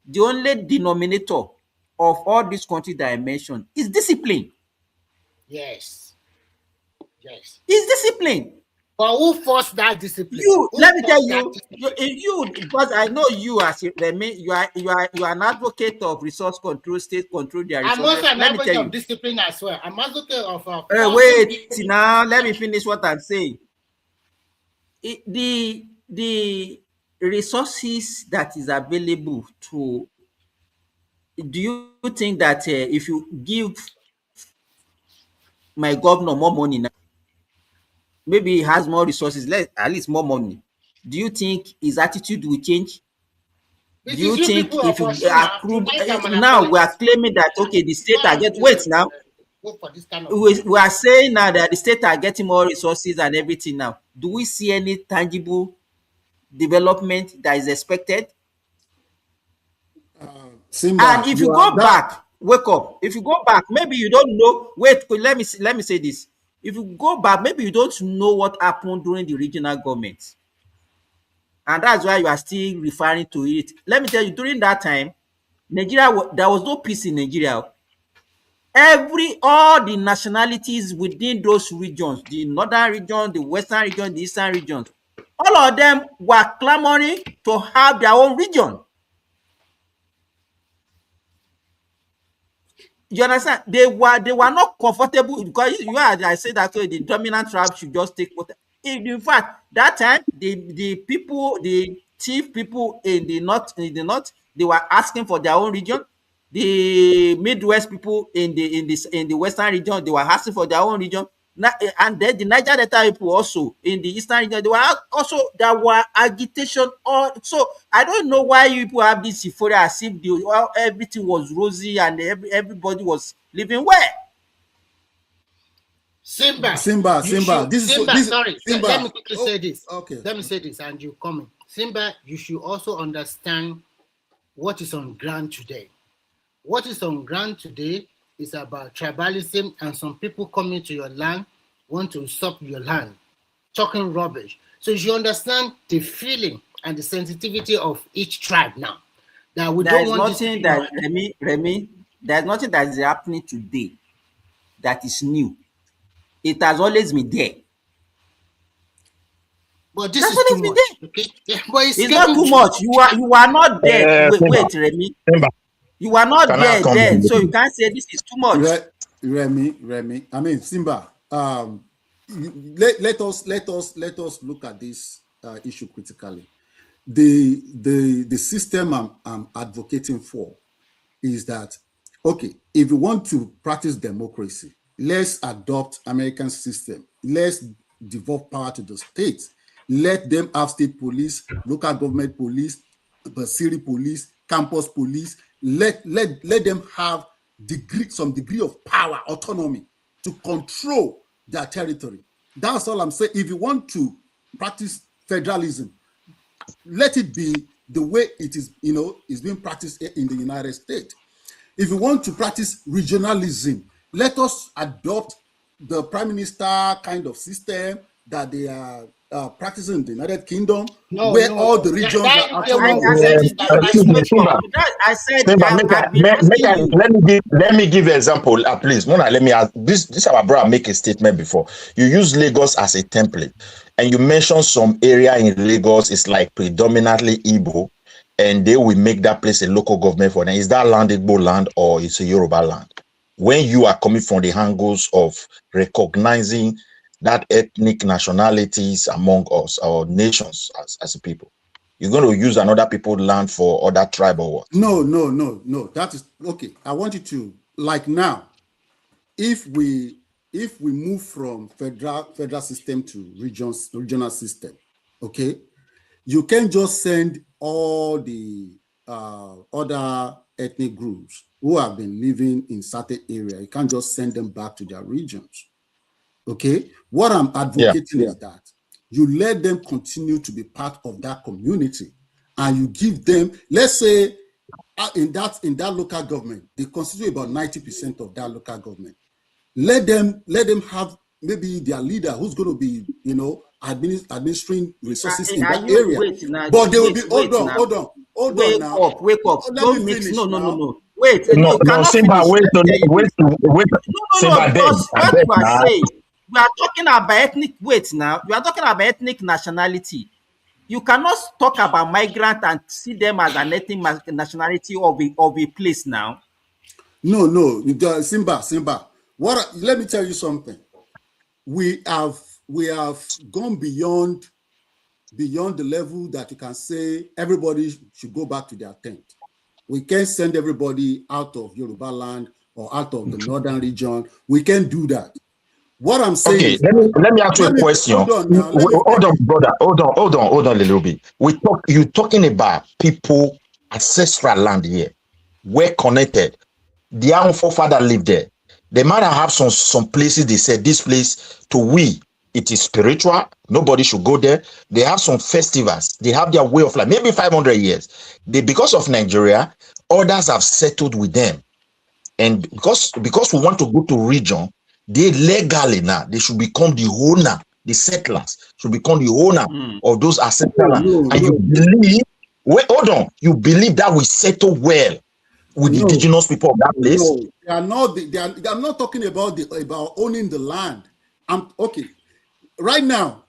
the only denominator of all these countries that I mentioned is discipline. Yes. It's discipline. But who forced that discipline? You, Who let me tell forced that you, because I know you as Remi, you are an advocate of resource control, state control their I'm also resources. an Let me tell advocate of you. discipline as well. I'm advocate of forcing Wait people. now, let me finish what I'm saying. The resources that is available to, do you think that if you give my governor more money now, maybe he has more resources, at least more money, do you think his attitude will change? It Do you is you think people of if you Osun now. accrue, Tonight I'm an now we are apologist. claiming that okay, the state are Why get, you wait now, go for this kind of thing? we are saying now that the state are getting more resources and everything now. Do we see any tangible development that is expected? Simba, And if you you are go that. back, wake up. If you go back, maybe you don't know. Wait, let me say this. If you go back, maybe you don't know what happened during the regional government, and that's why you are still referring to it. Let me tell you, during that time, there was no peace in Nigeria. All the nationalities within those regions, the northern region, the western region, the eastern region, all of them were clamoring to have their own region. You understand? They were not comfortable because you are, I said that the dominant tribe should just take what. In fact, that time the people, the chief people in the north, they were asking for their own region. The Midwest people in the western region, they were asking for their own region. And then the Niger Delta people also in the eastern region, there were agitation. So I don't know why you people have this euphoria as if everything was rosy and everybody was living well. Simba, Simba, you Simba. should This is Simba, this sorry. Let Simba. me quickly Oh, say this. okay. Let me say this, and you coming. Simba, you should also understand what is on ground today. What is on ground today is about tribalism and some people coming to your land want to usurp your land, talking rubbish. So you should understand the feeling and the sensitivity of each tribe now. That we There don't is want this to nothing be that Remy, there's nothing that is happening today that is new. It has always been there. But this That's is too always been much. there. Okay? Yeah, but it's It's not getting too too much. much. You are not there. Simba, Wait, Remy. Simba, You are not can I there come then, in? so you can't say this is too much. Remy. I mean Simba. Let us look at this issue critically. The system I'm advocating for is that, okay, if you want to practice democracy, let's adopt American system. Let's devolve power to the states. Let them have state police, local government police, the city police, campus police. Let them have some degree of power, autonomy to control their territory. That's all I'm saying. If you want to practice federalism, let it be the way it is, is being practiced in the United States. If you want to practice regionalism, let us adopt the prime minister kind of system that they are practicing in the United Kingdom, No, where no, all no. the regions That are is the one autonomous. Remy, Excuse me, wake up. Simba. I said Simba, I've been asking you. let me give example. Please, Mona, let me ask. This our brother make a statement before. You use Lagos as a template, and you mention some area in Lagos is like predominantly Igbo, and they will make that place a local government for them. Is that land Igbo land or it's a Yoruba land? When you are coming from the angles of recognizing that ethnic nationalities among us, our nations as a people, you're going to use another people's land for other tribe or what? No. That is okay. I want you to, like now, if we move from federal system to regional system, okay, you can't just send all the other ethnic groups who have been living in certain area. You can't just send them back to their regions. Okay, what I'm advocating is that you let them continue to be part of that community, and you give them, let's say, in that local government, they constitute about 90% of that local government. Let them have maybe their leader who's going to be, administering resources in Are that you area. wait now? But they will be, Wait now. hold on now. Wake up. Let me Don't mix. finish now. No. Wait, no, No, you no, cannot Simba, finish. wait, Let me tell you this. wait, No, Simba, because what I beg you are now. saying, we are talking about ethnic weight now. You are talking about ethnic nationality. You cannot talk about migrant and see them as an ethnic nationality of a place now. No, Simba. Let me tell you something. We have gone beyond the level that you can say everybody should go back to their tent. We can't send everybody out of Yoruba land or out of the northern region. We can't do that. What I'm saying Okay, is, let me ask you a question. hold on now. Let me Hold on, finish. brother. Hold on a little bit. You talking about people ancestral land here, well connected. Their own forefather lived there. They might have some places they said this place to we it is spiritual. Nobody should go there. They have some festivals. They have their way of life. Maybe 500 years. Because of Nigeria, others have settled with them. And because we want to go to region, they legally now they should become the owner. The settlers should become the owner of those ancestral land. And you believe, hold on, you believe that we settle well with the indigenous people of that place? No, they are not. I'm not talking about owning the land. Okay. Right now,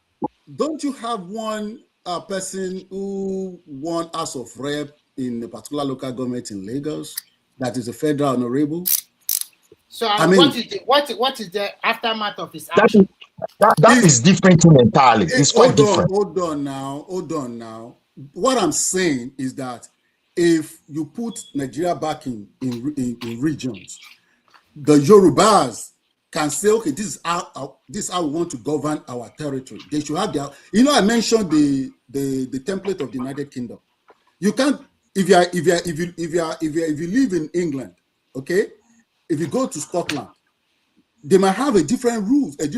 don't you have one person who won House of Rep in a particular local government in Lagos that is a federal honorable? So I mean, what is the aftermath of his action? That is different entirely. It's quite different. Hold on now. What I'm saying is that if you put Nigeria back in regions, the Yorubas can say, okay, this is how we want to govern our territory. They should have their. I mentioned the template of the United Kingdom. You can't if you live in England, okay. If you go to Scotland, they might have a different rules, they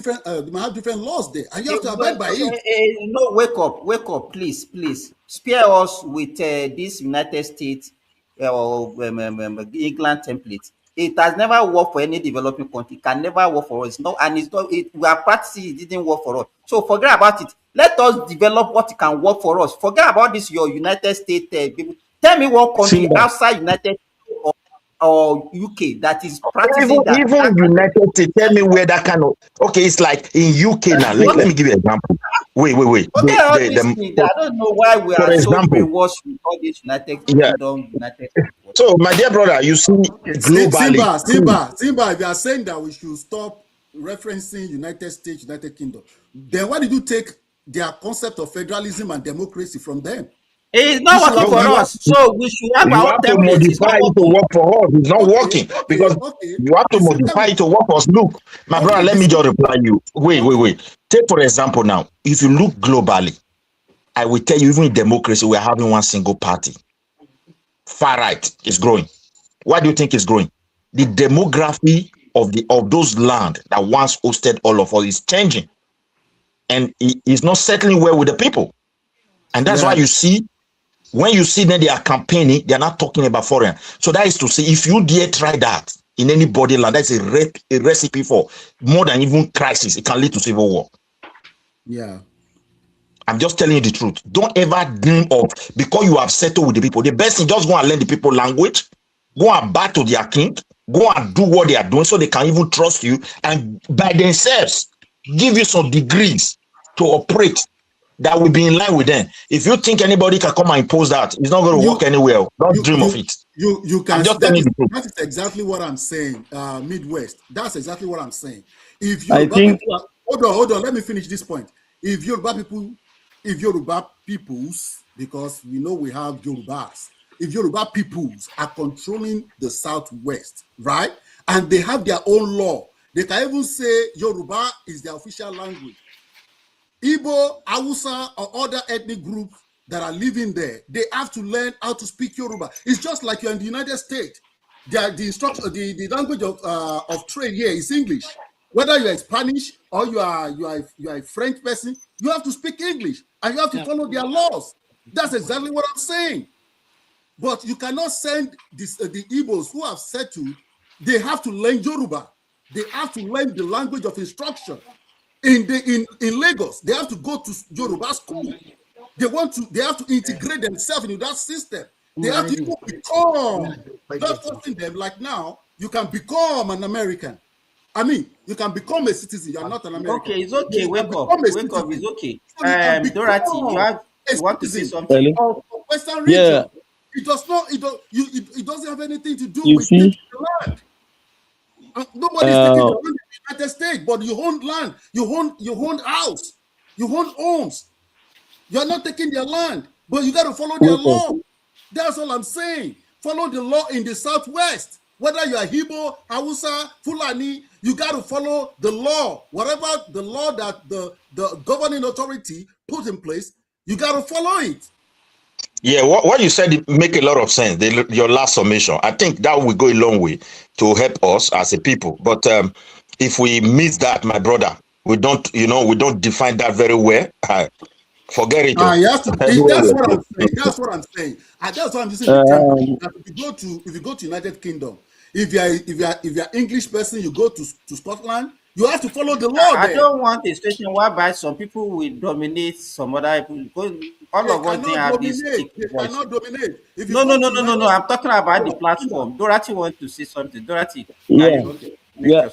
might have different laws there, and you have to abide by it. No, wake up, please. Spare us with this United States or England template. It has never worked for any developing country. It can never work for us. No, and it's not. We are practicing. It didn't work for us. So forget about it. Let us develop what can work for us. Forget about this. Your United States people. Tell me what country outside United States or UK that is practicing that. Even United States, tell me where that kind of it's like in UK now. Let me give you an example. Wait. Okay, all these things. I don't know why we are so brainwashed with all this United Kingdom, United States. So, my dear brother, you see, globally, Simba, if you are saying that we should stop referencing United States, United Kingdom, then why did you take their concept of federalism and democracy from them? It's not working for us, so we should have our template. You have to modify it to work for us. It's not working because you have to modify it to work for us. Look, my brother, let me just reply you. Wait. Take for example now, if you look globally, I will tell you, even in democracy, we are having one single party. Far right is growing. Why do you think it's growing? The demography of those land that once hosted all of us is changing, and it is not settling well with the people, and that's why you see. When you see them, they are campaigning, they are not talking about foreign. So that is to say, if you dare try that in any body land, that's a recipe for more than even crisis. It can lead to civil war. Yeah. I'm just telling you the truth. Don't ever dream of, because you have settled with the people. The best thing, just go and learn the people language, go and bow to their king, go and do what they are doing so they can even trust you, and by themselves, give you some degrees to operate that will be in line with them. If you think anybody can come and impose that, it's not going to work anywhere. Don't dream of it. You can. That is exactly what I'm saying. Midwest. That's exactly what I'm saying. If hold on. Let me finish this point. If Yoruba peoples, because we know we have Yorubas. If Yoruba peoples are controlling the Southwest, right, and they have their own law, they can even say Yoruba is their official language. Igbo, Hausa, or other ethnic groups that are living there, they have to learn how to speak Yoruba. It's just like you're in the United States. The language of trade here is English. Whether you are Spanish or you are a French person, you have to speak English and you have to follow their laws. That's exactly what I'm saying. But you cannot send the Igbos who have settled. They have to learn Yoruba. They have to learn the language of instruction. In Lagos, they have to go to Yoruba school. They have to integrate themselves into that system. They have to become, just forcing them like now, you can become an American. I mean, you can become a citizen. You are not an American. Okay, it's okay. You can Wake become up. a Wake up. citizen. It's okay. So you can Dorothy, become a you want to say citizen something? of Western Yeah, region. It does not. It doesn't have anything to do you with taking see, the land. Nobody's taking the uh, land in the United States, but you own land. You own house. You own homes. You're not taking their land, but you got to follow their wake up. law. That's all I'm saying. Follow the law in the Southwest. Whether you are Igbo, Hausa, Fulani, you got to follow the law. Whatever the law that the governing authority put in place, you got to follow it. Yeah, what you said it make a lot of sense. Your last summation, I think that will go a long way to help us as a people. But if we miss that, my brother, we don't, we don't define that very well. Forget it. You have to. Anyway, That's what I'm saying. That's what I'm saying. And that's why I'm using the term. That if you go to United Kingdom, if you are English person, you go to Scotland, you have to follow the law I there. don't want a situation whereby some people will dominate some other people because all They of us didn't cannot have this dominate. equal They voice. cannot dominate. If you No, no, come no, to no, no, United no. I'm talking about the Kingdom, platform. Dorothy wants to say something. Dorothy, can Yeah, you make yeah. your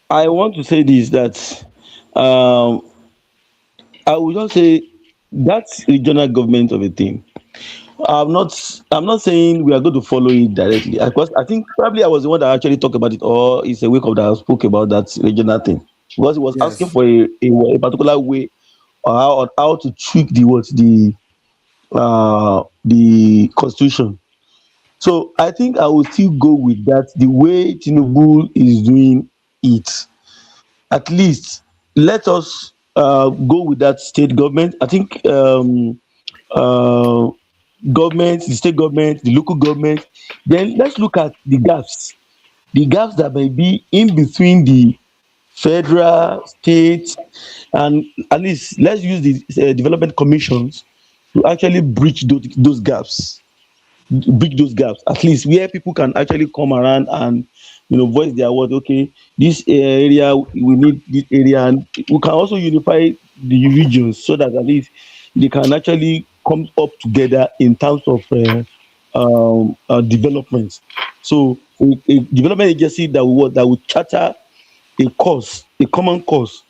I want to say this that um, I would just say that's regional government of a thing. I'm not saying we are going to follow it directly. Because I think probably I was the one that actually talked about it, or it's a wake up that I spoke about that regional thing. Because he was asking yes. for a particular way or how to tweak the constitution. So I think I will still go with that the way Tinubu is doing it. At least let us go with that state government. I think uh, government, the state government, the local government. Then let's look at the gaps that may be in between the federal, state, and at least let's use the development commissions to actually bridge those gaps, at least where people can actually come around and voice their word. Okay, this area, we need this area, and we can also unify the regions so that at least they can actually come up together in terms of development. So a development agency that will charter a common course,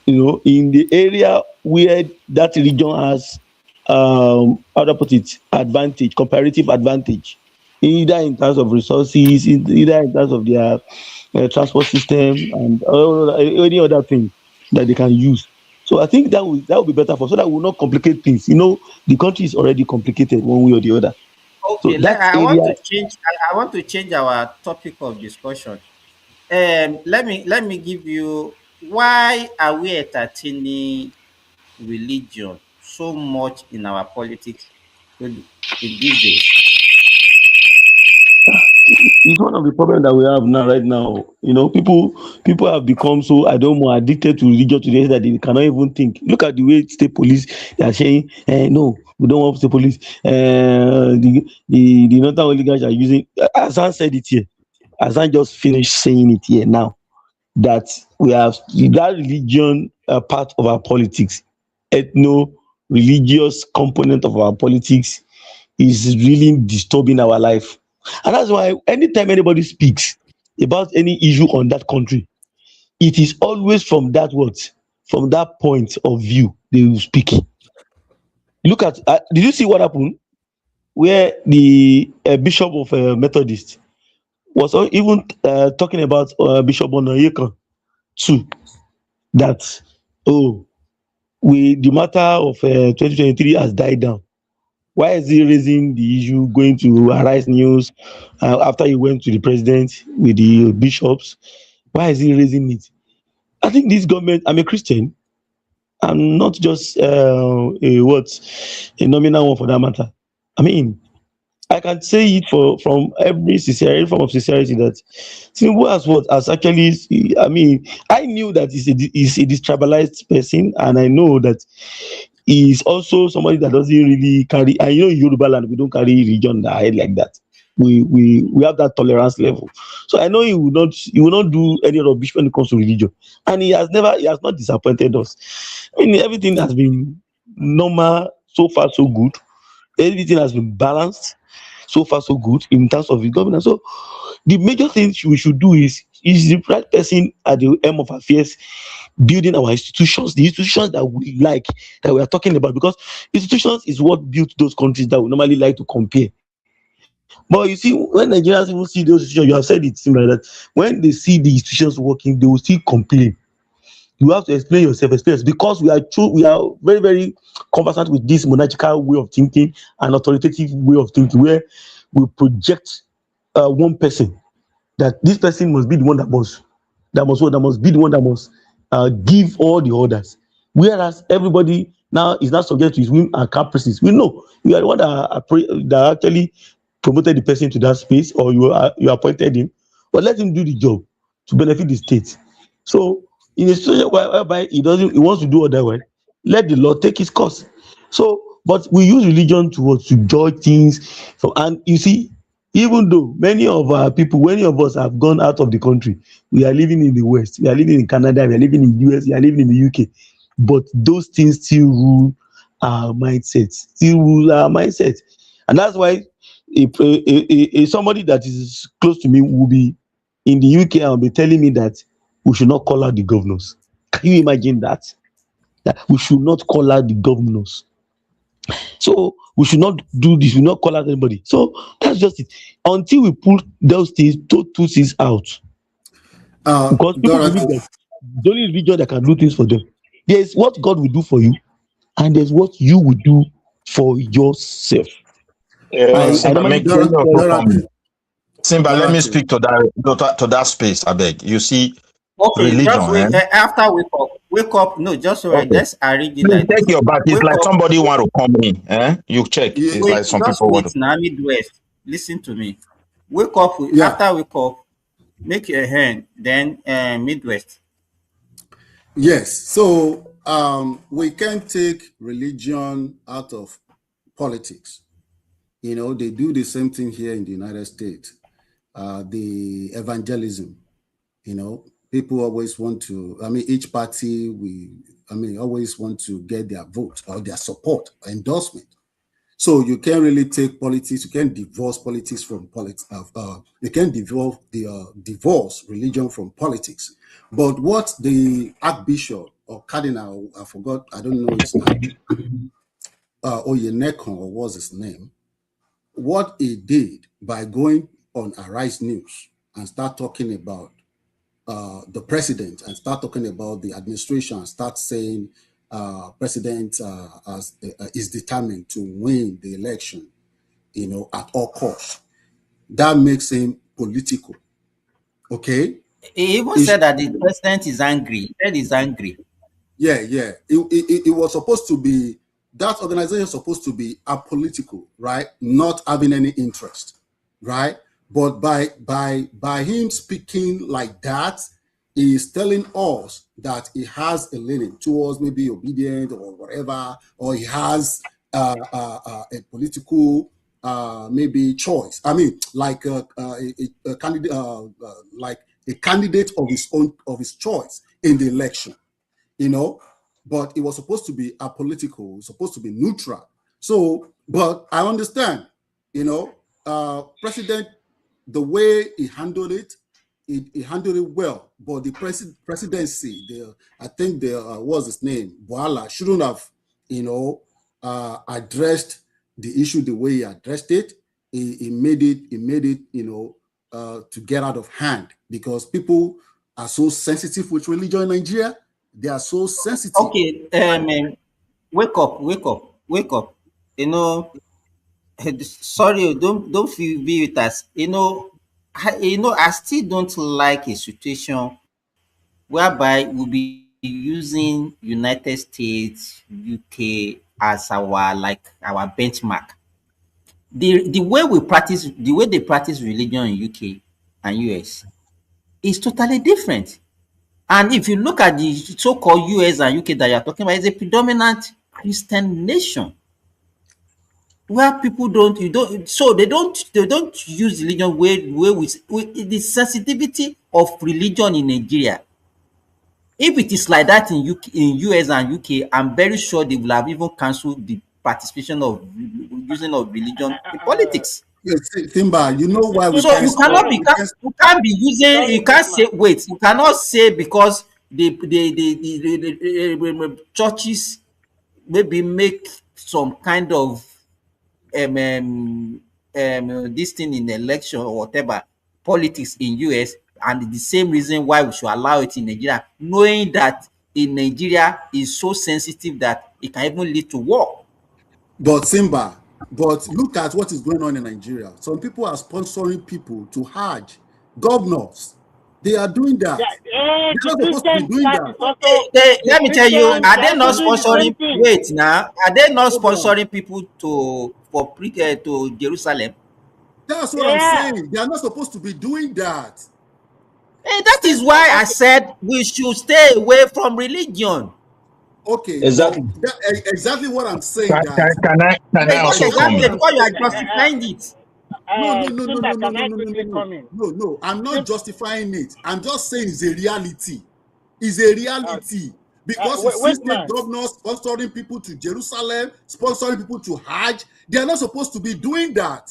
in the area where that region has how do I put it, comparative advantage, either in terms of resources, either in terms of their transport system and any other thing that they can use. So I think that will be better so that we will not complicate things. The country is already complicated one way or the other. So Okay, that I want area. to change. I want to change our topic of discussion. Let me give you why are we entertaining religion so much in our politics in these days? It's one of the problems that we have now, right now. People have become so, I don't know, addicted to religion today that they cannot even think. Look at the way state police, they are saying, no, we don't want state police. The northern oligarchs are using. Azan said it here. Azan just finished saying it here now that we have that religion part of our politics, ethno religious component of our politics is really disturbing our life. And that's why anytime anybody speaks about any issue on that country, it is always from that point of view they will speak. Look at, did you see what happened where the bishop of Methodist was even talking about Bishop Onoyekan too, that, oh, the matter of 2023 has died down. Why is he raising the issue, going to Arise News after he went to the president with the bishops? Why is he raising it? I think this government, I'm a Christian. I'm not just a nominal one for that matter. I mean, I can say it from every form of sincerity that Tinubu has actually. I mean, I knew that he's a detribalized person, and I know that he is also somebody that doesn't really carry. And in Yoruba land, we don't carry religion in our head like that. We have that tolerance level. So I know he will not do any rubbish when it comes to religion, and he has not disappointed us. I mean, everything has been normal so far, so good. Everything has been balanced so far, so good in terms of the governance. So the major thing we should do is is the right person at the helm of affairs building our institutions, the institutions that we like, that we are talking about, because institutions is what built those countries that we normally like to compare. But you see, when Nigerians even see those institutions, you have said it similar that when they see the institutions working, they will still complain. You have to explain yourself, experience, because we are very, very conversant with this monarchical way of thinking and authoritative way of thinking, where we project one person, that this person must be the one that must be the one that must give all the orders, whereas everybody now is not subject to his whim and caprices. We know you are the one that actually promoted the person to that space, or you appointed him, but let him do the job to benefit the state. So in a situation whereby he wants to do otherwise, let the law take its course. So, but we use religion to judge things. So, and you see, even though many of us have gone out of the country, we are living in the West, we are living in Canada, we are living in US, we are living in the UK, but those things still rule our mindset, and that's why somebody that is close to me will be in the UK and will be telling me that we should not call out the governors. Can you imagine that? That we should not call out the governors. So we should not do this, we should not call out anybody. So that's just it. Until we pull those things, two things out. Because people believe that the only religion that can do things for them. There's what God will do for you, and there's what you will do for yourself. I Simba, normally make tell sure to people, come in. Simba, let me Dorothy. speak to that space, I beg. You see, Okay, religion, just eh? wait. After wake up, wake up. No, just wait. Okay. Let's arrange it Please like take this. your back. It's Wake like up. somebody want to come in. Eh? You check. Yeah, It's Wait, like some just people want wait to. now. Midwest. Listen to me. Wake up. yeah, After wake up, make your hand. Then Midwest. yes. So we can take religion out of politics. You know, they do the same thing here in the United States. The evangelism, you know, people always want to, I mean, each party, always want to get their vote or their support, endorsement. So you can't really take politics, you can't divorce politics from politics. You can divorce religion from politics. But what the Archbishop or Cardinal, I forgot, I don't know his name, Oyenekon, or what's his name, what he did by going on Arise News and start talking about the president and start talking about the administration and start saying president is determined to win the election, you know, at all costs. That makes him political. Okay. He even It's, said that the president is angry. He said he's angry. yeah, yeah. It was supposed to be, that organization is supposed to be apolitical, right? Not having any interest, right? But by him speaking like that, he is telling us that he has a leaning towards maybe obedient or whatever, or he has a political maybe choice. I mean, like a candidate, like a candidate of his own, of his choice in the election, you know, but it was supposed to be apolitical, supposed to be neutral. So, but I understand, you know, President, the way he handled it, he handled it well. But the presidency, I think what's his name, Boala, shouldn't have, you know, addressed the issue the way he addressed it. He made it, you know, to get out of hand because people are so sensitive with religion in Nigeria. They are so sensitive. Okay, wake up, wake up, wake up. You know, sorry, don't feel be with us. I still don't like a situation whereby we'll be using United States, UK as our benchmark. The way we practice, the way they practice religion in UK and US is totally different. And if you look at the so-called US and UK that you're talking about, it's a predominant Christian nation where people don't you don't so they don't use religion where with the sensitivity of religion in Nigeria. If it is like that in US and UK, I'm very sure they will have even cancelled the participation of using of religion in politics. Timber, you know why we So can't you stop? cannot be We can't, you can't be using Sorry, you can't Bookman. say wait you cannot say because the churches maybe make some kind of this thing in election or whatever politics in US, and the same reason why we should allow it in Nigeria, knowing that in Nigeria is so sensitive that it can even lead to war. but Simba, but look at what is going on in Nigeria. Some people are sponsoring people to Hajj. Governors, they are doing that. They're The not supposed to be Christian doing side that. is also the Let me tell you, Christian And are is they also not doing the same sponsoring? thing. Wait now, are they not hold on. sponsoring people to Jerusalem? That's what I'm Yeah. saying. They are not supposed to be doing that. That is why I Okay. said we should stay away from religion. Okay, but Exactly. exactly what I'm saying that Can I Not also come exactly what exactly in? I'm because you are saying. justifying it. No, no, no, no, Simba, no, no, can no, I no, no, no, quickly no, come in? no, no. I'm not Sim, justifying it. I'm just saying it's a reality. It's a uh, reality because you wait, see wait, state man. governors sponsoring people to Jerusalem, sponsoring people to Hajj. They are not supposed to be doing that.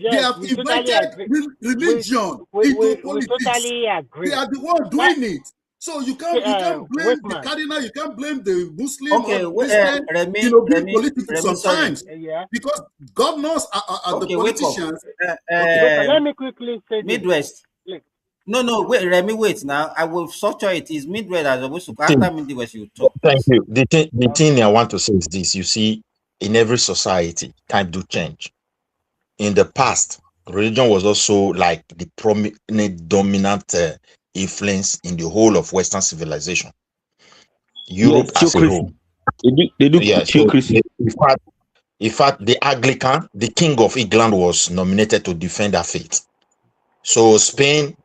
They Yes, have we totally invited agree. We religion into we politics. totally They agree. are the one That doing it. So you can't blame wait, the man. cardinal, you can't blame the Muslim Okay, or Christian, being political Remy, sorry. sometimes Yeah. because governors are the Okay, wake up. politicians. Uh, Okay. Wait, um, let me quickly say this. Midwest. Like, No, wait, Remy, wait now. I will structure it. Is Midwest as supposed to Thing- after Midwest you talk, Thank please. you. The okay. thing I want to say is this. You see, in every society, time do change. In the past, religion was also like the prominent dominant influence in the whole of Western civilization, Yes, Europe as a whole. theocracy. They do Yeah, so theocracy. in fact, the Anglican, the king of England, was nominated to defend that faith. So Spain,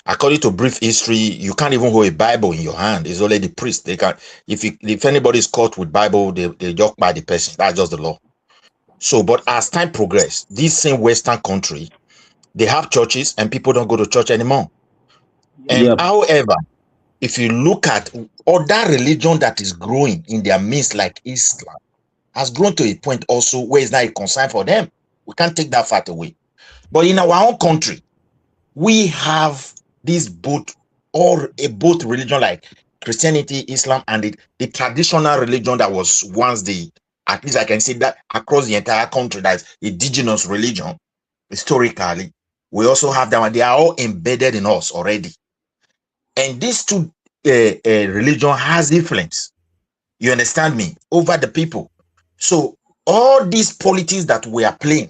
according to brief history, you can't even hold a Bible in your hand. It's only the priest. They can, if anybody is caught with Bible, they just by the person. That's just the law. So, but as time progressed, this same Western country, they have churches and people don't go to church anymore. Yeah. And Yep. however, if you look at other religion that is growing in their midst, like Islam, has grown to a point also where it's not a concern for them. We can't take that fact away. But in our own country, we have this both religion like Christianity, Islam, and the traditional religion that was once at least I can say that across the entire country, that's indigenous religion historically. We also have them, and they are all embedded in us already. And these two religion has influence. You understand me? Over the people. So all these politics that we are playing,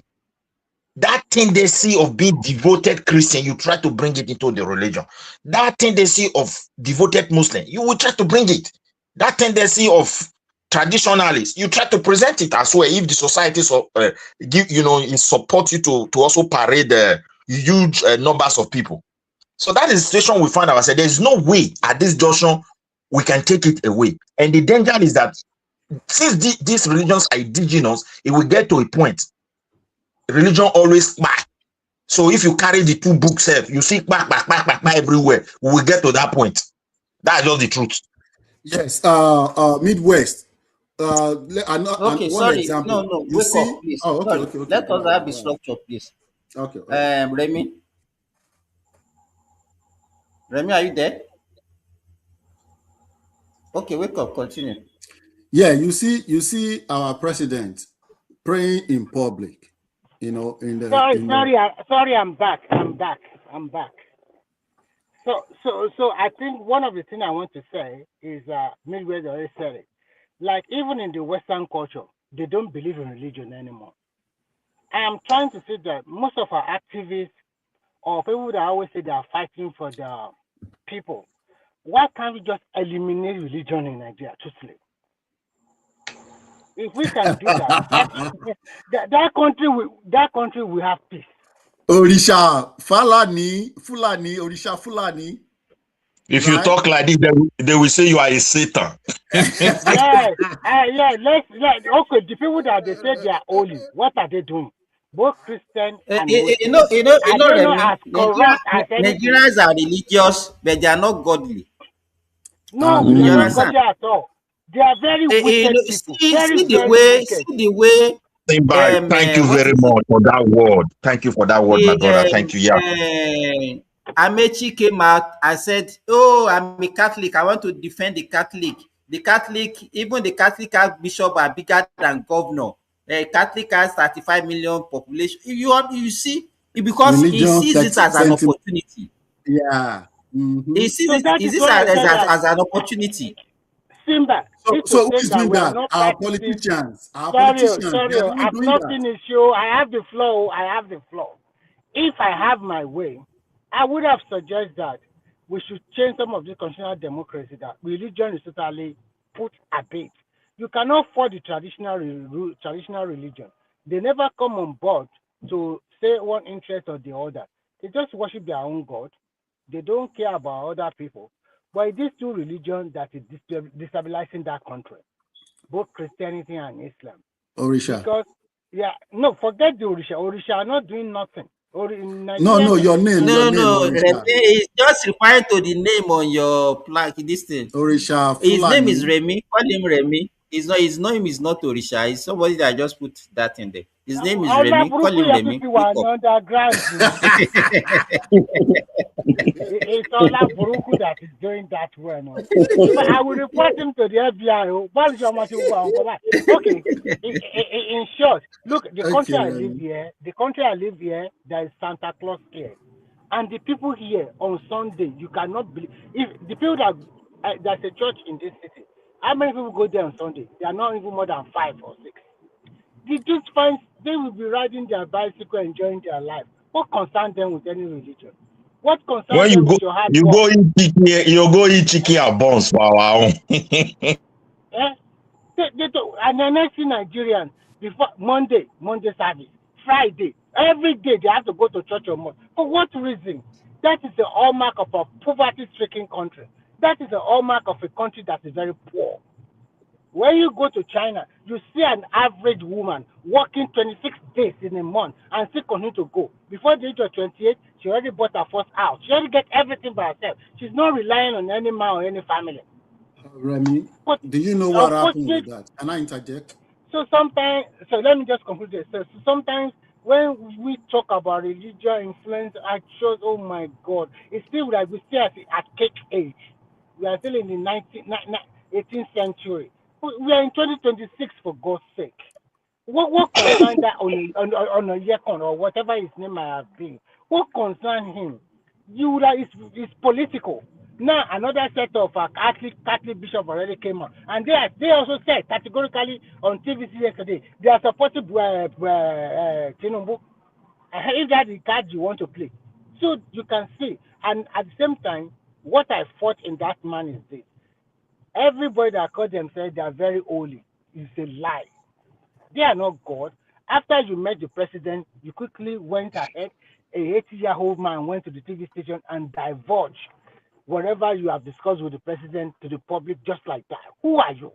that tendency of being devoted Christian, you try to bring it into the religion. That tendency of devoted Muslim, you will try to bring it. That tendency of traditionalists, you try to present it as well. If the society give it support you to also parade huge numbers of people. So that is the situation we find ourselves. There is no way at this junction we can take it away. And the danger is that since these religions are indigenous, it will get to a point. Religion always back. So if you carry the two books, you see back everywhere. We will get to that point. That's just the truth. Yes, Midwest. And Okay, one sorry. example. No, You wake see? up, please. Oh, okay, Sorry. okay, okay. Let Go us ahead, have the go ahead. structure, please. Okay, all right. Remy. Remy, are you there? Okay, wake up, continue. Yeah, you see our president praying in public. Sorry, I'm back. I'm back. So I think one of the things I want to say is Midwest already said it. Like even in the Western culture, they don't believe in religion anymore. I am trying to say that most of our activists or people that always say they are fighting for the people, why can't we just eliminate religion in Nigeria totally? If we can do that, that country will have peace. Orisha Fulani, Orisha Fulani, If you right? talk like this, they will say you are a Satan. Yeah, okay. The people that they say they are holy, what are they doing? Both Christian and Muslim. Are they not Remy, as corrupt as anything? Nigerians are religious, but they are not godly. No, they are You not understand? godly at all. They are very wicked people. See Very, the very way, wicked. Thank you what very is it? much for that word. Thank you for that word, my brother. Thank you. Yeah. Amechi came out. I said, "Oh, I'm a Catholic. I want to defend the Catholic. The Catholic, even the Catholic Archbishop are bigger than governor. Catholic has 35 million population. You see, because he Religion sees it as an sentiment. opportunity. Yeah. He Mm-hmm. sees So it. that He is sees it why I said that as an opportunity. Simba, if to So who say is that doing we are that? not Our practicing, politicians. Our sorry, politicians. They are the ones I've doing not that. finished you. I have the flow. I have the flow. If I have my way, I would have suggested that we should change some of the constitutional democracy that religion is totally put a bit. You cannot force the traditional religion. They never come on board to say one interest or the other. They just worship their own God. They don't care about other people. But it is two religions that is destabilizing that country, both Christianity and Islam. Orisha. Because, yeah, no, forget the Orisha. Orisha are not doing nothing. Or in Nigeria, No, your name, Remy Orisha. is just referring to the name on your plaque. This thing. Orisha His name is Fulani. Remy. Call him Remy. His name is not Orisha. It's somebody that just put that in there. His name is Allah Remy. Call Buruku him Remy. Yakuti Wake were up. underground. It's Allah Buruku that is doing that well. No? In fact, I will report him to the FBI. Okay, in short, look, the country Okay, I live Remy. here, there is Santa Claus here. And the people here on Sunday, you cannot believe. If the people that, there's a church in this city, how many people go there on Sunday? They are not even more than 5 or 6. They just find they will be riding their bicycle, enjoying their life. What concerns them with any religion? What concerns When them with your hard you work? go eat chicken, you go eat chicken and buns for our own. Eh? And the next thing Nigerians, before Monday service, Friday, every day they have to go to church or mosque. For what reason? That is the hallmark of a poverty-stricken country. That is the hallmark of a country that is very poor. When you go to China, you see an average woman working 26 days in a month and still continue to go. Before the age of 28, she already bought her first house. She already get everything by herself. She's not relying on any man or any family. Remy, But do you know what happened with that? Can I interject? so sometimes, so let me just conclude this. So sometimes when we talk about religious influence, I shows, oh my God, it's still like we still at the archaic age. We are still in the 18th century. We are in 2026 for God's sake. What concern that on a Yekon or whatever his name might have been? What concern him? You that is political. Now another set of Catholic bishop already came out, and they also said categorically on TVC yesterday they are supporting Tinubu. If that is the card you want to play, so you can see. And at the same time, what I fought in that man is this: everybody that call themselves they are very holy is a lie. They are not God. After you met the president, you quickly went ahead. A 80-year-old man went to the TV station and divulged whatever you have discussed with the president to the public just like that. Who are you?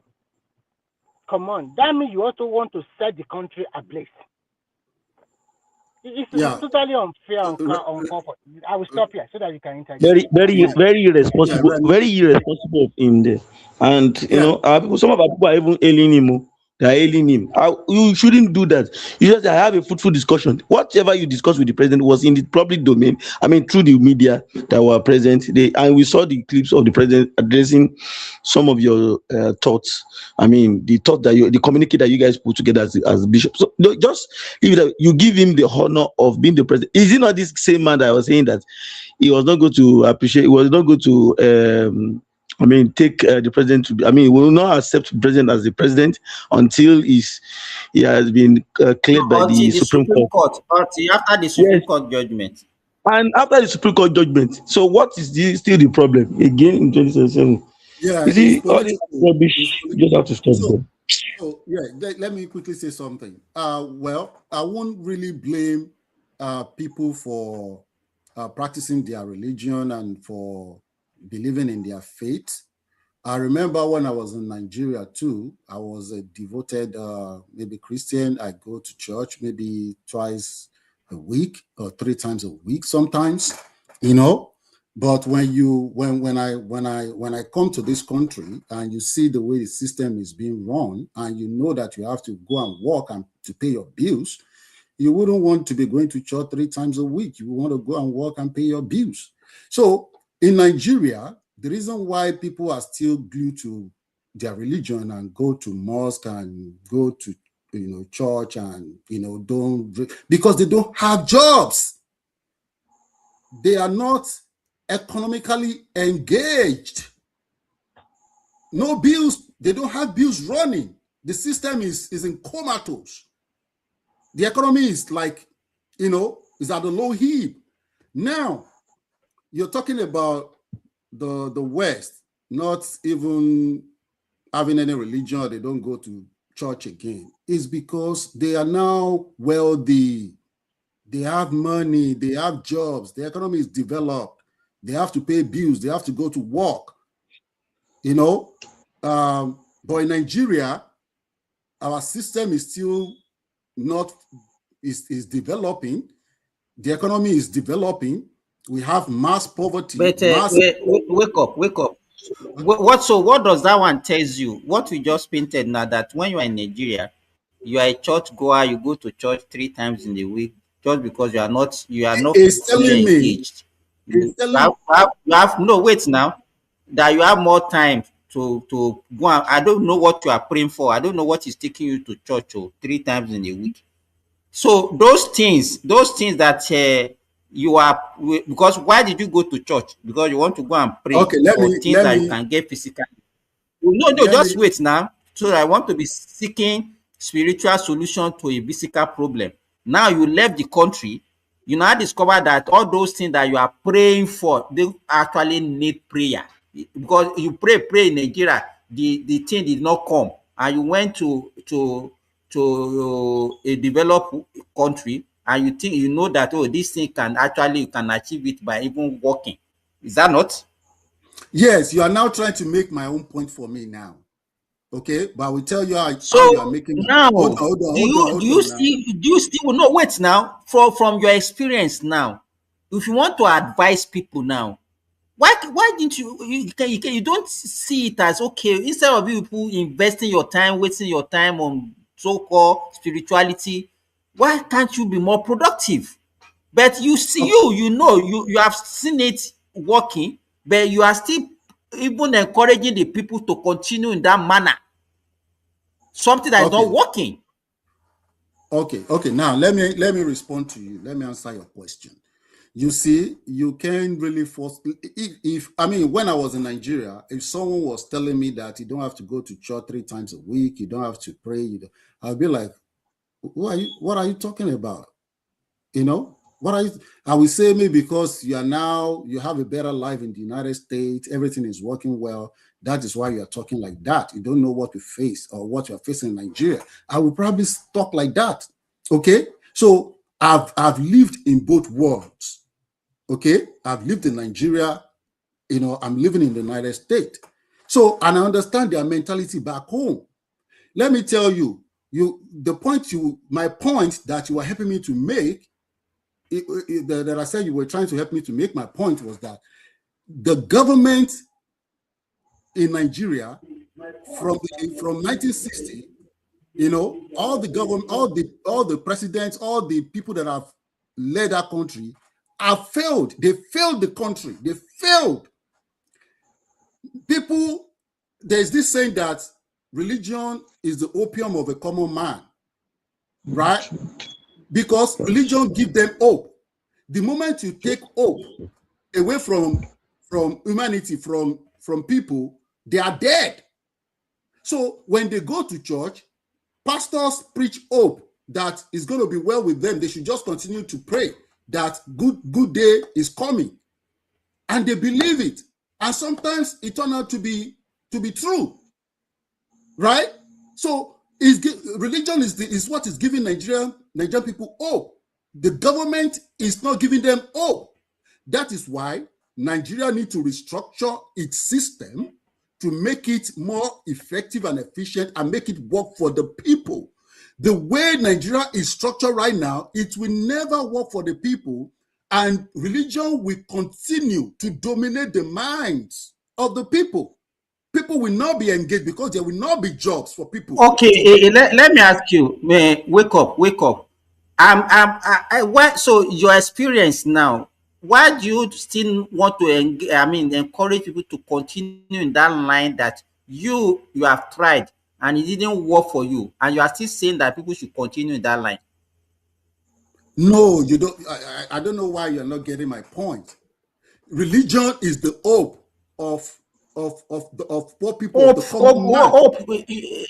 Come on. That means you also want to set the country ablaze. It's totally unfair and uncalled for. I will stop here so that you can interject. Very Yeah, irresponsible, Remy. very irresponsible of him there. And you Yeah. know, our people, some of our people are even hailing him. They are hailing him. You shouldn't do that. You just have a fruitful discussion. Whatever you discuss with the president was in the public domain. I mean, through the media that were present. And we saw the clips of the president addressing some of your thoughts. I mean, the thought that the communique that you guys put together as bishop. So just you give him the honor of being the president. Is it not this same man that was saying that he was not going to appreciate, he was not going to take the president to be, he will not accept the president as the president until he has been cleared by Until the the Supreme Supreme Court. Court, until after the Yes. Supreme Court judgment. And after the Supreme Court judgment, so what is still the problem again in 2027? Yeah, You it's see, all this political. It's rubbish, you just have political. to stop them. So yeah, let me quickly say something. Well, I won't really blame people for practicing their religion and for believing in their faith. I remember when I was in Nigeria too, I was a devoted maybe Christian. I go to church maybe twice a week or 3 times a week sometimes, you know. But when I come to this country and you see the way the system is being run, and you know that you have to go and work and to pay your bills, you wouldn't want to be going to church 3 times a week. You want to go and work and pay your bills. So in Nigeria, the reason why people are still glued to their religion and go to mosque and go to church and because they don't have jobs. They are not economically engaged. No bills, they don't have bills running. The system is in comatose. The economy is is at a low heap. Now, you're talking about the West not even having any religion, or they don't go to church again. It's because they are now wealthy. They have money, they have jobs, the economy is developed, they have to pay bills, they have to go to work. But in Nigeria, our system is still not is developing. The economy is developing. We have mass poverty. But wake up. What does that one tells you? What we just painted now, that when you are in Nigeria, you are a church goer, you go to church 3 times in the week, just because you are not It's fully telling me. engaged. No, wait now. That you have more time to go and, I don't know what you are praying for. I don't know what is taking you to church 3 times in a week. So those things that you are, because why did you go to church? Because you want to go and pray for things that you can get physically. No, just wait now. So I want to be seeking spiritual solution to a physical problem. Now you left the country, you now discover that all those things that you are praying for, they actually need prayer. Because you pray in Nigeria, the thing did not come, and you went to a developed country, and you think you know that, oh, this thing you can achieve it by even working. Is that not? Yes, you are now trying to make my own point for me now. Okay, but I will tell you how you are making. Now, Hold on. do you still no, wait now, from your experience now, if you want to advise people now, why didn't you don't see it as, okay, instead of people investing your time, wasting your time on so-called spirituality, why can't you be more productive? But you see, you have seen it working, but you are still even encouraging the people to continue in that manner, something that is not working. Okay. Now let me respond to you. Let me answer your question. You see, you can't really force. If when I was in Nigeria, if someone was telling me that you don't have to go to church 3 times a week, you don't have to pray, I'll be like, what are you talking about? What are you? I will say, maybe because you have a better life in the United States, everything is working well. That is why you are talking like that. You don't know what you face or what you are facing in Nigeria. I will probably talk like that. Okay, so I've lived in both worlds. Okay, I've lived in Nigeria. I'm living in the United States. So, and I understand their mentality back home. Let me tell you, my point that you are helping me to make, that I said you were trying to help me to make, my point was that the government in Nigeria from 1960, all the government, all the presidents, all the people that have led that country have failed. They failed the country. They failed. People, there's this saying that religion is the opium of a common man, right? Because religion gives them hope. The moment you take hope away from humanity, from people, they are dead. So when they go to church, pastors preach hope that it's going to be well with them. They should just continue to pray that good day is coming, and they believe it. And sometimes it turns out to be true, right? So religion is what is giving Nigerian people hope. The government is not giving them hope. That is why Nigeria needs to restructure its system to make it more effective and efficient and make it work for the people. The way Nigeria is structured right now, it will never work for the people And religion will continue to dominate the minds of the people. People will not be engaged because there will not be jobs for people. Okay, let me ask you, wake up, wake up. Why, so your experience now, why do you still want to encourage people to continue in that line that you have tried and it didn't work for you, and you are still saying that people should continue in that line? No, you don't. I don't know why you're not getting my point. Religion is the hope of poor people, of the common man.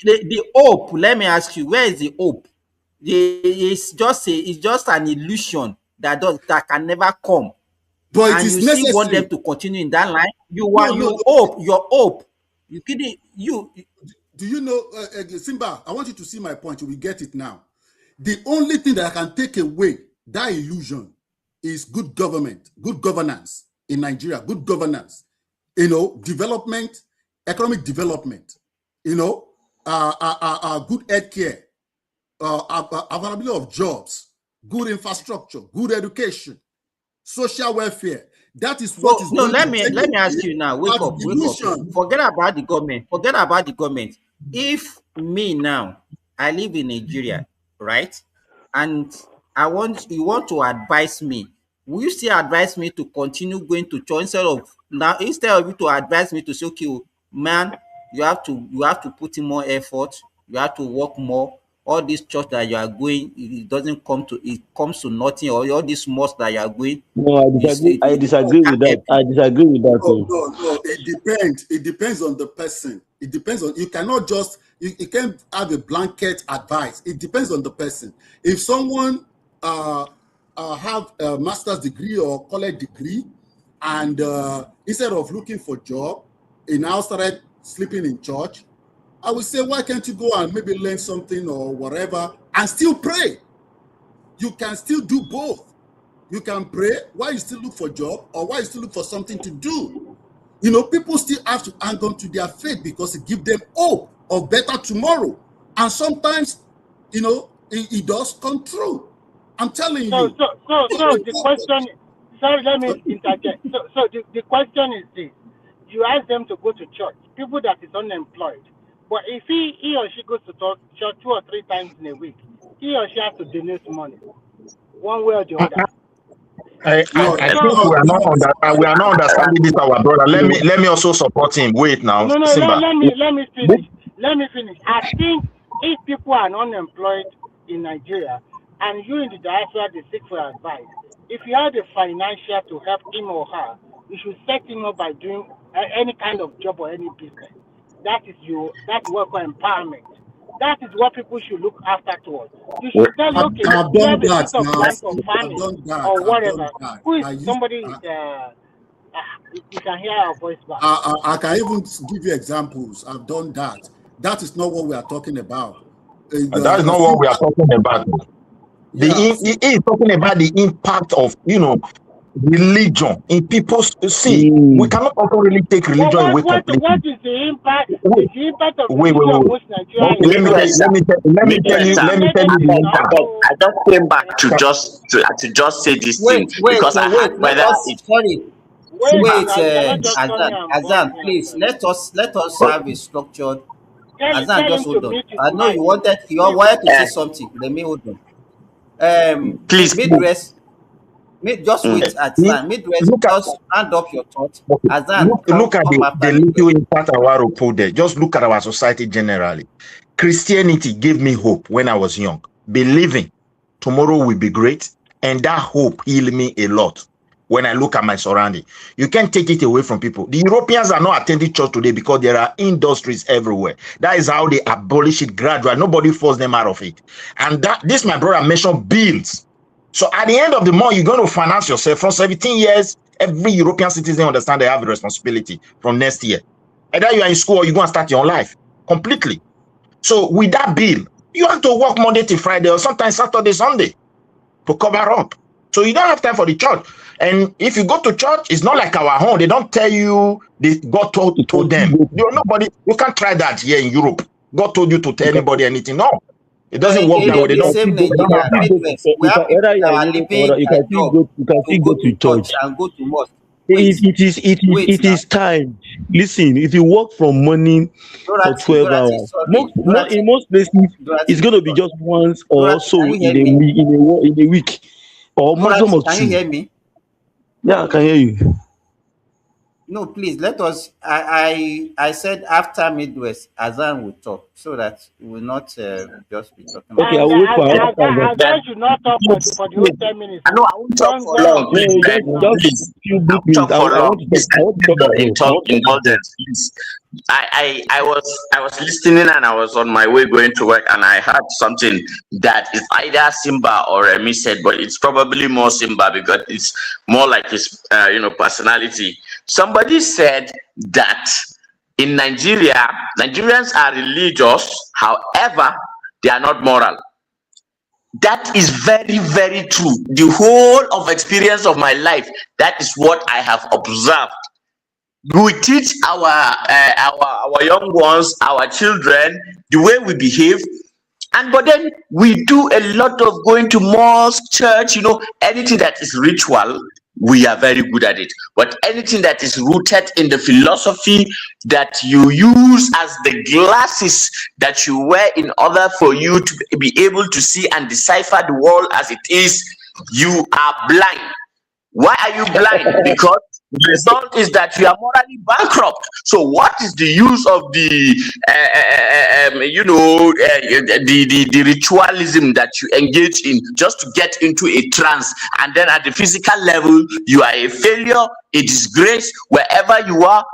The hope. Let me ask you, where is the hope? It's just an illusion that can never come. But and it is you still want them necessary. to continue in that line. You No, want no, you no. hope, your hope. You kidding? You Do you know, Simba? I want you to see my point. You will get it now. The only thing that I can take away that illusion is good government, good governance in Nigeria, good governance. You know, development, economic development. You know, good health care, availability of jobs, good infrastructure, good education, social welfare. That is what is no. going to Let take me ask away you now. Wake that up, wake up. illusion. Forget about the government. Forget about the government. If me now, I live in Nigeria, right? And you want to advise me. Will you still advise me to continue going to church instead of you to advise me to say, okay, man, you have to put in more effort, you have to work more. All this church that you are going, it comes to nothing, or all this mosque that you are going, No, I disagree. I disagree with can't that. help I you. disagree with that. No. It depends. It depends on the person. It depends on. You cannot just. You can't have a blanket advice. It depends on the person. If someone have a master's degree or college degree, and instead of looking for job, he now started sleeping in church, I would say, why can't you go and maybe learn something or whatever and still pray? You can still do both. You can pray while you still look for job, or while you still look for something to do. You know, people still have to hang on to their faith because it gives them hope of better tomorrow. And sometimes, you know, it does come true. I'm telling you. So the question, sorry, let me interject. So the question is this: you ask them to go to church, people that is unemployed, but if he or she goes to church 2 or 3 times in a week, he or she has to donate money, one way or the other. I think we are not understanding this, our brother. Let me also support him. Wait now, No, Simba. let me finish. Let me finish. I think if people are unemployed in Nigeria and you in the diaspora they seek for advice, if you have the financial to help him or her, you should set him up by doing any kind of job or any business. That's what we call empowerment. That is what people should look after towards. You should tell, okay, I've you done have a that piece of now. land for I've farming done that. or I've done whatever. that. Who is somebody? We can hear our voice back. I can even give you examples. I've done that. That is not what we are talking about. That is not what we are talking about. He is talking about the impact of, religion in people's. See, we cannot also really take religion away What completely. is the impact? Wait, Is the impact of wait. religion on most Nigerians? Let me tell you the impact. I just came back to just say this thing Wait, because I had let whether us it. sorry. Wait, Wait, now you cannot just come here and burst Azan, me and please let us have a structured. Azan, tell just him to hold on. mute his I know mic. you wanted to say something. Let me hold on. Please. Midrest, just wait, Azan. Midrest, Look at just hand up your thoughts. okay. Azan, Look at come after the Midrest. little impact Awaro put there. Just look at our society generally. Christianity gave me hope when I was young, believing tomorrow will be great, and that hope healed me a lot. When I look at my surrounding, you can't take it away from people. The Europeans are not attending church today because there are industries everywhere. That is how they abolish it gradually. Nobody forced them out of it. And this, my brother mentioned bills. So at the end of the month, you're going to finance yourself. From 17 years, every European citizen understand they have a responsibility from next year. Either you are in school or you're going to start your own life completely. So with that bill, you have to work Monday to Friday or sometimes Saturday, Sunday to cover up. So you don't have time for the church. And if you go to church, it's not like our home. They don't tell you God told them. Nobody, you can't try that here in Europe. God told you to tell anybody anything. No. It doesn't work that way. They The don't. same They don't Nigeria, have that. Midwest, we have people that are leaving their job you can to still go go to to church church. and go to mosque. Wait, wait It now. is time. Listen, if you work from morning for 12 Dorothy, hours, sorry. in most places, it's Dorothy, going to be just once or Dorothy, can so you hear in me? in a week, or maximum Dorothy, of can you two. hear me? Yeah, I can hear you. No, please let us. I said after Midwest, Azan will talk so that we will not just be talking Okay, I about. will wait for Azan should not talk for the whole 10 minutes. I know I won't talk Don't for get long, on please, his Ben. case now. Please, few I brief won't talk minutes. for I long. want to talk. Please, I want to talk as well. I want to talk as well. indulgence, please. I was listening and I was on my way going to work and I heard something that is either Simba or Remy said, but it's probably more Simba because it's more like his personality. Somebody said that in Nigeria, Nigerians are religious, however, they are not moral. That is very, very true. The whole of experience of my life, that is what I have observed. We teach our young ones, our children, the way we behave, and but then we do a lot of going to mosque, church, anything that is ritual. We are very good at it, but anything that is rooted in the philosophy that you use as the glasses that you wear in order for you to be able to see and decipher the world as it is, you are blind. Why are you blind? Because the result is that you are morally bankrupt. So, what is the use of the ritualism that you engage in just to get into a trance, and then at the physical level, you are a failure, a disgrace. Wherever you are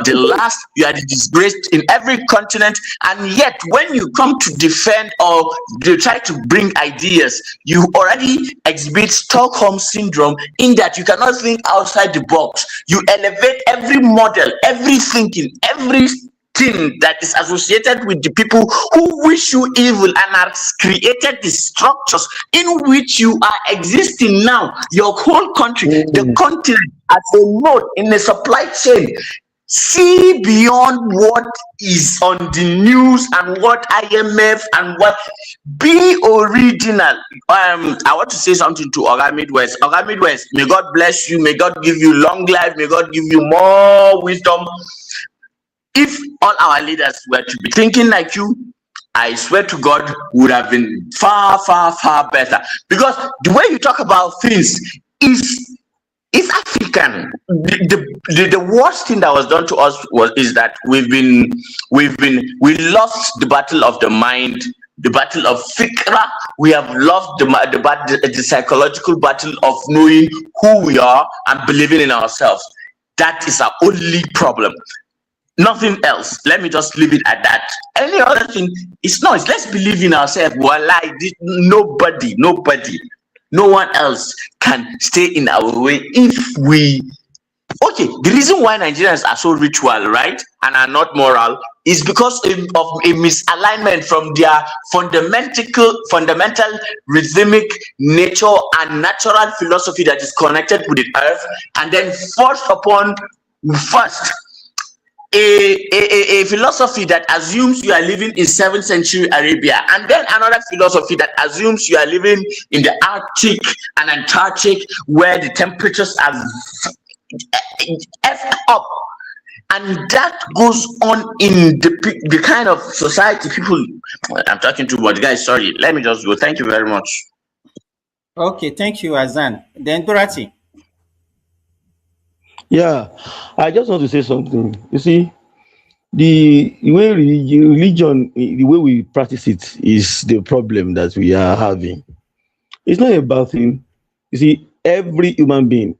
the last. You are the disgrace in every continent. And yet, when you come to defend or you try to bring ideas, you already exhibit Stockholm syndrome in that you cannot think outside the box. You elevate every model, every thinking, everything that is associated with the people who wish you evil and have created the structures in which you are existing now. Your whole country, the continent, as a node in the supply chain. See beyond what is on the news and what IMF and what. Be original. I want to say something to Oga Midwest. Oga Midwest, may God bless you. May God give you long life. May God give you more wisdom. If all our leaders were to be thinking like you, I swear to God, would have been far, far, far better. Because the way you talk about things is African. The worst thing that was done to us is that we lost the battle of the mind, the battle of fikra. We have lost the psychological battle of knowing who we are and believing in ourselves. That is our only problem. Nothing else. Let me just leave it at that. Any other thing, it's noise. Let's believe in ourselves. Nobody, no one else can stay in our way if we. Okay, the reason why Nigerians are so ritual, right, and are not moral is because of a misalignment from their fundamental rhythmic nature and natural philosophy that is connected with the earth, and then forced upon first a philosophy that assumes you are living in 7th century Arabia, and then another philosophy that assumes you are living in the Arctic and Antarctic, where the temperatures are effed up, and that goes on in the kind of society people. I'm talking to, but guys, sorry, let me just go. Thank you very much. Okay, thank you, Azan. Then Dorothy. Yeah, I just want to say something. You see, the way religion, the way we practice it, is the problem that we are having. It's not a bad thing. You see, every human being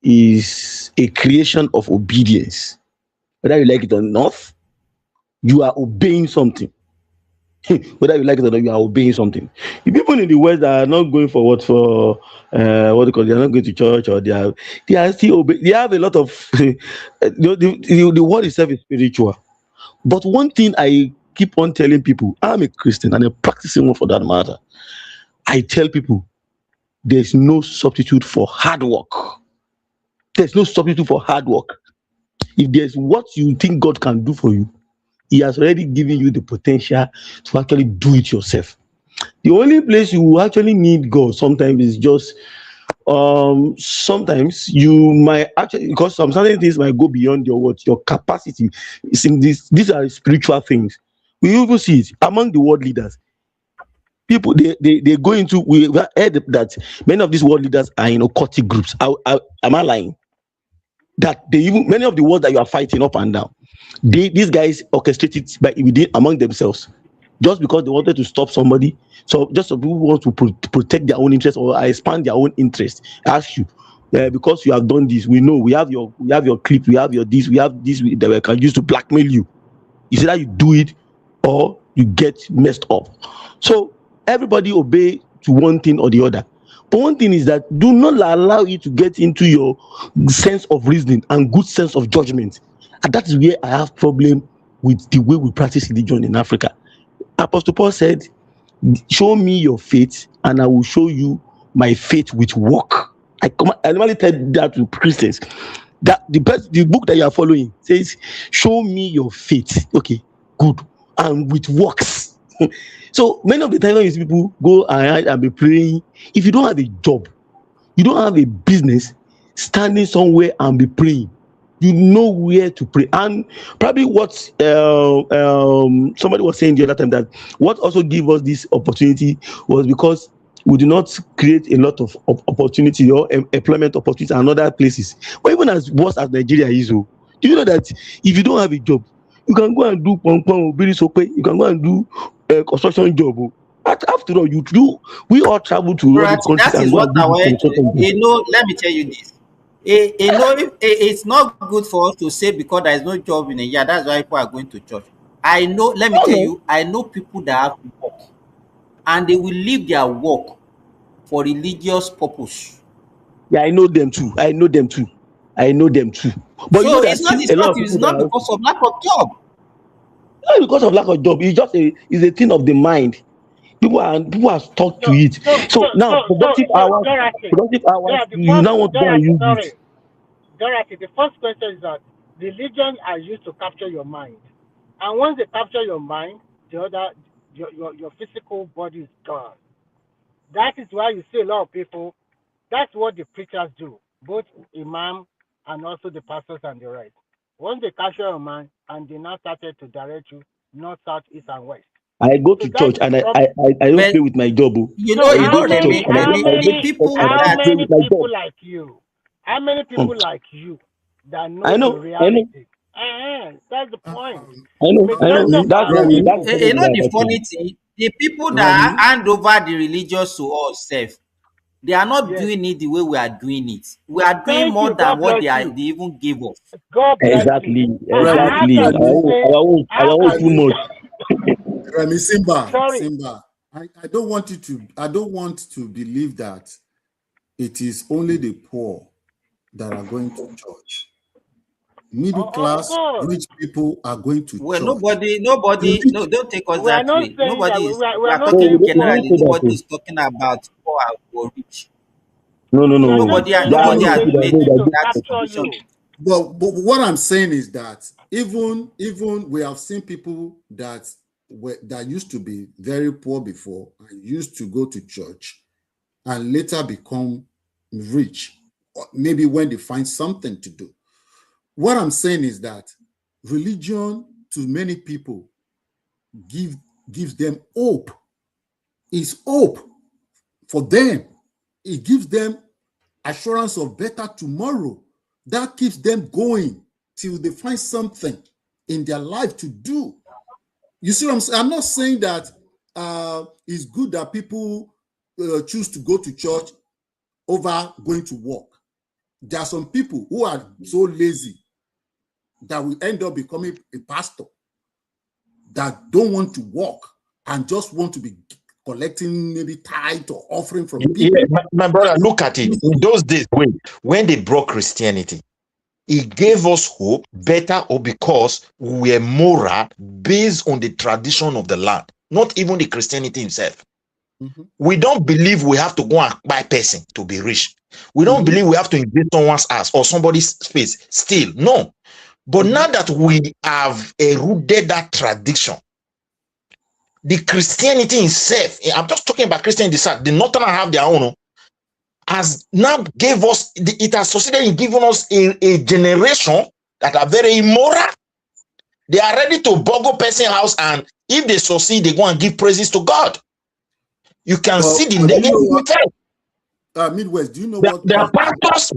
is a creation of obedience. Whether you like it or not, you are obeying something. Whether you like it or not, you are obeying something. The people in the West that are not going for what they call, they are not going to church, or they are still they have a lot of the world itself is spiritual. But one thing I keep on telling people, I'm a Christian and a practicing one for that matter. I tell people there's no substitute for hard work. There's no substitute for hard work. If there's what you think God can do for you, he has already given you the potential to actually do it yourself. The only place you actually need God sometimes is just sometimes you might actually, because some certain things might go beyond your capacity. It's in these are spiritual things. We even see it among the world leaders. People they go into, we heard that many of these world leaders are in occultic groups. Am I lying? That they even, many of the wars that you are fighting up and down, these guys orchestrate it by within among themselves, just because they wanted to stop somebody. So just some people want to protect their own interest or expand their own interest. Ask you, because you have done this, we know we have your clip, we have your this, we have this that we can use to blackmail you. Is either you do it or you get messed up. So everybody obey to one thing or the other. But one thing is that do not allow it to get into your sense of reasoning and good sense of judgment. And that is where I have problem with the way we practice religion in Africa. Apostle Paul said, show me your faith and I will show you my faith with work. I normally tell that to Christians. That the book that you are following says, show me your faith. Okay, good. And with works. So many of the time when you see people go ahead and be praying, if you don't have a job, you don't have a business, standing somewhere and be praying, you know where to pray. And probably what somebody was saying the other time, that what also gave us this opportunity was because we do not create a lot of opportunity or employment opportunity in other places. But even as worse as Nigeria is, do you know that if you don't have a job, you can go and do you can go and do a construction job. After all, we all travel to other Right, countries that and is go what and do I this want. construction job. Let me tell you this. It's not good for us to say because there is no job in a year. That's why people are going to church. I know. Let me tell you. I know people that have work, and they will leave their work for religious purpose. Yeah, I know them too. But you know So there are still a lot of it's people that not are, because of lack of job. not because of lack of job. It's just a thing of the mind. People are stuck to it. So now Dorothy, productive hours, the you first, now want to go and Dorothy, use it. sorry, Dorothy, the first question is that religion are used to capture your mind, and once they capture your mind, the other, your physical body is gone. That is why you see a lot of people. That's what the preachers do, both imam and also the pastors and the rest. Once they capture your mind, and they now started to direct you north, south, east, and west. I go So to that's church the and I problem. don't play with my job. So I go to church and I go to church and I how don't play many with my job. people like you? How many people like you that I know the know. reality? That's the point. I know. Majority of That's our what we people. You know the like funny actually. thing, the people that hand over the religious to us, they are not Yes. doing it the way we are doing it. We are doing Thank more you. than God what bless you. they even give us. God bless you. Exactly. How can you say? Our How own can too you? much. Remy, Simba, Sorry. Simba, I don't want you to, I don't want to believe that it is only the poor that are going to church. Middle Of class, course. rich people are going to Well, church. no, don't take us We are that not way. saying that. We We are are not No, talking saying we poor. don't generally. say that Nobody thing. is talking about poor or rich. We are just No. saying There are that Nobody many has people they that made know use it to that that capture distinction. you. But what I'm saying is that even we have seen people that used to be very poor before and used to go to church and later become rich, or maybe when they find something to do. What I'm saying is that religion to many people gives them hope. It's hope for them. It gives them assurance of better tomorrow. That keeps them going till they find something in their life to do. You see what I'm saying? I'm not saying that it's good that people choose to go to church over going to work. There are some people who are so lazy that will end up becoming a pastor that don't want to work and just want to be collecting maybe tithe or offering from Yeah, people. my brother, look at it. In those days, when they brought Christianity, it gave us hope, better hope, because we were moral based on the tradition of the land, not even the Christianity itself. Mm-hmm. We don't believe we have to go and buy person to be rich. We don't believe we have to invade someone's house or somebody's space. Still, no. But now that we have eroded that tradition, the Christianity itself, I'm just talking about Christianity, the Northern have their own, has now gave us, it has succeeded in giving us a generation that are very immoral. They are ready to burgle person's house, and if they succeed, they go and give praises to God. You can see the negative effect. Midwest, do you know The pastors,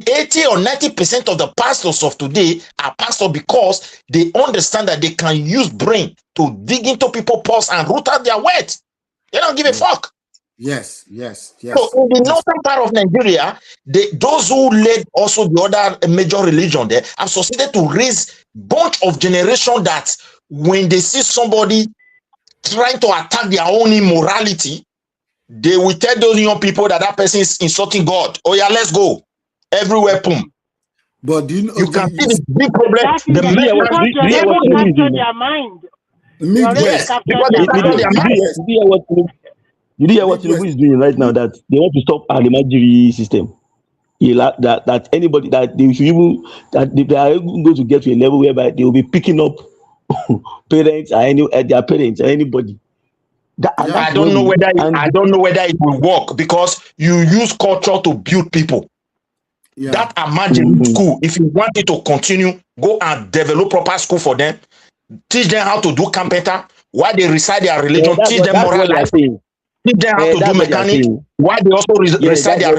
80 or 90% of the pastors of today are pastors because they understand that they can use brain to dig into people's pulse and root out their words. They don't give a fuck. Yes. So in the northern part of Nigeria, those who led also the other major religion there have succeeded to raise bunch of generation that when they see somebody trying to attack their own immorality, they will tell those young people that person is insulting God. Oh yeah, let's go. Everywhere, boom. But do you know? You can see the big problem. Because they already captured their mind. Midwest. Because they captured their mind. Did you hear what Tinubu is doing right now? That they want to stop Alimajiri system. That anybody that they should even that they are even going to get to a level whereby they will be picking up parents or their parents or anybody. I don't know whether it will work because you use culture to build people. That Imagine school, if you want it to continue, go and develop proper school for them, teach them how to do carpenter, while they recite their religion, teach them moral life, teach them how to do mechanic, while they also recite their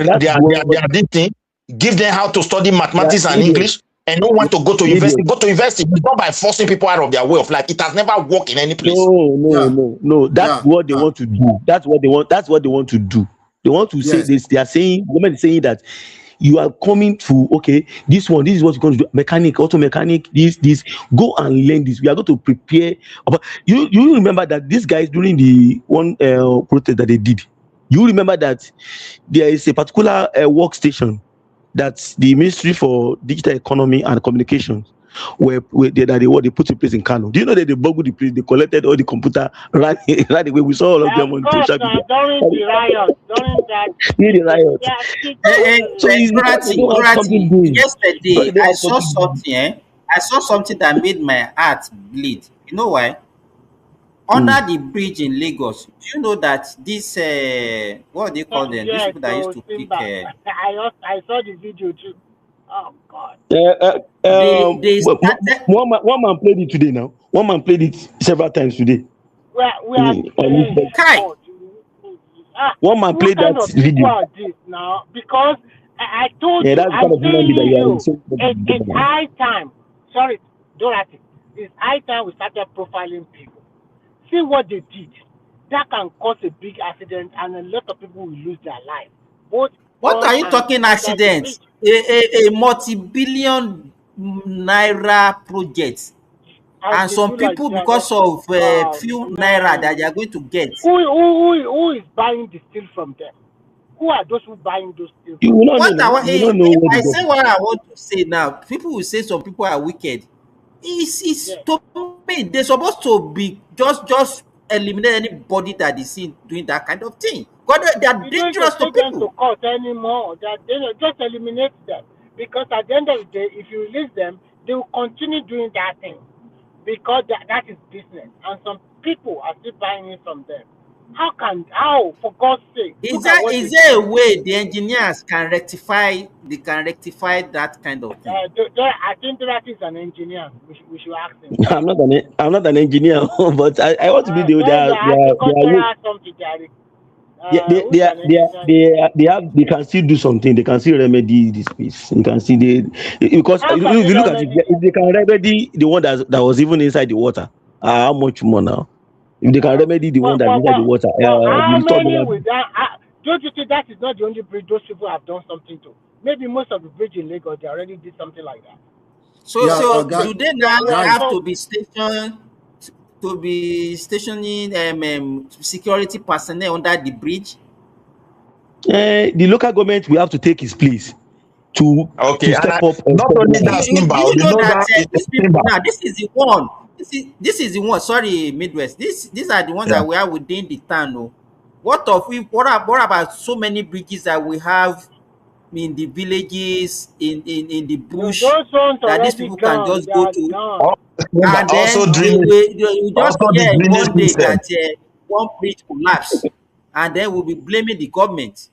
this thing, give them how to study mathematics and English, and don't want to go to university. Go to university. It's not by forcing people out of their way of life. It has never worked in any place. No. That's what they want to do. That's what they want to do. They want to say this. They are saying, government is saying that you are coming to, okay, this is what you're going to do. Mechanic, auto mechanic, this. Go and learn this. We are going to prepare. You remember that these guys during the one protest that they did, you remember that there is a particular workstation that the Ministry for Digital Economy and Communications they put in place in Kano. Do you know that they burgled the place? They collected all the computer right away. We saw all of them on social media. During the riot, the riot. So yesterday I saw something. I saw something that made my heart bleed. You know why? Under the bridge in Lagos, do you know that this what do they call them? These people that used to pick. I saw the video too. Oh God. They one man played it today. Now one man played it several times today. We are one man played that video. This now because I told you, I'm telling you, it's high time. Sorry, Dorothy. It's high time we started profiling people. See what they did. That can cause a big accident, and a lot of people will lose their life. What are you talking accidents? A multi-billion naira project, and some people because of few naira that they are going to get. Who is buying the steel from them? Who are those who buying those steel? I say what I want to say now. People will say some people are wicked. To me, they're supposed to be just eliminate anybody that is seen doing that kind of thing. God, they are dangerous to people. To court anymore. They just eliminate them, because at the end of the day, if you release them, they will continue doing that thing, because that is business, and some people are still buying it from them. How for God's sake? Is there a way the engineers can rectify that kind of thing? I think that is an engineer. We should ask him. I'm not an engineer, but I want to be they can still do something. They can still remedy this piece. You can see because if you look at it, if they can remedy the one that was even inside the water, how much more now? If they can remedy the one that's inside the water, how many with that? Don't you think that is not the only bridge those people have done something to? Maybe most of the bridge in Lagos, they already did something like that. So do they now have to be stationing security personnel under the bridge? The local government will have to take its place to step up. Not only that, these people now. This is the one. This is the one. Sorry, Midwest. These are the ones that we are within the town. No. What about so many bridges that we have in the villages, in the bush, Those ones that these already people can gone. just They go are to, gone. and Also then drainage, they will just also the hear drainage one day system. that one bridge collapse, and then we'll be blaming the government.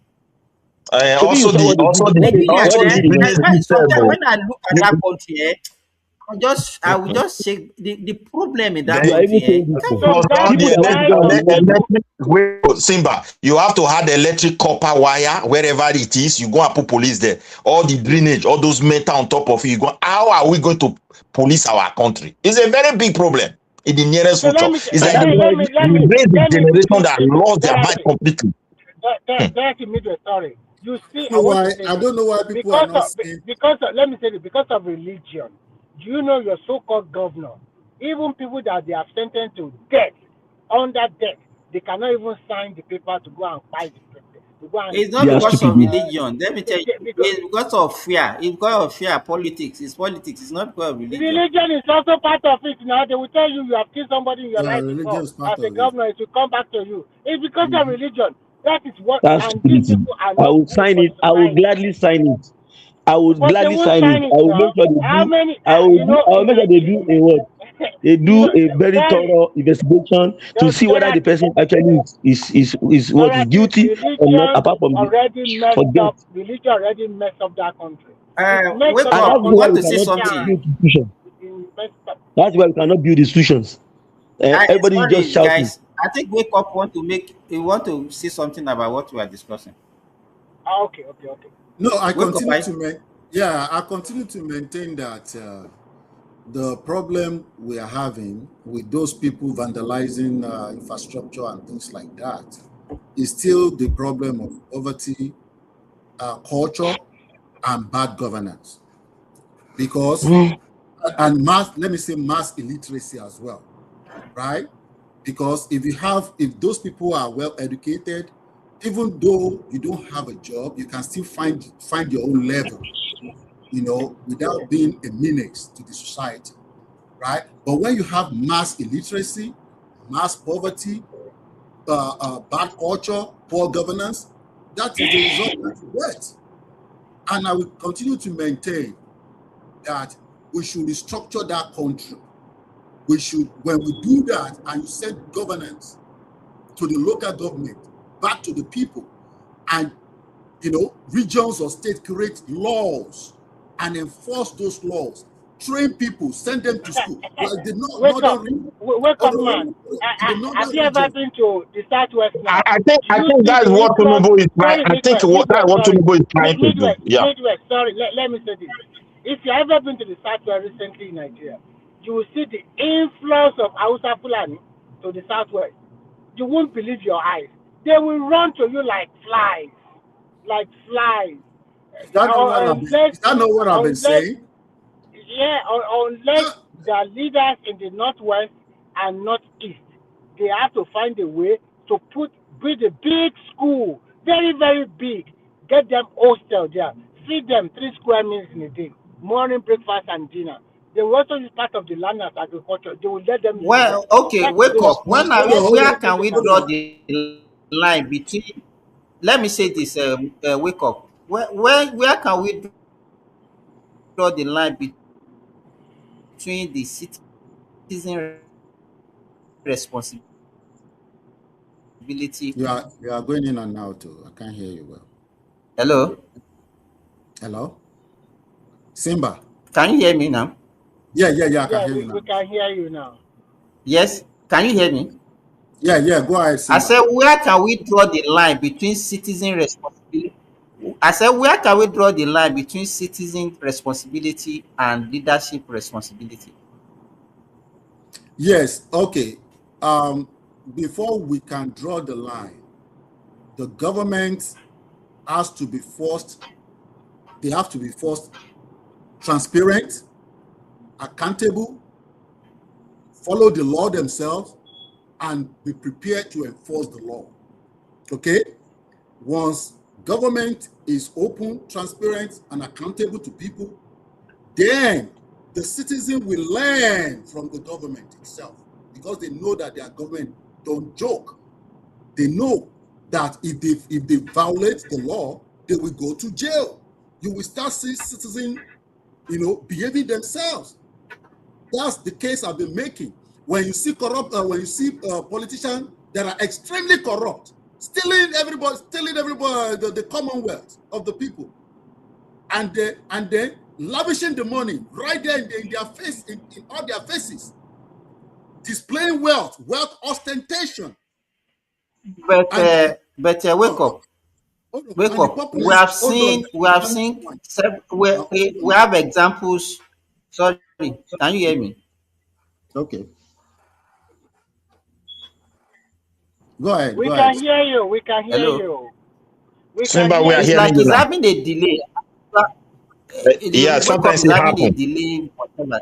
Maybe you saw what they did. Nigerians, What they did in drainage system. sometimes Oh. when I look at that country, I will just say the problem in that Then You are even country. saying this thing. plus all People the that want to go and be working. electric Simba, you have to have the electric copper wire wherever it is. You go and put police there. All the drainage, all those metal on top of it. You go, how are we going to police our country? It's a very big problem in the nearest So future. It's And like that's we why raise the generation that lost their mind Dorothy, completely. Dorothy, midway, sorry. You see, I I don't know want to why. say I this. don't know why people are Because not of, saying. let me say this, because of religion, do you know your so-called governor, even people that they have sentenced to death, under death, they cannot even sign the paper to go and fight the president, to go and, It's not they are because of stupid. religion. Let me tell you, because it's because of fear. It's because of fear. Politics. It's politics. It's not because of religion. religion is also part of it now. They will tell you you have killed somebody in your Yeah, life religion before. is part As a of it. governor, it will come back to you. It's because of Mhm. religion. That is what, That's and these stupidity. people are I not will good sign for it. the I will society. gladly sign it. I would But they gladly won't sign it. sign it I will make now. sure they How do. many, I will you do. know, I will in make sure they Nigeria, do a what? They you do know, a very sorry, thorough investigation to see whether the person actually is what is Dorothy, guilty or not. religion Apart from the already messed forget, up. Religion already messed up that country. It messed Wake up and that up. that's You why country want we to say cannot something? build institutions. It messed up. That's why we cannot build institutions. Everybody is just Sorry, shouting. guys. I think Wake Up want to make. You want to say something about what we are discussing. Okay. No, I Wake Up, continue to I continue to maintain that the problem we are having with those people vandalizing infrastructure and things like that is still the problem of poverty, culture, and bad governance. Because and let me say mass illiteracy as well, right? Because if those people are well educated, even though you don't have a job, you can still find your own level, without being a menace to the society, right? But when you have mass illiteracy, mass poverty, bad culture, poor governance, that is the result that you get. And I will continue to maintain that we should restructure that country. We should, when we do that, and you send governance to the local government, back to the people, and regions or states create laws and enforce those laws, train people, send them to school, like the Wake up, northern wake up, man. in the Have northern you ever region. been to the Southwest now? I Do you think see that's the what influx? Tunubu is trying. Sorry, I think that's what sorry. Tunubu is trying to do. Yeah. Midwest, sorry. Let me say this. If you ever been to the Southwest recently in Nigeria, you will see the influx of Hausa Fulani to the Southwest. You won't believe your eyes. They will run to you like flies. Like flies. Is that not what I've been Unless saying? yeah, unless the leaders in the northwest and northeast, they have to find a way to build a big school, very very big. Get them hostel there, feed them 3 square meals in a day, morning breakfast and dinner. They will also use part of the land as agriculture. They will let them use there. Well, okay, That is Wake Up. it. Where can we Everything draw the line between? Let me say this. Wake Up. Where can we draw the line between the citizen responsibility? You are going in and out too. I can't hear you well. Hello. Hello, Simba. Can you hear me now? Yeah, I can Yeah, hear you we now. can hear you now. Yes. Can you hear me? Yeah, go ahead, I Simba. said, where can we draw the line between citizen responsibility? I said, where can we draw the line between citizen responsibility and leadership responsibility? Yes, okay. Before we can draw the line, the government has to be forced, they have to be forced transparent, accountable, follow the law themselves, and be prepared to enforce the law. Okay? Once government is open, transparent, and accountable to people, then the citizen will learn from the government itself, because they know that their government don't joke. They know that if they violate the law, they will go to jail. you will start seeing citizens, behaving themselves. That's the case I've been making. When you see politicians that are extremely corrupt, stealing the commonwealth of the people, and then lavishing the money right there in their face, in all their faces, displaying wealth ostentation. But wake up. Wake up. We have seen we have examples. Sorry, can you hear me? Okay. Go ahead. We can hear you. We can hear Hello? you. We Simba, can we hear are It's you. hearing like you it's now. having a delay. Yeah, Wake up sometimes is it having a happens. delay. Whatever.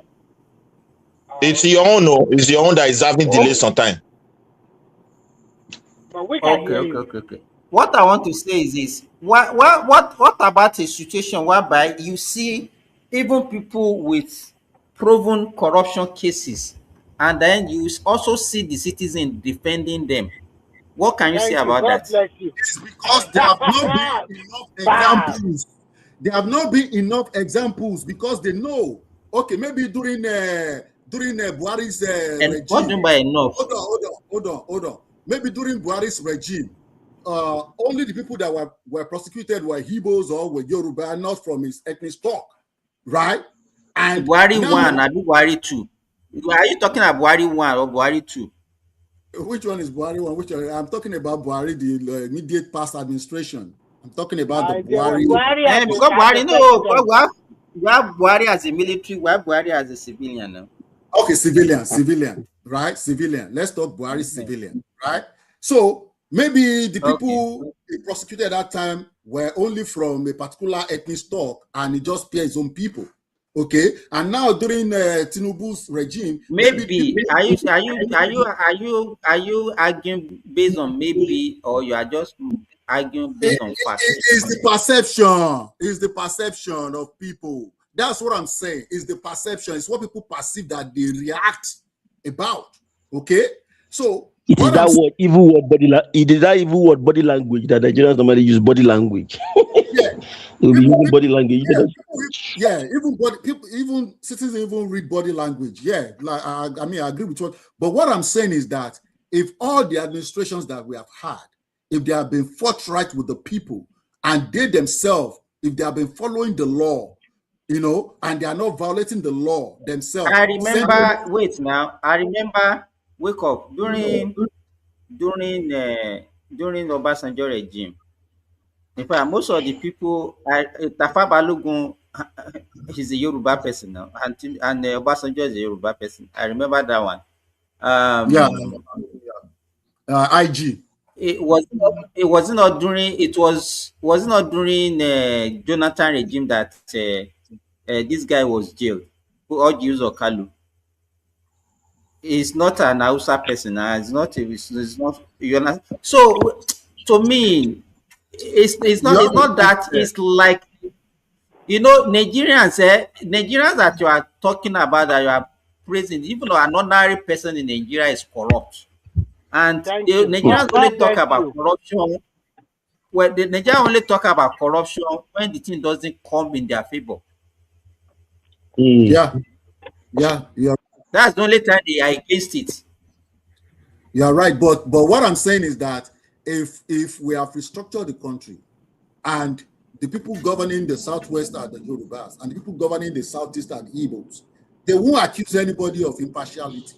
It's your own, no? It's your own that is having delay Okay. sometimes. But we can Okay, hear okay, you. okay, okay. What I want to say is this: what about a situation whereby you see even people with proven corruption cases, and then you also see the citizen defending them? What can you say Thank you. about God that? bless you. It's because there have not been enough Bam. examples. There have not been enough examples because they know. Okay, maybe during Buhari's And what do you regime. mean by enough? Hold on. Maybe during Buhari's regime, only the people that were prosecuted were Igbos or were Yoruba, not from his ethnic stock, right? And Buhari now, 1, abi Buhari 2? Are you talking about Buhari 1 or Buhari 2? which one is Buhari one? Which one? I'm talking about Buhari, the immediate past administration. I'm talking about the Buhari. Buhari as Because as Buhari, the no, president. we have Buhari as a military, we have Buhari as a civilian now. Okay, civilian, right? Civilian. Let's talk Buhari civilian, right? So maybe the people he prosecuted at that time were only from a particular ethnic stock, and he just spared his own people. Okay, and now during Tinubu's regime, Maybe are you arguing based on maybe, or you are just arguing based on facts? It's the perception. It's the perception of people. That's what I'm saying. It's the perception. It's what people perceive that they react about. Okay? So It is that word, evil word, it is that evil word, body language, that Nigerians normally use body language. Yeah. We'll be using body language. Even people, even citizens even read body language. Yeah, like I mean, I agree with you. But what I'm saying is that if all the administrations that we have had, if they have been forthright with the people, and they themselves, if they have been following the law, and they are not violating the law themselves. I remember. Wait now. I remember. Wake up during Obasanjo regime. In fact, most of the people, Tafa Balogun, he's a Yoruba person now, and Obasanjo is a Yoruba person. I remember that one. IG. It was not during Jonathan regime that this guy was jailed. Who use Okalu. He's not an Hausa person. It's not. You understand? So, to me, it's not that. It's like, Nigerians that you are talking about, that you are praising, even though an ordinary person in Nigeria is corrupt, and the Nigerians only talk about corruption. Well, the Nigerians only talk about corruption when the thing doesn't come in their favor. Yeah. That's the only time they are against it. You're right, but what I'm saying is that if we have restructured the country, and the people governing the southwest are the Yorubas, and the people governing the southeast are the Igbos, they won't accuse anybody of impartiality.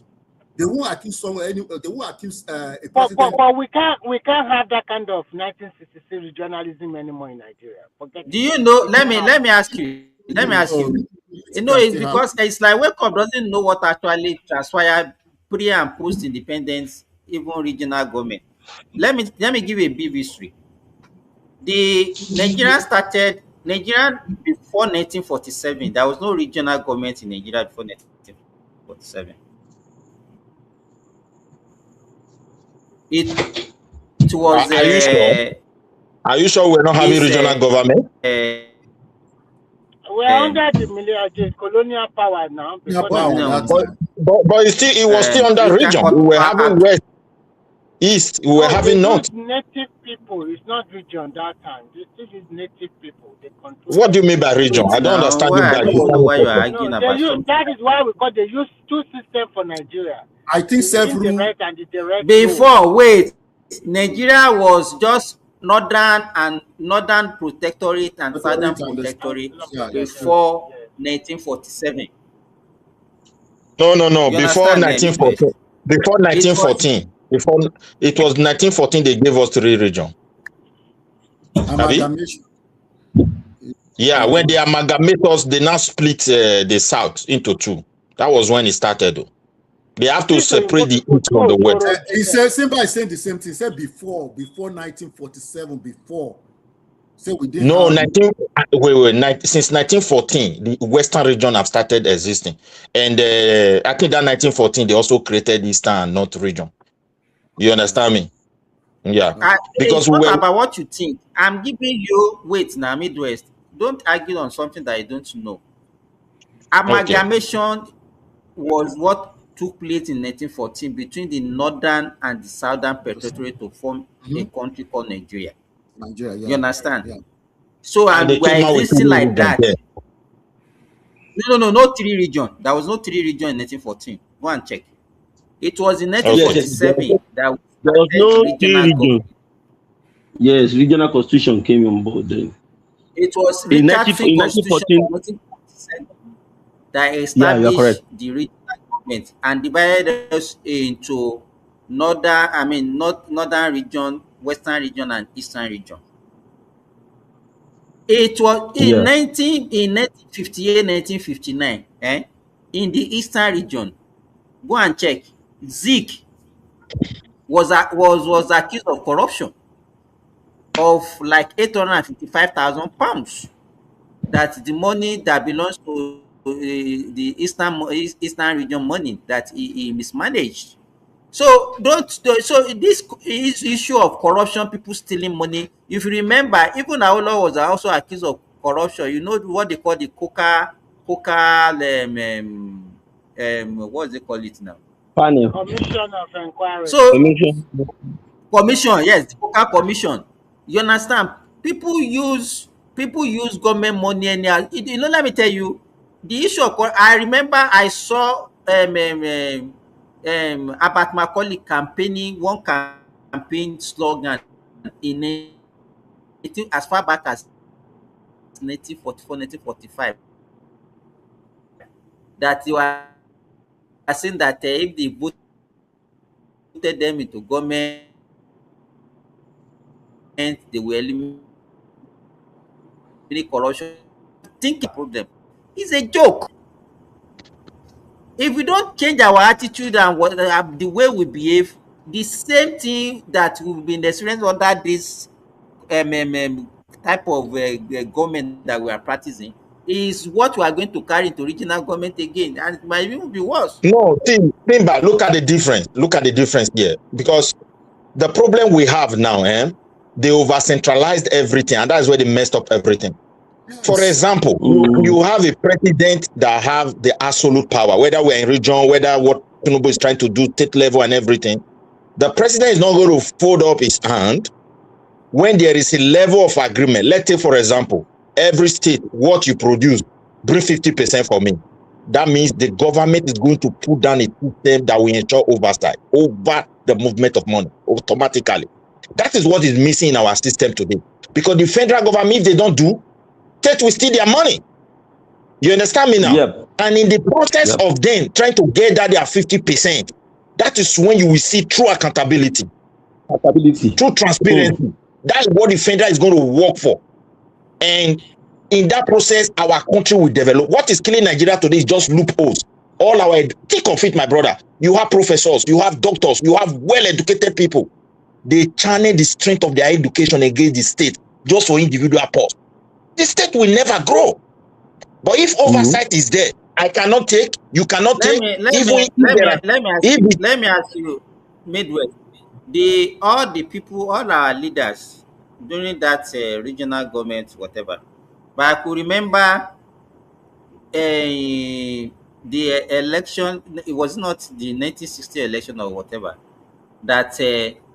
They won't accuse someone. They won't accuse a president. But we can't have that kind of 1963 regionalism anymore in Nigeria. Do you know? Let me ask you. It's because it's like Wake Up doesn't know what actually transpired pre and post independence, even regional government. Let me give you a brief history. The Nigeria before 1947. There was no regional government in Nigeria before 1947. It was. Are you sure? Are you sure we're not having regional government? We're under the colonial power now. But it was still under region. We were having West. east, we were No, they having use north. native people. It's not region that time. They still use native people. They control What do you mean everything. by region? Wait I don't now, understand you why I guys. don't You even know can't why you are talk. No, arguing they about use. something. That is why they use two systems for Nigeria: I think the self-rule. indirect and the direct rule. Before, wait, Nigeria was just northern protectorate and southern Authority and the And protectorate yeah, that's true. before yes. 1947. No. You Before understand, Midwest? 1914. Before It was 1914. Before it was 1914, they gave us three regions. Abi? Amalgamation. Yeah, when they 19. amalgamate us, they now split the south into two. That was when it started. Though. They have to This separate Oyinbo the people east from do the west. Ojoro He system. said, Simba is saying the same thing. He said before 1947, before. So we didn't No, have. 19 since 1914, the western region have started existing, and I think that 1914 they also created eastern and north region. You understand me? Yeah, it's because we not were about what you think. I'm giving you wait now, Midwest. Don't argue on something that you don't know. okay. Amalgamation was what took place in 1914 between the northern and the southern protectorate to form a country called Nigeria. Nigeria, You yeah. understand? Yeah. So, And they and we're came out with three existing like regions that. there. No, three region. There was no three region in 1914. Go and check. It was in Yes, Okay. 1947 that we there was started no three regional regions. government. Yes, regional constitution came on board then. It was In Richard 19, Field in Constitution 1914, of 1947 that yeah, you're correct. established the regional government and divided us into northern region, western region, and eastern region. It was Yeah. in 1958, 1959, in the eastern region. Go and check. Zeke was accused of corruption of like 855,000 pounds. That the money that belongs to the eastern region money that he mismanaged. So so this issue of corruption, people stealing money. If you remember, even Awolowo was also accused of corruption. You know what they call the coca what do they call it now? Panel. Commission of Inquiry. So Commission. commission, yes, the coca commission. You understand? People use government money anyhow. Let me tell you, the issue of I remember I saw Abat Macaulay campaigning one campaign slogan in 19 as far back as 1944, 1945, that you are saying that if they voted them into government, they will eliminate corruption. Think problem. It's a joke. If we don't change our attitude and the way we behave, the same thing that we've been experiencing under this type of government that we are practicing is what we are going to carry into regional government again, and it might even be worse. No, Timba, look at the difference. Look at the difference here. Because the problem we have now, they over centralized everything, and that's where they messed up everything. For example, you have a president that have the absolute power, whether we're in region, whether what Tinubu is trying to do, state level and everything. The president is not going to fold up his hand when there is a level of agreement. Let's say, for example, every state, what you produce, bring 50% for me. That means the government is going to put down a system that will ensure oversight over the movement of money automatically. That is what is missing in our system today. Because the federal government, if they don't do, state will steal their money. You understand me now? Yep. And in the process of them trying to get that their 50%, that is when you will see true accountability, true transparency. That's what the federal is going to work for. And in that process, our country will develop. What is killing Nigeria today is just loopholes. All our think of it, my brother. You have professors, you have doctors, you have well-educated people. They channel the strength of their education against the state just for individual posts. The state will never grow. But if oversight is there, I cannot take, you cannot Let take, me let even me if let there me are, let me ask if you let me ask you, Midwest. All our leaders during that regional government, whatever. But I could remember the election. It was not the 1960 election or whatever that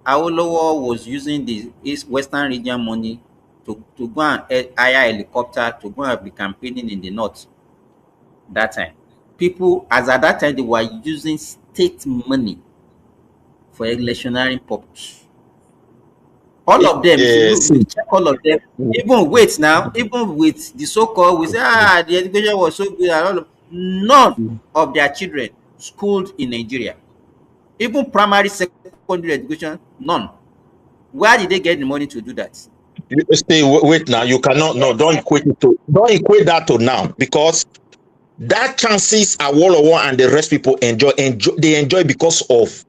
Awolowo was using the East Western region money to go and hire helicopter to go and be campaigning in the north that time. People, as at that time, they were using state money for electionary purpose. All of them, if you look, See, you check all of them, even wait now, even with the so-called, we say, the education was so good, and all of, none of their children schooled in Nigeria. Even primary, secondary education, none. Where did they get the money to do that? wait now. You cannot. No, don't equate that to now, because that chances Awolowo and the rest people enjoy. They enjoy because of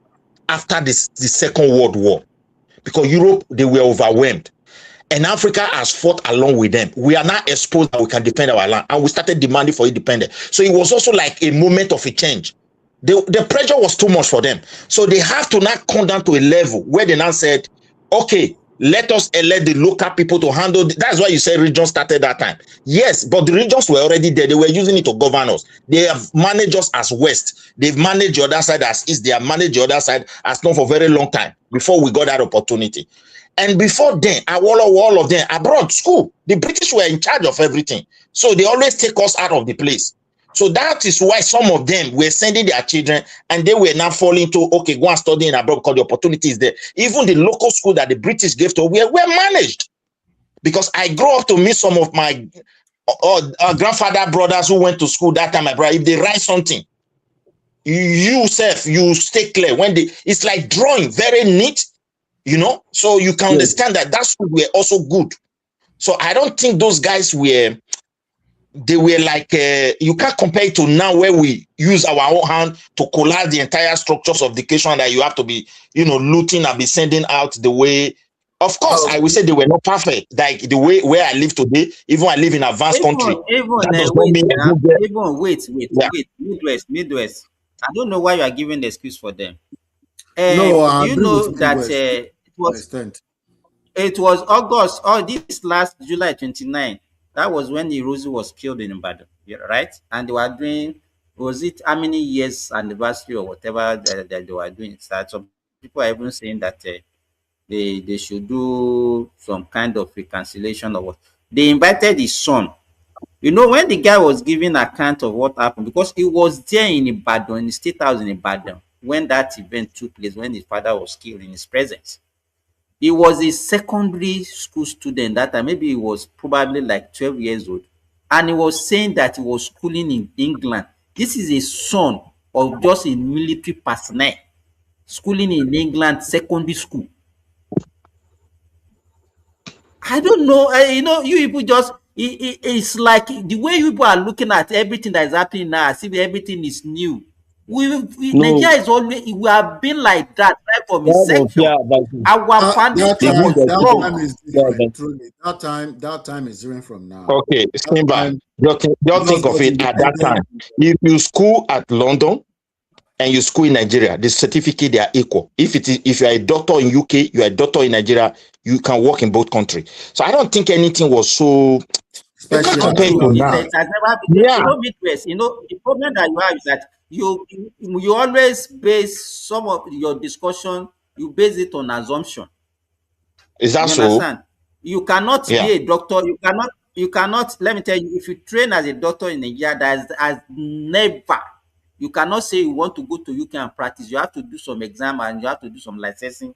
after the Second World War, because Europe, they were overwhelmed. And Africa has fought along with them. We are now exposed that we can defend our land, and we started demanding for independence. So it was also like a moment of a change. The pressure was too much for them. So they have to now come down to a level where they now said, okay, let us elect the local people to handle. That's why you say region started that time. Yes, but the regions were already there. They were using it to govern us. They have managed us as West. They've managed the other side as East. They have managed the other side as North for a very long time before we got that opportunity. And before then, all of them abroad school. The British were in charge of everything. So they always take us out of the place. So that is why some of them were sending their children, and they were now falling to, okay, go and study in abroad because the opportunity is there. Even the local school that the British gave to were managed. Because I grew up to meet some of my grandfather brothers who went to school that time. My brother, if they write something, you stay clear. It's like drawing, very neat, so you can understand that school were also good. So I don't think those guys were like, you can't compare it to now where we use our own hand to collapse the entire structures of education that you have to be, looting and be sending out the way. Of course, I will say they were not perfect. Like the way where I live today, even I live in advanced country. That does not mean I don't wait, Midwest. I don't know why you are giving the excuse for them. No, I Do you agree know with that Midwest to an extent. it was August, this last July 29, that was when Irozi was killed in Ibadan, right? And they were doing, was it how many years anniversary or whatever that they were doing? So some people are even saying that they should do some kind of reconciliation or what. They invited his son. When the guy was giving account of what happened, because he was there in Ibadan, in the State House in Ibadan, when that event took place, when his father was killed in his presence. He was a secondary school student that time. Maybe he was probably like 12 years old. And he was saying that he was schooling in England. This is a son of just a military personnel schooling in England, secondary school. I don't know. You people just, it's like the way you people are looking at everything that is happening now, as if everything is new. No, Nigeria is always, we have been like that right from that was inception. Our foundation was That strong. time is different. Truly, that time is different from now. Okay, That Simba, time, just think just of got it at that independent. time. If you school at London and you school in Nigeria, the certificate, they are equal. If you are a doctor in UK, you are a doctor in Nigeria, you can work in both countries. So I don't think anything was so. You It's can't not compare it true. to It now. has never been. Yeah, Midwest. The problem that you have is that you always base some of your discussion. You base it on assumption. is that You so? understand? You cannot be Yeah, a doctor. You cannot. Let me tell you, if you train as a doctor in Nigeria, that has never. You cannot say you want to go to UK and practice. You have to do some exam and you have to do some licensing.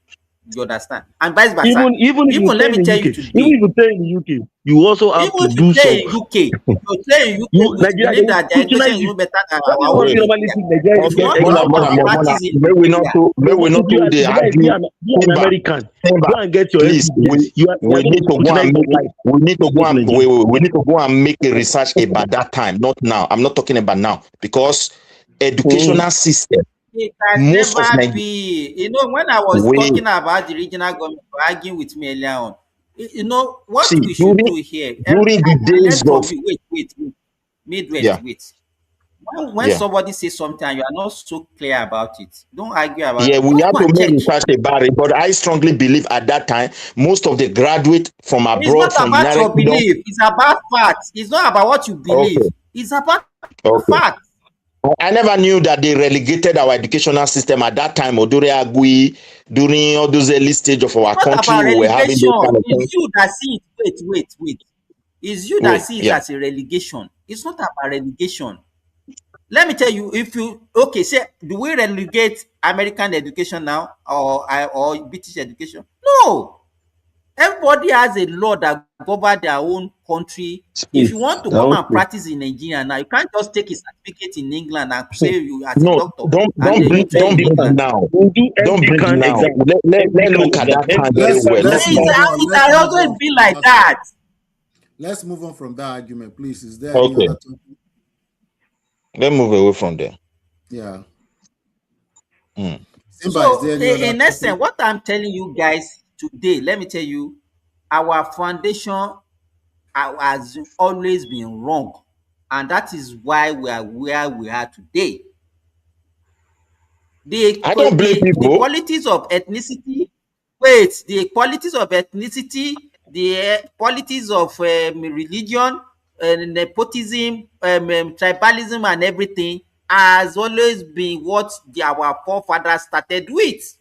You understand? And vice versa. even if you Even stay let in me the tell UK, you even today, if you stay in the UK, you also even have to if you do some. stay in UK, you stay in UK, we Nigeria, they believe will that the education scrutinize is you. even better than That is our what own we in normally Nigeria. think Nigeria If you okay, education want to Mona, come education Mona, and system. Mona. practice in May we not Nigeria, to, may we not If you to are the if you argue. are an Simba, American, Simba, go and get your please, SCGS. You we are going need to be to go and scrutinized for make life. we need to go Go to and Nigeria. we need to go and make a research about that time, not now. I'm not talking about now, because educational system, it can most of never Nigeria, be. When I was we talking about the regional government, you were arguing with me earlier on. What see we should do here, during the I learned days from of, you. Wait. Midwest, yeah, wait. When yeah. somebody says something and you are not so clear about it, don't argue about Yeah, it. we Just have go to and make check. research about it, but I strongly believe at that time, most of the graduates from It's abroad, not from about United your Kingdom. belief. It's about facts. It's not about what you Okay, believe. It's about okay. facts. I never knew that they relegated our educational system at that time, or during Agui, during all those early stage of our It's not country. about We were having those relegation. kind of It's things. you that see it. Wait. It's you that Wait, see it yeah. as a relegation. It's not about relegation. Let me tell you, if you okay, say, do we relegate American education now or British education? No. Everybody has a law that govern their own country. If you want to come and Okay. practice in Nigeria now, you can't just take a certificate in England and say you as a No, doctor and don't you bring train in England. now. We'll do Don't MD bring can now. exam. Let's MD look can at exam. that time MD very can well. exam. Let's It move. always be like that. Let's move on from that argument, please. Is there any Okay. other topic? Let's move away from there. Yeah. Mm. Simba, is there So, any other in topic? essence, what I'm telling you guys today, let me tell you, our foundation has always been wrong, and that is why we are where we are today. I don't blame The people. politics of ethnicity, wait, the politics of ethnicity, the politics of religion, nepotism, tribalism, and everything has always been what our forefathers started with.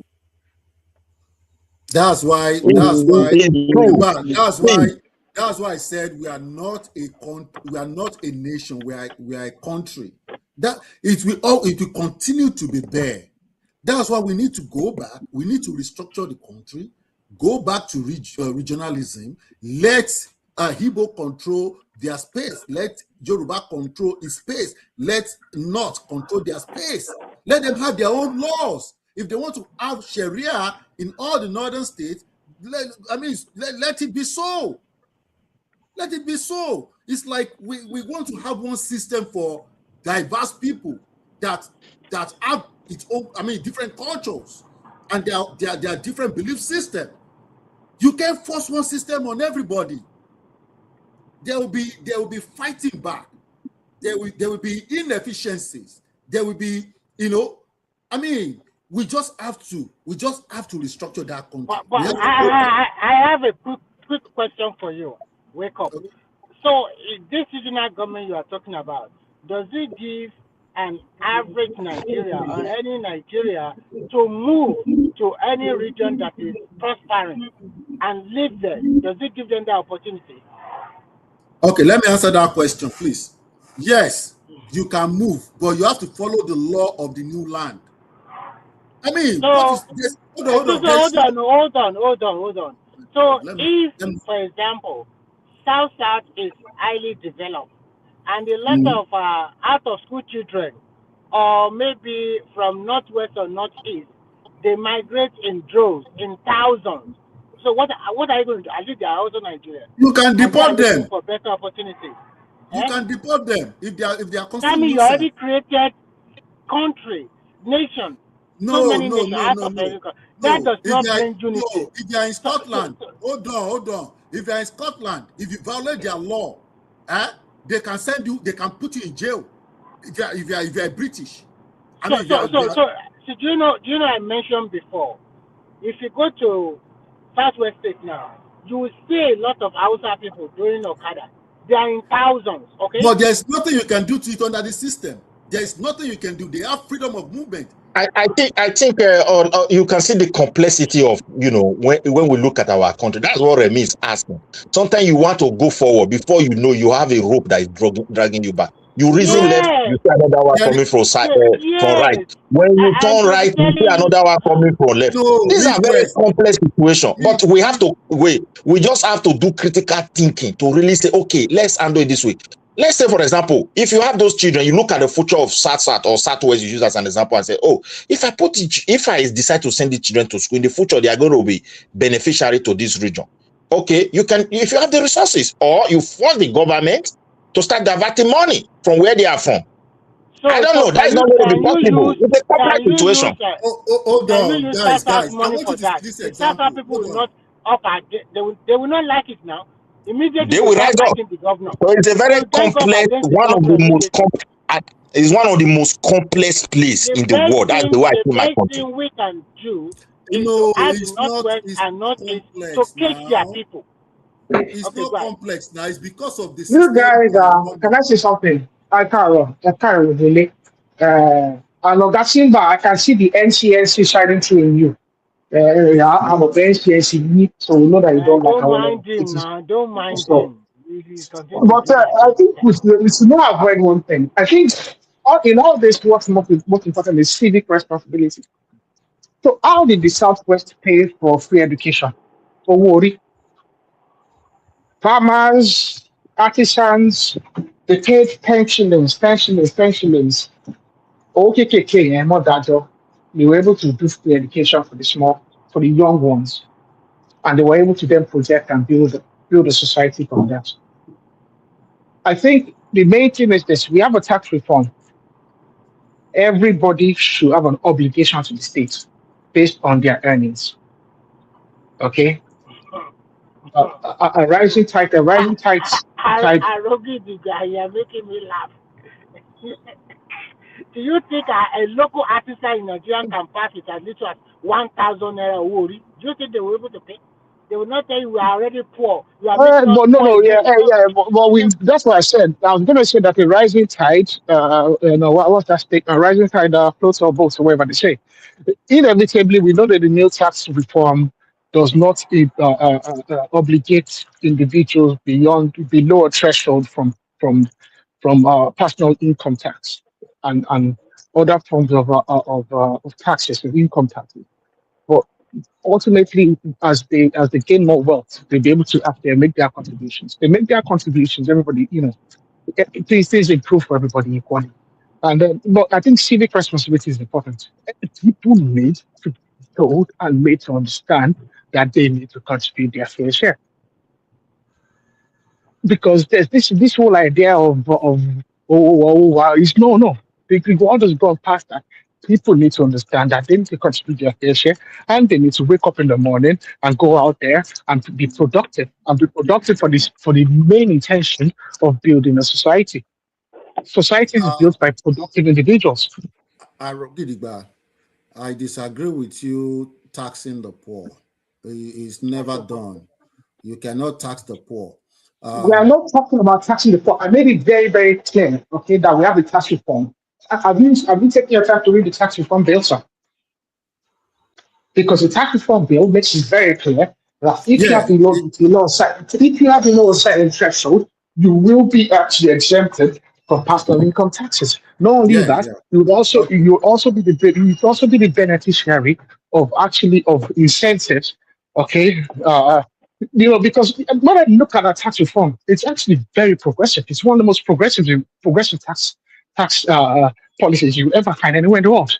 That's why. It's true. Simba, See, that's why I said we are not a nation. We are a country. That it will continue to be there. That's why we need to go back. We need to restructure the country, go back to regionalism. Let Igbo control their space. Let Yoruba control its space. Let North control their space. Let them have their own laws. If they want to have Sharia in all the northern states, let it be so. Let it be so. It's like we want to have one system for diverse people that have its own, different cultures, and there are different belief systems. You can't force one system on everybody. There will be fighting back. There will be inefficiencies. There will be, we just have to restructure that country. But I have a quick question for you. Wake up. So this regional government you are talking about, does it give an average Nigeria or any Nigeria to move to any region that is prospering and live there? Does it give them the opportunity? Okay, let me answer that question, please. Yes, you can move, but you have to follow the law of the new land. What is this? Hold on. So if, for example, South is highly developed, and a lot of out of school children, or maybe from northwest or northeast, they migrate in droves, in thousands. So what are you going to do? At least they are also Nigerians. You can deport them. For better opportunities. You can deport them if they are Tell constant me, you nuisance. already created country, nation, so many nations out of America. That does not bring unity. No, if they are in Scotland, hold on. If they are in Scotland, if you violate their law, they can send you. They can put you in jail. If you are British. So do you know? I mentioned before. If you go to Southwest State now, you will see a lot of Hausa people doing Okada. They are in thousands. Okay. But there's nothing you can do to it under the system. There is nothing you can do. They have freedom of movement. I think you can see the complexity of, when we look at our country. That's what Remy is asking. Sometimes you want to go forward, before you know, you have a rope that is dragging you back. You reason left, you see another one coming from right. When you turn right, you see another one coming from left. These are very complex situations, but we have to wait. We just have to do critical thinking to really say, okay, let's handle it this way. Let's say, for example, if you have those children, you look at the future of South or Southwest, you use as an example and say, oh, if I decide to send the children to school in the future, they are going to be beneficiary to this region. Okay, you can, if you have the resources, or you force the government to start diverting money from where they are from. I don't know. That is not going to be possible. It's a complex situation. Hold on, guys. I want you to see this example. South people will not they will not like it now. Immediately they will rise up. The governor. So it's a very complex, one of the most complex place in the world. That's the way I see my country. The best thing we can do is to add the Northwest and Northeast to catch their people. It's not complex now. It's because of the You guys, can I say something? I can't really. And Oga Simba, I can see the NCNC shining through in you. I'm a NCNC, so we know that you don't like Don't our mind it him is now. Don't mind so. him. He continue to But do that I think anytime. we should not avoid one thing. I think in all this, what's most important is civic responsibility. So how did the Southwest pay for free education? For worry, farmers, artisans, they paid pensioners. OKKK and more that job. They were able to do free education for the young ones, and they were able to then project and build a society from that. I think the main thing is this: we have a tax reform. Everybody should have an obligation to the state based on their earnings. Okay, a rising tide. Arogi, the guy, you're making me laugh. Do you think a local artisan in Nigeria can pass it as little as 1,000 naira worry? Do you think they were able to pay? They will not tell you we are already poor. You are making us But no, poor no, again. but that's what I said. I was going to say that a rising tide, what's that statement? A rising tide floats all boats, or whatever they say. Inevitably, we know that the new tax reform does not obligate individuals below a threshold from personal income tax and other forms of taxes, of income taxes. But ultimately, as they gain more wealth, they'll be able to after make their contributions. They make their contributions. Everybody, things improve for everybody equally. And but I think civic responsibility is important. People need to be told and made to understand that they need to contribute their fair share. Because there's this whole idea wow, it's no. The world has gone past that. People need to understand that they need to contribute their fair share, and they need to wake up in the morning and go out there and be productive for the main intention of building a society. Society is built by productive individuals. Gidigba, I disagree with you taxing the poor. It's never done. You cannot tax the poor. We are not talking about taxing the poor. I made it very, very clear, okay, that we have a tax reform. Have you taken your time to read the tax reform bill, sir? Because the tax reform bill makes it very clear that if you Yeah, have below a certain threshold, you will be actually exempted from personal income taxes. Not only yeah, that, yeah. you'd also be the beneficiary of incentives. Okay, because when I look at our tax reform, it's actually very progressive. It's one of the most progressive tax policies you ever find anywhere in the world.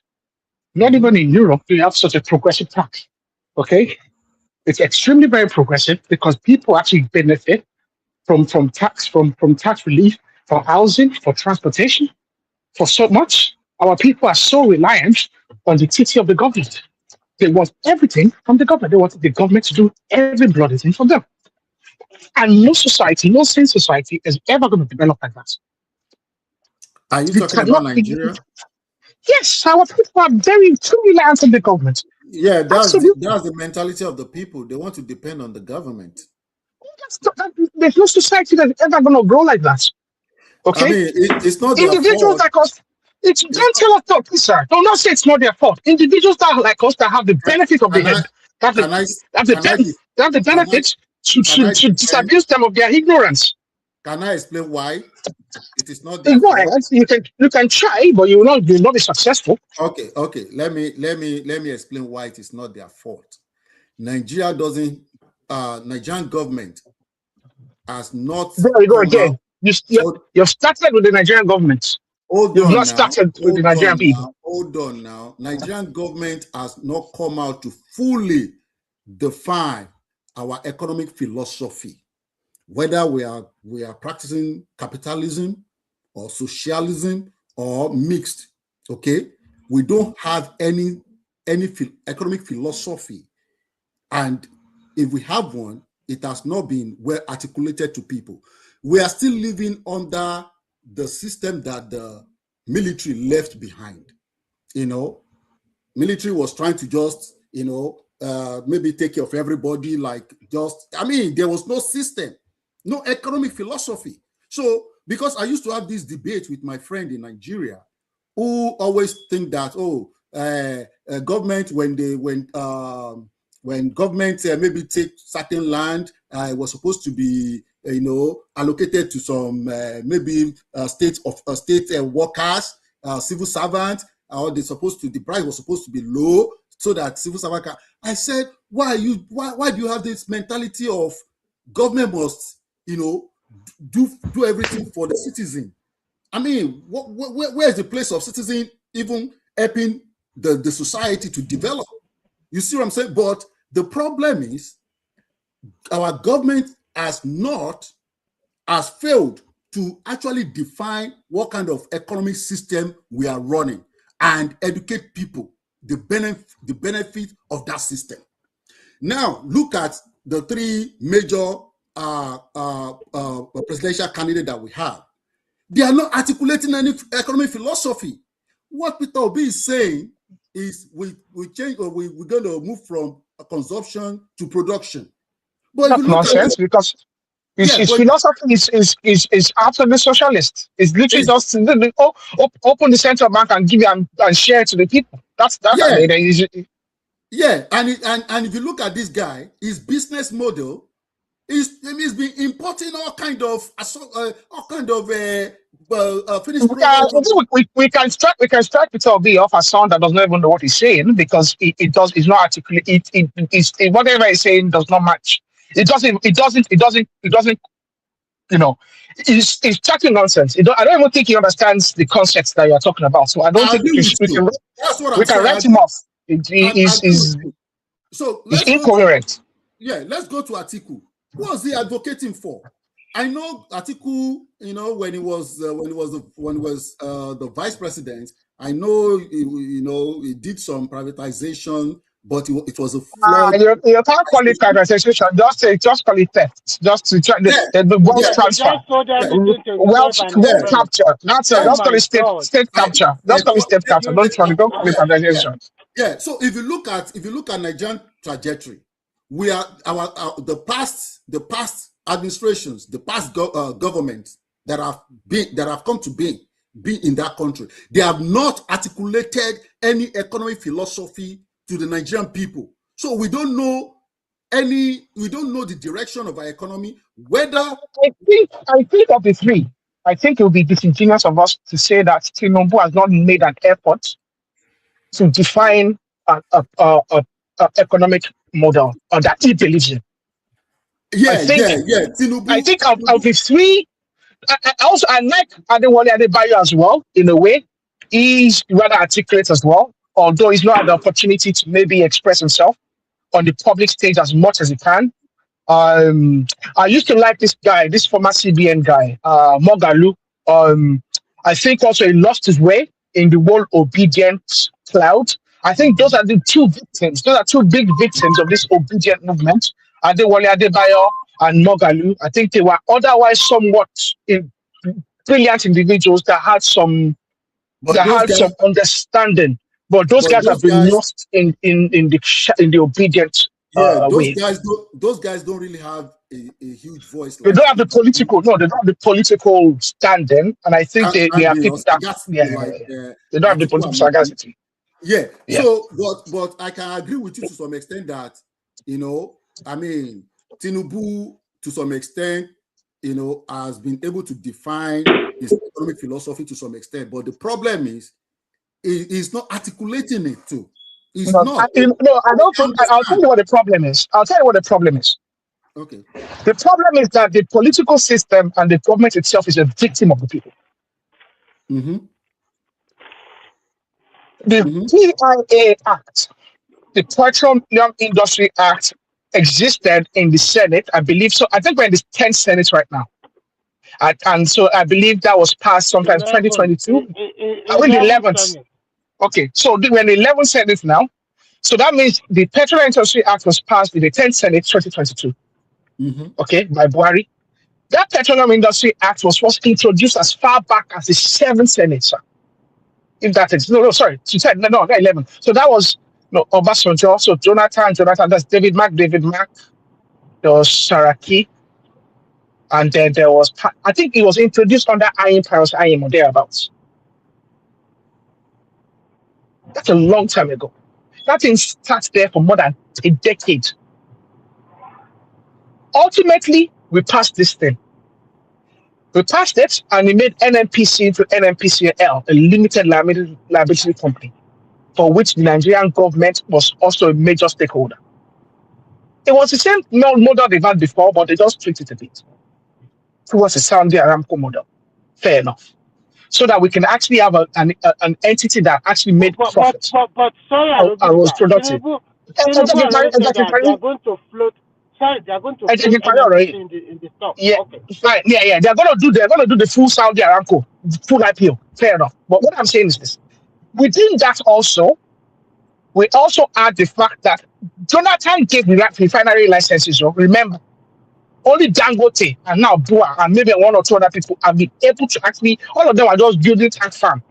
Not even in Europe do you have such a progressive tax. Okay, it's extremely very progressive because people actually benefit from tax relief for housing, for transportation, for so much. Our people are so reliant on the titty of the government. They want everything from the government. They want the government to do every bloody thing for them. And no society, no sane society is ever going to develop like that. Are you You talking about cannot. Nigeria? Yes, our people are very too reliant on the government. Yeah, Absolutely. that's the mentality of the people. They want to depend on the government. There's no society that's ever going to grow like that. I Okay? mean, it's not their Individuals fault. like us, It's don't not. tell us, no, please, sir. Do not say it's not their fault. Individuals that are like us that have the benefit of the Can I head, that can I have can I the can I benefit to, can to, I to defend? disabuse them of their ignorance. Can I explain why it is not their Go fault? ahead. You can try, but you will not be successful. Okay. Let me explain why it is not their fault. Nigeria doesn't. Nigerian government has not There you go come out. again. You've started with the Nigerian government. Hold You've on not now. started with the Nigerian people. Hold on now. Nigerian government has not come out to fully define our economic philosophy, whether we are practicing capitalism or socialism or mixed. Okay, we don't have any economic philosophy, and if we have one, it has not been well articulated to people. We are still living under the system that the military left behind. Military was trying to just, maybe take care of everybody, there was no system, no economic philosophy. So, because I used to have this debate with my friend in Nigeria who always think that government when government maybe take certain land was supposed to be allocated to some maybe state workers, civil servants, or the price was supposed to be low so that civil servant can. I said, why do you have this mentality of government must do everything for the citizen? I mean, where is the place of citizen even helping the society to develop? You see what I'm saying? But the problem is our government has failed to actually define what kind of economic system we are running and educate people the benefit of that system. Now, look at the three major presidential candidates that we have. They are not articulating any economic philosophy. What Peter Obi is saying is we change, or we're going to move from consumption to production. But That's nonsense, because his philosophy is absolutely socialist. It's literally just open the central bank and give it and share it to the people. That's yeah. And if you look at this guy, his business model is been importing all kind of finished products. We can strike Peter Obi off as someone that does not even know what he's saying, because it's not articulate. Whatever he's saying does not match. It doesn't. It's chatting nonsense. I don't even think he understands the concepts that you're talking about. So I don't think we can write him off. He's incoherent. Yeah, let's go to Atiku. What was he advocating for? I know Atiku, when he was the vice president, I know he did some privatization, but it was a flawed. You can't call it privatization. Just call it theft. Just to try the wealth transfer, wealth capture. Just call it state capture. Just call it state capture. Don't call it privatization. Yeah. So if you look at Nigerian trajectory, we are the past administrations, the past governments that have come to be in that country, they have not articulated any economic philosophy to the Nigerian people. So we don't know the direction of our economy. Whether I think of the three, I think it would be disingenuous of us to say that Tinubu has not made an effort to define an economic model or that he believes in. Tinubu. I think of the three, I like Adewale Adebayo as well, in a way. He's rather articulate as well, although he's not had the opportunity to maybe express himself on the public stage as much as he can. I used to like this guy, this former CBN guy, Mogalu. I think also he lost his way in the whole obedience cloud. I think those are the two victims. Those are two big victims of this obedient movement. Adewale Adebayo and Mogalu. I think they were otherwise somewhat brilliant individuals that had some understanding. But those guys have been lost in the obedient way. Those guys don't really have a huge voice. They don't have the political. No, they don't have the political standing, and I think they are people that they don't have the political sagacity. Yeah. So, but I can agree with you to some extent that I mean, Tinubu to some extent, has been able to define his economic philosophy to some extent. But the problem is, he's not articulating it too. He's not. I don't think. I'll tell you what the problem is. Okay. The problem is that the political system and the government itself is a victim of the people. Mm-hmm. The PIA Act, the Petroleum Industry Act, existed in the Senate, I believe. So I think we're in the 10th Senate right now. And so I believe that was passed sometime 2022. We're in the 11th. Okay, so we're in the 11th Senate now. So that means the Petroleum Industry Act was passed in the 10th Senate 2022. Mm-hmm. Okay, by Buhari. That Petroleum Industry Act was first introduced as far back as the 7th Senate, sir. If that is, not 11. So that was Obasanjo, so Jonathan, that's David Mack, there was Saraki, and then there was, I think it was introduced under Ayim Paros Ayim or thereabouts. That's a long time ago. That thing sat there for more than a decade. Ultimately, we passed this thing. We passed it, and it made NNPC into NNPCL, a limited liability company, for which the Nigerian government was also a major stakeholder. It was the same model they've had before, but they just tweaked it a bit towards the Saudi Aramco model. Fair enough. So that we can actually have an entity that actually made profit sorry, and was Arubiga, productive. Tinubu already said that they are going to float. Sorry, they are going to float NNPC in the stock. Yeah, Okay. fine. Yeah. They're gonna do the full Saudi Aramco, full IPO. Fair enough. But what I'm saying is this: within that also, we also add the fact that Jonathan gave the refinery licenses. So remember, only Dangote and now Bua and maybe one or two other people have been able to actually. All of them are just building tank farm.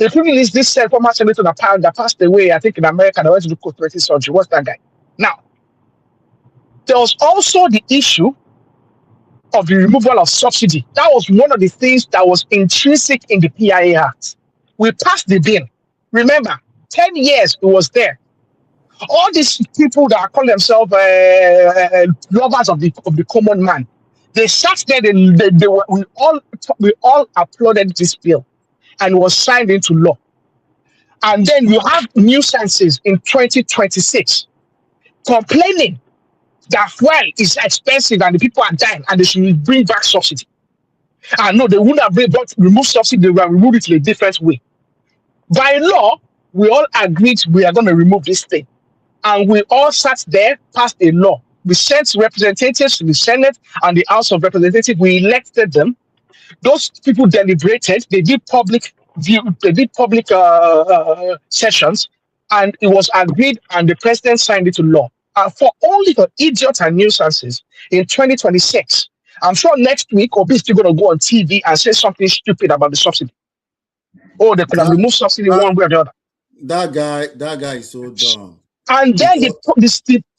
Including this former senator that passed away, I think in America, that went to do cosmetic surgery. What's that guy? Now, there was also the issue of the removal of subsidy. That was one of the things that was intrinsic in the PIA Act. We passed the bill. Remember, 10 years it was there. All these people that call themselves lovers of the common man, they sat there. We all applauded this bill, and it was signed into law. And then you have nuisances in 2026 complaining that fuel is expensive and the people are dying and they should bring back subsidy. And no, they wouldn't have removed subsidy, they will remove it in a different way. By law, we all agreed we are going to remove this thing. And we all sat there, passed a law. We sent representatives to the Senate and the House of Representatives. We elected them. Those people deliberated. They did public view. They did public sessions, and it was agreed. And the president signed it to law. For only the idiots and nuisances in 2026, I'm sure next week Obi is still going to go on TV and say something stupid about the subsidy. Oh, they could have removed subsidy one way or the other. That guy is so dumb. And then the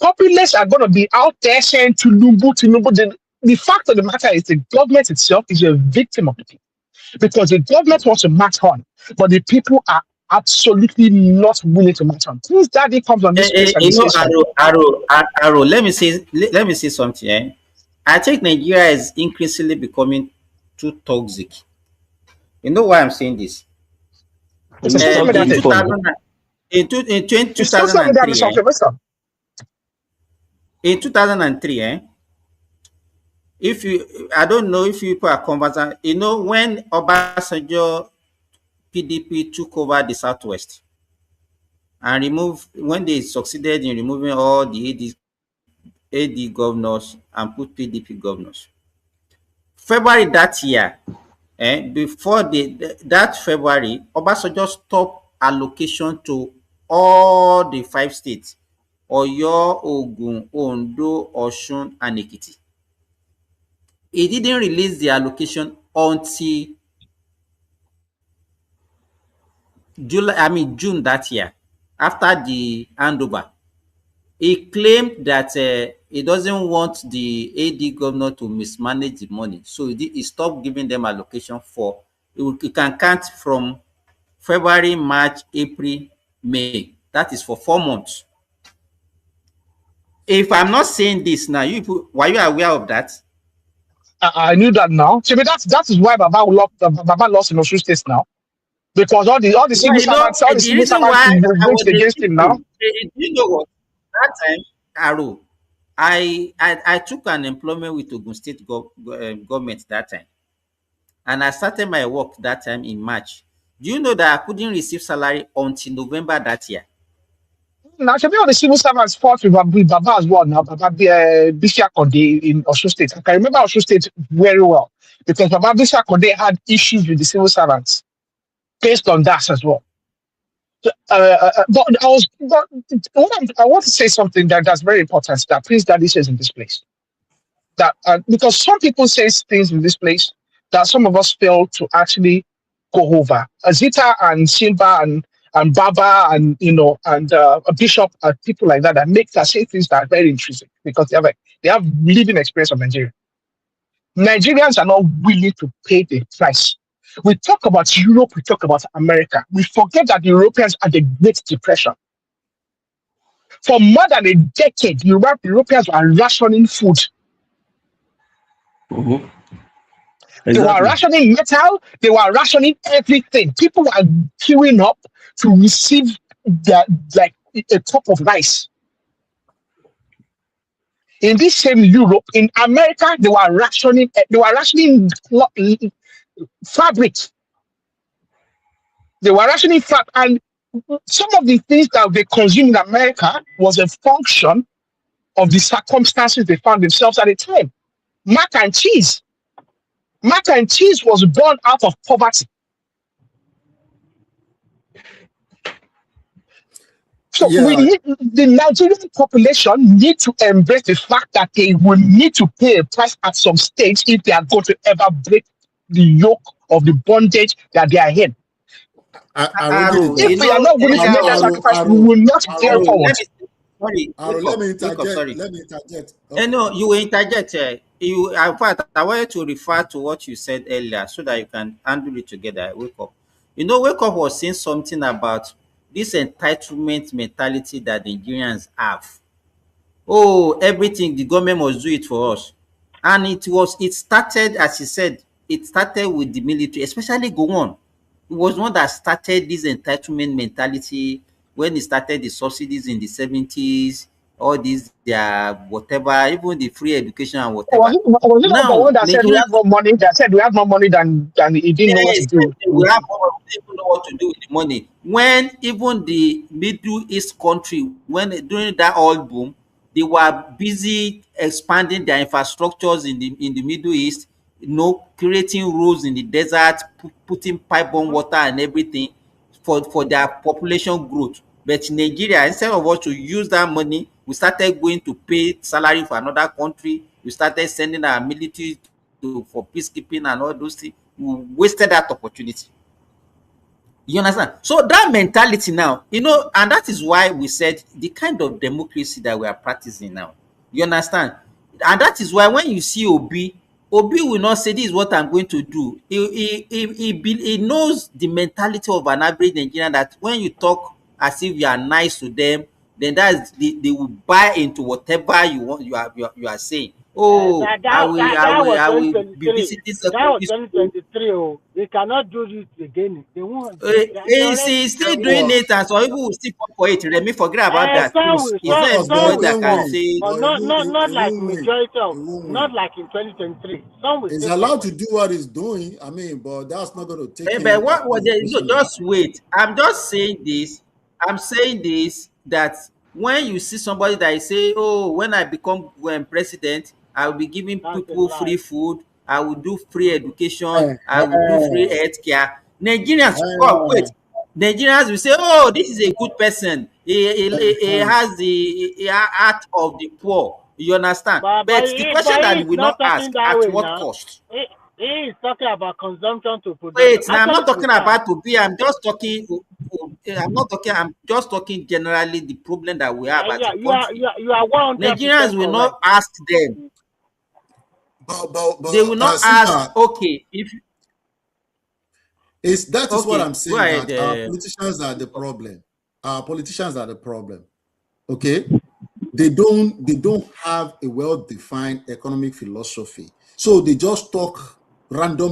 populace are going to be out there saying Tinubu. The fact of the matter is the government itself is a victim of the people. Because the government wants to match on, but the people are absolutely not willing to match on. Please, Daddy comes on this place and You know, says Aro, let me say something. I think Nigeria is increasingly becoming too toxic. You know why I'm saying this? It's a social media thing. In 2003, in 2003, if you, I don't know if you people are conversant, you know, when Obasanjo PDP took over the Southwest and when they succeeded in removing all the AD governors and put PDP governors. February that year, before that February, Obasanjo stopped allocation to all the 5 states: Oyo, Ogun, Ondo, Osun, and Ekiti. He didn't release the allocation until June that year, after the handover. He claimed that he doesn't want the AD governor to mismanage the money, so he stopped giving them allocation for. You can count from February, March, April, May. That is for 4 months. If I'm not saying this now, were you aware of that? I knew that now. So that is why Baba lost in Osun State now. Because all the civil servants, voted against him now. You know what? That time, Aro, I took an employment with Ogun State government that time. And I started my work that time in March. Do you know that I couldn't receive salary until November that year? Now, should be all the civil servants fought with Baba as well now. Baba Bisi Akande in Osun State. I can remember Osun State very well because Baba Bisi Akande had issues with the civil servants based on that as well. But I want to say something that's very important that Prince Daddy says in this place. That because some people say things in this place that some of us fail to actually go over. Azita and Simba and Baba and a bishop and people like that make that say things that are very intrinsic because they have living experience of Nigeria. Nigerians are not willing to pay the price. We talk about Europe, we talk about America. We forget that the Europeans had the Great Depression. For more than a decade, Europeans were rationing food. Mhm. They were Exactly. rationing metal, they were rationing everything. People were queuing up to receive like a cup of rice. In this same Europe, in America, they were rationing fabric. They were rationing fat, and some of the things that they consumed in America was a function of the circumstances they found themselves at the time. Mac and cheese. Mac and cheese was born out of poverty. So we Yeah, need the Nigerian population need to embrace the fact that they will need to pay a price at some stage if they are going to ever break the yoke of the bondage that they are in. Arun did Aro, that. If you we are know, not willing to earlier make that on, sacrifice, we will not go Aro, let forward. me sorry, Let me wake up, interject. sorry. Let me interject. Okay. No, you will interject. In fact, I wanted to refer to what you said earlier so that you can handle it together. Wake up. You know, wake up was saying something about this entitlement mentality that the Nigerians have. Oh, everything the government must do it for us. And it started, as he said, it started with the military, especially Gowon. It was one that started this entitlement mentality when he started the subsidies in the 70s, all these their whatever, even the free education and Was whatever. it not the Now one that said we have Nigerians, more money? That said we have more money than he didn't know what to yes, do we with. have more people know what to do with the money. When even the Middle East country, when during that oil boom, they were busy expanding their infrastructures in the Middle East, creating roads in the desert, putting pipe bomb water and everything for their population growth. But in Nigeria, instead of us to use that money, we started going to pay salary for another country. We started sending our military for peacekeeping and all those things. We wasted that opportunity. You understand? So that mentality now, and that is why we said the kind of democracy that we are practicing now. You understand? And that is why when you see Obi will not say this is what I'm going to do. He knows the mentality of an average Nigerian, that when you talk as if you are nice to them, then they will buy into whatever you want you are saying. Oh, That, that, that, that was I will be 2023. visiting That was secondary school. 2023. Oh, they cannot do this again. They won't. They He's already. still doing But it, and some people will still fall for it. Let me forget about that. Some will, It's not some everybody but will he that won't can fall, win. say. but But not he like won't win. majority of, He won't not win. like in 2023. Some will He's still fall allowed for to it. do what he's doing. I mean, but that's not going to take But him what was across the it? finish No, line. just wait. I'm just saying this. I'm saying this that when you see somebody that is say, "Oh, when I become president, I will be giving That's a people free lie. food. I will do free education. Eh, I will do free eh, healthcare." Nigerians, oh eh, wait, Nigerians will say, "Oh, this is a good person. He eh. has the heart of the poor." You understand? But But the question he that is we will not not talking ask, that at way what now. cost? He is talking about consumption to production. Wait, now I'm Actually, not to be talking frank, about to be. I'm just talking. I'm not talking. I'm just talking generally the problem that we have as yeah, a country. you are 100% Nigerians will not correct. ask them. They will not ask. Simba, Okay, if that is what I'm okay, go saying, ahead. that our politicians are the problem. Our politicians are the problem. Okay? They don't have a well-defined economic philosophy. So they just talk from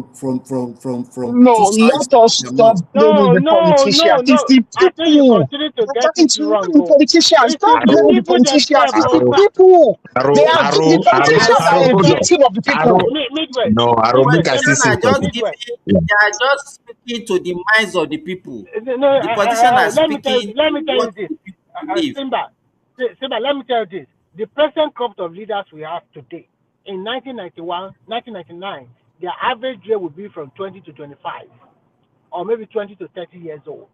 two No, sides let of us their stop mouth. blaming the politicians. It's No. the I think you people. continue to I'm get talking it to you, wrong. the Oh. politicians. It's Stop the Aro, blaming the people politicians. themselves. It's Aro, the Oh. people. Aro, They are Aro, the Aro, politicians Aro, are a hold on. victim of the Aro, people. Midwest, no, Aro, make Midwest. I Let me say Politicians are just something. Midwest. giving. Yeah. They are just speaking to the minds of the people. No, The politicians are let me tell speaking you. Let to me tell what you this, the people believe. Simba. Let me tell you this. The present crop of leaders we have today, in 1991, 1999, their average year would be from 20 to 25, or maybe 20 to 30 years old,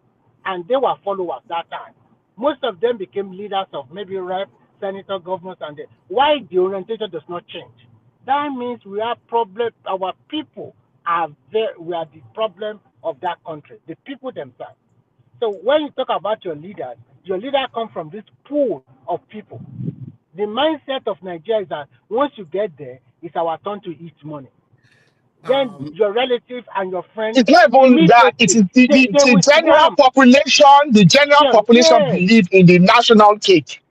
and they were followers that time. Most of them became leaders of maybe rep, senator, governors, and why the orientation does not change. That means we have problem. Our people are we are the problem of that country. The people themselves. So when you talk about your leader come from this pool of people. The mindset of Nigeria is that once you get there, it's our turn to eat money. then your relatives and your friends It's not even that. It immediately is they the will general swarm population. The general them. population Yes, believe in the national cake.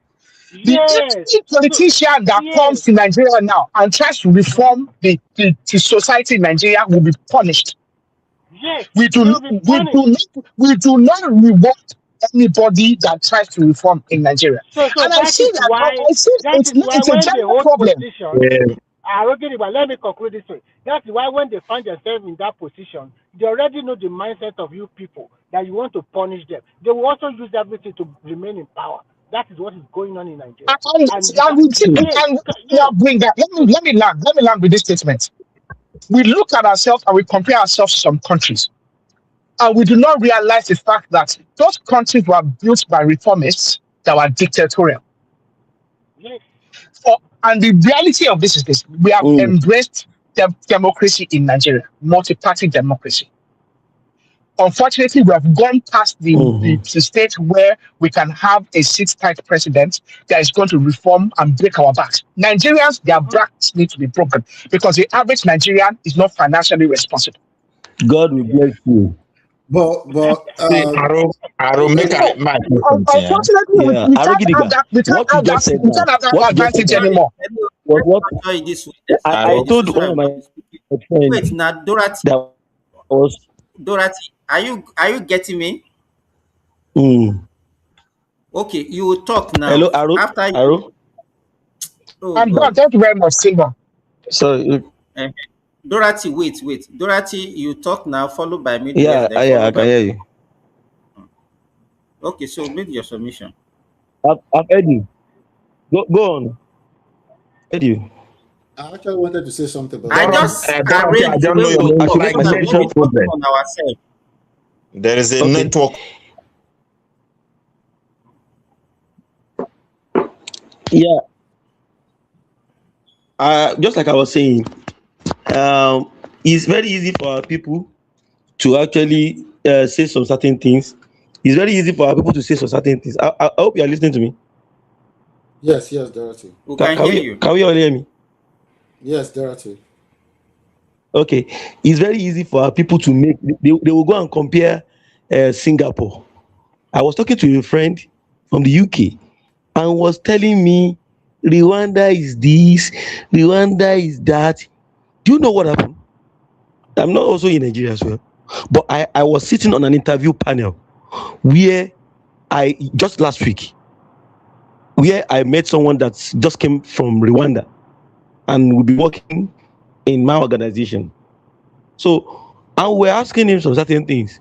yes. If So politician that yes, comes to Nigeria now and tries to reform the society in Nigeria will be punished. yes, We do they will be punished. we do not reward anybody that tries to reform in Nigeria. So And I that see is that why I see it's a when they general hold problem. position, okay, but let me conclude this way. That's why when they find themselves in that position, they already know the mindset of you people that you want to punish them. They will also use everything to remain in power. That is what is going on in Nigeria. And And we see, yes, and yes, bring that. Let me land with this statement. We look at ourselves and we compare ourselves to some countries, and we do not realize the fact that those countries were built by reformists that were dictatorial. yes. And the reality of this is this: we have embraced democracy in Nigeria, multi-party democracy. Unfortunately, we have gone past the state where we can have a sit-tight president that is going to reform and break our backs. Nigerians, their backs need to be broken because the average Nigerian is not financially responsible. God will bless you. But See, Aro, make So, my something. Yeah? unfortunately, Yeah, we can't have Arugidiga, that. We can't what you have just that. said We now, can't have that what you just said advantage now anymore. was what This way. Let's I enjoy Aro, this told way so one that of we my can be speaking. Wait, friends now Dorothy, that was are you getting me? mm. Okay, you will talk Hello, now. After you, Aro. oh I'm done. God. Thank you very much, Silver. Sorry, Eh, Dorothy, wait. Dorothy, you talk now, followed by Midwest, yeah, then I followed can by. hear you. Okay, so make your submission. I've heard you. Go on. Heard you. I actually wanted to say something, but I someone. just Dorothy, I arrange the don't way know we your So will I should talk make network so my that we won't submission. be network talking problem. on ourselves. There is a Okay. network. Yeah. Just like I was saying, it's very easy for our people to actually say some certain things. It's very easy for our people to say some certain things. I hope you are listening to me. Yes, Dorothy. We Can, can can hear we you. can we all hear me? Yes, Dorothy. Okay. It's very easy for our people to make. They will go and compare Singapore. I was talking to a friend from the UK and was telling me Rwanda is this, Rwanda is that. Do you know what happened? I'm not also in Nigeria as well, but I was sitting on an interview panel where I just last week where I met someone that just came from Rwanda and will be working in my organization. So and we're asking him some certain things,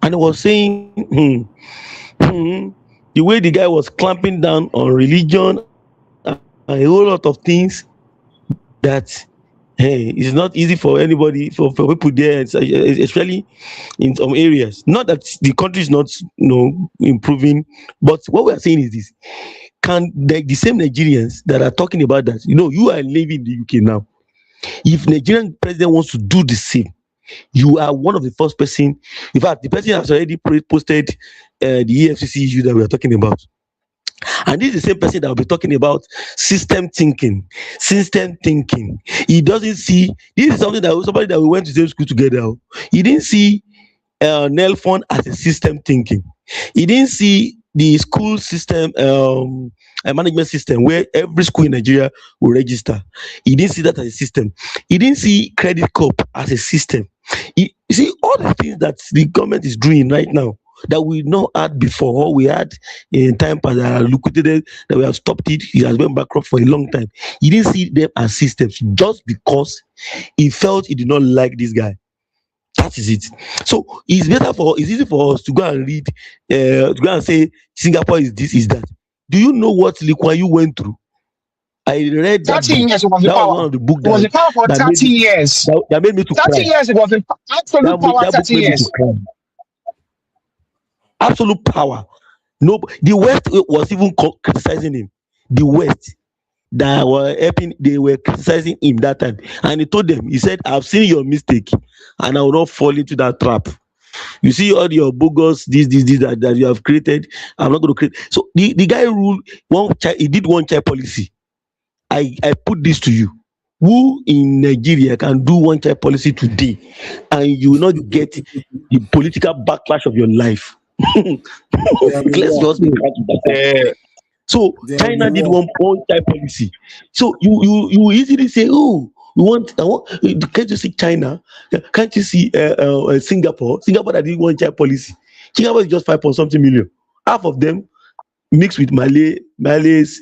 and he was saying, the way the guy was clamping down on religion and a whole lot of things that hey, it's not easy for anybody for people there, especially in some areas. Not that the country is not improving, but what we are saying is this: can the same Nigerians that are talking about that, you are living in the UK now. If Nigerian president wants to do the same, you are one of the first person. In fact, the person has already posted the EFCC issue that we are talking about. And this is the same person that will be talking about system thinking. System thinking. He doesn't see this is something that somebody that we went to same school together. He didn't see Nelfon as a system thinking. He didn't see the school system, a management system where every school in Nigeria will register. He didn't see that as a system. He didn't see credit corp as a system. You see all the things that the government is doing right now that we not had before, or we had in time past that are liquidated, that we have stopped it. It has been bankrupt for a long time. He didn't see them as systems just because he felt he did not like this guy. That is it. So it's easy for us to go and read, to go and say Singapore is this, is that. Do you know what Lee Kuan Yew went through? I read that 30 book. years it was in That was power. one of the books It was in power for 30 years. that made me to 30 cry. years it was in absolute power, That book 30 made me to years. cry. Absolute power. No, the West was even criticizing him. The West that were helping, they were criticizing him that time, and he told them, he said, "I've seen your mistake, and I will not fall into that trap. You see all your bogus this that you have created. I'm not going to create." So the guy ruled one child. He did one child policy. I put this to you. Who in Nigeria can do one child policy today and you will not get the political backlash of your life? There will be Let's war. just be frank with ourselves. So There will China be did war. one child policy. So you easily say, oh, I want. Can't you see China? Can't you see Singapore? Singapore that did one child policy. Singapore is just 5 point something million. Half of them mixed with Malays,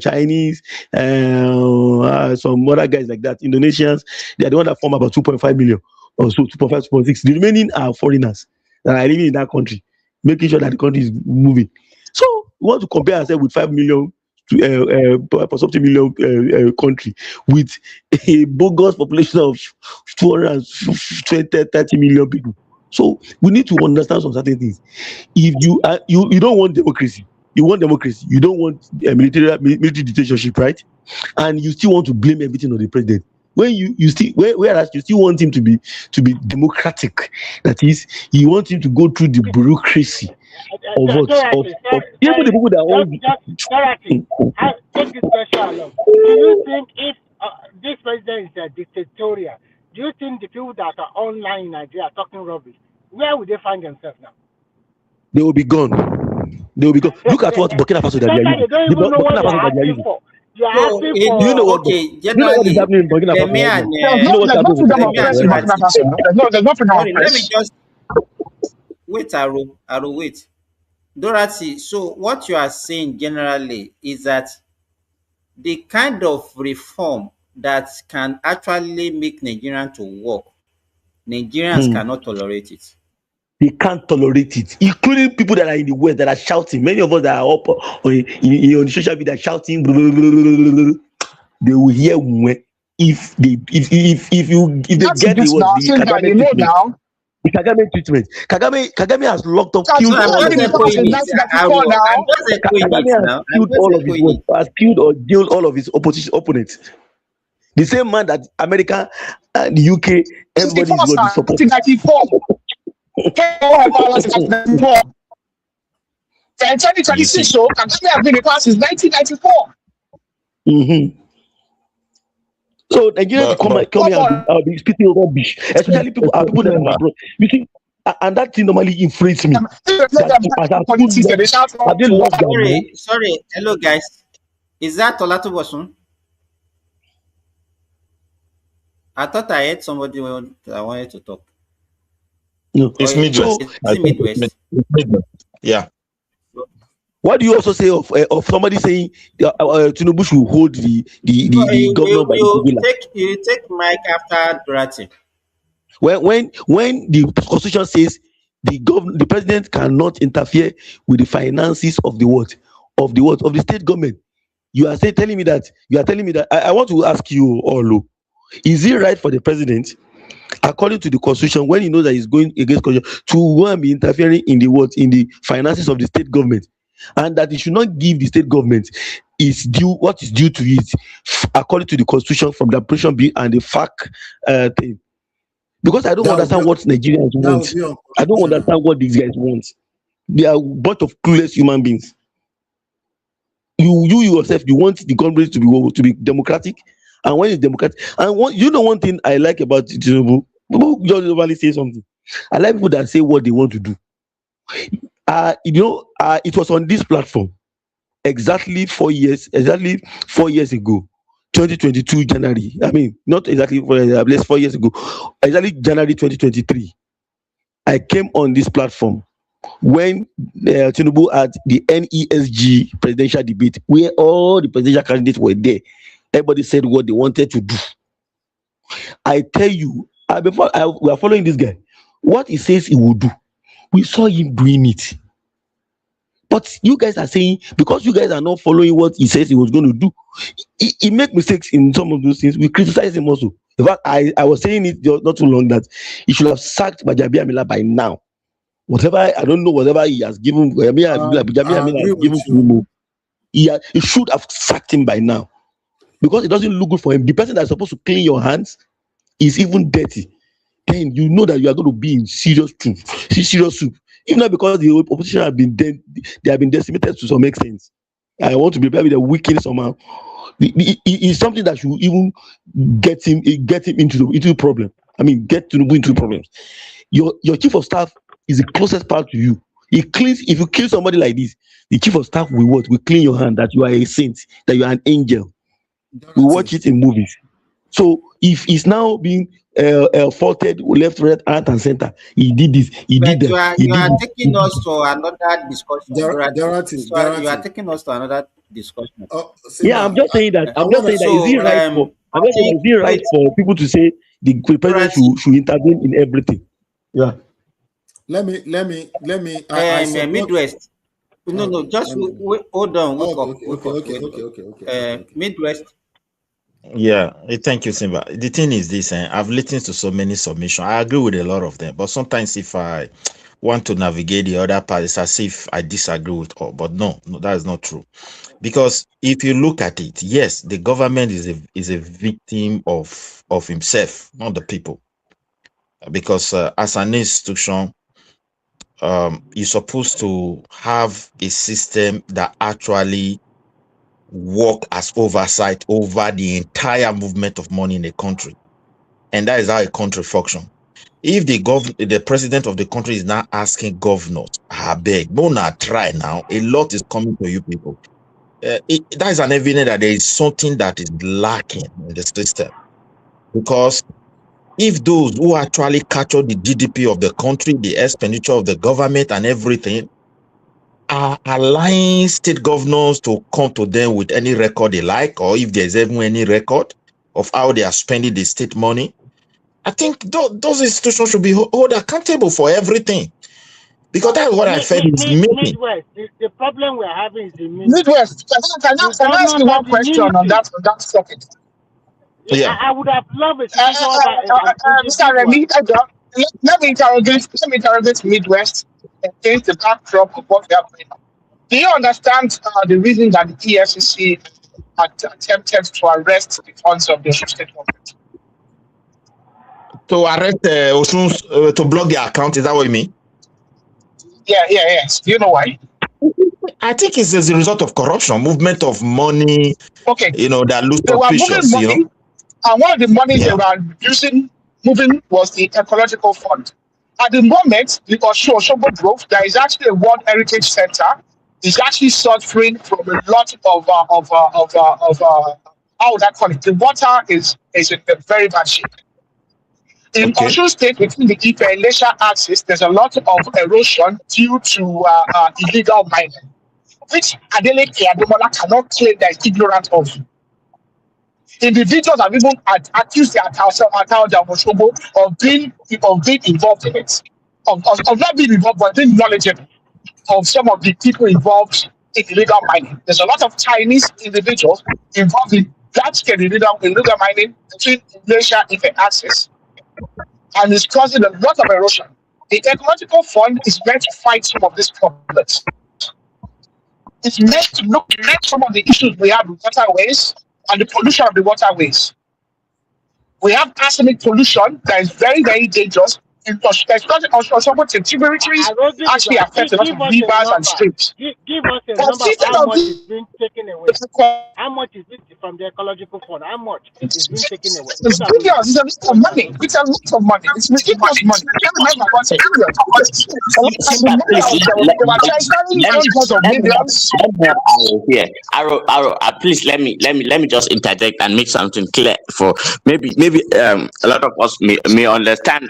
Chinese, some other guys like that, Indonesians. They are the one that form about 2.5 million or so, 2.5, 2.6. The remaining are foreigners that are living in that country, making sure that the country is moving. So we want to compare ourselves with 5 million for something million country with a bogus population of 220, 30 million people. So we need to understand some certain things. If you don't want democracy, you want democracy, you don't want military dictatorship, right? And you still want to blame everything on the president. When you still whereas you still want him to be democratic, that is, you want him to go through the bureaucracy of what of even the people that want. Dorothy, take this question along. Do you think if this president is dictatorial, do you think the people that are online in Nigeria are talking rubbish, where would they find themselves now? They will be gone. They will be gone. Look at what Burkina Faso that they are Sometimes using. they don't The even know what Burkina they Faso are that they are asking using. for. You are So asking in Do you know for. what? okay, Do you know what is generally, happening in Burkina let Faso me right and now? Do you know what's There's no happening in freedom Burkina of let me Faso press and in right now? Burkina Dorothy. Faso. There's no freedom of Sorry, let me press. just wait, Aro, wait. Dorothy, so what you are saying generally is that the kind of reform that can actually make Nigerians to work, Nigerians Hmm. cannot tolerate it. They can't tolerate it, including people that are in the West that are shouting. Many of us that are up on the social media shouting, blah, blah, blah, blah, blah, blah. They will hear if they That's get this now. the Since that Kagame you know treatment. now. The Kagame treatment. Kagame has locked up, Has killed No, I'm all Kagame of been just in his power echoing since it, opposition. 1994 Aro. I'm now? just echoing it Kagame has now. I'm killed just all of his echoing it. has killed or jailed all of his opponents. The same man that America and the UK, Since the everybody is first going to time, support. 1994. Power since 1994. And You 2026, see. so Kagame has been in power since 1994. Mm-hmm. So Nigerians will come Come here on. and be speaking rubbish, especially people that are abroad. You see, and that thing normally infuriates me. That as I school Politics, they shout have they lost their mind? Sorry. Hello, guys. Is that Olatubosun? I thought I heard somebody I wanted to talk. No. It's Or Midwest. So is I it think Midwest? it's Midwest. Yeah. what do you also say of somebody saying Tinubu should hold No, the governor by the jugular? you take mic after Dorothy. When the constitution says the president cannot interfere with the finances of the state government, you are telling me that I want to ask you all, is it right for the president, according to the constitution, when he knows that he's going against constitution, to go and be interfering in the finances of the state government, and that he should not give the state government what is due to it according to the constitution from the appropriation bill and the FAC thing? Because I don't That would be understand what Nigerians want. I don't unconstitutional. understand what these guys want. They are a bunch of clueless human beings. You yourself, you want the government to be democratic, and when it's democratic, and one thing I like about Tinubu, people just normally say something. I like people that say what they want to do. It was on this platform exactly 4 years ago, 2022 January. I mean, not exactly 4 years ago, exactly January 2023. I came on this platform when Tinubu had the NESG presidential debate, where all the presidential candidates were there. Everybody said what they wanted to do. I tell you, we are following this guy. What he says he will do, we saw him doing it. But you guys are saying, because you guys are not following what he says he was going to do, he make mistakes in some of those things. We criticize him also. In fact, I was saying it not too long that he should have sacked Gbajabiamila by now. Whatever he has given, I agree has with given to you. him, he should have sacked him by now, because it doesn't look good for him. The person that's supposed to clean your hands is even dirty. Then you know that you are going to be in serious soup. If not because the opposition have been decimated to some extent. I want to be with the wicked somehow. it's something that should even get him into the problem. I mean, get Tinubu into problems. Your chief of staff is the closest part to you. He cleans. If you kill somebody like this, the chief of staff will what? Will clean your hand that you are a saint, that you are an angel. We watch it in movies. So if he's now being faulted left, right, and center, he did this, he But did you that, are taking us to another discussion. You are taking us to another discussion. Yeah, I'm just saying that. I'm just saying that is it right for? I'm just saying, is it right for people to say the president should intervene in everything? Yeah. Let me. I support. Midwest. No, just wait, hold on. Wake up. Midwest. Yeah, thank you, Simba. The thing is this, I've listened to so many submissions. I agree with a lot of them, but sometimes if I want to navigate the other part, it's as if I disagree with all. But no, that is not true. Because if you look at it, yes, the government is a victim of himself, not the people. Because as an institution, you're supposed to have a system that actually work as oversight over the entire movement of money in a country, and that is how a country functions. If the president of the country is now asking governors, I beg, don't try now. A lot is coming to you people. That is an evidence that there is something that is lacking in the system. Because if those who actually capture the GDP of the country, the expenditure of the government and everything, are allowing state governors to come to them with any record they like, or if there's even any record of how they are spending the state money, I think those institutions should be held accountable for everything. Because that's what I felt is missing. Midwest, the problem we're having is the Midwest. Can I ask you one question on that topic? Yeah. I would have loved a situation where Mr. Remy, let me interrogate Midwest against the backdrop of what we are going on. Do you understand the reason that the EFCC attempted to arrest the funds of the state government? To arrest to block their account, is that what you mean? Yes. Do you know why? I think it's as a result of corruption, movement of money. Okay. That looks they suspicious. Were moving money, and one of the monies they were moving was the ecological fund. At the moment, the Oshobo Grove, there is actually a World Heritage Center. It's actually suffering from a lot of how would I call it? The water is in a very bad shape. In Osun State, between the Ife and Lesha axis, there's a lot of erosion due to illegal mining, which Adeleke Ademola cannot claim that is ignorant of. Individuals have even accused their Oshobo of being involved in it, of not being involved, but being knowledgeable of some of the people involved in illegal mining. There's a lot of Chinese individuals involved in large-scale illegal mining between Lesha and Ife axis. And it's causing a lot of erosion. The ecological fund is meant to fight some of these problems. It's meant to look at some of the issues we have with waterways and the pollution of the waterways. We have arsenic pollution that is very, very dangerous. Some tributaries actually affect a lot of rivers and streams. Give us a number of how much is being taken away. How much is it from the ecological fund? How much is being taken away? It's billions. It's a lot of money. It's a lot of money. It's ridiculous money. I can't remember what's it. Please let me just interject and make something clear for maybe a lot of us may understand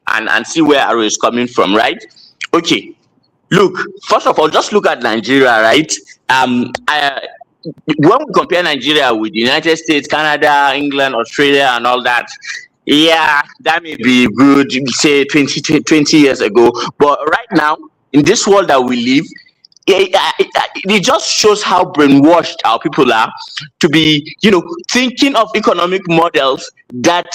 and see where Aro is coming from, right? Okay, look, first of all, just look at Nigeria, right? When we compare Nigeria with the United States, Canada, England, Australia, and all that, yeah, that may be good, say 20 years ago, but right now, in this world that we live, it just shows how brainwashed our people are to be, thinking of economic models that,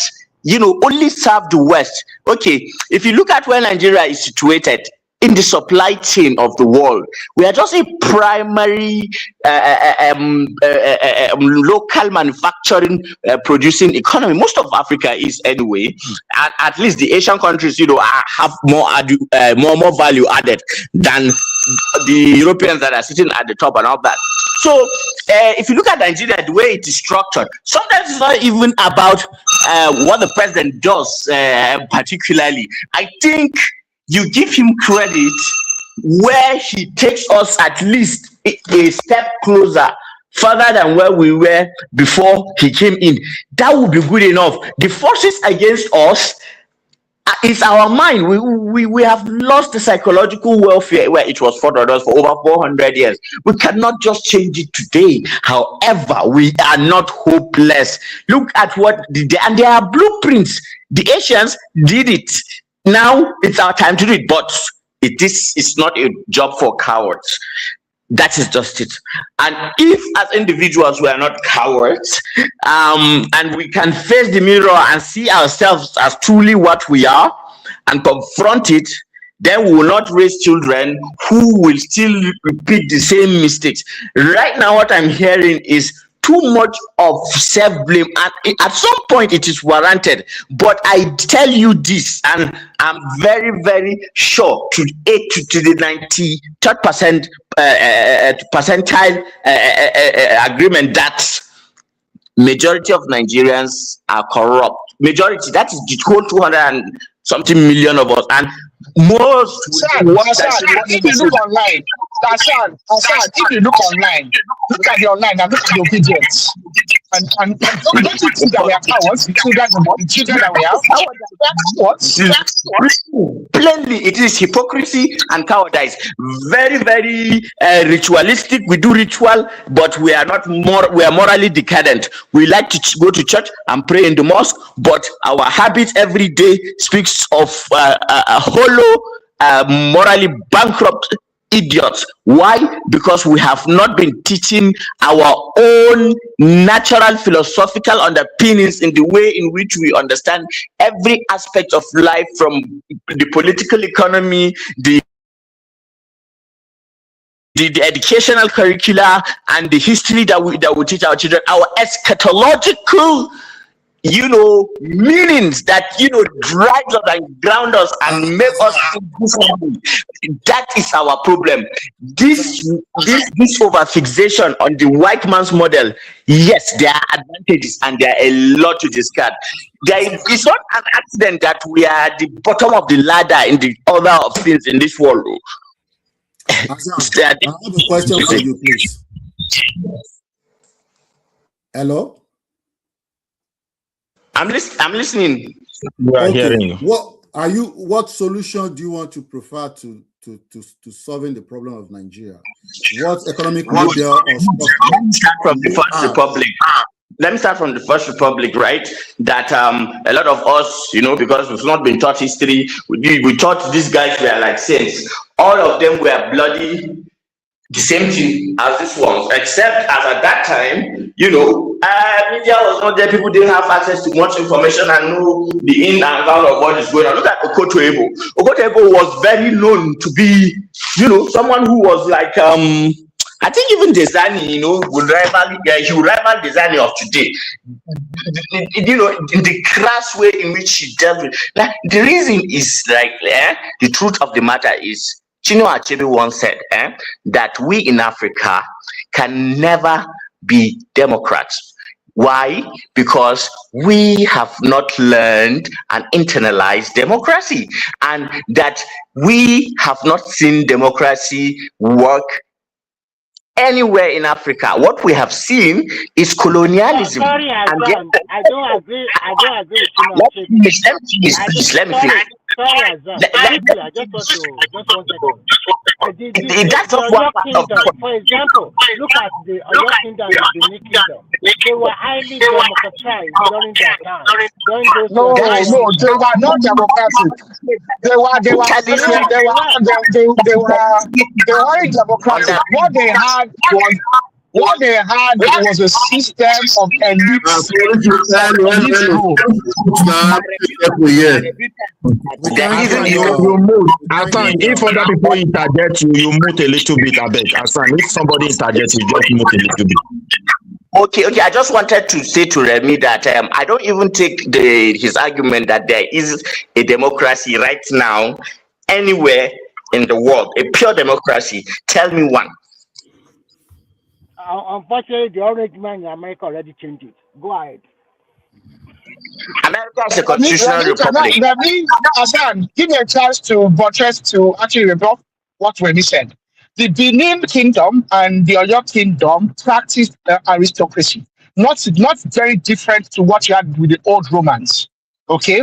only serve the West. Okay, if you look at where Nigeria is situated, in the supply chain of the world. We are just a primary local manufacturing producing economy. Most of Africa is anyway, and at least the Asian countries, have more value added than the Europeans that are sitting at the top and all that. So if you look at Nigeria, the way it is structured, sometimes it's not even about what the president does particularly. I think you give him credit where he takes us at least a step closer, further than where we were before he came in. That would be good enough. The forces against us, it's our mind. We have lost the psychological welfare where it was fought on us for over 400 years. We cannot just change it today. However, we are not hopeless. Look at what and there are blueprints. The Asians did it. Now it's our time to do it, but it's not a job for cowards. That is just it. And if as individuals we are not cowards, and we can face the mirror and see ourselves as truly what we are and confront it, then we will not raise children who will still repeat the same mistakes. Right now, what I'm hearing is too much of self-blame, and at some point it is warranted. But I tell you this, and I'm very, very sure to the 93rd percentile agreement that majority of Nigerians are corrupt. Majority, that is the whole 200 and something million of us, and most. If you look online, if you look online, look at the online and look at the obedience. And don't you think that we are cowards? The children that we have? What? Plainly, it is hypocrisy and cowardice. Very, very ritualistic. We do ritual, but we are not more. We are morally decadent. We like to go to church and pray in the mosque, but our habits every day speaks of a hollow, morally bankrupt idiots. Why? Because we have not been teaching our own natural philosophical underpinnings in the way in which we understand every aspect of life, from the political economy, the educational curricula, and the history that we teach our children, our eschatological meanings that drives us and ground us and make us differently. That is our problem. This over-fixation on the white man's model, yes, there are advantages and there are a lot to discard. It's not an accident that we are at the bottom of the ladder in the order of things in this world. Azam, I have a question for you, please. Hello? I'm listening. We are hearing you. What solution do you want to prefer to solving the problem of Nigeria? What economic model or structure? Let me start from the First Republic. Let me start from the First Republic, right? That a lot of us, because we've not been taught history, we thought these guys were like saints. All of them were bloody, the same thing as this ones, except as at that time, media was not there. People didn't have access to much information and know the in and out of what is going on. Look at Okoto Ebo. Okoto Ebo was very known to be, someone who was like, I think even Desani, would rival Desani of today. In the crass way in which she dealt with. Like, the reason is the truth of the matter is, Chinua Achebe once said that we in Africa can never be Democrats. Why? Because we have not learned and internalized democracy, and that we have not seen democracy work anywhere in Africa. What we have seen is colonialism. Sorry, I don't agree. Let me finish. Sorry, I just want to. That's not one part of the. For example, look at the Oyo Kingdom and the Benin Kingdom. They were highly democratized during their time. No, they were not democratic. They were democratic. What they had was What they had was a system of elites, rule. You move. Asan, if other people interject you, you mute a little bit, I beg. Asan, if somebody interjects, you just mute a little bit. Okay. I just wanted to say to Remy that I don't even take his argument that there is a democracy right now anywhere in the world, a pure democracy. Tell me one. Unfortunately, the orange man in America already changed it. Go ahead. America is a constitutional republic. Hassan, give me a chance to buttress to actually rebut what Remy said. The Benin Kingdom and the Oyo Kingdom practiced aristocracy, not very different to what you had with the old Romans. Okay,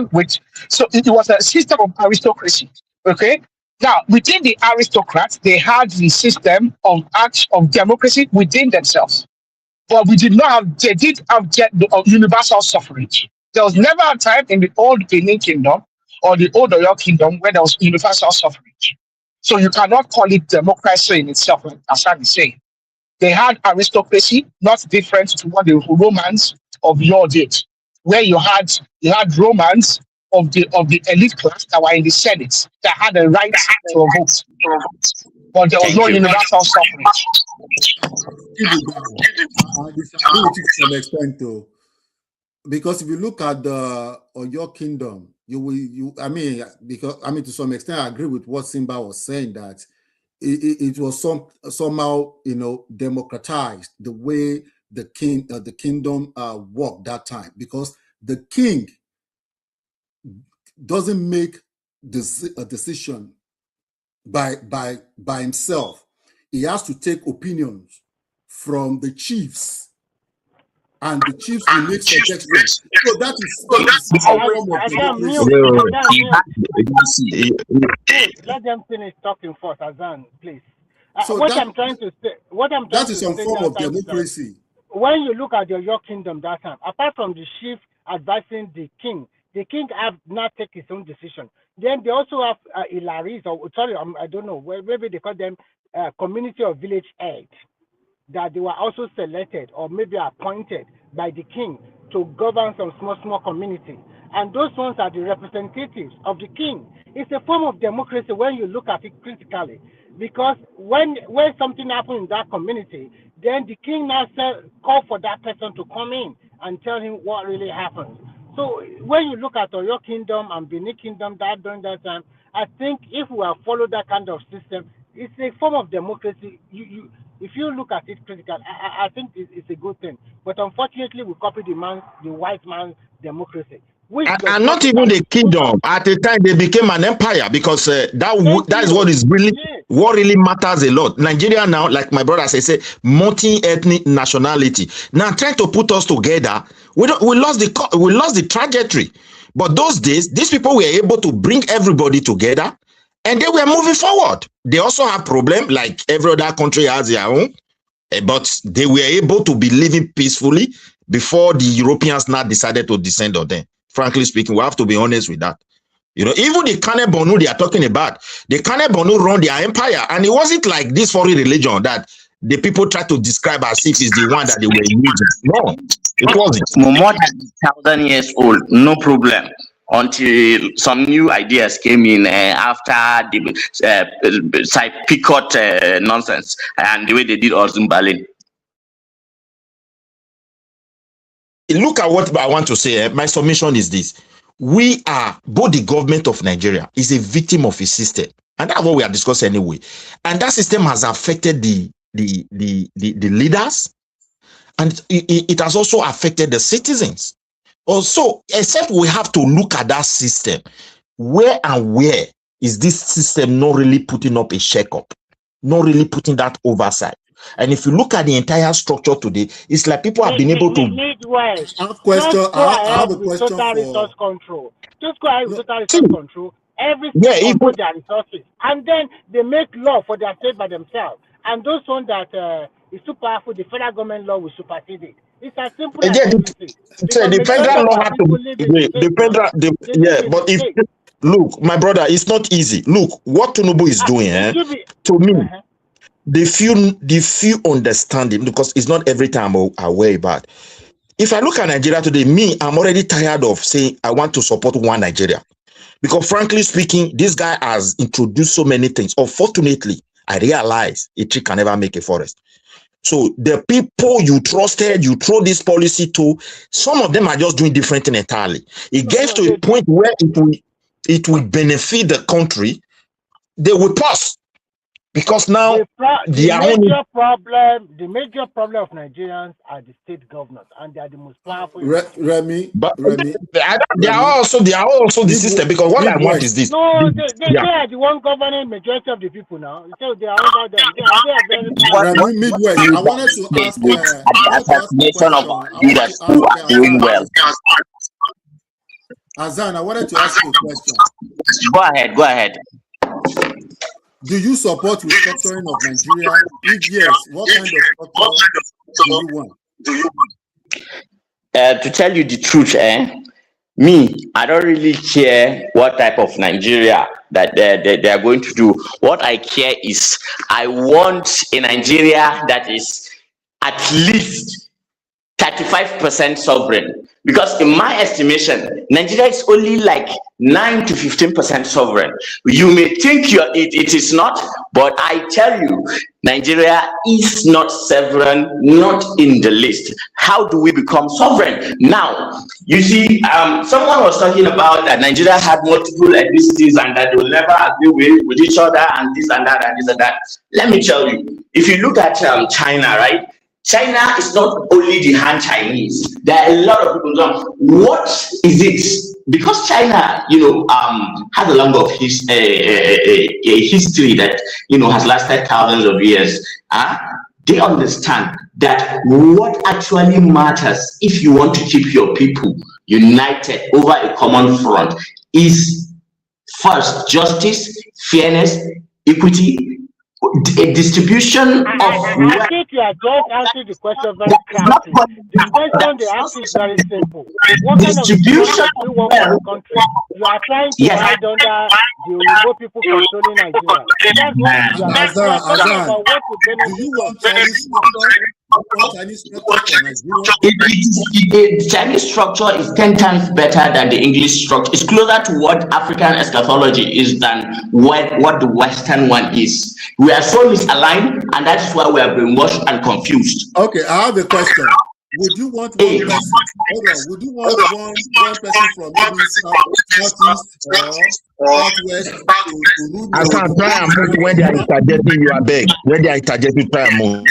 so it was a system of aristocracy. Okay, now within the aristocrats, they had the system of democracy within themselves. But they did have universal suffrage. There was never a time in the old Benin Kingdom or the old Oyo Kingdom where there was universal suffrage. So you cannot call it democracy in itself, like Hassan is saying. They had aristocracy, not different to what the Romans of yore did, where you had Romans of the elite class that were in the Senate that had a right to vote. But there was no universal suffrage. I disagree with you to some extent, though, because if you look at the Oyo Kingdom, to some extent, I agree with what Simba was saying, that it was somehow democratized the way the kingdom worked that time, because the king doesn't make a decision by himself. He has to take opinions from the chiefs, and the chiefs will make suggestions. So that is a form of democracy. Let them finish talking first, Azan, please. So that is some form of democracy. When you look at the York Kingdom that time, apart from the chief advising the king have not taken his own decision. Then they also have Ilaris, or I don't know, maybe they call them community or village head, that they were also selected or maybe appointed by the king to govern some small community. And those ones are the representatives of the king. It's a form of democracy when you look at it critically, because when something happens in that community, then the king now call for that person to come in and tell him what really happened. So when you look at Oyo Kingdom and Benin Kingdom during that time, I think if we have followed that kind of system, it's a form of democracy. If you look at it critically, I think it's a good thing. But unfortunately, we copy the white man's democracy. And not even the kingdom. At the time, they became an empire, because that is what is what really matters a lot. Nigeria now, like my brother say multi-ethnic nationality. Now trying to put us together, we lost the trajectory. But those days, these people were able to bring everybody together, and they were moving forward. They also have problem, like every other country has their own, but they were able to be living peacefully before the Europeans now decided to descend on them. Frankly speaking, we have to be honest with that. Even the Kane Bonu they are talking about, the Kane Bonu run their empire, and it wasn't like this foreign religion that the people try to describe as if it's the one that they were using. No, it wasn't. More than 1,000 years old, no problem. Until some new ideas came in after the Picot nonsense and the way they did Ozumbalin. Look at what I want to say. My submission is this: we are, both the government of Nigeria is a victim of a system, and that's what we are discussing anyway. And that system has affected the leaders, and it has also affected the citizens. Also, except we have to look at that system. Where is this system not really putting up a shake-up, not really putting that oversight? And if you look at the entire structure today, it's like people have been able to. I have a question total resource control. Just go ahead with total resource control. Every state control their resources, and then they make law for their state by themselves. And those ones that is too powerful, the federal government law will supersede it. It's as simple as the federal law have to but if look, my brother, it's not easy. Look what Tinubu is doing. To me, the few understanding, because it's not every time I worry about. If I look at Nigeria today, I'm already tired of saying I want to support one Nigeria. Because frankly speaking, this guy has introduced so many things. Unfortunately, I realize a tree can never make a forest. So the people you trusted, you throw this policy to, some of them are just doing different thing entirely. It gets to a point where it will benefit the country. They will pause. Because now the major problem of Nigerians are the state governors, and they are the most powerful. Remy, they are also the system, because what I want is this. No, they are the one governing majority of the people now. So they are under them. They are very powerful. Remy, Midwest, I wanted to ask Azan, I wanted to ask you a question. Go ahead. Do you support restructuring of Nigeria? If yes, what kind of structure do you want? To tell you the truth, me, I don't really care what type of Nigeria that they are going to do. What I care is I want a Nigeria that is at least 35% sovereign. Because in my estimation, Nigeria is only like 9 to 15% sovereign. You may think it is not, but I tell you, Nigeria is not sovereign, not in the list. How do we become sovereign? Now, you see, someone was talking about that Nigeria had multiple ethnicities and that they will never agree with each other and this and that and this and that. Let me tell you, if you look at China, right? China is not only the Han Chinese. There are a lot of people. What is it? Because China, has a long of a history that has lasted thousands of years. They understand that what actually matters, if you want to keep your people united over a common front, is first justice, fairness, equity. A distribution of I think you are just answering the question very clearly. The question they ask is very simple. What kind of distribution do you want for the country? You are trying to hide under the Igbo people controlling Nigeria. That's what you are talking about. What to benefit. Do you want Chinese structure? The Chinese structure is 10 times better than the English structure. It's closer to what African eschatology is than what the Western one is. We are so misaligned, and that is why we are brainwashed and confused. Okay, I have a question. Would you want one person? Hold on. Would you want one person from maybe southeast or southwest to rule? I can't try and move when they are interjecting. You are beg. When they are interjecting, try and move.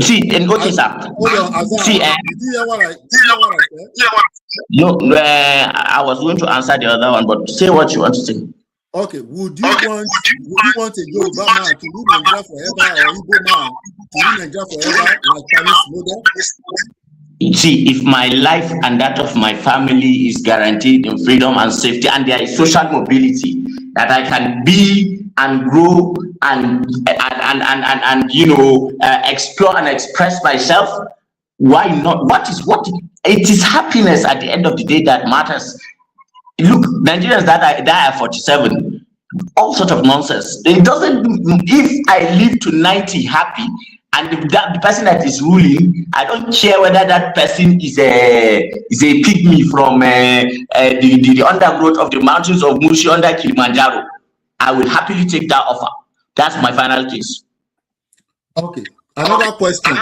See, and what is that? See, did you hear what I said? No, I was going to answer the other one, but say what you want to say. Okay, would you want a Yoruba man to rule Nigeria forever or Igbo man to rule Nigeria forever like Chinese model? See, if my life and that of my family is guaranteed in freedom and safety, and there is social mobility that I can be and grow and explore and express myself, why not? It is happiness at the end of the day that matters. Look, Nigerians that die at 47, all sort of nonsense. It doesn't. If I live to 90 happy, and the person that is ruling, I don't care whether that person is a pygmy from the undergrowth of the mountains of Mushi under Kilimanjaro. I will happily take that offer. That's my final case. Okay. Another question: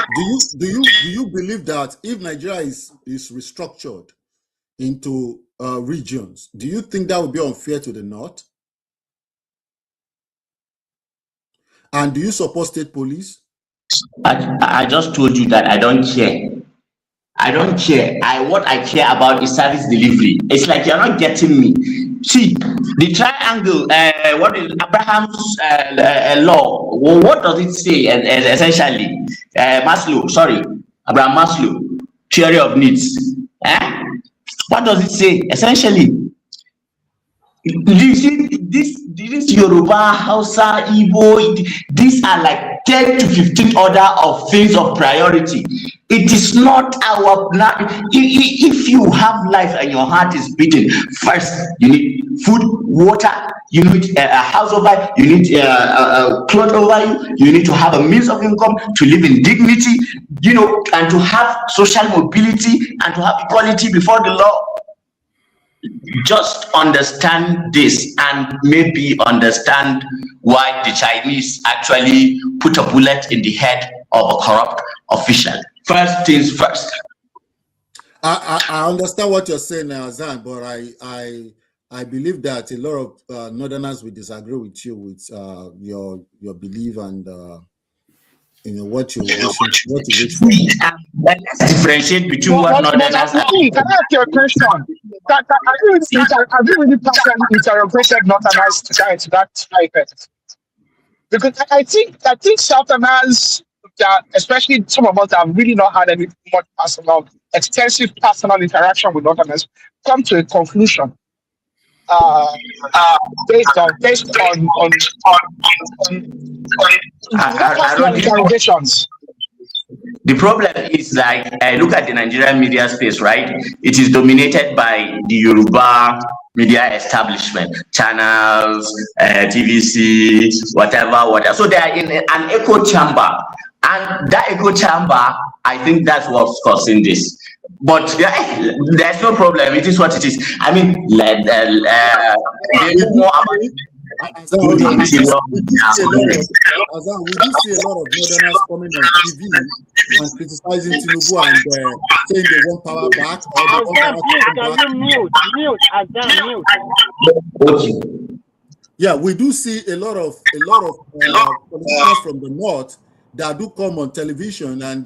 Do you believe that if Nigeria is restructured into regions, do you think that would be unfair to the North? And do you support state police? I just told you that I don't care. I don't care. What I care about is service delivery. It's like you're not getting me. See, the triangle, what is Abraham's law? Well, what does it say essentially? Abraham Maslow, theory of needs. What does it say essentially? You see, this Yoruba, Hausa, Igbo, these are like 10 to 15 order of things of priority. It is not our if you have life and your heart is beating, first you need food, water, you need a house over you, need a cloth over you need to have a means of income to live in dignity, and to have social mobility and to have equality before the law. Just understand this and maybe understand why the Chinese actually put a bullet in the head of a corrupt official. First things first. I understand what you're saying, Azan, but I believe that a lot of Northerners will disagree with you with your belief and what you wish for. Let's differentiate between what Northerners can I ask you a question? Have you really partially interrogated Northerners to that effect? Because I think Southerners, especially some of us that have really not had any much extensive personal interaction with Northerners, come to a conclusion based on personal interrogations. The problem is, like, I look at the Nigerian media space, right? It is dominated by the Yoruba media establishment, channels, TVC, whatever. So they are in an echo chamber. And that echo chamber, I think that's what's causing this. But there's no problem. It is what it is. I mean, we do see a lot of Northerners coming on TV and criticizing Tinubu and saying they want power back. Yeah, we do see a lot of politicians from the north that do come on television and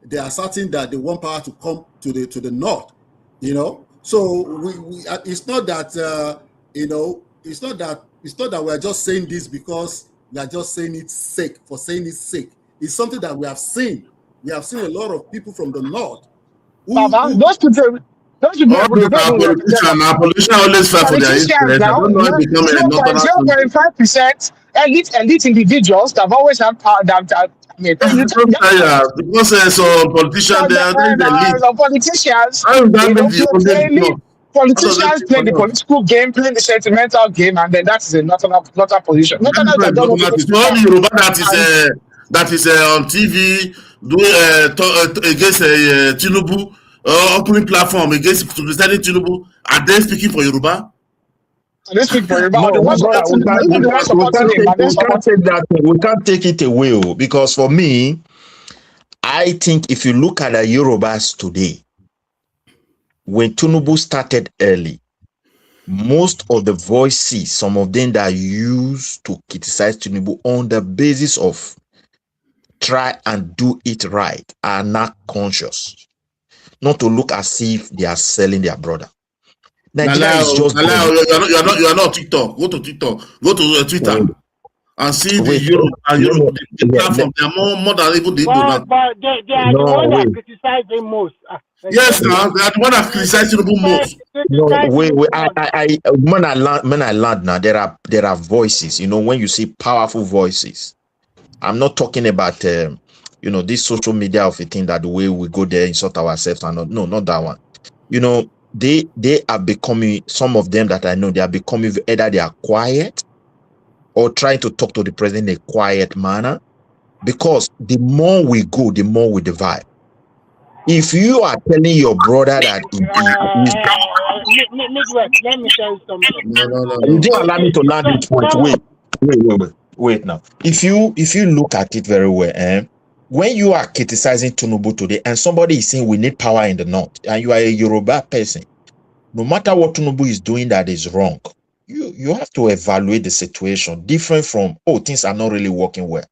they are certain that they want power to come to the north. So we it's not that it's not that we're just saying this because we are just saying it for saying its sake. It's something that we have seen. We have seen a lot of people from the north. Those people politicians always fight for their interest. I don't know how become a 0.5% elite individuals that have always had power. Because some politicians they are some politicians. Politicians play the political game, play the sentimental game, and then that is a not a position. Not the Yoruba that is on TV doing against Tinubu, opening platform against presenting Tinubu. Are they speaking for Yoruba? They speak for Yoruba. We can't take it away because for me, I think if you look at the Yorubas today, when Tinubu started early, most of the voices, some of them that used to criticize Tinubu on the basis of try and do it right are not conscious. Not to look as if they are selling their brother. Nigeria is just you are not TikTok. Go to TikTok. Go to Twitter. And see the platform. They are more than even the Igbo. But they are the one that criticize the most. Yes, now they are the one that criticize the most. When I learned now, there are voices. When you see powerful voices, I'm not talking about this social media of a thing that the way we go there insult ourselves and not that one. They are becoming, some of them that I know, they are becoming either they are quiet or trying to talk to the president in a quiet manner, because the more we go, the more we divide. If you are telling your brother that Midwest, let me tell you something. No. You didn't allow me to land this point. Wait now. If you look at it very well, when you are criticizing Tinubu today and somebody is saying we need power in the north, and you are a Yoruba person, no matter what Tinubu is doing that is wrong, you have to evaluate the situation different from, things are not really working well.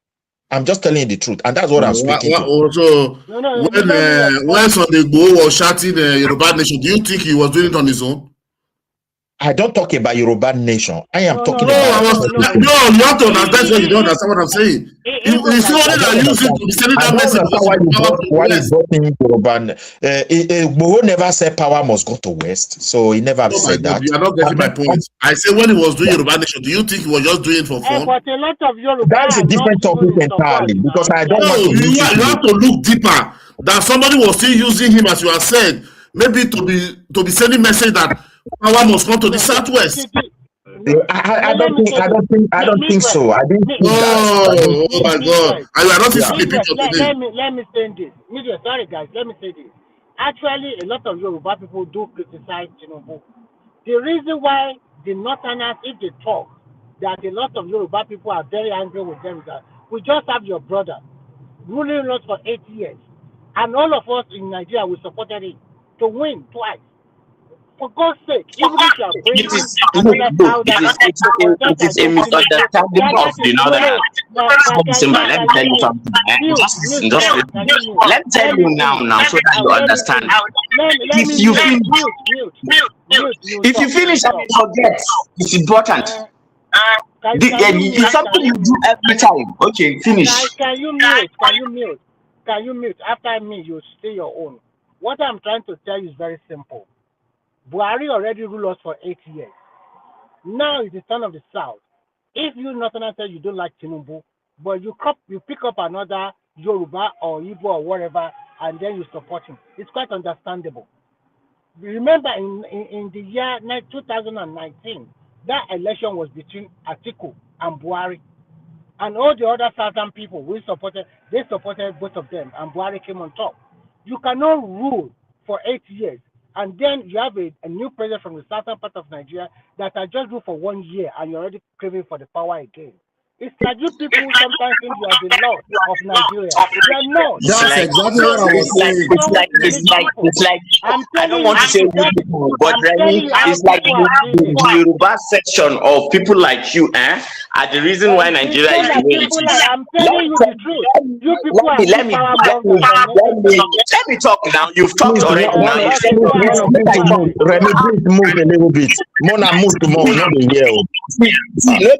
I'm just telling you the truth, and that's what I'm speaking to. Also, when Sunday Igboho was shouting Yoruba Nation, do you think he was doing it on his own? I don't talk about Yoruba Nation. I am talking about. You have to understand what you don't understand what I'm saying. It's only that you using to be sending that message. Why you voting Yoruba? Igboho never said power must go to West, so he never said that. You are not getting my point. I say when he was doing Yoruba Nation, do you think he was just doing it for fun? But a lot of Yoruba that's a different topic entirely, because I don't want to. You have to look deeper. that somebody was still using him, as you have said, maybe to be sending message that power must come to the southwest. I don't think so. I didn't think that. Oh my God! I are not seeing the picture today. Let me say this. Media, sorry guys, let me say this. Actually, a lot of Yoruba people do criticize Tinubu. The reason why the Northerners, if they talk, that a lot of Yoruba people are very angry with them is that we just have your brother ruling us for 8 years, and all of us in Nigeria we supported him to win twice. For God's sake, even if you are bringing another southern it is a misunderstanding of the Northerners. Let me tell you something. Let me tell you now so that you understand. If you finish and forget, it's important. It's something you do every time. Okay, finish. Can you mute? Can you mute? After me, you say your own. What I'm trying to tell you is very simple. Buhari already ruled us for 8 years. Now it's the turn of the South. If you Northerners say you don't like Tinubu, but you pick up another Yoruba or Igbo or whatever, and then you support him, it's quite understandable. Remember, in the year 2019, that election was between Atiku and Buhari. And all the other Southern people, they supported both of them, and Buhari came on top. You cannot rule for 8 years, and then you have a new president from the southern part of Nigeria that has just ruled for 1 year, and you're already craving for the power again. It's like you people sometimes think you are the Lord of Nigeria. You are not. That's exactly what I was saying. It's like I don't want to say you people, but Remy, it's like the Yoruba section of people like you, are the reason why Nigeria is the way it is. I'm telling you the truth. You people are let me talk now. You've talked already. Remy, please move a little bit. Mona, move tomorrow, not a year.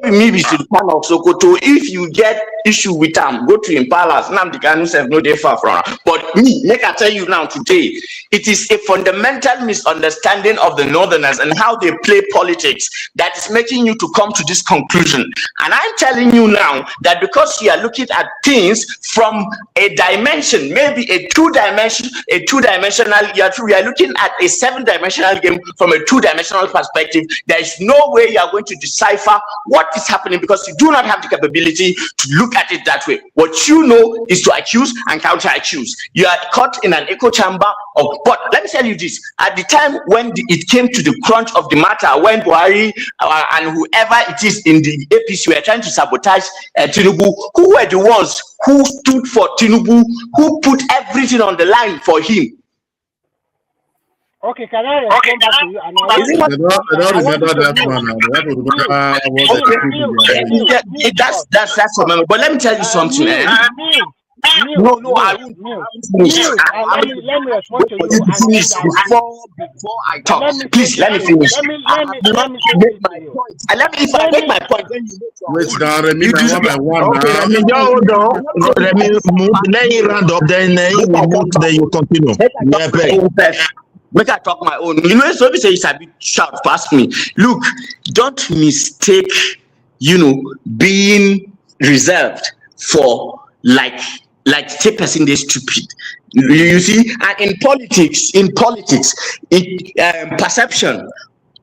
Maybe we should come off Sokoto. If you get issue with them, go to Impala. Nnamdi Kanu says no, they far from. But me, make I tell you now today, it is a fundamental misunderstanding of the Northerners and how they play politics that is making you to come to this conclusion. And I'm telling you now that because you are looking at things from a dimension, maybe a two-dimensional, we are looking at a 7-dimensional game from a 2-dimensional perspective. There is no way you are going to decipher what is happening because you do not have the capability to look at it that way. What you know is to accuse and counter-accuse. You are caught in an echo chamber of, but let me tell you this, at the time when it came to the crunch of the matter, when Buhari and whoever it is in the APC were trying to sabotage Tinubu, who were the ones who stood for Tinubu, who put everything on the line for him? Okay, can I respond back to you? And that's a member. But let me tell you something. No, I won't. Let me respond to you. Before I talk, please let me finish. If I make my point, then you wait now, Remy, hold on. Remy, move. Let me round up. Then you continue. Make I talk my own. You know, so we say it's a bit shout past me. Look, don't mistake, being reserved for like take person they stupid. You see, and in politics,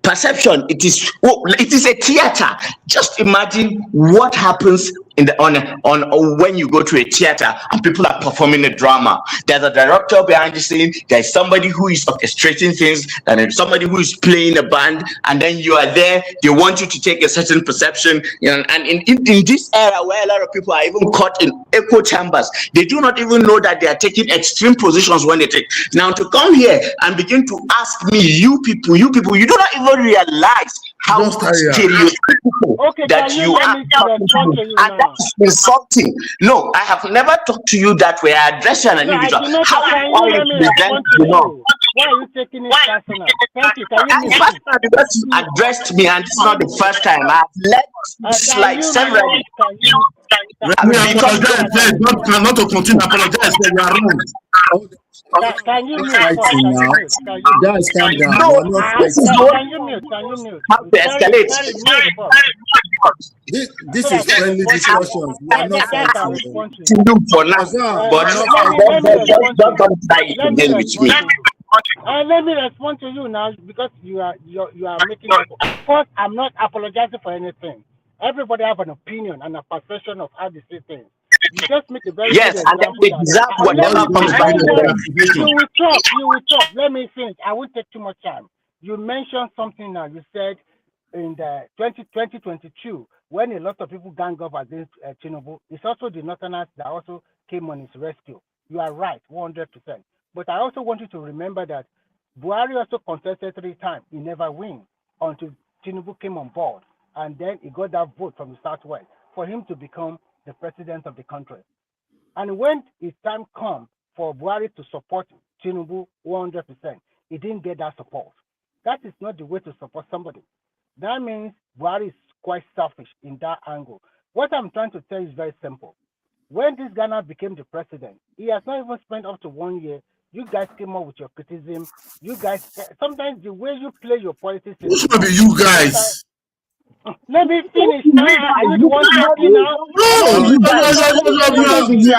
perception, it is a theater. Just imagine what happens on when you go to a theater and people are performing a drama. There's a director behind the scene, there's somebody who is orchestrating things, and then somebody who is playing a band, and then you are there. They want you to take a certain perception, and in this era where a lot of people are even caught in echo chambers, they do not even know that they are taking extreme positions when they take. Now to come here and begin to ask me, you people, you do not even realize how stereotypical that you are, and that is insulting. No, I have never talked to you that way. I address you as an individual. How are you present? Why are you taking it personal? Thank you. Can you personal because you addressed me, and this is not the first time. I've led like several. We apologize, not to continue. Apologize, you are wrong. Can you Not mute first? fighting Can you now. mute? Can you mute? Guys, calm down. No, We are not this is fighting. what Can you mute? Can you mute? Have to escalate. Sorry, mute first. This So is that they friendly respond to discussions. We are not they can fighting. respond to To you. you for now, Azan, we but are not Let me fighting. respond to don't you. come try it Let me again with me. respond to you. Let me respond to you now because you are making that. First, I'm not apologizing for anything. Everybody have an opinion and a perception of how they see things. You just make a very good Yes, and example they that deserve let whatever me comes by hold to on. them. You will talk. You will talk. Let me finish. I won't take too much time. You mentioned something now. You said in the 2022 when a lot of people gang up against Tinubu, it's also the Northerners that also came on his rescue. You are right, 100%. But I also want you to remember that Buhari also contested 3 times. He never win until Tinubu came on board. And then he got that vote from the Southwest for him to become the president of the country. And when his time come for Buhari to support Tinubu 100%, he didn't get that support. That is not the way to support somebody. That means Buhari is quite selfish in that angle. What I'm trying to tell you is very simple. When this Ghana became the president, he has not even spent up to 1 year. You guys came up with your criticism. You guys, sometimes the way you play your politics is Who's gonna wrong. be you Sometimes, guys? let me finish now. Are you the one talking now? Let No, me you finish. Let me finish. These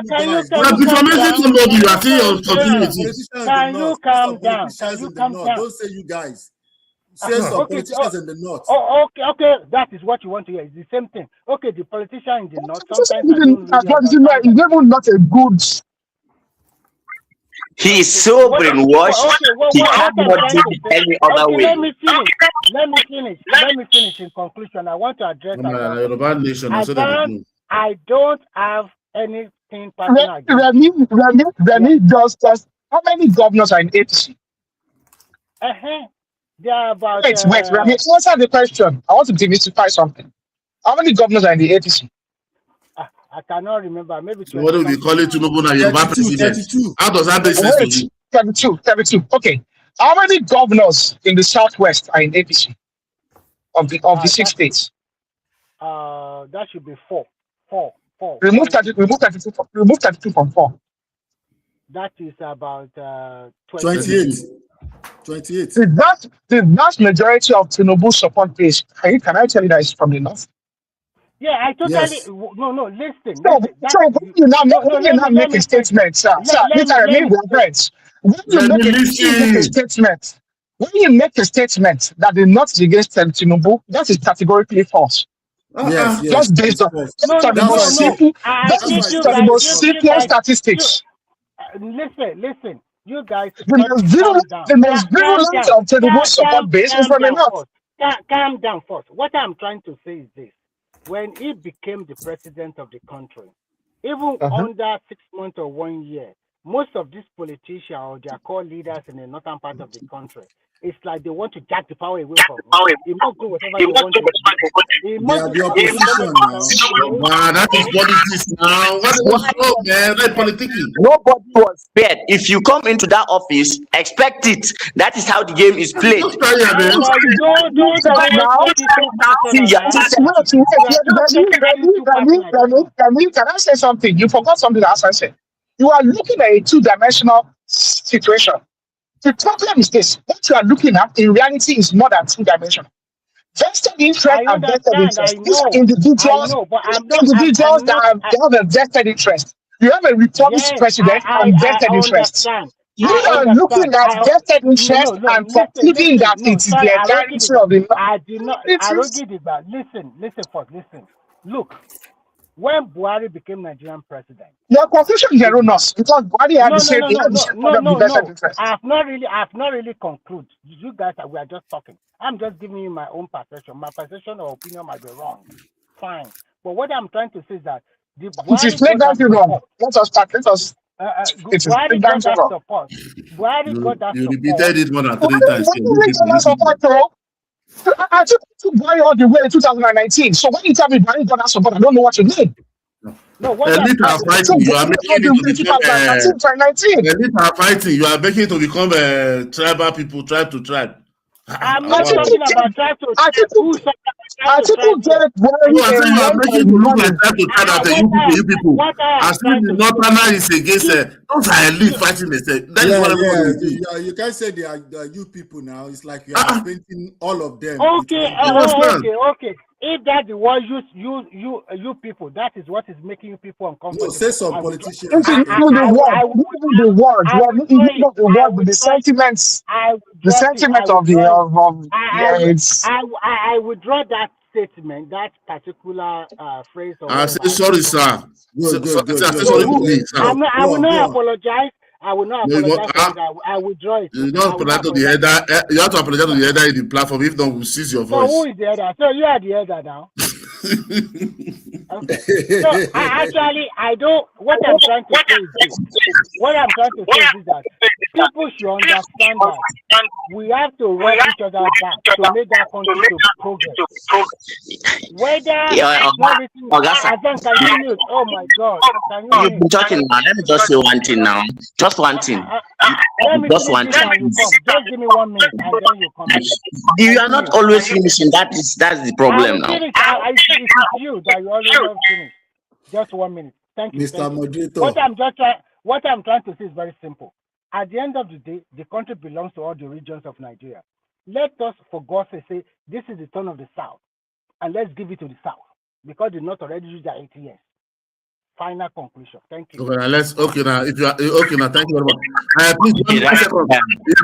Can are you calm defaming down? somebody. Can You you are still calm continuing down? with some it. politicians in the Can you north. These calm some down? Can politicians you in the calm north. down? Don't say you guys. Say some Okay. politicians in the north. Okay. That is what you want to hear. It's the same thing. Okay, the politician in the north. Just Sometimes I even don't really is understand them. even not a good. He is so brainwashed, he What I'm cannot trying do to it say. any other Okay, way. let me finish. Let me finish. In conclusion, I want to address Azan. Yoruba nation, I saw that they Azan, do. I don't have anything personal against you. Remy does test. How many governors are in APC? They are about. Wait, Remy, answer the question. I want to demystify something. How many governors are in the APC? I cannot remember. Maybe So what 20 do we something. call it? Tinubu na Yoruba 32, president. 32. How does that make sense to you? Wait, 32. Okay. How many governors in the Southwest are in APC of the 6 states? That should be four. Four. Remove 32 from 4. That is about 28. 28. The vast majority of Tinubu support base, can I tell you that it's from the north? Yeah, I totally Yes. No. Listen. So when you now make a Finish. statement, sir, Let me. we are friends. When you Let me make a listen. statement, that the north is against Tinubu, that is categorically false. Yes, Just based it's on false. the That's why most I say simple, I that's why think I you say the guys, it's most false. you simplest guys, statistics. listen. You guys The got most to calm down. the most Calm virulent down. of Tinubu's support base is Calm from the down north. first. Calm down first. What I'm trying to say is this: when he became the president of the country, even under 6 months or 1 year, most of these politicians or their core leaders in the northern part of the country, it's like they want to jack the power away from him. He must do whatever they want to do. He They must are do the something. opposition now. Wow, that is politics now. What's wrong, man? That's politics. Nobody was spared. If you come into that office, expect it. That is how the game is played. Just try it, man. Don't always take it too personal now. You are just taking things too personal. Can I say something? You forgot something as I said. You are looking at a two-dimensional situation. The problem is this: what you are looking at in reality is more than two-dimensional. Vested interest I and vested understand. interest. These are individuals. But These I'm are not. individuals I'm that not. have a vested interest. You have a Republican Yes, president and vested I interests. understand. You I are understand. looking at vested No. interest and concluding Listen. that No, it is sorry, the Arogi entirety Digba. of the. I did not. It is. Arogi Digba. Listen first. Listen. Look, when Buhari became Nigerian president, Your conclusion is erroneous because Buhari had no. the same problem with vested interest. I have not really concluded. You guys, we are just talking. I'm just giving you my own perception. My perception or opinion might be wrong. Fine. But what I'm trying to say is that the It is Buhari got that flagrantly wrong. support. Let us start. It is Buhari got flagrantly that wrong. support. Buhari got that You support. repeated it more than Why 3 times. do you reach that support, bro? I took Buhari all the way in 2019. So when you tell me Buhari got that support, I don't know what you mean. No, what I'm Elite trying are to I took fighting. You are Buhari all making the it to way in become 2019. elite are fighting. You are making it to become tribal people, tribe to tribe. I'm I not Wow. took talking about trying to I took push trying to Article find here. said No, when I a say you are making it look like non-Yoruba trying to tell that you people, What I am as if trying the to say. northerner is against those are elite fighting themselves. That is Yeah, what everybody yeah, will do. you can't say they are you people now. It's like you are painting all of them with Okay, one brush. okay. If that's the word you people, that is what is making you people No, say uncomfortable. some I would, politicians. even Say the word, even the word, I will even draw it. not the I word, but will draw it. I will the draw it. I sentiment will of the draw it. yeah, it's I will draw that statement, that particular phrase or I say whatever. sorry, sir. good, good, good, I say good, So sorry good. to who? me, sir. I will Go not on. apologize. I will not No, you apologize for it. I will draw it. you don't I will not apologize to the apologize. header. You have to apologize to the header in the platform. If not, we'll seize your So who voice. is the other? So you are the other now. Okay. So I don't. What I'm trying to say is this. What I'm trying to say is this, that people should understand that we have to rub each other back to make that country to progress. Whether Yeah, it's not written, Augusta, as then continue. Oh my God, can you you've mute? been talking now. Let me just say one thing now. Just one thing. Let me Just finish one this and you thing. come. Just give me 1 minute and then you come in. You Can are you not mute? always finishing. That's the I problem will now. finish. It is you that you always not finish. Just 1 minute. Thank you. Mr. Thank you. Moderator. What I'm trying to say is very simple. At the end of the day, the country belongs to all the regions of Nigeria. Let us, for God's sake, say this is the turn of the South, and let's give it to the South because the North already used their 80 years. Final conclusion. Thank you. Okay, now okay now. If you are okay now, thank you very much. Please one second. If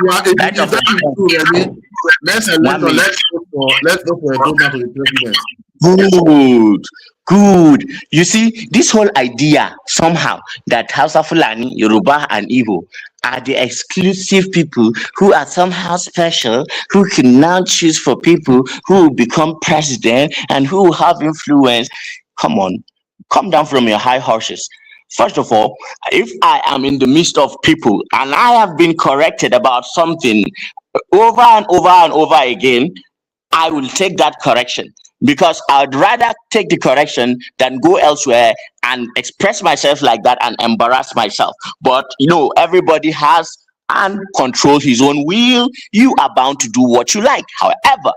that is true, Remy, next election, let's vote for a Goma to the president. Good. You see, this whole idea somehow that Hausa Fulani, Yoruba, and Igbo are the exclusive people who are somehow special, who can now choose for people who will become president and who will have influence. Come on, come down from your high horses. First of all, if I am in the midst of people and I have been corrected about something over and over and over again, I will take that correction because I'd rather take the correction than go elsewhere and express myself like that and embarrass myself. But everybody has and control his own will. You are bound to do what you like. However,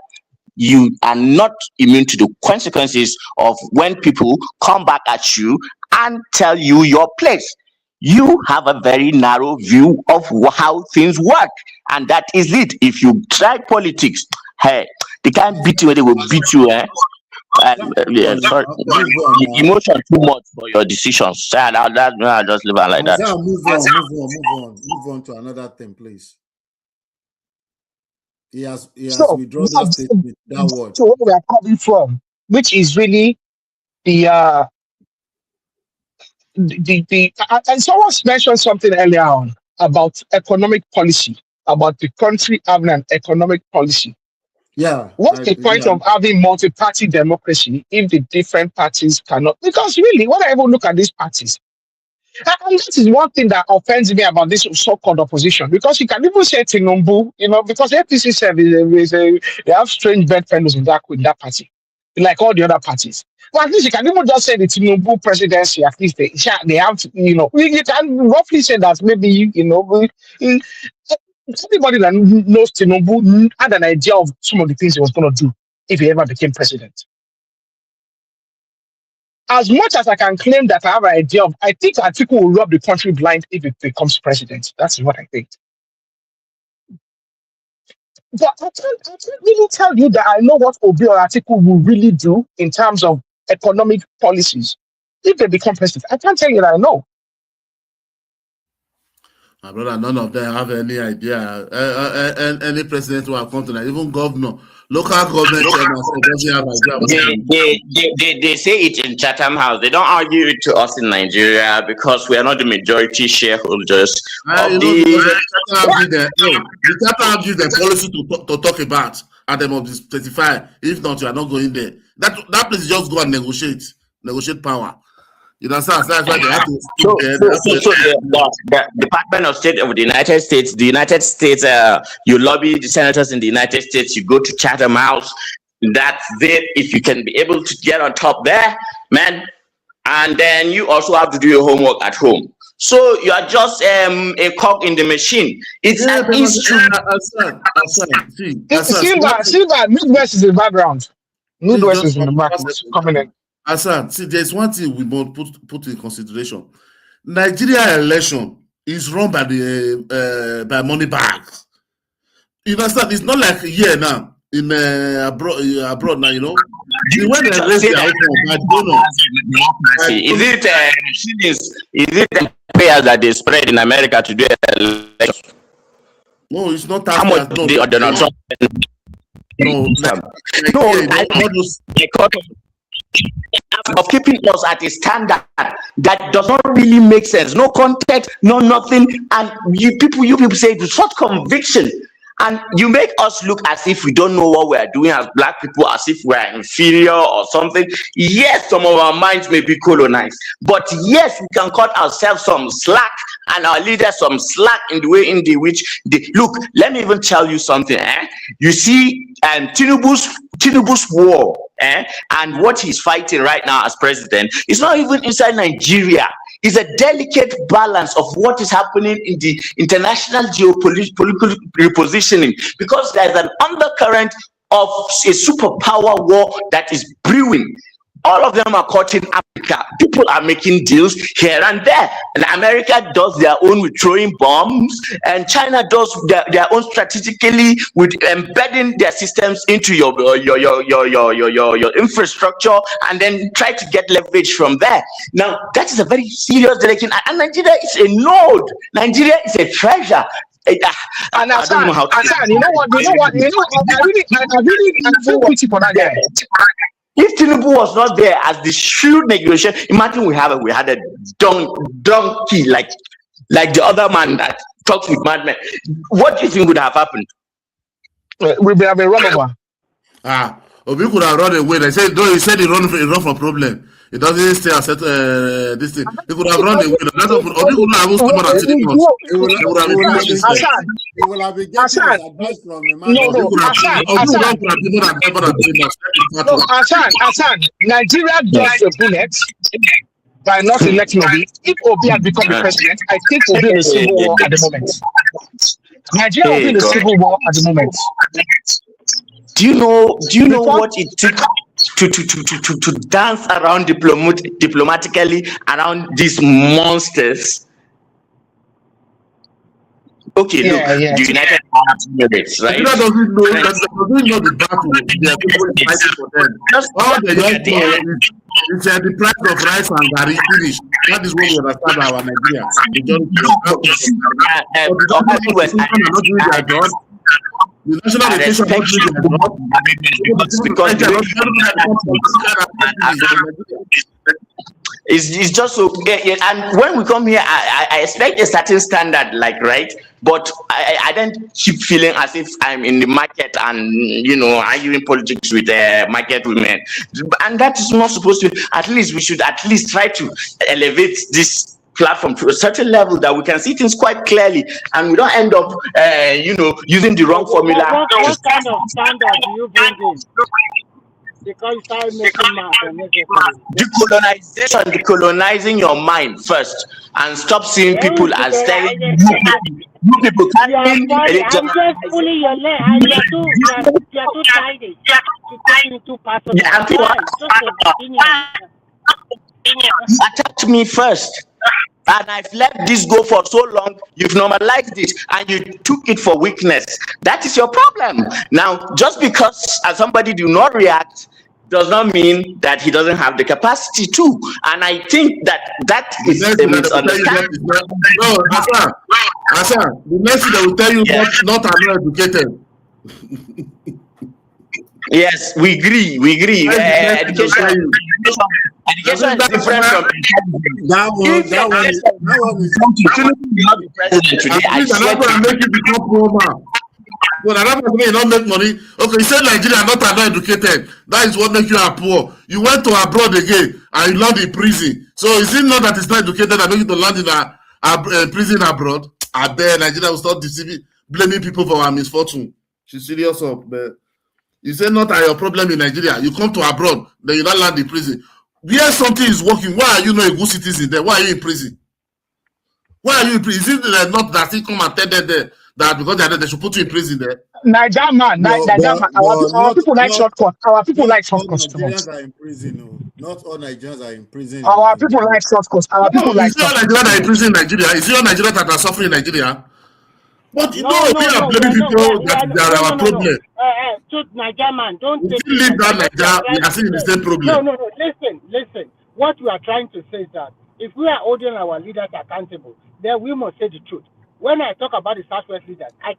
you are not immune to the consequences of when people come back at you and tell you your place. You have a very narrow view of how things work, and that is it. If you try politics, hey, they can't beat you where they will beat you. Sorry, emotion too much for your decisions. I'll just leave it like that. Move on to another thing, please. He has so withdrawn that statement, that word. to where we are coming from, which is really the and someone mentioned something earlier on about economic policy, about the country having an economic policy. Yeah. What's the point of having multi-party democracy if the different parties cannot? Because really, when I even look at these parties, and that is one thing that offends me about this so-called opposition, because you can even say Tinubu, because APC they have strange bedfellows in that party, like all the other parties. But at least you can even just say the Tinubu presidency, at least they have, you can roughly say that maybe, everybody that knows Tinubu had an idea of some of the things he was going to do if he ever became president. As much as I can claim that I have an idea of, I think Atiku will rub the country blind if it becomes president. That's what I think. But I can't really tell you that I know what Obi or Atiku will really do in terms of economic policies if they become president. I can't tell you that I know. My brother, none of them have any idea. Any president who have come to that, even governor, local government doesn't have idea. They say it in Chatham House. They don't argue it to us in Nigeria because we are not the majority shareholders of the Chatham gives them policy to talk about at them of this 35. If not, you are not going there. That place just go and negotiate power. You understand? That's why they have to. The Department of State of the United States, you lobby the senators in the United States, you go to Chatham House. That's it. If you can be able to get on top there, man, and then you also have to do your homework at home. So you are just a cog in the machine. It's an issue. Silver, Midwest is the background. Midwest is in the market coming in. Hassan, see, there's one thing we must put in consideration. Nigeria election is run by the by money bags. You understand? It's not like here now in abroad now. You know, the way they raise their own, I don't know. Is it prayers that they spread in America to do elections? No, it's not How much no, they or Donald Trump? Of keeping us at a standard that does not really make sense. No context, no nothing, and you people say it with such conviction, and you make us look as if we don't know what we are doing as black people, as if we are inferior or something. Yes, some of our minds may be colonized, but yes, we can cut ourselves some slack and our leaders some slack in the way in the which they look. Let me even tell you something. You see, Tinubu's war, and what he's fighting right now as president is not even inside Nigeria. It's a delicate balance of what is happening in the international geopolitical repositioning, because there's an undercurrent of a superpower war that is brewing. All of them are caught in Africa. People are making deals here and there. And America does their own with throwing bombs, and China does their own strategically with embedding their systems into your infrastructure, and then try to get leverage from there. Now, that is a very serious direction. And Nigeria is a node. Nigeria is a treasure. And I don't know how to you know what? I feel pity for that guy. If Tinubu was not there as the shrewd negotiation, imagine we had a donkey like the other man that talks with madmen. What do you think would have happened? We'll have a run over. Obi could have run away. They said, though he said he run from problem. It doesn't stay as this thing. He could have run away. Obi could not have come out and said he will have been getting advice from a man. Hassan, Nigeria dodged the bullet by not electing Obi. If Obi had become the president, I think we'll be in a civil war at the moment. Nigeria will be in a civil war at the moment. Do you know what it took to dance around diplomatically around these monsters? Okay, the United Arab Emirates, right? Nigeria doesn't know the battle. They are people fighting for them. All they just know is the price of rice and gari finish. That is what we understand about Nigeria. The national education it's just so, and when we come here, I expect a certain standard, like, right? But I don't keep feeling as if I'm in the market and, arguing politics with market women. And that is not supposed to. At least we should at least try to elevate this platform to a certain level that we can see things quite clearly, and we don't end up, using the wrong formula. What kind of standard do you bring in? Because you start making math unnecessary. Decolonizing your mind first, and stop seeing people as telling you people can't. I'm just pulling your leg, and you're too childish to take into personal. Attack me first. And I've let this go for so long. You've normalized it and you took it for weakness. That is your problem. Now, just because somebody do not react does not mean that he doesn't have the capacity to. And I think that is a misunderstanding. No, Hassan, the next thing they will tell you not uneducated. Yes, we agree. Education is different from that one is not the president today. I swear make you become poor man. Well, another way you don't make money. Okay, you said Nigeria not educated. That is what makes you poor. You went to abroad again and you land in prison. So is it not that it's not educated that make you to land in a prison abroad? I bet Nigeria will start blaming people for our misfortune. She's serious up, man. You say not your problem in Nigeria. You come to abroad, then you don't land in prison. Where something is working, why are you not a good citizen there? Why are you in prison? Why are you in prison? Is it not that he come and tell them there that because they should put you in prison there. Niger man, our people like shortcut. Our people like shortcuts too much. Nigerians are in prison. No, not all Nigerians are in prison. Our people like shortcuts. Our people like Is it all shortcuts. Nigerians that are in prison in Nigeria? Is it all Nigerians that are suffering in Nigeria? But we are blaming people that they are our problem. Niger man, don't if take you leave that Nigeria, we are seeing the same problem. No. Listen. What we are trying to say is that if we are holding our leaders accountable, then we must say the truth. When I talk about the Southwest leaders, I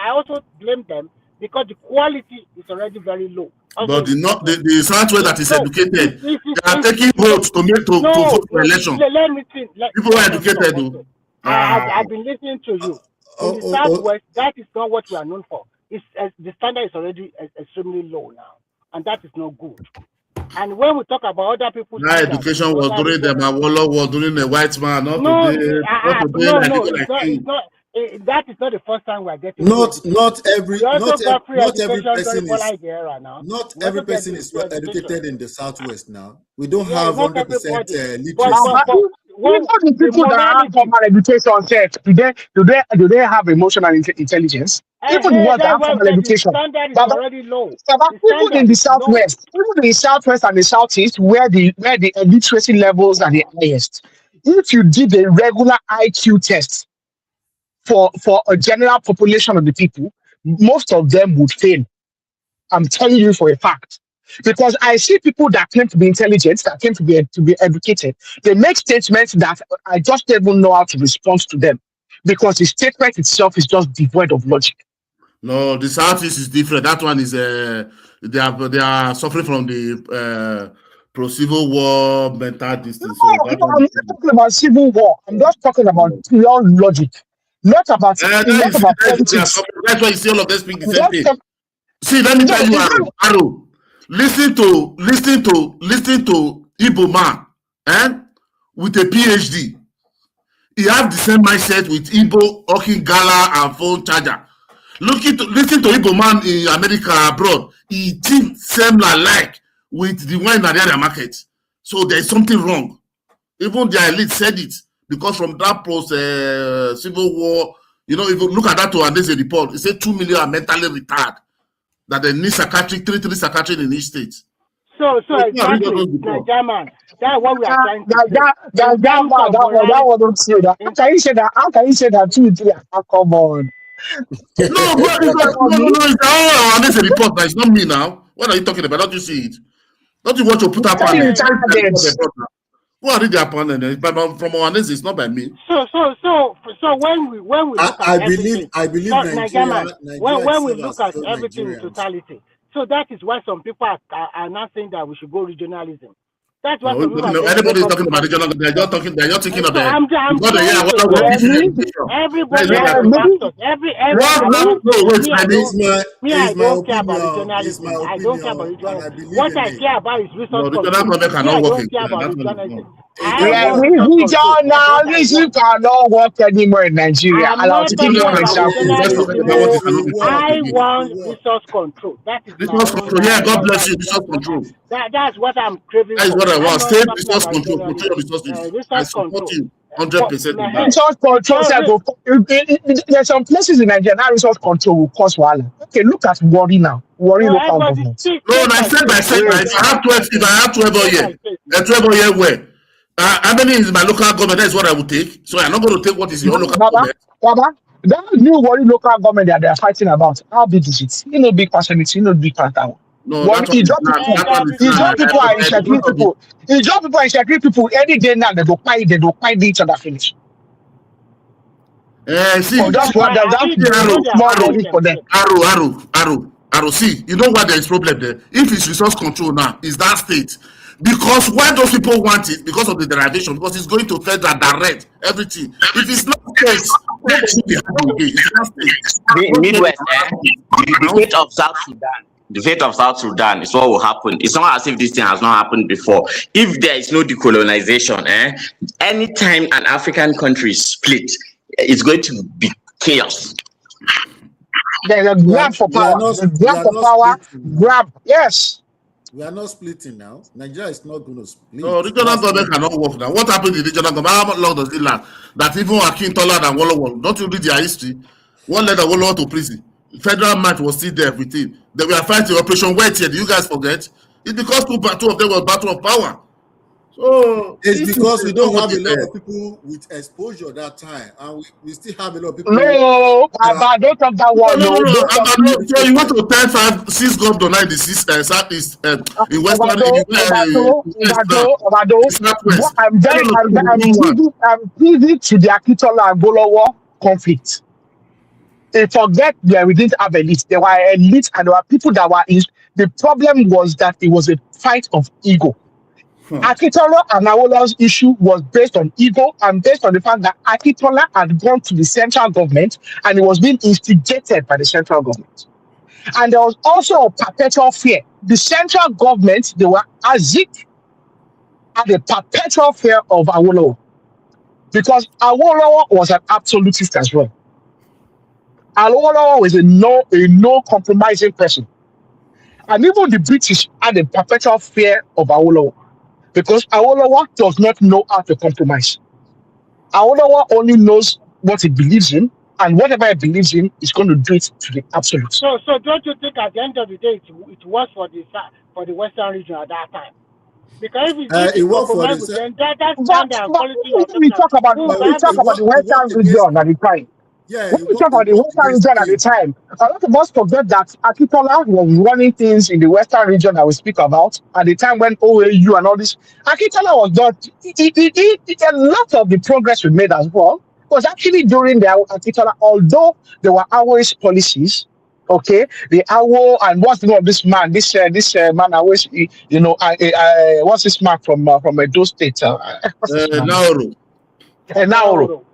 also blame them because the quality is already very low. But the Southwest that is educated, they are taking votes to vote for election. Let me think. People are educated, though. I've been listening to you. In the Southwest, that is not what we are known for. The standard is already extremely low now, and that is not good. And when we talk about other people's education was during them, Awolowo was during the white man, not today. It's not. That is not the first time we are getting. Not every person is well educated in the Southwest now. We don't have 100% literacy. Even the people that have formal education, do they have emotional intelligence? Even the ones that have formal education, even in the Southwest, even in the Southwest and the Southeast, where the literacy levels are the highest, if you did a regular IQ test for a general population of the people, most of them would fail. I'm telling you for a fact. Because I see people that claim to be intelligent, that claim to be educated, they make statements that I just don't even know how to respond to them. Because the statement itself is just devoid of logic. No, the Southeast is different. That one is they are suffering from the pro-civil war mental distance. No, I'm not talking about civil war. I'm just talking about pure logic. Not about politics. That's why you see all of them speak the same thing. See, let me tell you, Aro. Listen to Igbo man, with a PhD. He have the same mindset with Igbo, Okin Gala, and phone charger. Listen to Igbo man in America abroad. He think similar like with the one in the area market. So there is something wrong. Even the elite said it because from that post-civil war, if you look at that one, there's a report. It said 2 million are mentally retarded. That they need psychiatric, three psychiatric in each state. So exactly, Niger man. That's what we are trying to say. That one don't say that. How can you say that? How can you say that 2, 3? Come on. No, there's a report. Now it's not me now. What are you talking about? Don't you see it? Don't you want to put up on it? Who are the opponent? From our analysis, it's not by me. So when we look at I believe Nigeria, when we look at everything in totality, so that is why some people are not saying that we should go regionalism. That's what anybody is talking about regional. They're not thinking of that. Everybody has factors. I don't care about regionalism. I don't care about regionalism. What I care about is resource Regionalism cannot work anymore in Nigeria. I want resource control. That is resource control. Yeah, God bless you. Resource control. That's what I'm craving. That is what I want. State resource control. Control resources. I support you 100%. Resource control. There's some places in Nigeria now resource control will cause wahala. Okay, look at Warri now. Warri local government. No, I said by saying if I have 12 a year, a 12 year where. How many is my local government? That is what I would take. So I'm not going to take what is your local government. Baba, that new Warri local government that they are fighting about, how big is it? You know, big percentage, you know, big part. No, he dropped people and security people. He dropped people and security people any day now. They don't find each other finish. See, that's what for them. Arrow. See, you know what there is problem there? If it's resource control now, is that state. Because why those people want it? Because of the derivation. Because it's going to federal direct everything. If it's not states, what should be happening? It's not states. Midwest, the fate of South Sudan. The fate of South Sudan is what will happen. It's not as if this thing has not happened before. If there is no decolonization, anytime an African country is split, it's going to be chaos. There's a grab for power. Yes. We are not splitting now. Nigeria is not going to split. No, regional government cannot work now. What happened in the regional government? How long does it last? That even Akintola and Wolowo, don't you read their history? One led Awolowo to prison. Federal might was still there with him. They were fighting Operation Wet here. Do you guys forget? It's because two of them were battle of power. So It's this because we is not don't have what a it lot is. of people with exposure that time, and we still have a lot of people. No, Baba, don't talk that one. No. Don't talk. So you want to tell 6 governors now in the southeast, in western, in west now, in southwest. I'm busy to the Akitola and Golowo conflict. They forget that we didn't have elites. There were elites and there were people that were in. The problem was that it was a fight of ego. Akitola and Awolowo's issue was based on ego and based on the fact that Akitola had gone to the central government and it was being instigated by the central government. And there was also a perpetual fear. The central government, they were Azik, had a perpetual fear of Awolowo because Awolowo was an absolutist as well. Awolowo was a no compromising person. And even the British had a perpetual fear of Awolowo because Awolowo does not know how to compromise. Awolowo only knows what he believes in, and whatever he believes in, is going to do it to the absolute. So don't you think at the end of the day it was for the Western region at that time? Because if it worked for compromise with them, that's But when we talk about the Western region at the time. Yeah, When we talk about the Western region at the time, a lot of us forget that Akitola was running things in the Western region that we speak about at the time when OAU and all this. Akitola was not. A lot of the progress we made as well was actually during the Akitola, although there were Awoist policies. Okay, the Awo and what's the name of this man? This man always, what's this man from Edo State? What's this man? Nauru. Nauru.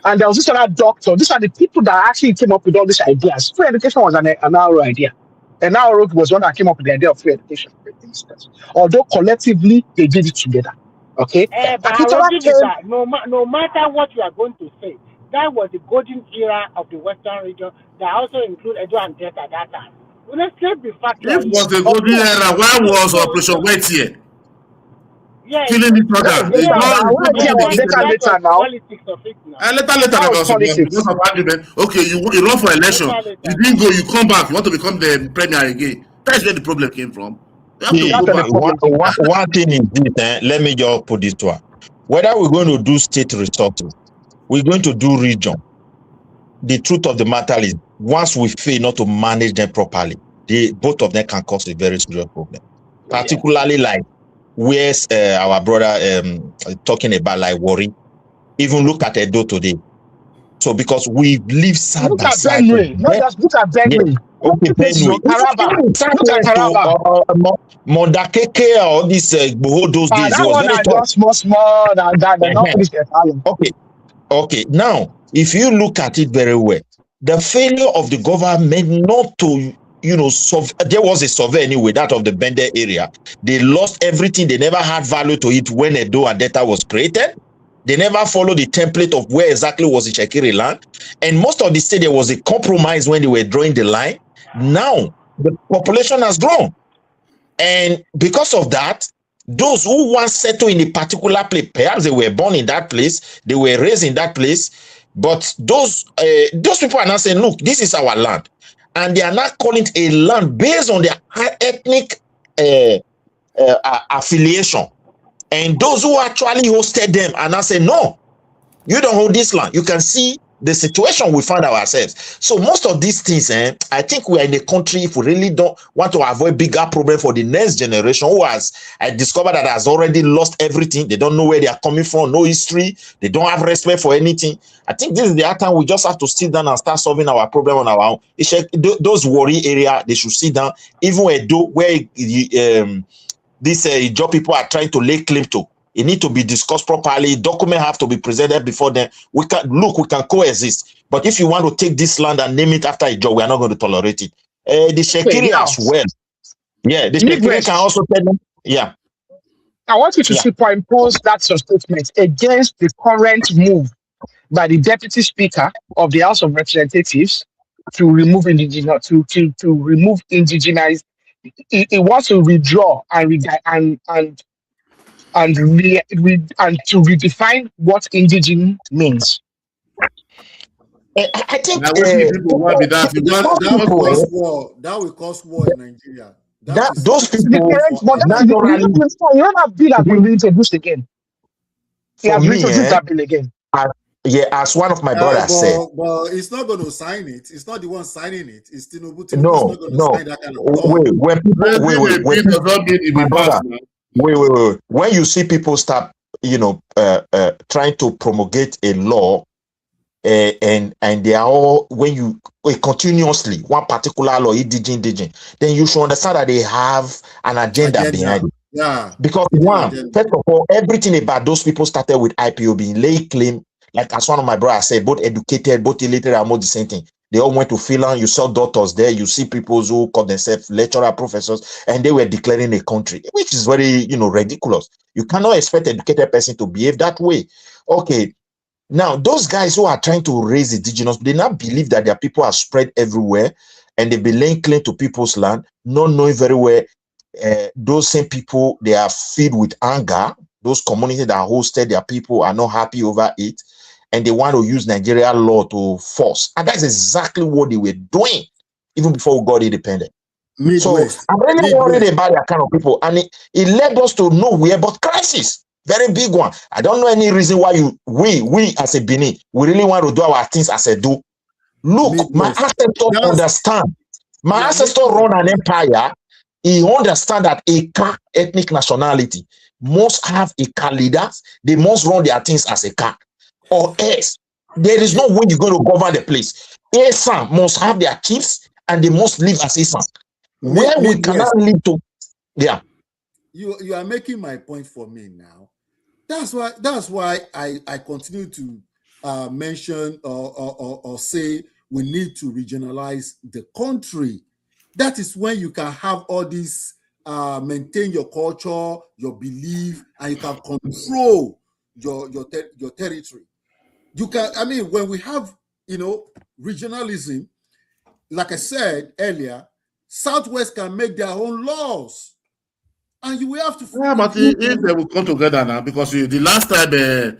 And there was this other doctor. These are the people that actually came up with all these ideas. Free education was an Nauru idea. And Nauru was one that came up with the idea of free education, for instance. Although collectively they did it together. Okay. But no matter what you are going to say, that was the golden era of the Western region that also include Edo and Delta at that time. Let's be factual. If it was the golden era, why was Operation Wet here? Yeah, killing each other. Later now. Later because of argument. Okay, you run for election. You didn't go. You come back. You want to become the premier again. That's where the problem came from. See, one thing is this. Let me just put this one. Whether we're going to do state resources, we're going to do region. The truth of the matter is, once we fail not to manage them properly, both of them can cause a very serious problem. Particularly like where's our brother talking about like worry. Even look at Edo today. So because we live side by side. Not just look at Benue. Yeah. Okay, Benue. Look at Taraba. Modakeke or this those days. That one are just small than Okay. Now, if you look at it very well, the failure of the government not to there was a survey anyway, that of the Bende area. They lost everything. They never had value to it when Edo and Delta was created. They never followed the template of where exactly was the Shekiri land. And most of the state, there was a compromise when they were drawing the line. Now, the population has grown. And because of that, those who once settled in a particular place, perhaps they were born in that place, they were raised in that place, but those people are now saying, look, this is our land. And they are not calling it a land based on their ethnic affiliation. And those who actually hosted them are now saying, no, you don't hold this land. You can see the situation we find ourselves. So most of these things, I think we are in a country, if we really don't want to avoid bigger problem for the next generation who has discovered that has already lost everything. They don't know where they are coming from, no history. They don't have respect for anything. I think this is the time we just have to sit down and start solving our problem on our own. Those worry area, they should sit down. Even where these job people are trying to lay claim to. It need to be discussed properly. Documents have to be presented before then. We can coexist. But if you want to take this land and name it after a job, we are not going to tolerate it. The Shekiri as well. Yeah, the Shekiri can also tell them. Yeah. I want you to superimpose that statement against the current move by the Deputy Speaker of the House of Representatives to remove indigenous, to remove indigenized. He wants to withdraw and to redefine what indigenous means. I think Now, what people want be that? That will people, cause war. That will cause war in Nigeria. those That's the people current, but that's naturally, you don't have bill has been reintroduced again. He for has me, reintroduced that bill again. as one of my brothers said, but it's not going to sign it. It's not the one signing it. It's Tinubu. Tinubu is no, not going to sign that kind of law. when people, my brother, when you see people start, trying to promulgate a law, and they are all, when you continuously one particular law, then you should understand that they have an agenda behind it. Yeah. Because first of all, everything about those people started with IPOB, lay claim, like as one of my brothers said, both educated, both illiterate, and more the same thing. They all went to Finland. You saw doctors there. You see people who call themselves lecturer, professors, and they were declaring a country, which is very, ridiculous. You cannot expect an educated person to behave that way. Okay. Now, those guys who are trying to raise indigenous, they now believe that their people are spread everywhere and they be laying claim to people's land, not knowing very well those same people, they are filled with anger. Those communities that hosted their people are not happy over it, and they want to use Nigeria law to force. And that's exactly what they were doing even before we got independent. So I'm really worried about that kind of people, and it led us to nowhere but crisis. Very big one. I don't know any reason why we as a Benin, we really want to do our things as a do. Look, my ancestors understand. My ancestors run an empire. He understand that a Ka ethnic nationality must have a Ka leaders. They must run their things as a Ka. Or else, there is no way you're going to govern the place. Esan must have their chiefs and they must live as Esan. Where we cannot live to, yeah. You are making my point for me now. That's why I continue to mention or say we need to regionalize the country. That is when you can have all these, maintain your culture, your belief, and you can control your territory. You can, I mean, when we have, regionalism, like I said earlier, Southwest can make their own laws. And you will have to. Yeah, but if they will come together now, because the last time that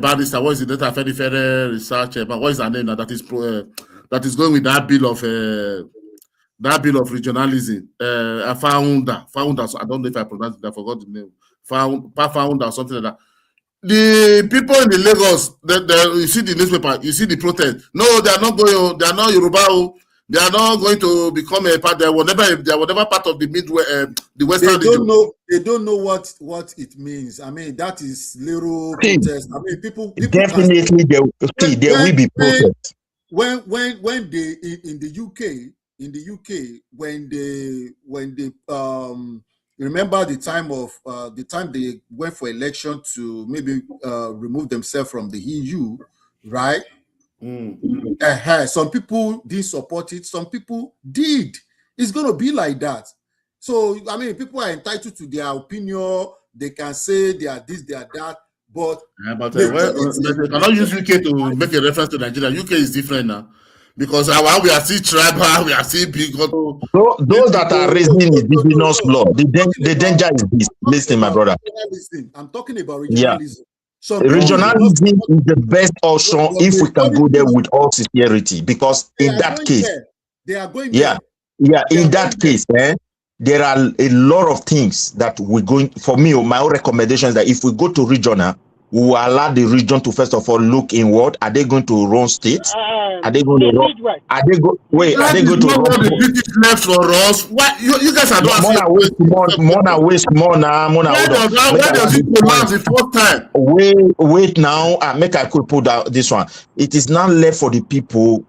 barrister, what is it, that federal research, but what is her name now? That is going with that bill of regionalism. Founder. So I don't know if I pronounced it. I forgot the name. Founder or something like that. The people in the Lagos, you see the newspaper, you see the protest. No, they are not going. They are not Yoruba. They are not going to become a part. They are whatever part of the Midwest, the Western. They don't know what it means. I mean, that is little protest. I mean, people definitely there will be protest. When they in the UK, when they remember the time they went for election to maybe remove themselves from the EU, right? Some people didn't support it. Some people did. It's going to be like that. So, I mean, people are entitled to their opinion. They can say they are this, they are that. But they cannot use UK to make a reference to Nigeria. UK is different now. Because we are still tribal, we are still big. Those that are raising indigenous law, the danger is this. Listen, my brother. I'm talking about regionalism. Yeah. Regionalism is the best option if we can go there with all sincerity, because in that case, they are going there. In that case, there are a lot of things that we're going. For me, my own recommendation is that if we go to regional, we will allow the region to first of all look inward. Are they going to run states? Are they going to run? Are they going to run? The British left for us. Why you guys are not Wait now. Make I could put out this one. It is now left for the people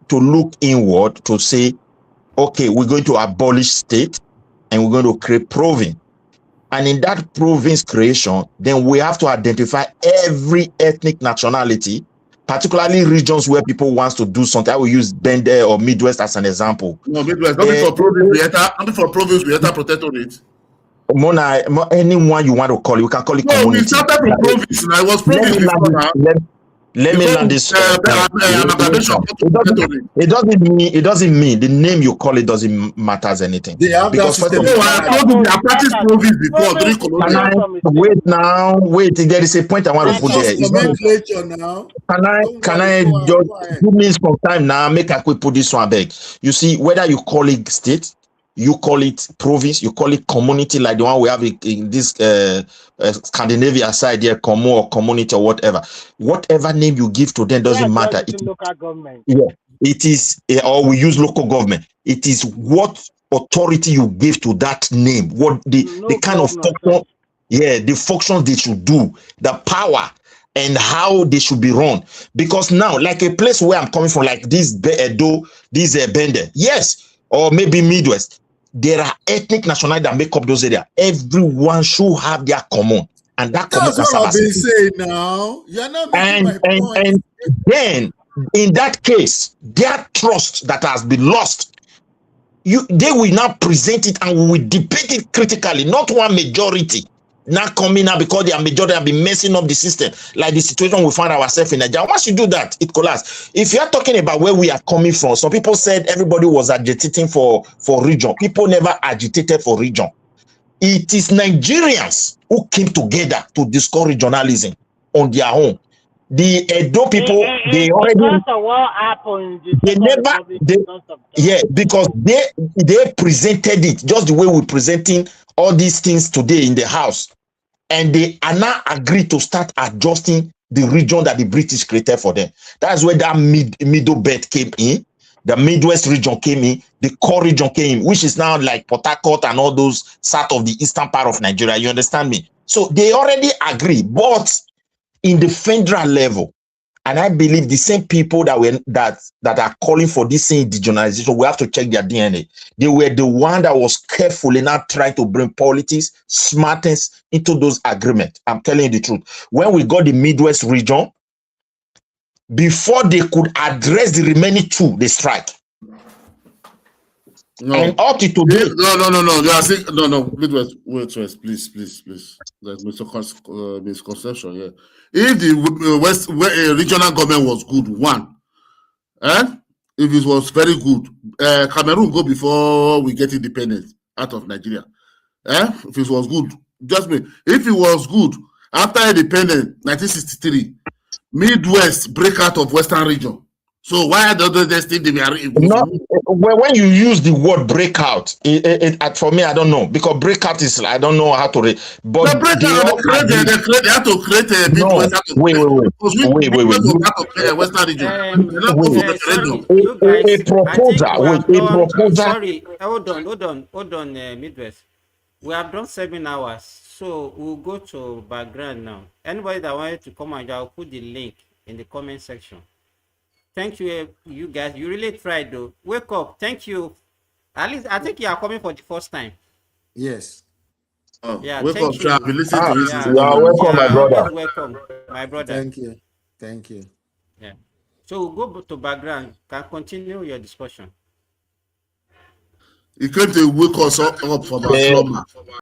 to look inward to say, okay, we're going to abolish state and we're going to create province. And in that province creation, then we have to identify every ethnic nationality, particularly regions where people want to do something. I will use Bende or Midwest as an example. No, Midwest, not for province, we enter protectorate. Anyone you want to call it, we can call it community. We started from province. I was province before now. Let me Because land this point. amalgamation. It doesn't mean the name you call it doesn't matters anything. They have that Because first system of in all, I told you they have practiced province before during can colonial. I wait? There is a point I want to put there. just It's not. nomenclature now. Can I just 2 minutes from time now? Make a quick put this one back. You see, whether you call it state, you call it province, you call it community, like the one we have in this Scandinavia side here, commun or community or whatever name you give to them doesn't matter. Local government. Yeah, it is, or we use local government. It is what authority you give to that name, what the kind of function, the functions they should do, the power, and how they should be run. Because now, like a place where I'm coming from, like this Edo, this Bende, yes, or maybe Midwest, there are ethnic nationalities that make up those areas. Everyone should have their common, and that common That's can serve what I've as a been saying now. You're not making my point. and then in that case, their trust that has been lost, they will now present it and we will debate it critically, not one majority now coming out because their majority have been messing up the system, like the situation we find ourselves in Nigeria. Once you do that, it collapses. If you are talking about where we are coming from, some people said everybody was agitating for region. People never agitated for region. It is Nigerians who came together to discourage journalism on their own. The Edo people, they already, because of what happened. because they presented it just the way we're presenting all these things today in the house, and they are now agreed to start adjusting the region that the British created for them. That's where that middle belt came in. The Midwest region came in, the core region came in, which is now like Port Harcourt and all those south of the eastern part of Nigeria. You understand me? So they already agree, but in the federal level, and I believe the same people that are calling for this indigenization, we have to check their DNA. They were the one that was careful enough trying to bring politics, smartness into those agreements. I'm telling you the truth. When we got the Midwest region, before they could address the remaining two, they strike. No. And up to today. No. You are saying, no. Wait, please. There's misconception here. If the regional government was good, if it was very good, Cameroon go before we get independence out of Nigeria. If it was good, just me. If it was good after independence, 1963, Midwest break out of Western region. So why do they think they are not when you use the word breakout? For me, I don't know, because breakout is, I don't know how to read. But they have to create a Midwest. Wait. Western region. A proposal. Sorry, hold on, Midwest. We have done 7 hours, so we'll go to background now. Anybody that wanted to come and I'll put the link in the comment section. Thank you, you guys. You really tried, though. Wake up. Thank you. At least I think you are coming for the first time. Yes. Yeah. Wake thank up, you. I've been listening to this. You are welcome, my brother. Welcome, my brother. Thank you. Yeah. So we'll go to background. Can continue your discussion. He came to wake us up from our slumber.